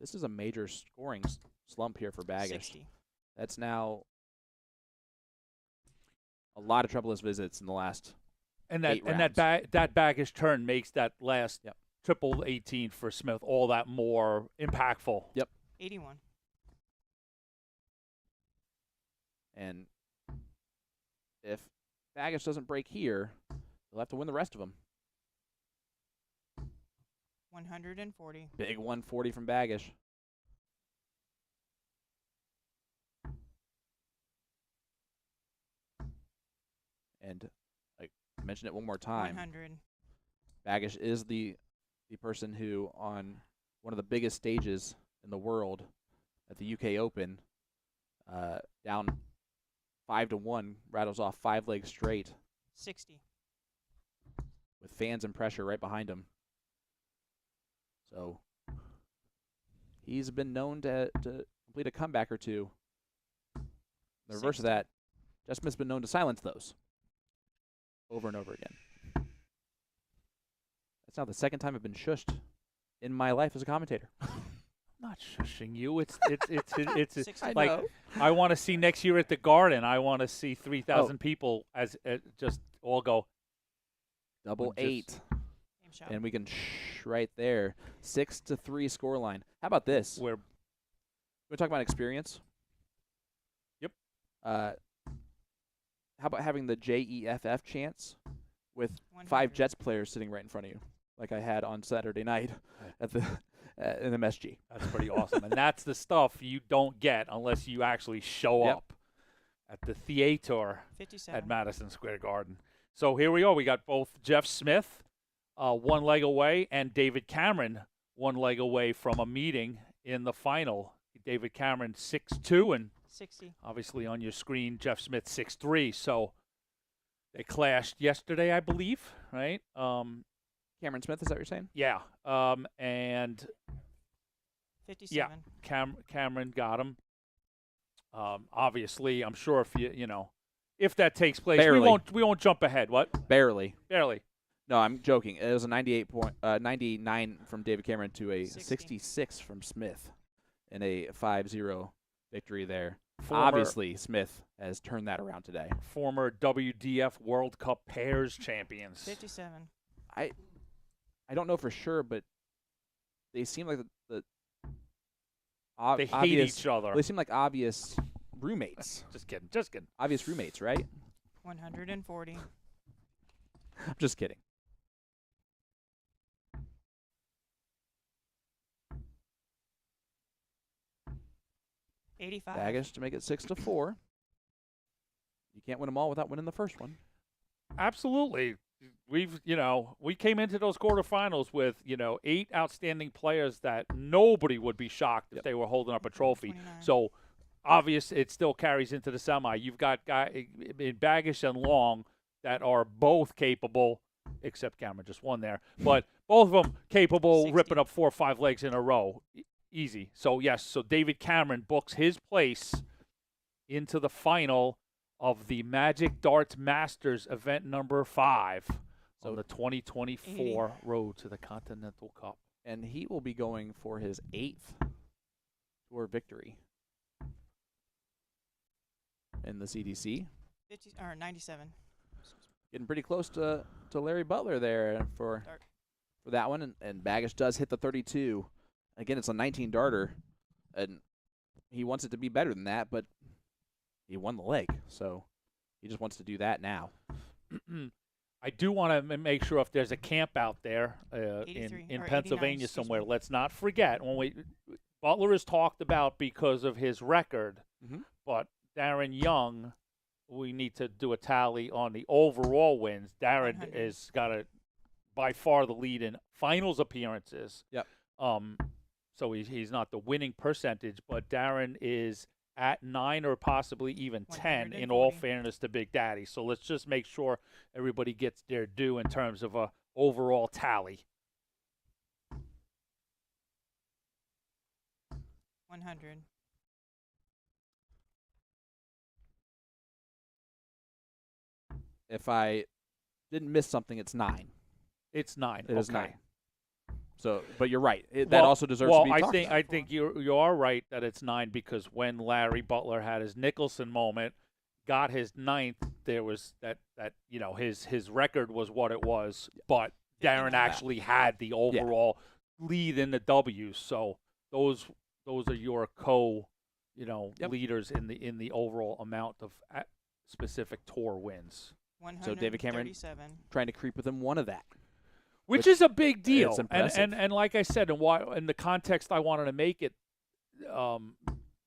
This is a major scoring slump here for Baggish. 60. That's now a lot of trebleless visits in the last And 8 that rounds. that Baggish turn makes that last triple 18 for Smith all that more impactful. Yep. 81. And if Baggish doesn't break here, he'll have to win the rest of them. 140. Big 140 from Baggish. And I mention it one more time. 100. Baggish is the person who, on one of the biggest stages in the world at the UK Open, down 5-1, rattles off 5 legs straight 60. with fans and pressure right behind him. So he's been known to complete a comeback or two. The reverse of 60. that, Jeff Smith's been known to silence those over and over again. That's now the second time I've been shushed in my life as a commentator. Not shushing you. It's I like know. I want to see next year at the Garden. I want to see 3,000 people as just all go. Double Just- 8. Game shot. And we can right there. 6-3 scoreline. How about this? Where We're talking about experience. Yep. How about having the JEFF chance with 5 100. Jets players sitting right in front of you, like I had on Saturday night at the in MSG. that's pretty awesome, and that's the stuff you don't get unless you actually show Yep. up at the theater 57. at Madison Square Garden. So here we are. We got both Jeff Smith, 1 leg away, and David Cameron 1 leg away from a meeting in the final. David Cameron 6'2", and 60. obviously on your screen, Jeff Smith 6'3". So they clashed yesterday, I believe, right? Cameron Smith, is that what you're saying? Yeah. And 57. Cameron got him. Obviously, I'm sure if that takes place, Barely. we won't jump ahead. What? Barely. Barely. No, I'm joking. It was a 99 from David Cameron to a 60. 66 from Smith in a 5-0 victory there. Former- Obviously, Smith has turned that around today. Former WDF World Cup pairs champions. 57. I don't know for sure, but they seem like the They hate obvious, each other. They seem like obvious roommates. Just kidding. Just kidding. Obvious roommates, right? 140. I'm just kidding. $85. Baggage to make it 6-4. You can't win them all without winning the first one. Absolutely. We came into those quarterfinals with, 8 outstanding players that nobody would be shocked if they were holding up a trophy. 29. So, obvious, it still carries into the semi. You've got guys in Baggish and Long that are both capable, except Cameron just won there, but both of them capable 60. ripping up 4 or 5 legs in a row. Easy. So, yes, so David Cameron books his place into the final of the Magic Darts Masters event number 5 on the 2024 road to the Continental Cup. And he will be going for his 8th tour victory in the CDC. 97. Getting pretty close to Larry Butler there for that one. And Baggish does hit the 32. Again, it's a 19 darter, and he wants it to be better than that, but he won the leg, so he just wants to do that now. I do want to make sure if there's a camp out there 83, in or Pennsylvania 89, excuse somewhere, me. let's not forget Butler is talked about because of his record, but Darren Young, we need to do a tally on the overall wins. Darren 100. has got by far the lead in finals appearances. Yep. So he's not the winning percentage, but Darren is at 9 or possibly even 10 in all 140. fairness to Big Daddy. So let's just make sure everybody gets their due in terms of a overall tally. 100. If I didn't miss something, it's 9. It's 9. It is Okay. 9. So, but you're right. That also deserves to be talked about. I think you are right that it's 9 because when Larry Butler had his Nicholson moment, got his 9th, there was that his record was what it was, but Darren actually had the overall lead in the W's. So those are your leaders in the overall amount of specific tour wins. So David Cameron 137. trying to creep within one of that. Which is a big deal. It's impressive. And like I said, in the context I wanted to make it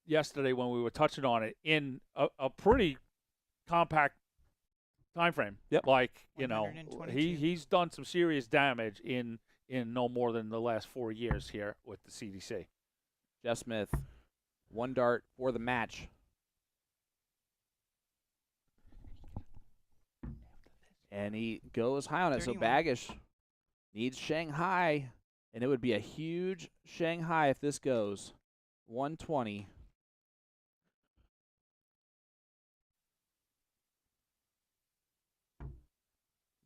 yesterday when we were touching on it, in a pretty compact time frame. Yep. Like, 122. he's done some serious damage in no more than the last 4 years here with the CDC. Jeff Smith, 1 dart for the match. And he goes high on it. 31. So Baggish needs Shanghai, and it would be a huge Shanghai if this goes. 120.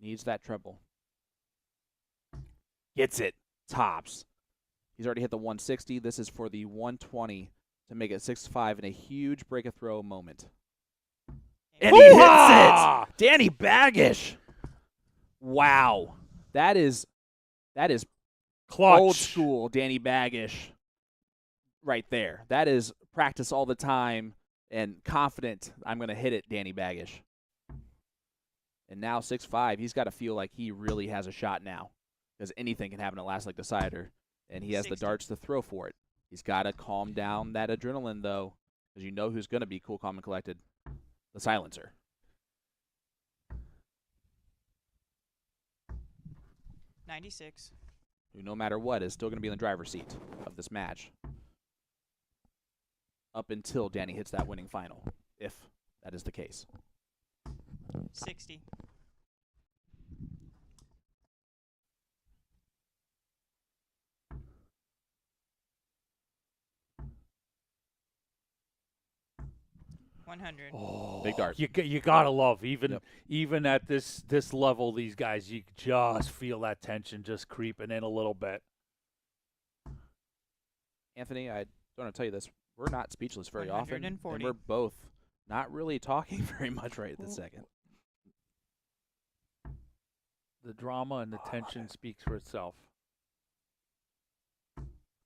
Needs that treble. Gets it. Tops. He's already hit the 160. This is for the 120 to make it 6-5 in a huge break a throw moment. And he hits it. Danny Baggish. Wow. That is Clutch. old school Danny Baggish right there. That is practice all the time and confident I'm going to hit it, Danny Baggish. And now 6-5, he's got to feel like he really has a shot now because anything can happen at last like decider, and he has 60. the darts to throw for it. He's got to calm down that adrenaline, though, because you know who's going to be cool, calm, and collected. The silencer. 96. Who, no matter what, is still going to be in the driver's seat of this match up until Danny hits that winning final, if that is the case. 60. $100. Oh, Big dart. You gotta love even Yep. even at this level. These guys, you just feel that tension just creeping in a little bit. Anthony, I don't want to tell you this. We're not speechless very often, and 140. we're both not really talking very much right this second. The drama and the tension speaks for itself.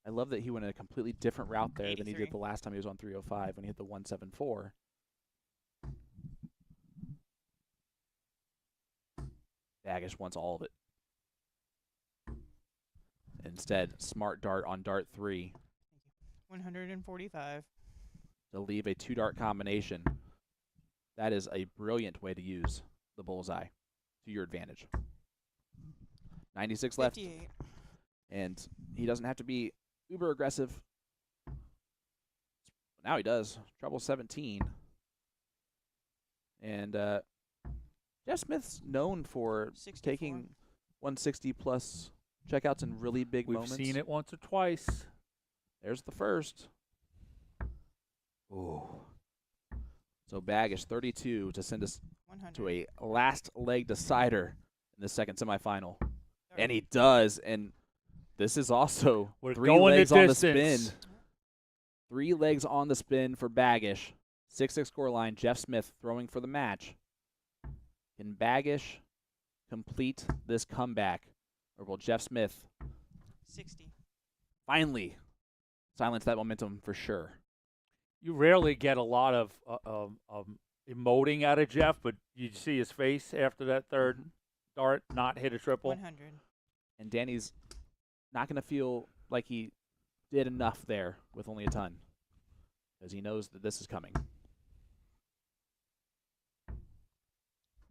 I love that he went a completely different route there than he 83. did the last time he was on 305 when he hit the 174. Baggish wants all of it. Instead, smart dart on dart 3 $145. to leave a 2-dart combination. That is a brilliant way to use the bullseye to your advantage. 96 left. 58. And he doesn't have to be uber aggressive. Now he does. Treble 17. And Jeff Smith's known for 64. taking 160 plus checkouts in really big We've moments. seen it once or twice. There's the first. Ooh. So Baggish 32 to send us 100. to a last leg decider in the second semifinal. 30. And he does. And this is also We're 3 going legs the on the spin. distance. 3 legs on the spin for Baggish. 6-6 score line. Jeff Smith throwing for the match. Can Baggish complete this comeback? Or will Jeff Smith 60. finally silence that momentum for sure? You rarely get a lot of emoting out of Jeff, but you see his face after that third dart not hit a triple. 100. And Danny's not going to feel like he did enough there with only a ton because he knows that this is coming.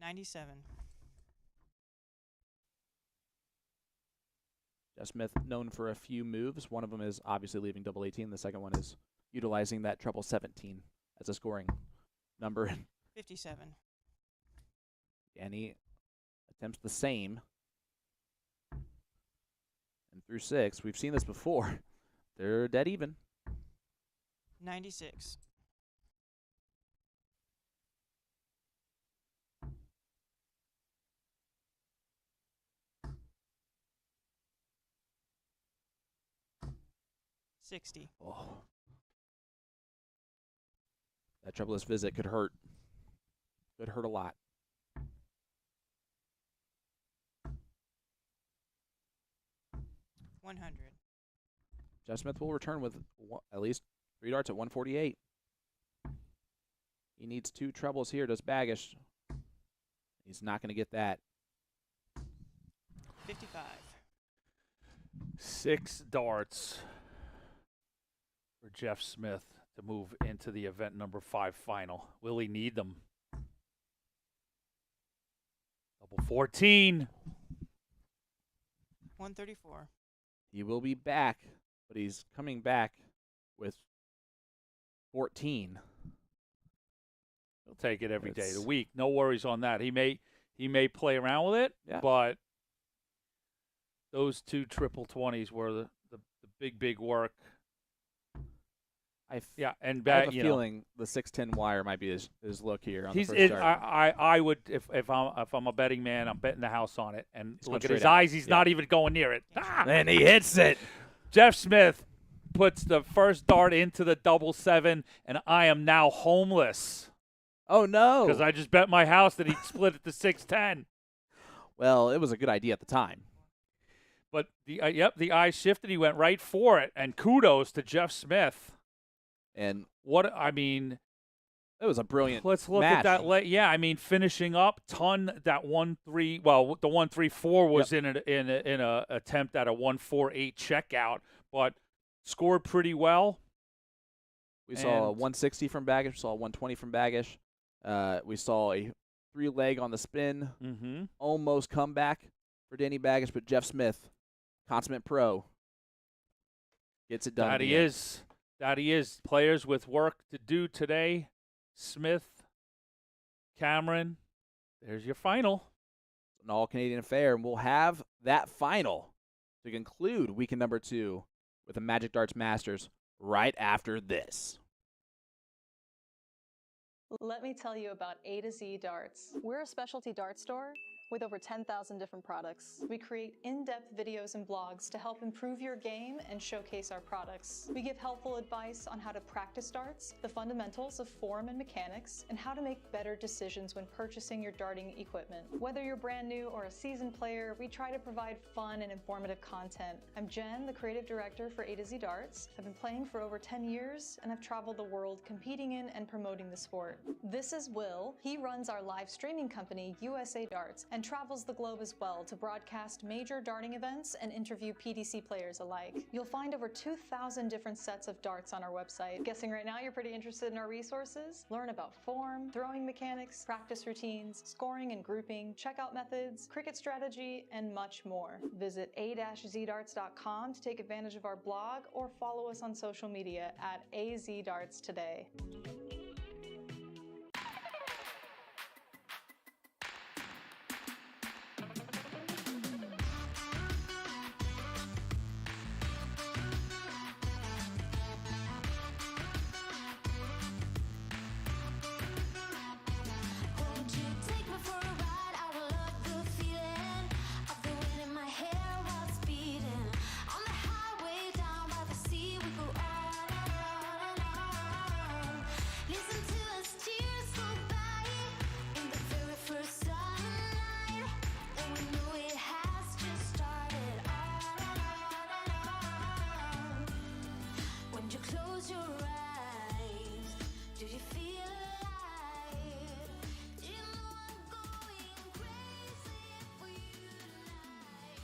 97. Jeff Smith known for a few moves. One of them is obviously leaving double 18. The second one is utilizing that treble 17 as a scoring number. 57. Danny attempts the same. And through 6, we've seen this before. They're dead even. 96. $60. Oh. That troubleless visit could hurt. Could hurt a lot. $100. Jeff Smith will return with at least 3 darts at 148. He needs 2 trebles here. Does Baggish? He's not going to get that. 55. 6 darts for Jeff Smith to move into the event number 5 final. Will he need them? Double 14. 134. He will be back, but he's coming back with 14. He'll take it every day of the It's- week. No worries on that. He may play around with it, Yeah. but those 2 triple 20s were the big work. Yeah, and I have a you feeling the 6'10" wire might be his look here on he's the first start. I would if I'm a betting man, I'm betting the house on it. And He's look going at his straight out. eyes; he's not even going near it. And he hits it. Jeff Smith puts the first dart into the 7-7, and I am now homeless Oh, no. because I just bet my house that he'd split it to 6-10. Well, it was a good idea at the time. But the eyes shifted. He went right for it, and kudos to Jeff Smith. And it was a brilliant Let's look match. at that. Finishing up that 1-3. Well, the 1-3-4 was in a attempt at a 1-4-8 checkout, but scored pretty well. We saw a 160 from Baggish. We saw a 120 from Baggish. We saw a 3-leg on the spin. Mm-hmm. Almost comeback for Danny Baggish, but Jeff Smith, consummate pro, gets it done. That he is. Players with work to do today. Smith, Cameron, there's your final. An all-Canadian affair, and we'll have that final to conclude weekend number 2 with the Magic Darts Masters right after this. Let me tell you about A to Z Darts. We're a specialty dart store with over 10,000 different products. We create in-depth videos and blogs to help improve your game and showcase our products. We give helpful advice on how to practice darts, the fundamentals of form and mechanics, and how to make better decisions when purchasing your darting equipment. Whether you're brand new or a seasoned player, we try to provide fun and informative content. I'm Jen, the creative director for A to Z Darts. I've been playing for over 10 years and I've traveled the world competing in and promoting the sport. This is Will. He runs our live streaming company, USA Darts, and travels the globe as well to broadcast major darting events and interview PDC players alike. You'll find over 2,000 different sets of darts on our website. Guessing right now you're pretty interested in our resources? Learn about form, throwing mechanics, practice routines, scoring and grouping, checkout methods, cricket strategy, and much more. Visit a-zdarts.com to take advantage of our blog or follow us on social media at AZDarts today. Won't you take me for a ride? I will love the feeling of the wind in my hair while speeding. On the highway down by the sea, we go on and on and on. Listen to us tears go by in the very first summer night, and we know it has just started. On and on and on. When you close your eyes, do you feel alive? You know I'm going crazy for you tonight.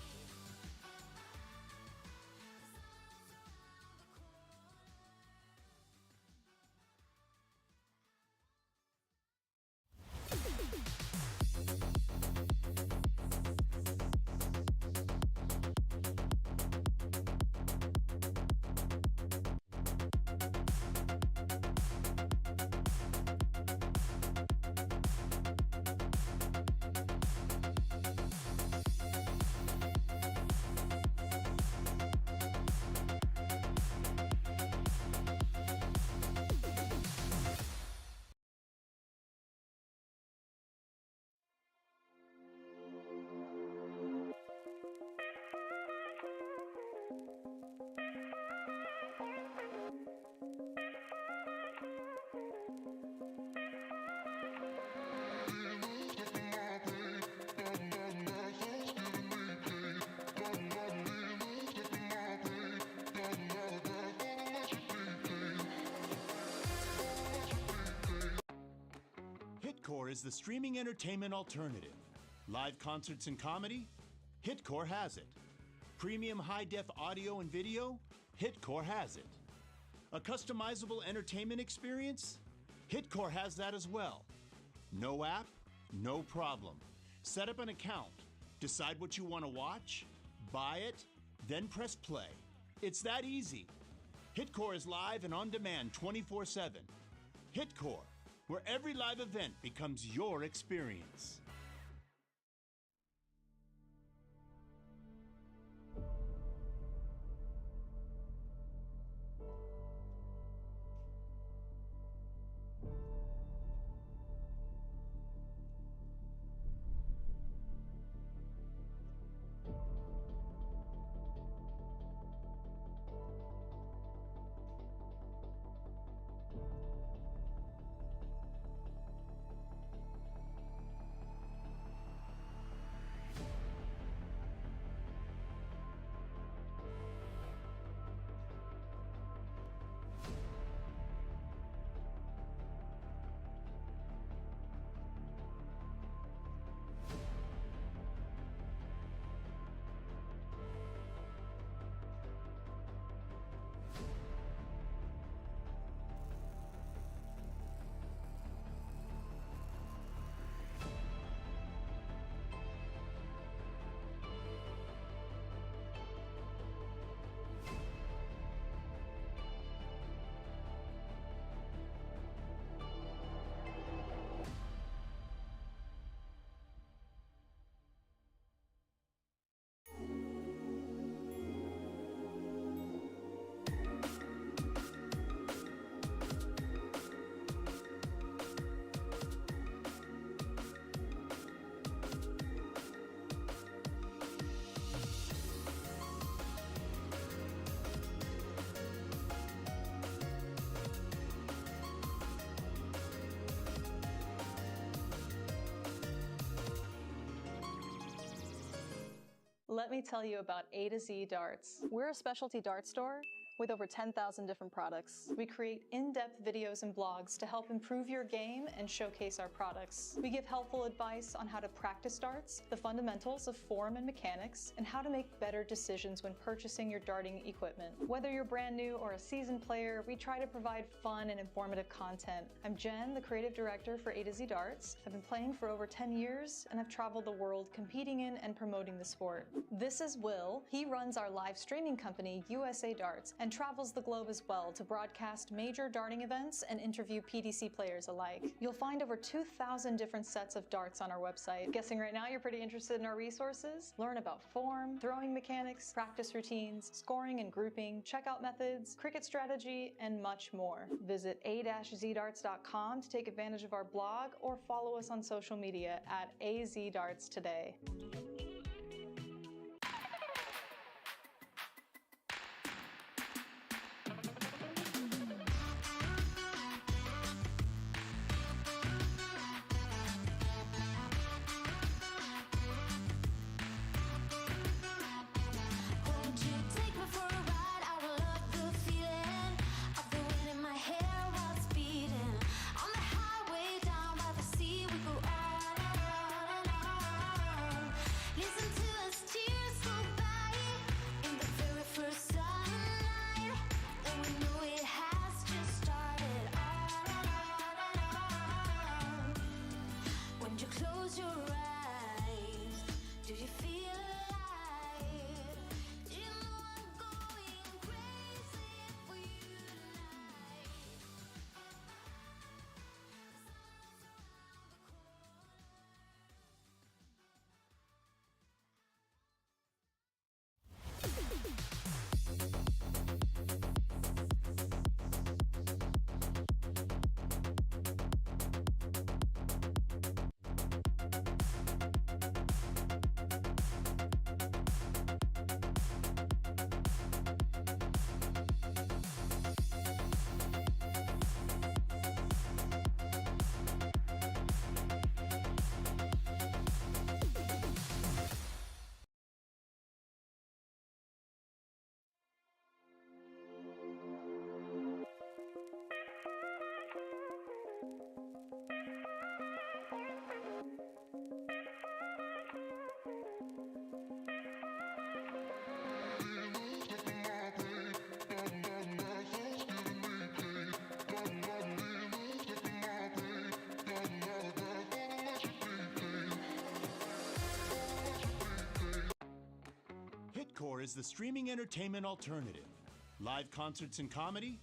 Hitcore is the streaming entertainment alternative. Live concerts and comedy? Hitcore has it. Premium high-def audio and video? Hitcore has it. A customizable entertainment experience? Hitcore has that as well. No app? No problem. Set up an account. Decide what you want to watch, buy it, then press play. It's that easy. Hitcore is live and on demand 24/7. Hitcore, where every live event becomes your experience. Let me tell you about A to Z Darts. We're a specialty dart store with over 10,000 different products. We create in-depth videos and blogs to help improve your game and showcase our products. We give helpful advice on how to practice darts, the fundamentals of form and mechanics, and how to make better decisions when purchasing your darting equipment. Whether you're brand new or a seasoned player, we try to provide fun and informative content. I'm Jen, the creative director for A to Z Darts. I've been playing for over 10 years, and I've traveled the world competing in and promoting the sport. This is Will. He runs our live streaming company, USA Darts, and travels the globe as well to broadcast major darting events and interview PDC players alike. You'll find over 2,000 different sets of darts on our website. Guessing right now you're pretty interested in our resources? Learn about form, throwing mechanics, practice routines, scoring and grouping, checkout methods, cricket strategy, and much more. Visit a-zdarts.com to take advantage of our blog or follow us on social media at AZDarts today. Won't you take me for a ride? I will love the feeling of the wind in my hair while it's beating. On the highway down by the sea, we go on and on and on. Listen to us tears go by in the very first sunlight, and we know it has just started. On and on and on. When you close your eyes, do you feel alive? You know I'm going crazy for you tonight. Hitcore is the streaming entertainment alternative. Live concerts and comedy?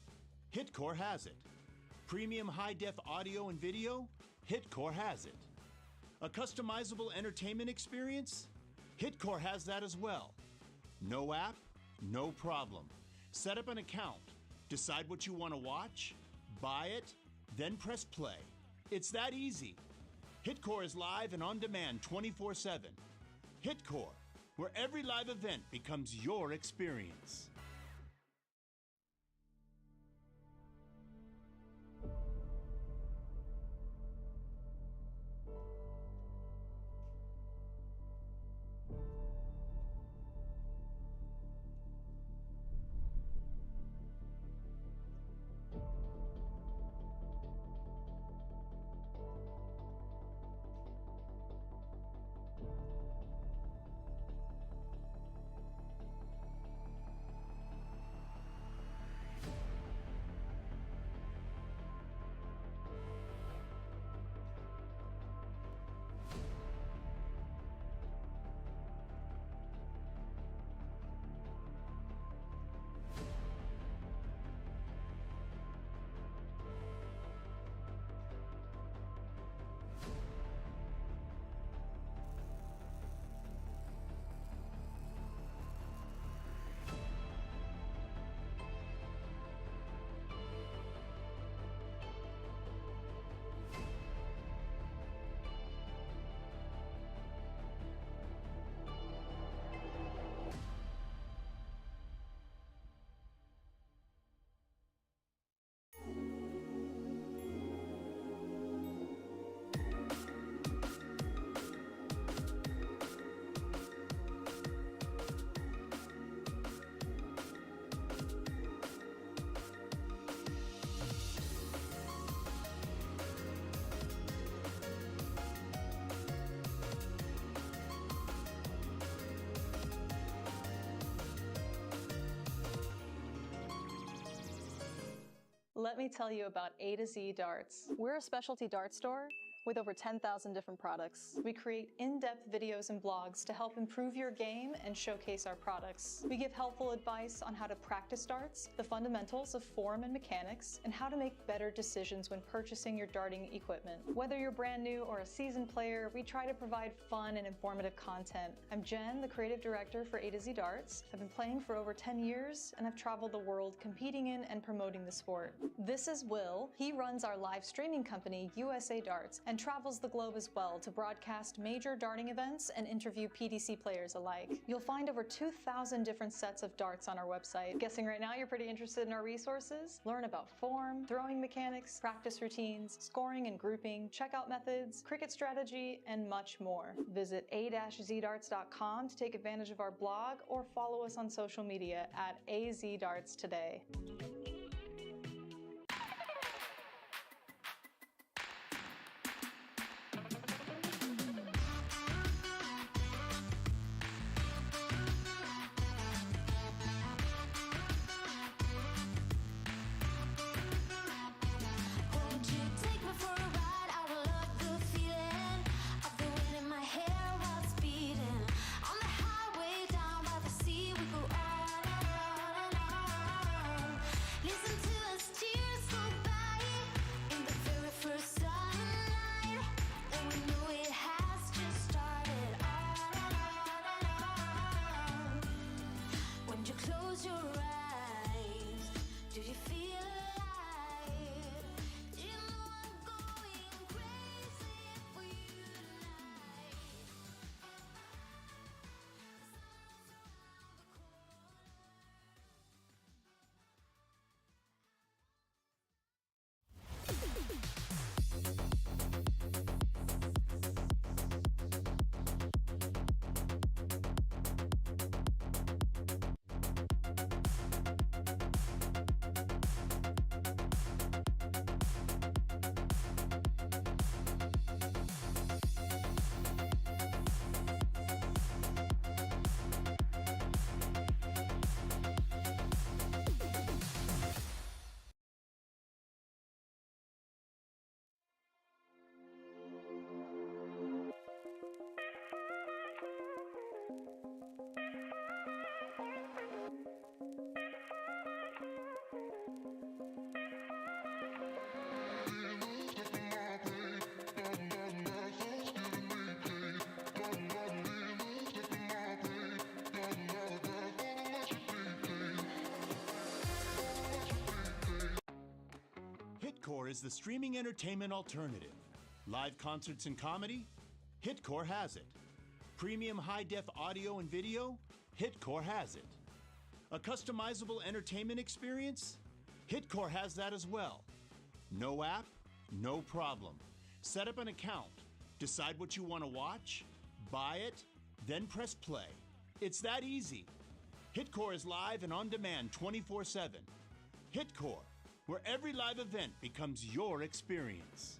Hitcore has it. Premium high-def audio and video? Hitcore has it. A customizable entertainment experience? Hitcore has that as well. No app? No problem. Set up an account, decide what you want to watch, buy it, then press play. It's that easy. Hitcore is live and on demand 24/7. Hitcore, where every live event becomes your experience. Let me tell you about A to Z Darts. We're a specialty dart store with over 10,000 different products. We create in-depth videos and blogs to help improve your game and showcase our products. We give helpful advice on how to practice darts, the fundamentals of form and mechanics, and how to make better decisions when purchasing your darting equipment. Whether you're brand new or a seasoned player, we try to provide fun and informative content. I'm Jen, the creative director for A to Z Darts. I've been playing for over 10 years, and I've traveled the world competing in and promoting the sport. This is Will. He runs our live streaming company, USA Darts, and travels the globe as well to broadcast major darting events and interview PDC players alike. You'll find over 2,000 different sets of darts on our website. Guessing right now you're pretty interested in our resources? Learn about form, throwing mechanics, practice routines, scoring and grouping, checkout methods, cricket strategy, and much more. Visit a-zdarts.com to take advantage of our blog or follow us on social media at AZDarts today. Won't you take me for a ride? I will love the feeling of the wind in my hair while it's beating. On the highway down by the sea, we go on and on and on. Listen to us tears go by in the very first summer night, and we know it has just started. On and on and on. When you close your eyes, do you feel alive? You know I'm going crazy for you tonight. Hitcore is the streaming entertainment alternative. Live concerts and comedy? Hitcore has it. Premium high-def audio and video? Hitcore has it. A customizable entertainment experience? Hitcore has that as well. No app? No problem. Set up an account. Decide what you want to watch, buy it, then press play. It's that easy. Hitcore is live and on demand 24/7. Hitcore, where every live event becomes your experience.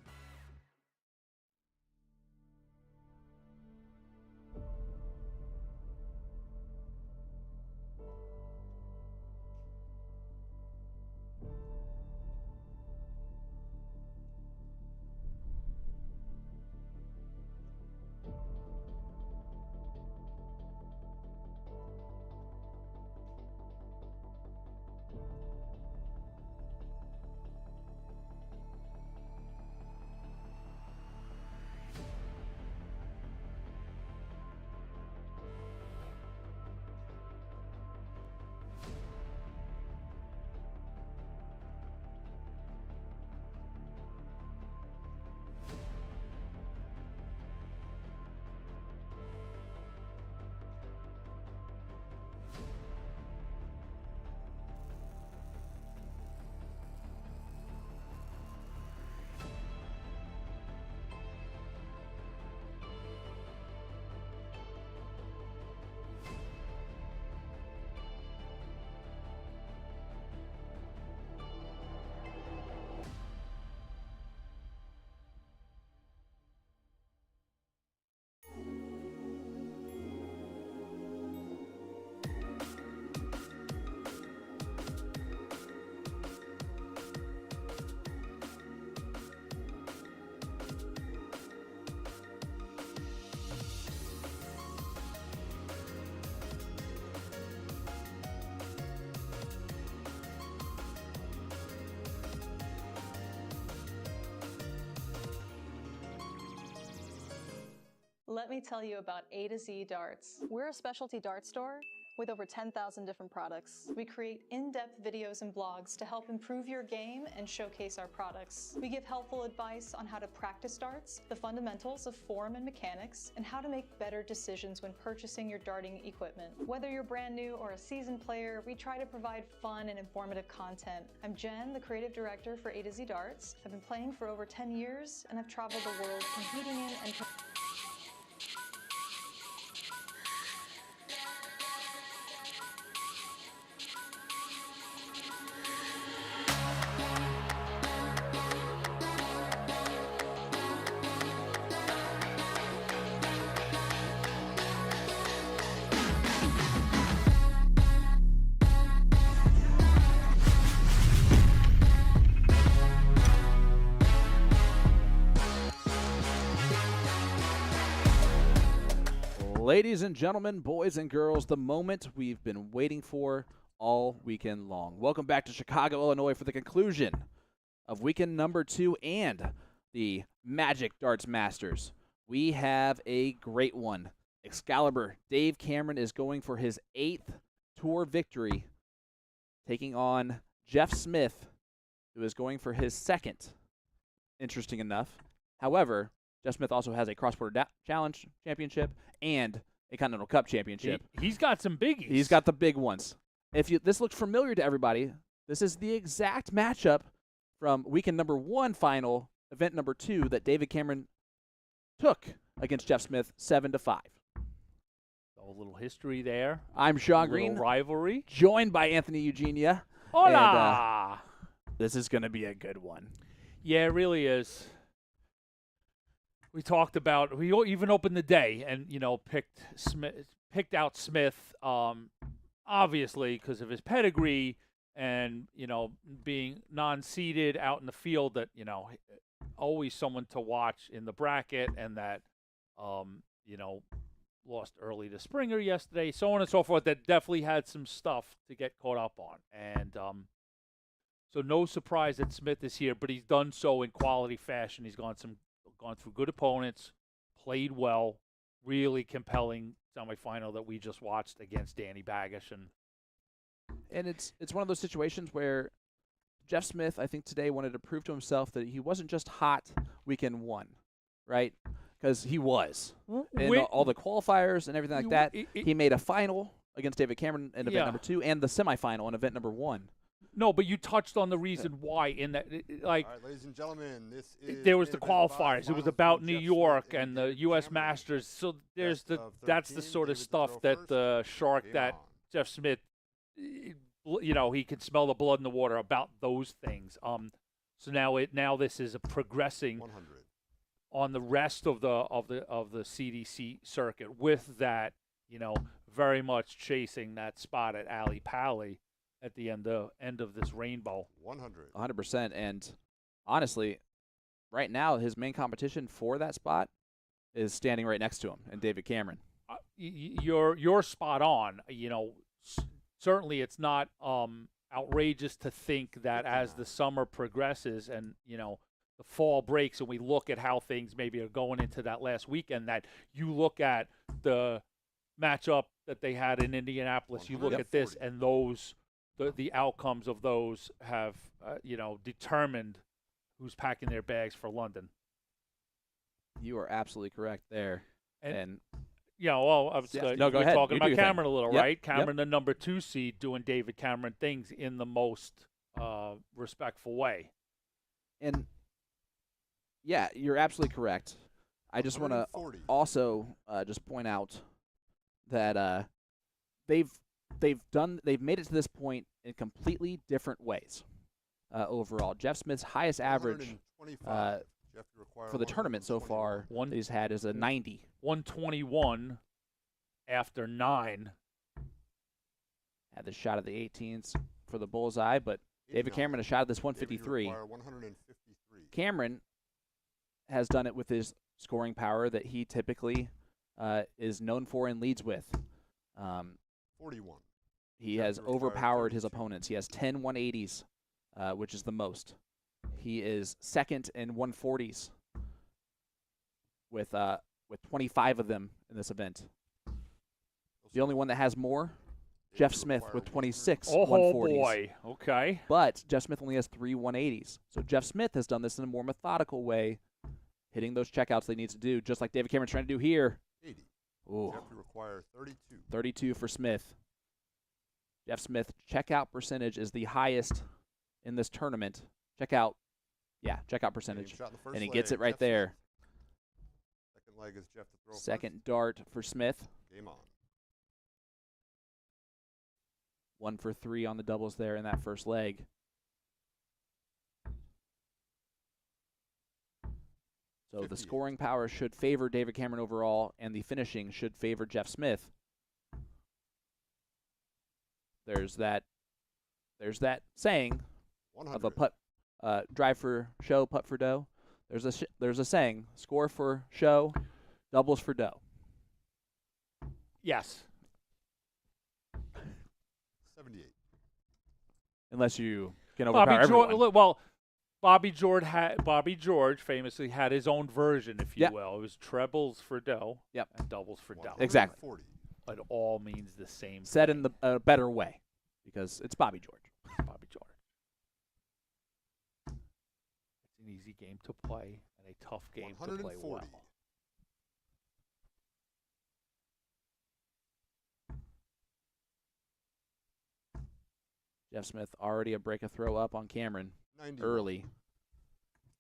Let me tell you about A to Z Darts. We're a specialty dart store with over 10,000 different products. We create in-depth videos and blogs to help improve your game and showcase our products. We give helpful advice on how to practice darts, the fundamentals of form and mechanics, and how to make better decisions when purchasing your darting equipment. Whether you're brand new or a seasoned player, we try to provide fun and informative content. I'm Jen, the creative director for A to Z Darts. I've been playing for over 10 years, and I've traveled the world competing in and Ladies and gentlemen, boys and girls, the moment we've been waiting for all weekend long. Welcome back to Chicago, Illinois for the conclusion of weekend number 2 and the Magic Darts Masters. We have a great one. Excalibur, Dave Cameron is going for his 8th tour victory, taking on Jeff Smith, who is going for his 2nd. Interesting enough. However, Jeff Smith also has a Cross-Border Challenge Championship and a Continental Cup Championship. He's got some biggies. He's got the big ones. This looks familiar to everybody, this is the exact matchup from weekend number 1 final, event number 2, that David Cameron took against Jeff Smith 7-5. A little history there. I'm Sean a Green. Little rivalry. Joined by Anthony Eugenia. Hola! And, this is going to be a good one. Yeah, it really is. We talked about, we even opened the day and, picked out Smith, obviously because of his pedigree and, being non-seeded out in the field, that, always someone to watch in the bracket, and that, lost early to Springer yesterday, so on and so forth, that definitely had some stuff to get caught up on. And so no surprise that Smith is here, but he's done so in quality fashion. He's gone through good opponents, played well, really compelling semifinal that we just watched against Danny Baggish. And it's one of those situations where Jeff Smith, I think today, wanted to prove to himself that he wasn't just hot weekend 1, right? Because he was. In all the qualifiers and everything like that. He made a final against David Cameron in event number 2 and the semifinal in event number 1. No, but you touched on the reason why in that, like, all right, ladies and gentlemen, this is there was the qualifiers. It was about New York and the U.S. Masters. So there's that's the sort of stuff that the shark that Jeff Smith, he could smell the blood in the water about those things. So now this is a progressing 100 on the rest of the CDC circuit, with that, very much chasing that spot at Ali Pally at the end of this rainbow. 100%. And honestly, right now, his main competition for that spot is standing right next to him, and David Cameron. You're spot on. Certainly it's not outrageous to think that as the summer progresses and, the fall breaks and we look at how things maybe are going into that last weekend, that you look at the matchup that they had in Indianapolis, you look at this, and those the outcomes of those have, determined who's packing their bags for London. You are absolutely correct there. And go ahead. Talking You about do your Cameron thing. a little, Yep. right? Cameron, the number 2 seed, doing David Cameron things in the most respectful way. And, yeah, you're absolutely correct. I just want to also just point out that they've made it to this point in completely different ways overall. Jeff Smith's highest average for the tournament so far that he's had is a 90. 121 after 9. Had the shot at the 18s for the bullseye, but David Cameron a shot at this 153. 153. Cameron has done it with his scoring power that he typically is known for and leads with. 41. He has overpowered his opponents. He has 10 180s, which is the most. He is second in 140s with with 25 of them in this event. The only one that has more, Jeff Smith with 26 Oh 140s. boy. Okay. But Jeff Smith only has 3 180s. So Jeff Smith has done this in a more methodical way, hitting those checkouts they need to do, just like David Cameron's trying to do here. 80. Ooh. Jeffrey require 32. 32 for Smith. Jeff Smith checkout percentage is the highest in this tournament. Checkout percentage. Game shot in the first And he leg, gets it right Jeff there. Smith. Second leg is Jeff to throw Second dart for Smith. first. Game on. 1 for 3 on the doubles there in that first leg. So the 58. scoring power should favor David Cameron overall, and the finishing should favor Jeff Smith. There's that saying 100. of a putt, drive for show, putt for dough. There's a saying: score for show, doubles for dough. Yes. 78. Unless you can overpower everyone. Bobby George famously had his own version, if you Yep. will. It was trebles for dough Yep. and doubles for dough. Exactly. 40. It all means the same Said thing. in the better way, because it's Bobby George. Bobby George. It's an easy game to play and a tough game to play 140. well. Jeff Smith already a break a throw up on Cameron 91. early.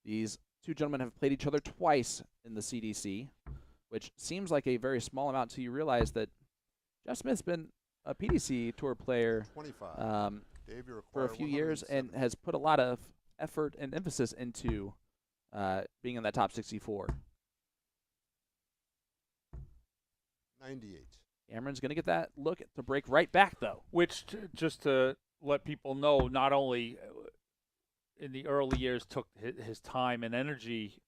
These two gentlemen have played each other twice in the CDC, which seems like a very small amount until you realize that Jeff Smith's been a PDC Tour player 25. Dave, you for a require few years and 170. has put a lot of effort and emphasis into being in that top 64. 98. Cameron's going to get that look to break right back, though. Which, just to let people know, not only in the early years took his time and energy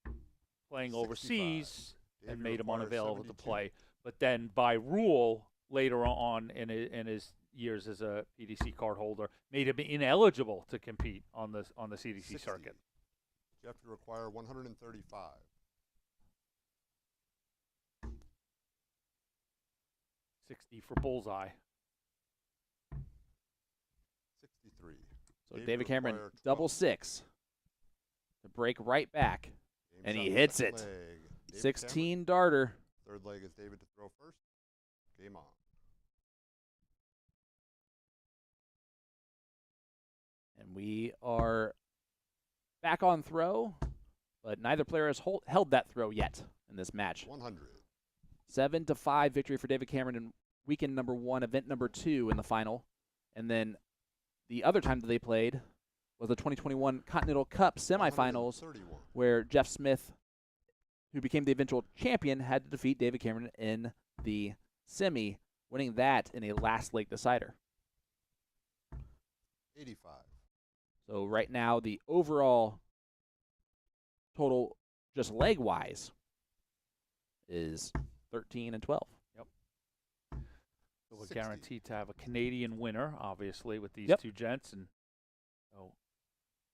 playing 65. overseas Dave, and you made him require unavailable to 72. play, but then by rule later on in his years as a PDC card holder, made him ineligible to compete on the CDC 60. circuit. Jeff, you require 135. 60 for bullseye. 63. So Dave, David you Cameron, require 12. double 6 to break right back. Game And shot he in the hits second it. leg. David 16 darter. Cameron. Third leg is David to throw first. Game on. And we are back on throw, but neither player has held that throw yet in this match. 100. 7-5 victory for David Cameron in weekend number 1, event number 2 in the final. And then the other time that they played was the 2021 Continental Cup semifinals, 131. where Jeff Smith, who became the eventual champion, had to defeat David Cameron in the semi, winning that in a last leg decider. 85. So right now, the overall total, just leg-wise, is 13 and 12. So we're 60. guaranteed to have a Canadian winner, obviously, with these Yep. two gents, and so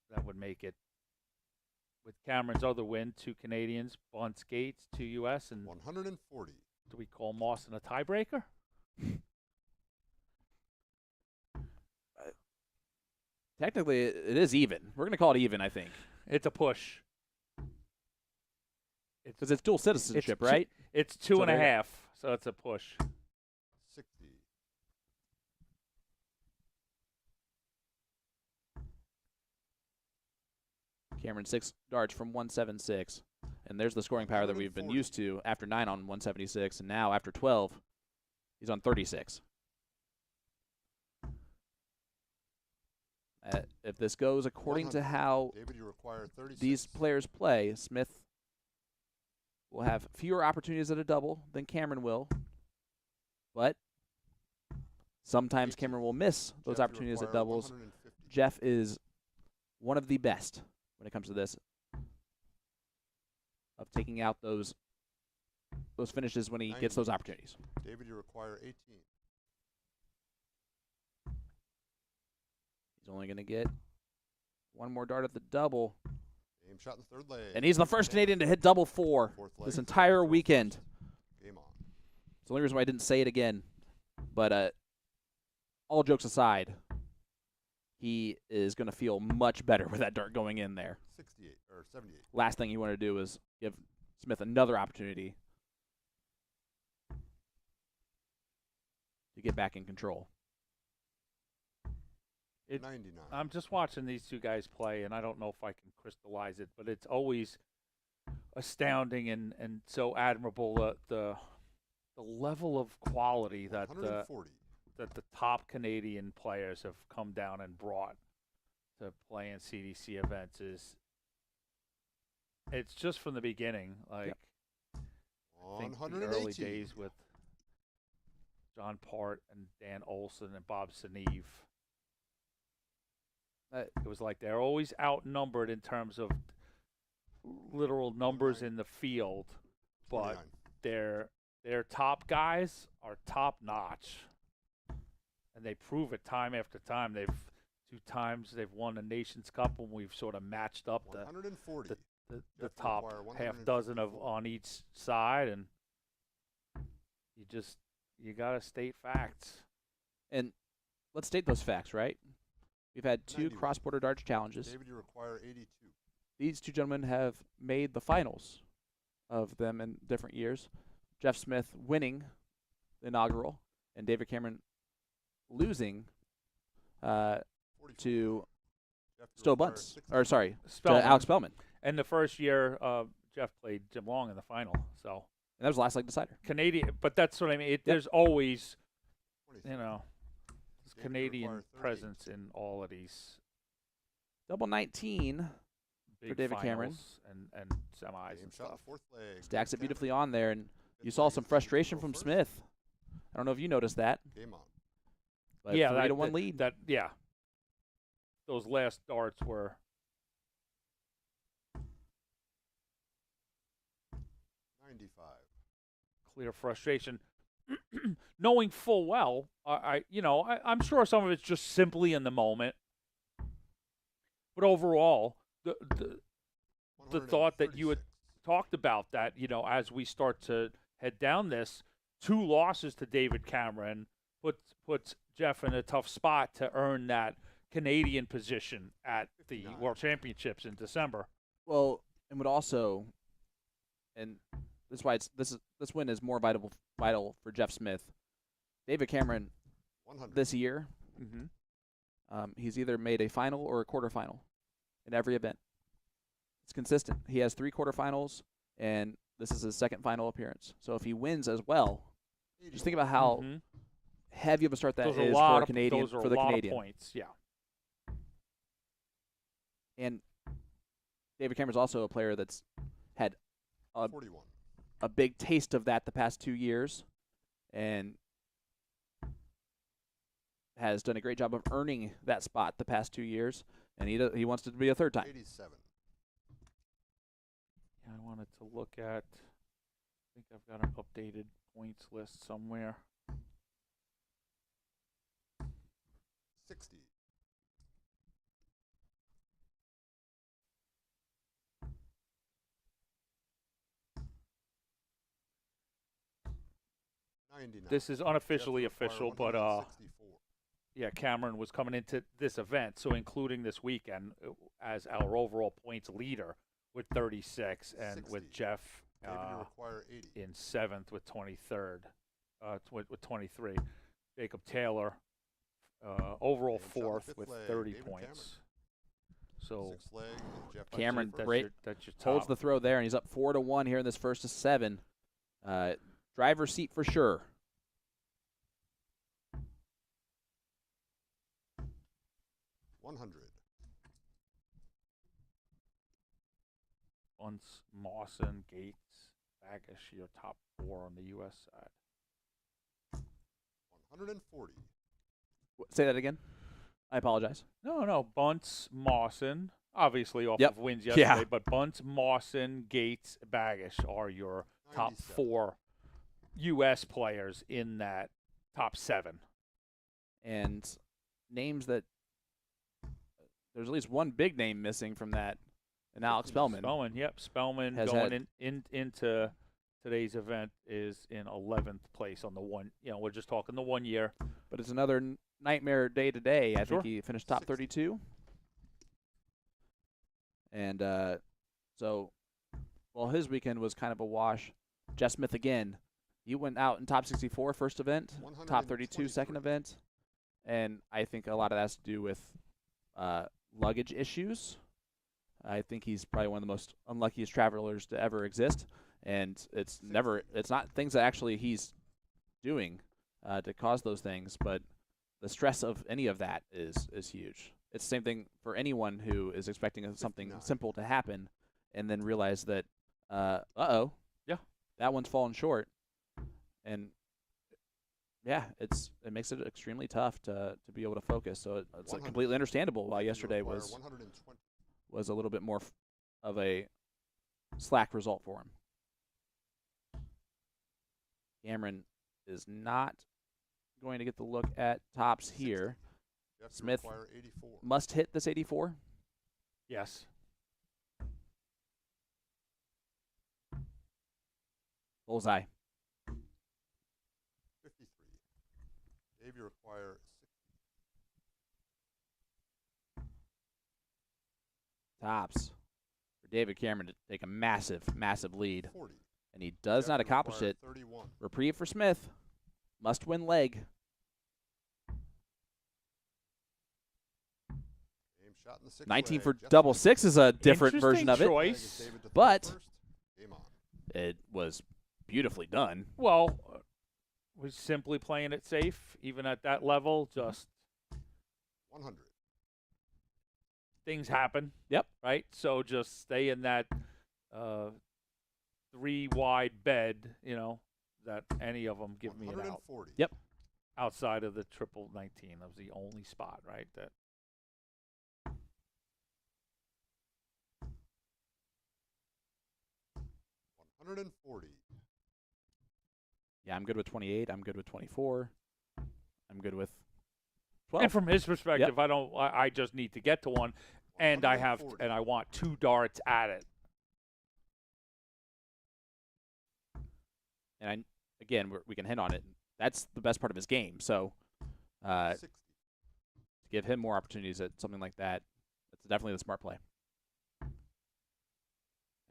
that would make it, with Cameron's other win, 2 Canadians, Bond Skates, 2 U.S., and 140. do we call Mawson a tiebreaker? Technically, it is even. We're going to call it even, I think, It's a push. because it's dual citizenship, two- right? It's 2 So and a there you go. half, so it's a push. 60. Cameron 6 darts from 176. And there's the scoring power that we've been 140. used to after 9 on 176. And now after 12, he's on 36. If this goes according to 100. how David, you require 36. these players play, Smith will have fewer opportunities at a double than Cameron will. But sometimes 18. Cameron will miss those Jeff, you opportunities at require doubles. 150. Jeff is one of the best when it comes to this, of taking out those finishes when he gets 90. those opportunities. David, you require 18. He's only going to get one more dart at the double, Game shot in the third leg. and he's the first Canadian to hit double 4 Fourth leg this is entire David to throw weekend. first. the only reason why I didn't say it again. But all jokes aside, he is going to feel much better with that dart going in there. 68 or 78. Last thing you want to do is give Smith another opportunity to get back in control. 99. I'm just watching these two guys play, and I don't know if I can crystallize it, but it's always astounding and so admirable the level of quality that the 140. that the top Canadian players have come down and brought to play in CDC events is it's just from the beginning. Like I think the early 118. days with John Part and Dan Olson and Bob Seneve. It was like they're always outnumbered in terms of literal numbers in the field, but 29. their top guys are top notch, and they prove it time after time. Two times they've won a Nations Cup when we've sort of matched up 140. the Jeff top McGuire, half dozen of 154. on each side, and you gotta state facts. And let's state those facts, right? We've had 2 91. cross-border darts challenges. David, you require 82. These 2 gentlemen have made the finals of them in different years. Jeff Smith winning the inaugural, and David Cameron losing 44. to Jeff, you Stowe require Bunce. 60. Or sorry, to Spellman. Alex Spellman. And the first year, Jeff played Jim Long in the final. So And that was the last leg decider. Canadian, but that's what I mean. There's always, 26. you know, David, you Canadian require 38. presence in all of these Double 19 big David Cameron. finals and semis Game and shot in stuff. the fourth leg. stacks it David beautifully Cameron. on there, and you Fifth saw leg some is David frustration Cameron from first. Smith. I don't know if you noticed that. Game on. But Yeah, 3-1 lead. Those last darts were 95. clear frustration. Knowing full well, I'm sure some of it's just simply in the moment. But overall, the thought that you had 136. talked about that, as we start to head down this, 2 losses to David Cameron puts Jeff in a tough spot to earn that Canadian position at the 59. World Championships in December. Well, and would also, and this is why this win is more vital for Jeff Smith. David Cameron 100. this year, Mm-hmm. he's either made a final or a quarterfinal in every event. It's consistent. He has 3 quarterfinals, and this is his second final appearance. So if he wins as well, just think about how heavy of a start that Those are is a lot for a of, Canadian those are for a the lot Canadian. of points. Yeah. And David Cameron's also a player that's had 41. a big taste of that the past 2 years, and has done a great job of earning that spot the past 2 years, and he wants it to be a third time. 87. Yeah, I wanted to look at. I think I've got an updated points list somewhere. 60. This is unofficially Jeff require official, but 164. yeah, Cameron was coming into this event, so including this weekend as our overall points leader with 36, and 60. with Jeff David, you require 80. in 7th with 23rd, with 23. Jacob Taylor, overall Game shot in the 4th fifth with leg, 30 David points. So Sixth leg, and Jeff Cameron, McGuire first. great. that's your Holds top. the throw there, and he's up 4-1 here in this first of 7. Driver's seat for sure. Bunce, Mawson, Gates, Bagish, your top 4 on the U.S. side. 140. Say that again. I apologize. No, Bunce, Mawson, obviously off Yep. of wins yesterday, Yeah. but Bunce, Mawson, Gates, Bagish are your top 97. 4 U.S. players in that top 7. And names that there's at least one big name missing from that, and Alex Spellman. Spellman, yep. Spellman Has going had- into today's event is in 11th place on the one. We're just talking the 1 year. But it's another nightmare day today. I Sure. think he finished top 32. And his weekend was kind of a wash. Jeff Smith again. He went out in top 64 first event, top 32 second event. And I think a lot of that's to do with luggage issues. I think he's probably one of the most unluckiest travelers to ever exist. And it's not things that actually he's doing to cause those things, but the stress of any of that is huge. It's the same thing for anyone who is expecting something simple to happen and then realize that, yeah, that one's fallen short. And yeah, it makes it extremely tough to be able to focus. So it's completely understandable why yesterday was a little bit more of a slack result for him. Cameron is not going to get the look at tops here. Smith must hit this 84. Yes. Bullseye. 53. Dave, you require 60. Tops for David Cameron to take a massive, massive lead. 40. And he does not accomplish it. 31. Reprieve for Smith. Must win leg. Game shot in the sixth 19 leg. for Jeff double Smith. six is a different version of it. Choice. But it was beautifully done. Well, we're simply playing it safe, even at that level. Just 100. things happen. Yep. Right? So just stay in that 3 wide bed, that any of them give me an out. 140. Yep. Outside of the triple 19. That was the only spot, right? That 140. Yeah, I'm good with 28. I'm good with 24. I'm good with 12. And from his perspective, I just need to get to one, and I want 2 darts at it. And we can hint on it. That's the best part of his game. So, 60. to give him more opportunities at something like that, that's definitely the smart play.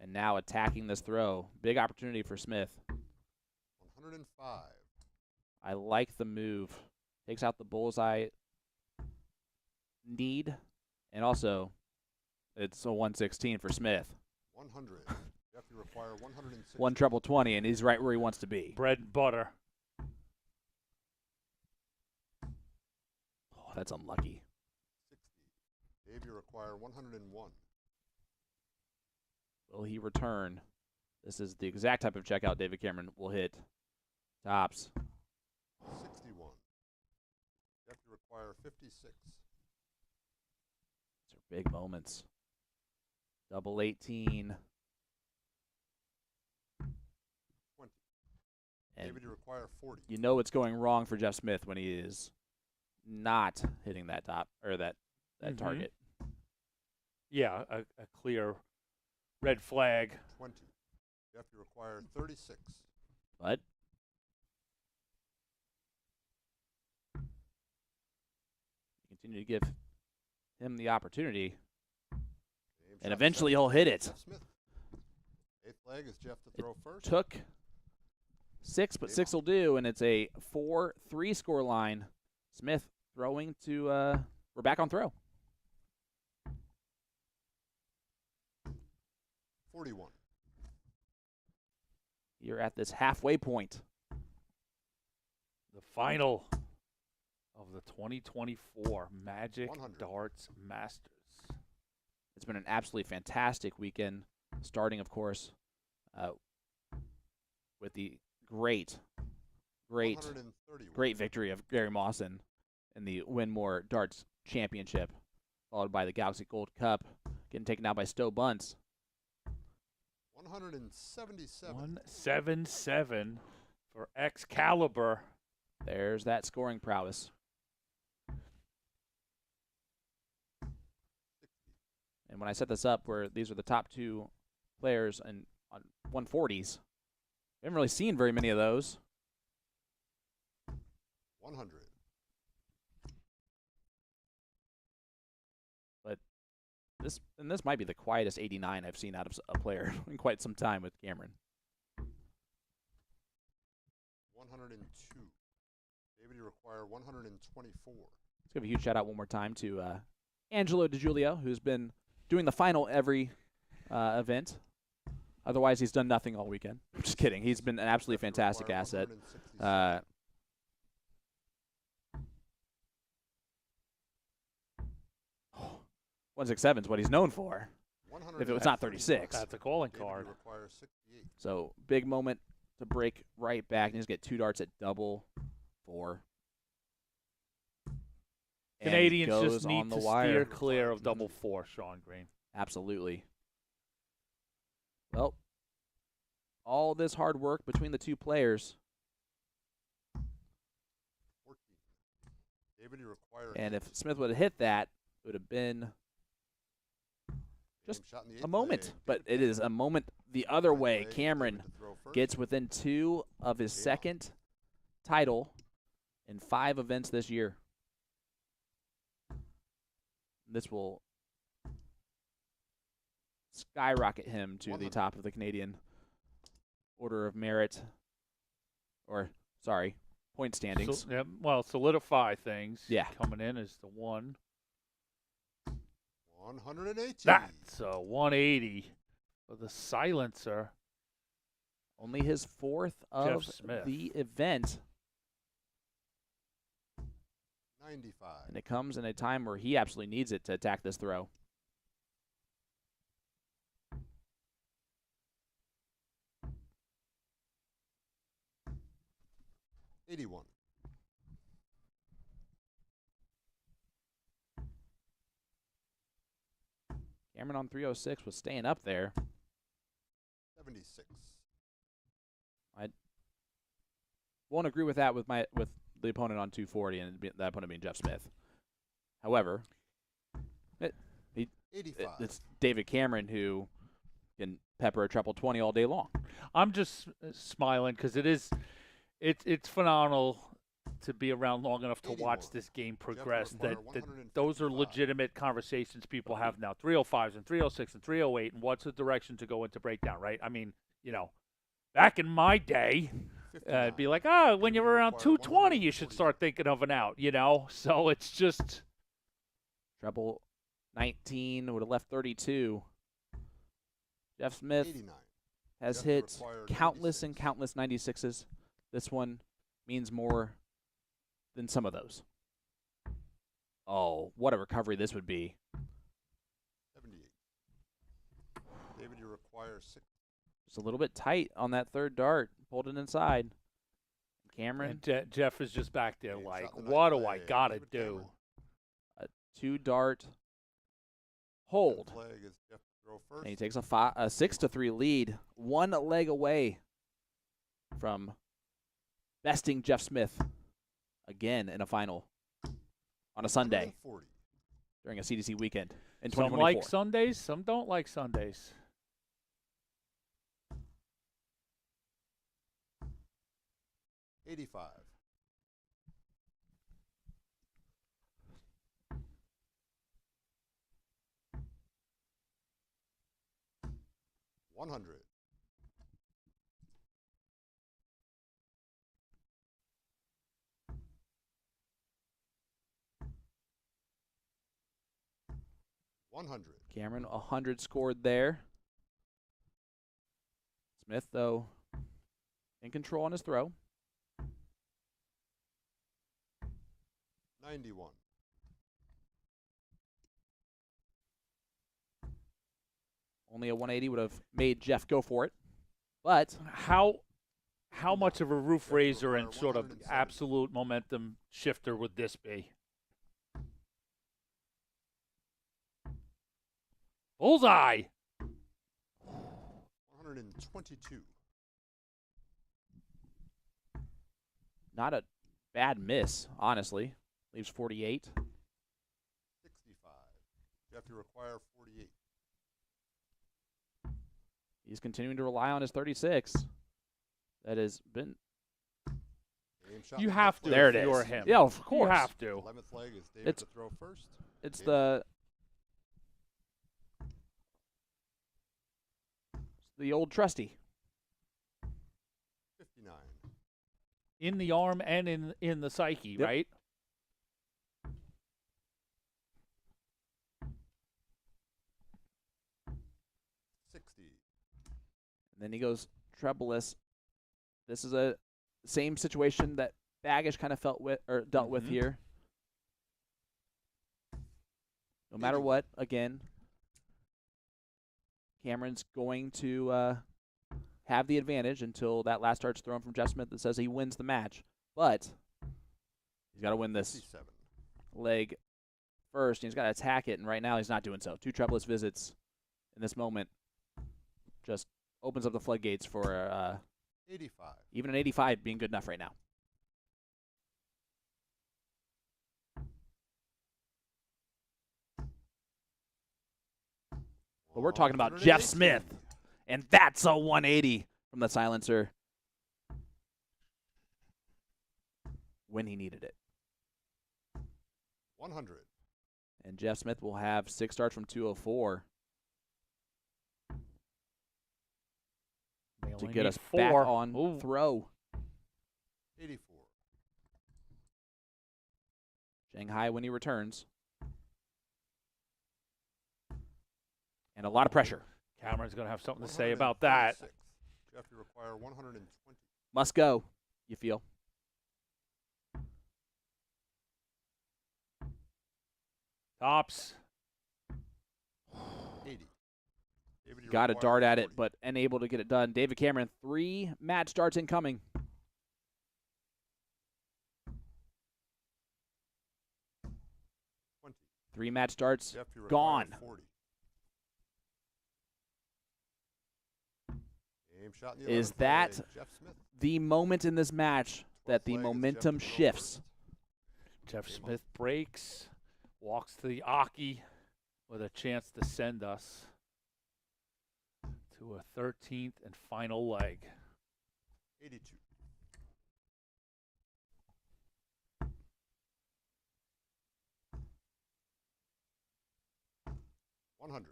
And now attacking this throw, big opportunity for Smith. 105. I like the move. Takes out the bullseye need, and also it's a 116 for Smith. 100. Jeff, you require 160. One treble 20, and he's right where he wants to be. Bread and butter. Oh, that's unlucky. 60. Dave, you require 101. Will he return? This is the exact type of checkout David Cameron will hit. Tops. 61. Jeff, you require 56. These are big moments. Double 18. 20. And David, you require 40. you know it's going wrong for Jeff Smith when he is not hitting that top or that target. Yeah, a clear red flag. 20. Jeff, you require 36. But continue to give him the opportunity, and eventually he'll hit it. Jeff Smith. 8th leg is Jeff to throw first. Took 6, but 6 will do, and it's a 4-3 score line. Smith throwing to we're back on throw. 41. You're at this halfway point. The final of the 2024 Magic 100. Darts Masters. It's been an absolutely fantastic weekend, starting, of course, with the great 131. victory of Gary Mawson in the Winmore Darts Championship, followed by the Galaxy Gold Cup, getting taken out by Stowe Bunce. 177. 177 for Excalibur. There's that scoring prowess. And when I set this up, where these are the top 2 players on 140s, We haven't really seen very many of those. 100. This might be the quietest 89 I've seen out of a player in quite some time with Cameron. 102. David, you require 124. Let's give a huge shout out one more time to Angelo DiGiulio, who's been doing the final every event. Otherwise, he's done nothing all weekend. I'm just kidding. He's been an absolutely fantastic asset. 167 is what he's known for. If it was not 36. That's a calling David, card. you require 68. So big moment to break right back and just get 2 darts at double 4. And Canadians goes just on need the to wire. steer clear of double 4, Sean Green. Absolutely. Well, all this hard work between the two players. 14. David, you require And 8. if Smith would have hit that, it would have been just Shot in the a 8th moment. leg. But it is a moment the other Ninth way. leg, Cameron David to throw first. gets within 2 of his Eight. second title in 5 events this year. This will skyrocket him to the 100. top of the Canadian Order of Merit, or, sorry, point standings. Yeah, well, solidify things. Yeah. Coming in is the 1. 180. That's a 180 for the silencer. Only his 4th of Smith. the event, 95. and it comes in a time where he absolutely needs it to attack this throw. $81. Cameron on 306 was staying up there. 76. Won't agree with that with the opponent on 240 and that opponent being Jeff Smith. However, 85. it's David Cameron who can pepper a triple 20 all day long. I'm just smiling because it's phenomenal to be around long enough to 81. watch this game progress. require That those are 155. legitimate conversations people have now. 305s and 306 and 308, and what's the direction to go into breakdown, right? I mean, back in my day, it'd be like, when you're around 220, you should start thinking of an out, So it's just Treble 19 would have left 32. Jeff Smith 89. has Jeff hit required countless and 96. countless 96s. This one means more than some of those. Oh, what a recovery this would be. 78. David, you require 6. Just a little bit tight on that third dart. Pulled it inside. Cameron, and Jeff is just back there Game like, shot in the what ninth do I leg. gotta David do? Cameron. a 2-dart hold. 10th leg is Jeff to throw first. And he takes a 6-3 lead. 1 leg away from besting Jeff Smith again in a final on a Sunday 140. during a CDC weekend in Some 2024. like Sundays, some don't like Sundays. $85. $100. $100. Cameron, 100 scored there. Smith, though, in control on his throw. 91. Only a 180 would have made Jeff go for it. But How much of a roof Jeff raiser require and sort of 170. absolute momentum shifter would this be? Bullseye! 122. not a bad miss, honestly. Leaves 48. 65. Jeff, you require 48. He's continuing to rely on his 36. That has been. Game shot You in the have fifth to leg. There if it you're is. him. Yeah, of You course. have to. 11th leg is David It's- to throw first. It's David. the old trusty. 59. In the arm and in the psyche, Yep. right? And then he goes trebleless. This is a same situation that Baggish kind of felt with or dealt with Mhm. here. No matter what, again, Cameron's going to have the advantage until that last dart's thrown from Jeff Smith that says he wins the match. But he's got to win this 57. leg first, and he's got to attack it, and right now he's not doing so. 2 trebleless visits in this moment just opens up the floodgates for 85. even an 85 being good enough right now. But we're talking about Jeff 118. Smith, and that's a 180 from the silencer when he needed it. 100. And Jeff Smith will have 6 starts from 204 They to only get need us back 4. on Ooh. throw. 84. Shanghai when he returns. And a lot of pressure. Cameron's going to have something to say about that. 146. Jeff, you require 120. Must go, you feel. Tops. 80. David, you Got to require dart at it, 40. but unable to get it done. David Cameron, 3 match starts incoming. 20. 3 match starts Jeff, you require gone. 40. Game shot in the Is 11th that leg, Jeff Smith. the moment in this match that 12th the leg is Jeff momentum to throw shifts? first. Jeff Game Smith breaks, walks to the Aki with a chance to send us to a 13th and final leg. 82. $100.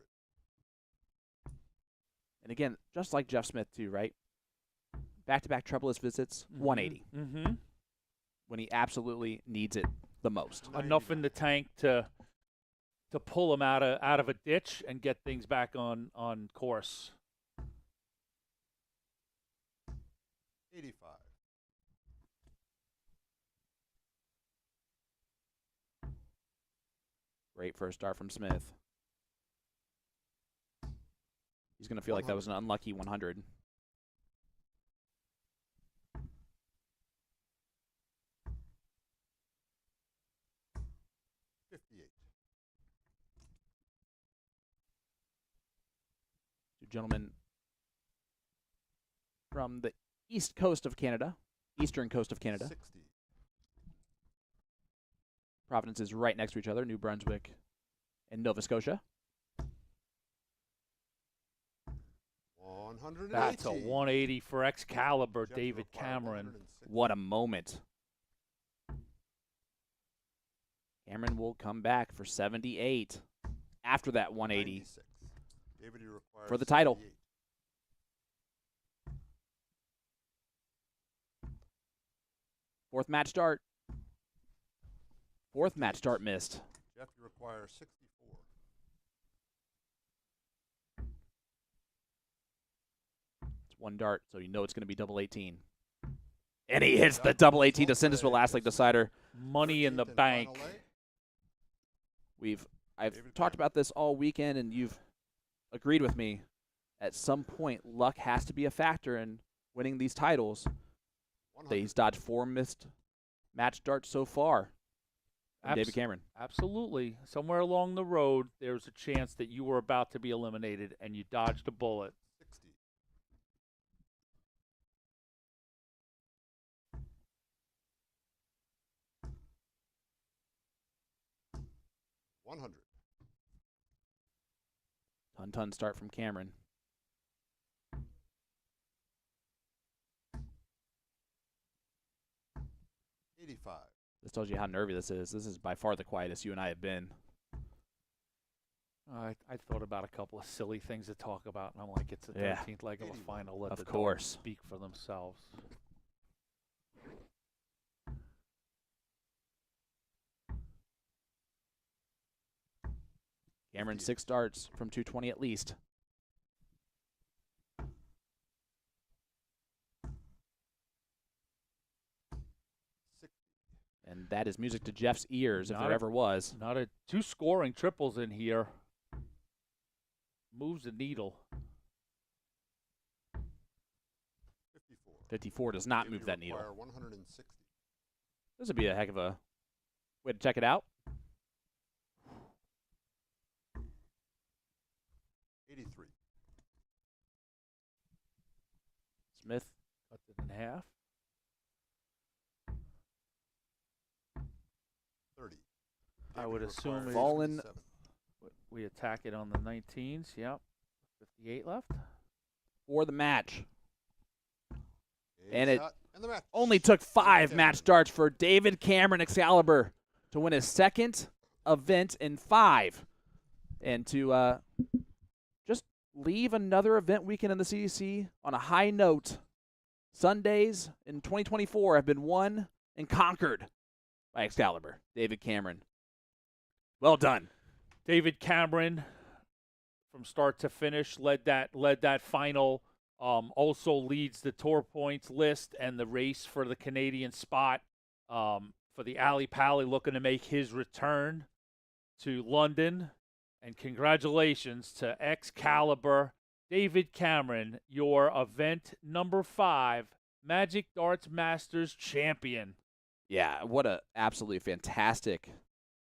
And again, just like Jeff Smith too, right? Back-to-back trebleless visits, 180 Mm-hmm. when he absolutely needs it the most. Enough in the tank to pull him out of a ditch and get things back on course. 85. Great first start from Smith. He's going to feel like that was an unlucky 100. Two gentlemen from the east coast of Canada, eastern coast of Canada. 60. Providence is right next to each other, New Brunswick and Nova Scotia. 180. That's a 180 for Excalibur, Jeff, you David require Cameron. 160. What a moment. Cameron will come back for 78 after that 180 96. David, you require for the title. 78. Fourth match start. Fourth match start missed. Jeff, you require 64. It's one dart, so you know it's going to be double 18. And he hits the double 18 to send us to the last leg decider. Money in the 13th and bank. final leg. I've David talked Cameron. about this all weekend, and you've agreed with me. At some point, luck has to be a factor in winning these titles. 100. He's dodged 4 missed match darts so far from David Abs- Cameron. Absolutely. Somewhere along the road, there's a chance that you were about to be eliminated and you dodged a bullet. 60. $100. Ton start from Cameron. 85. This tells you how nervy this is. This is by far the quietest you and I have been. I thought about a couple of silly things to talk about, and I'm like, it's the 13th Yeah. leg of a 81. final. Let Of the course. dogs speak for themselves. Cameron, 6 starts from 220 at least. And that is music to Jeff's ears, if Not there a- ever was. Not a 2 scoring triples in here. Moves the needle. 54. 54 does not If move you that needle. require 160. This would be a heck of a way to check it out. 83. Smith, Cut it in half. 30. I David would requires assume it's- Fallen- 57. We attack it on the 19s. Yep. 58 left. for the match. Game, And it shot, and the match. Only took 5 David match Cameron. starts for David Cameron Excalibur to win his second event in 5 and to just leave another event weekend in the CDC on a high note. Sundays in 2024 have been won and conquered by Excalibur. David Cameron. Well done. David Cameron, from start to finish, led that final. Also leads the tour points list and the race for the Canadian spot. For the Ali Pally, looking to make his return to London. And congratulations to Excalibur, David Cameron, your event number 5, Magic Darts Masters champion. Yeah, what a absolutely fantastic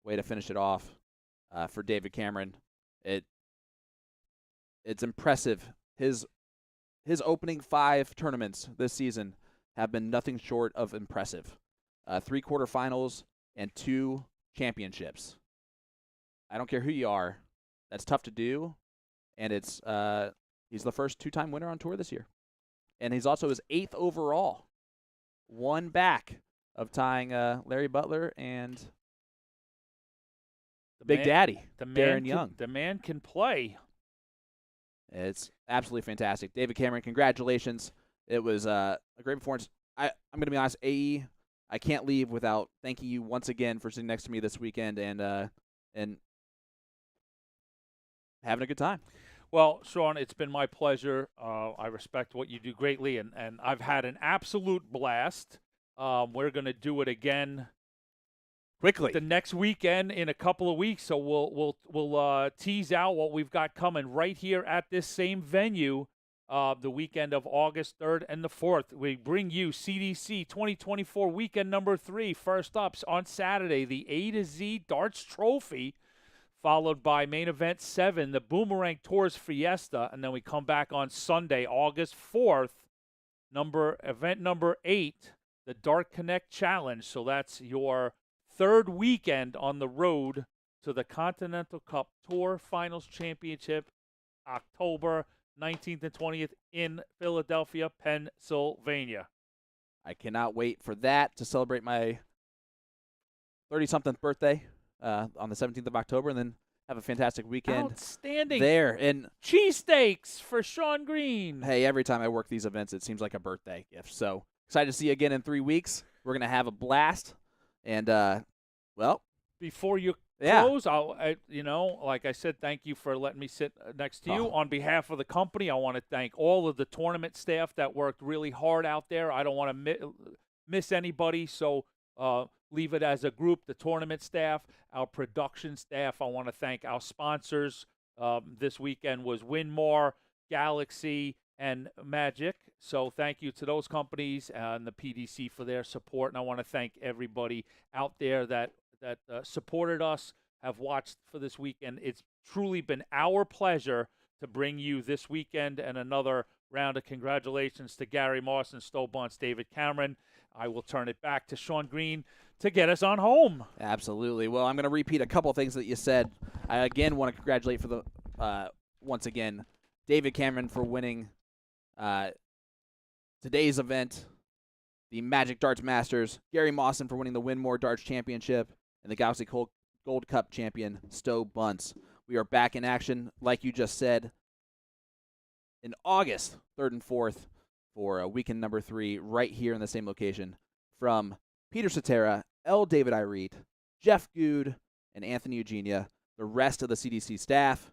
way to finish it off for David Cameron. It's impressive. His opening 5 tournaments this season have been nothing short of impressive. 3 quarterfinals and 2 championships. I don't care who you are. That's tough to do, and it's he's the first 2-time winner on tour this year. And he's also his 8th overall. 1 back of tying Larry Butler and Big Daddy, Darren Young. The man can play. It's absolutely fantastic. David Cameron, congratulations. It was a great performance. I'm going to be honest, AE, I can't leave without thanking you once again for sitting next to me this weekend and having a good time. Well, Sean, it's been my pleasure. I respect what you do greatly, and I've had an absolute blast. We're going to do it again quickly the next weekend in a couple of weeks. So we'll tease out what we've got coming right here at this same venue. The weekend of August 3rd and the 4th. We bring you CDC 2024 weekend number 3. First up on Saturday, the A to Z Darts Trophy, followed by main event 7, the Boomerang Tours Fiesta, and then we come back on Sunday, August 4th, event number 8, the Dart Connect Challenge. So that's your 3rd weekend on the road to the Continental Cup Tour Finals Championship, October 19th and 20th in Philadelphia, Pennsylvania. I cannot wait for that to celebrate my 30-something birthday on the 17th of October, and then have a fantastic weekend Outstanding. there. And cheesesteaks for Sean Green. Hey, every time I work these events, it seems like a birthday gift. So excited to see you again in 3 weeks. We're going to have a blast. And, well. Before you Yeah. close, like I said, thank you for letting me sit next to you. Oh. On behalf of the company, I want to thank all of the tournament staff that worked really hard out there. I don't want to miss anybody, so leave it as a group, the tournament staff, our production staff. I want to thank our sponsors. This weekend was Winmar, Galaxy, and Magic. So thank you to those companies and the PDC for their support. And I want to thank everybody out there that supported us, have watched for this weekend. It's truly been our pleasure to bring you this weekend and another round of congratulations to Gary Moss and Stowe Bunce, David Cameron. I will turn it back to Sean Green to get us on home. Absolutely. Well, I'm going to repeat a couple things that you said. I again want to congratulate for the once again David Cameron for winning today's event, the Magic Darts Masters, Gary Mawson for winning the Winmore Darts Championship, and the Galaxy Gold Cup champion, Stowe Bunce. We are back in action, like you just said, in August 3rd and 4th for weekend number 3 right here in the same location. From Peter Cetera, L. David Irete, Jeff Good, and Anthony Eugenia, the rest of the CDC staff,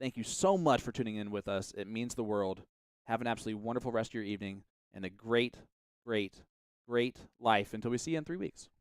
thank you so much for tuning in with us. It means the world. Have an absolutely wonderful rest of your evening and a great, great, great life until we see you in 3 weeks.